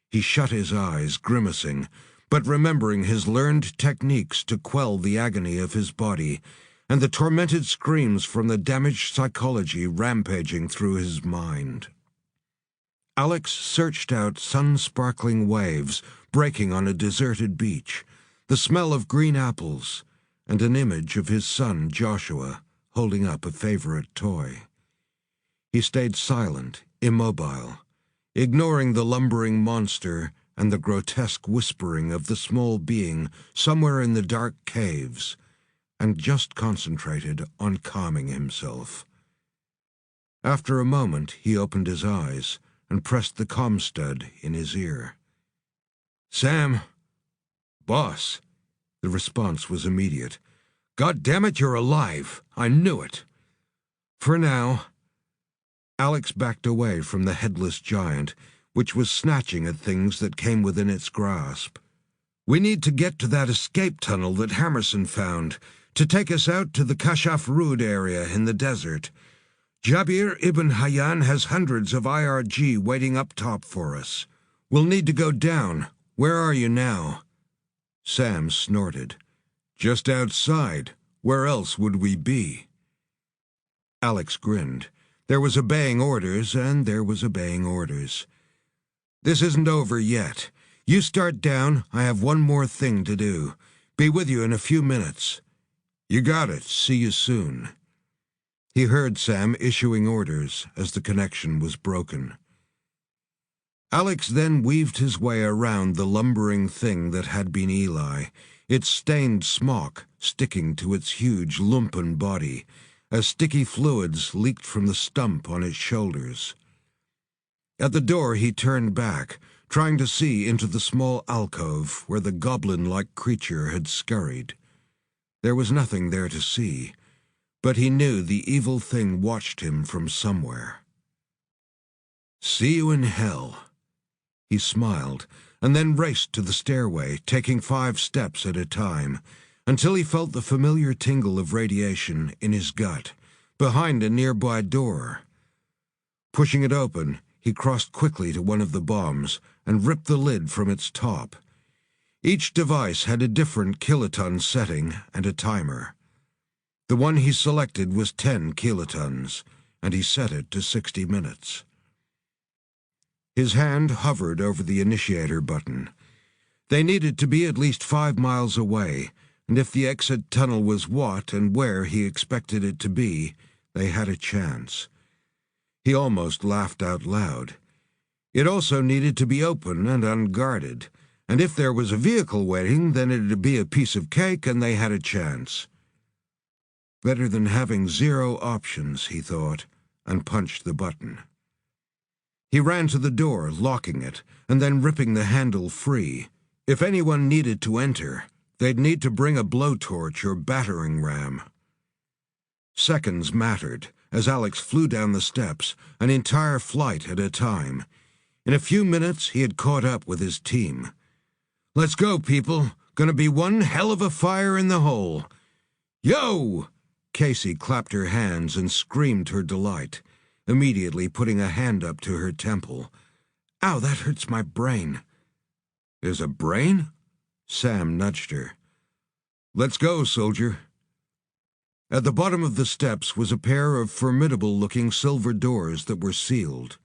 He shut his eyes, grimacing, but remembering his learned techniques to quell the agony of his body, and the tormented screams from the damaged psychology rampaging through his mind. Alex searched out sun-sparkling waves breaking on a deserted beach, the smell of green apples, and an image of his son Joshua holding up a favorite toy. He stayed silent, immobile, ignoring the lumbering monster and the grotesque whispering of the small being somewhere in the dark caves, and just concentrated on calming himself. After a moment, he opened his eyes and pressed the comm stud in his ear. "Sam." "Boss." The response was immediate. "God damn it, you're alive! I knew it!" "For now." Alex backed away from the headless giant, which was snatching at things that came within its grasp. "We need to get to that escape tunnel that Hammerson found, to take us out to the Kashaf Rud area in the desert. Jabir ibn Hayyan has hundreds of IRG waiting up top for us. We'll need to go down. Where are you now?" Sam snorted. "Just outside. Where else would we be?" Alex grinned. There was obeying orders, and there was obeying orders. "This isn't over yet. You start down. I have one more thing to do. Be with you in a few minutes." "You got it. See you soon." He heard Sam issuing orders as the connection was broken. Alex then weaved his way around the lumbering thing that had been Eli, its stained smock sticking to its huge lumpen body, as sticky fluids leaked from the stump on its shoulders. At the door he turned back, trying to see into the small alcove where the goblin-like creature had scurried. There was nothing there to see, but he knew the evil thing watched him from somewhere. "See you in hell." He smiled, and then raced to the stairway, taking 5 steps at a time, until he felt the familiar tingle of radiation in his gut, behind a nearby door. Pushing it open, he crossed quickly to one of the bombs and ripped the lid from its top. Each device had a different kiloton setting and a timer. The one he selected was 10 kilotons, and he set it to 60 minutes. His hand hovered over the initiator button. They needed to be at least 5 miles away, and if the exit tunnel was what and where he expected it to be, they had a chance. He almost laughed out loud. It also needed to be open and unguarded, and if there was a vehicle waiting, then it'd be a piece of cake and they had a chance. Better than having 0 options, he thought, and punched the button. He ran to the door, locking it, and then ripping the handle free. If anyone needed to enter, they'd need to bring a blowtorch or battering ram. Seconds mattered, as Alex flew down the steps, an entire flight at a time. In a few minutes, he had caught up with his team. "Let's go, people. Gonna be one hell of a fire in the hole." "Yo!" Casey clapped her hands and screamed her delight, immediately putting a hand up to her temple. "Ow, that hurts my brain." "There's a brain?" Sam nudged her. "Let's go, soldier." At the bottom of the steps was a pair of formidable-looking silver doors that were sealed.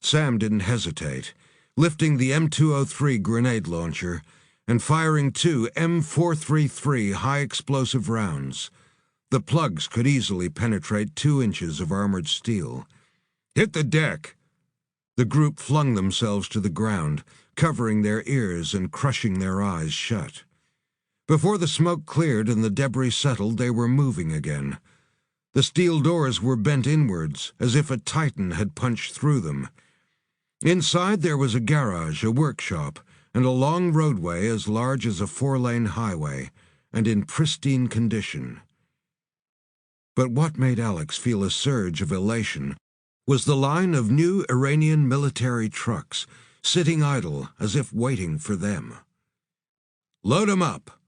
Sam didn't hesitate, lifting the M203 grenade launcher and firing 2 M433 high-explosive rounds. The plugs could easily penetrate 2 inches of armored steel. "Hit the deck!" The group flung themselves to the ground, covering their ears and crushing their eyes shut. Before the smoke cleared and the debris settled, they were moving again. The steel doors were bent inwards, as if a titan had punched through them. Inside there was a garage, a workshop, and a long roadway as large as a 4-lane highway, and in pristine condition. But what made Alex feel a surge of elation was the line of new Iranian military trucks, sitting idle as if waiting for them. "Load 'em up!"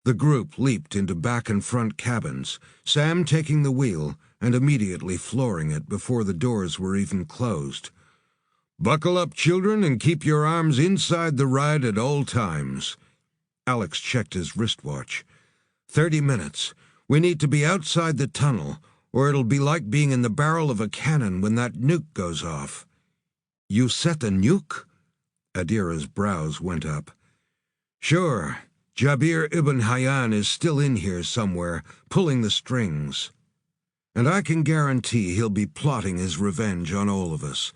The group leaped into back and front cabins, Sam taking the wheel and immediately flooring it before the doors were even closed. "Buckle up, children, and keep your arms inside the ride at all times." Alex checked his wristwatch. 30 minutes. We need to be outside the tunnel, or it'll be like being in the barrel of a cannon when that nuke goes off. "You set a nuke?" Adira's brows went up. "Sure. Jabir ibn Hayyan is still in here somewhere, pulling the strings. And I can guarantee he'll be plotting his revenge on all of us.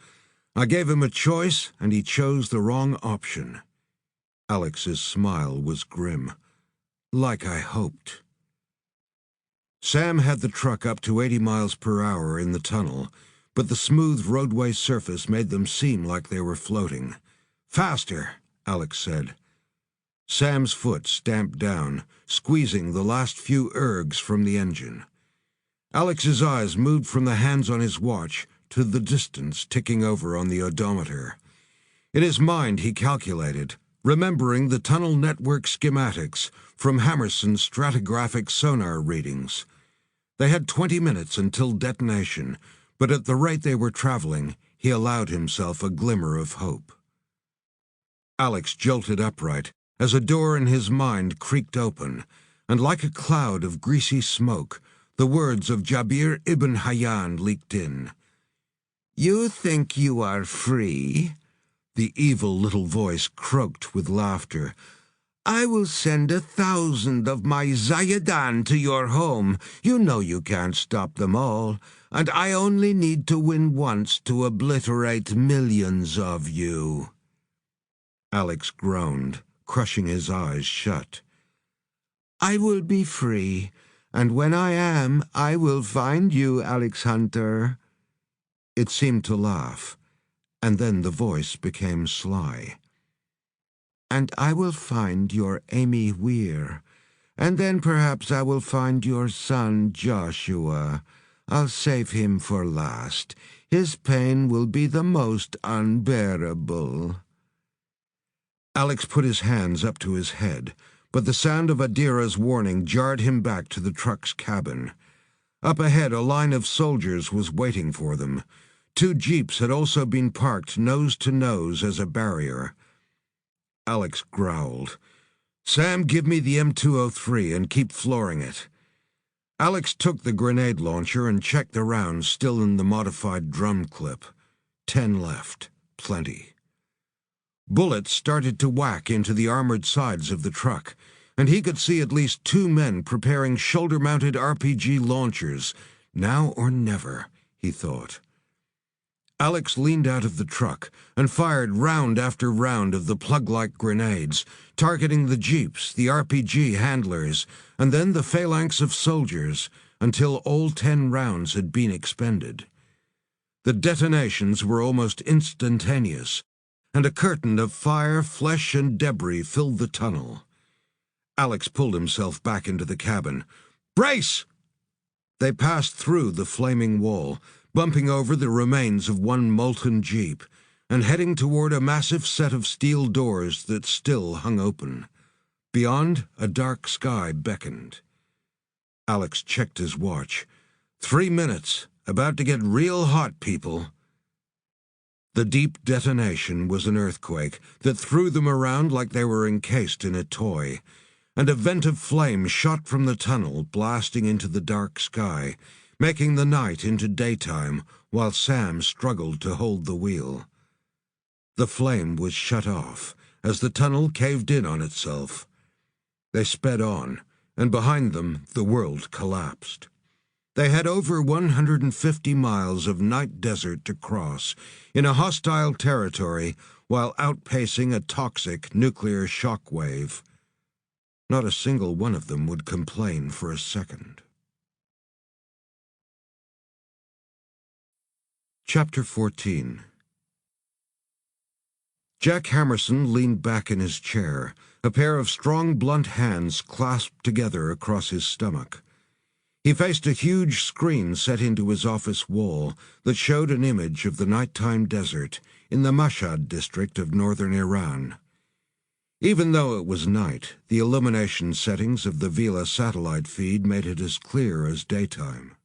I gave him a choice, and he chose the wrong option." Alex's smile was grim. "Like I hoped." Sam had the truck up to 80 miles per hour in the tunnel, but the smooth roadway surface made them seem like they were floating. "Faster," Alex said. Sam's foot stamped down, squeezing the last few ergs from the engine. Alex's eyes moved from the hands on his watch to the distance ticking over on the odometer. In his mind he calculated, remembering the tunnel network schematics from Hammerson's stratigraphic sonar readings. They had 20 minutes until detonation, but at the rate they were traveling, he allowed himself a glimmer of hope. Alex jolted upright as a door in his mind creaked open, and like a cloud of greasy smoke, the words of Jabir ibn Hayyan leaked in. "You think you are free?" The evil little voice croaked with laughter. "I will send 1,000 of my Zayadan to your home. You know you can't stop them all, and I only need to win once to obliterate millions of you." Alex groaned, crushing his eyes shut. "I will be free, and when I am, I will find you, Alex Hunter." It seemed to laugh, and then the voice became sly. "And I will find your Amy Weir, and then perhaps I will find your son Joshua. I'll save him for last. His pain will be the most unbearable." Alex put his hands up to his head, but the sound of Adira's warning jarred him back to the truck's cabin. Up ahead, a line of soldiers was waiting for them. 2 jeeps had also been parked nose to nose as a barrier. Alex growled. "Sam, give me the M203 and keep flooring it." Alex took the grenade launcher and checked the rounds still in the modified drum clip. 10 left. Plenty. Bullets started to whack into the armored sides of the truck, and he could see at least 2 men preparing shoulder-mounted RPG launchers. Now or never, he thought. Alex leaned out of the truck and fired round after round of the plug-like grenades, targeting the jeeps, the RPG handlers, and then the phalanx of soldiers, until all 10 rounds had been expended. The detonations were almost instantaneous, and a curtain of fire, flesh, and debris filled the tunnel. Alex pulled himself back into the cabin. "Brace!" They passed through the flaming wall, bumping over the remains of one molten jeep, and heading toward a massive set of steel doors that still hung open. Beyond, a dark sky beckoned. Alex checked his watch. 3 minutes. About to get real hot, people. The deep detonation was an earthquake that threw them around like they were encased in a toy, and a vent of flame shot from the tunnel, blasting into the dark sky, making the night into daytime while Sam struggled to hold the wheel. The flame was shut off as the tunnel caved in on itself. They sped on, and behind them the world collapsed. They had over 150 miles of night desert to cross in a hostile territory while outpacing a toxic nuclear shock wave. Not a single one of them would complain for a second. Chapter 14. Jack Hammerson leaned back in his chair, a pair of strong, blunt hands clasped together across his stomach. He faced a huge screen set into his office wall that showed an image of the nighttime desert in the Mossad district of northern Iran. Even though it was night, the illumination settings of the Vela satellite feed made it as clear as daytime.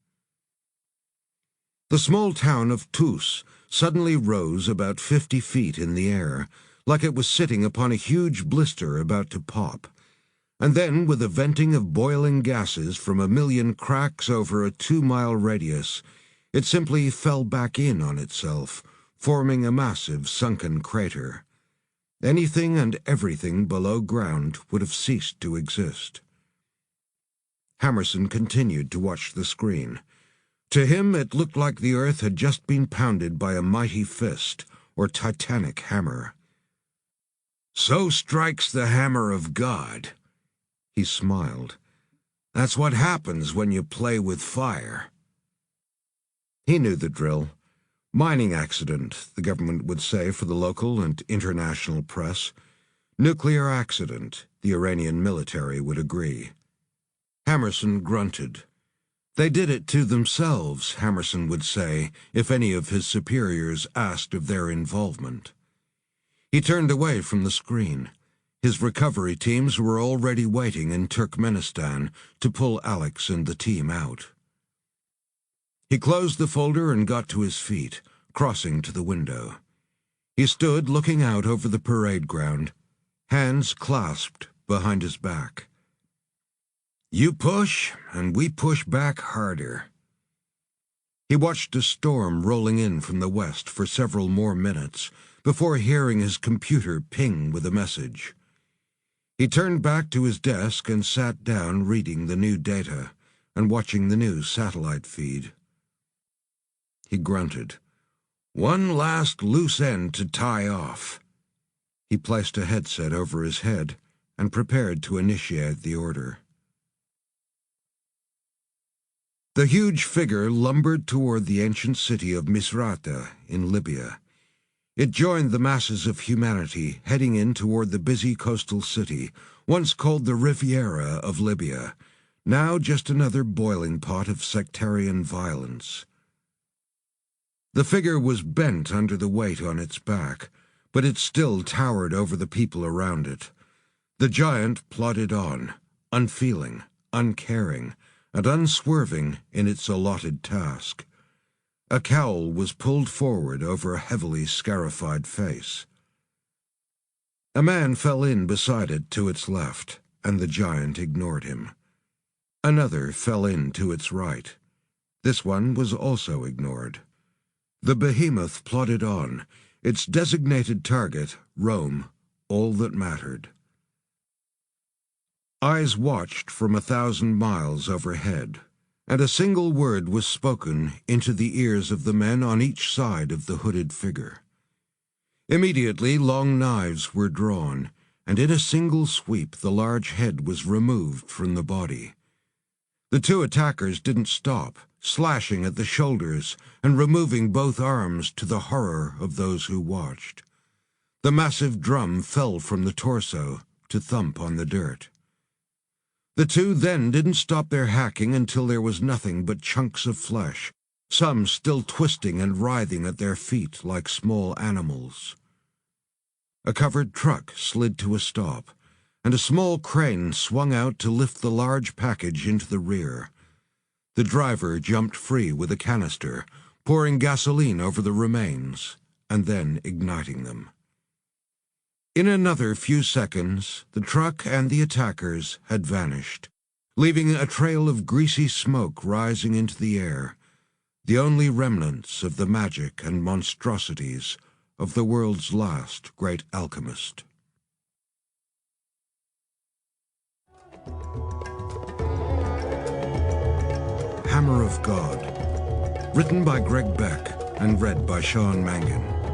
The small town of Tus suddenly rose about 50 feet in the air, like it was sitting upon a huge blister about to pop. And then, with a venting of boiling gases from 1,000,000 cracks over a 2-mile radius, it simply fell back in on itself, forming a massive sunken crater. Anything and everything below ground would have ceased to exist. Hammerson continued to watch the screen. To him, it looked like the earth had just been pounded by a mighty fist or titanic hammer. "So strikes the hammer of God." He smiled. "That's what happens when you play with fire." He knew the drill. Mining accident, the government would say for the local and international press. Nuclear accident, the Iranian military would agree. Hammerson grunted. They did it to themselves, Hammerson would say, if any of his superiors asked of their involvement. He turned away from the screen. His recovery teams were already waiting in Turkmenistan to pull Alex and the team out. He closed the folder and got to his feet, crossing to the window. He stood looking out over the parade ground, hands clasped behind his back. "You push, and we push back harder." He watched a storm rolling in from the west for several more minutes before hearing his computer ping with a message. He turned back to his desk and sat down reading the new data and watching the new satellite feed. He grunted. One last loose end to tie off. He placed a headset over his head and prepared to initiate the order. The huge figure lumbered toward the ancient city of Misrata in Libya. It joined the masses of humanity heading in toward the busy coastal city, once called the Riviera of Libya, now just another boiling pot of sectarian violence. The figure was bent under the weight on its back, but it still towered over the people around it. The giant plodded on, unfeeling, uncaring, and unswerving in its allotted task. A cowl was pulled forward over a heavily scarified face. A man fell in beside it to its left, and the giant ignored him. Another fell in to its right. This one was also ignored. The behemoth plodded on, its designated target, Rome, all that mattered. Eyes watched from 1,000 miles overhead, and a single word was spoken into the ears of the men on each side of the hooded figure. Immediately, long knives were drawn, and in a single sweep the large head was removed from the body. The two attackers didn't stop, slashing at the shoulders and removing both arms to the horror of those who watched. The massive drum fell from the torso to thump on the dirt. The two then didn't stop their hacking until there was nothing but chunks of flesh, some still twisting and writhing at their feet like small animals. A covered truck slid to a stop, and a small crane swung out to lift the large package into the rear. The driver jumped free with a canister, pouring gasoline over the remains, and then igniting them. In another few seconds, the truck and the attackers had vanished, leaving a trail of greasy smoke rising into the air, the only remnants of the magic and monstrosities of the world's last great alchemist. Hammer of God, written by Beck and read by Sean Mangan.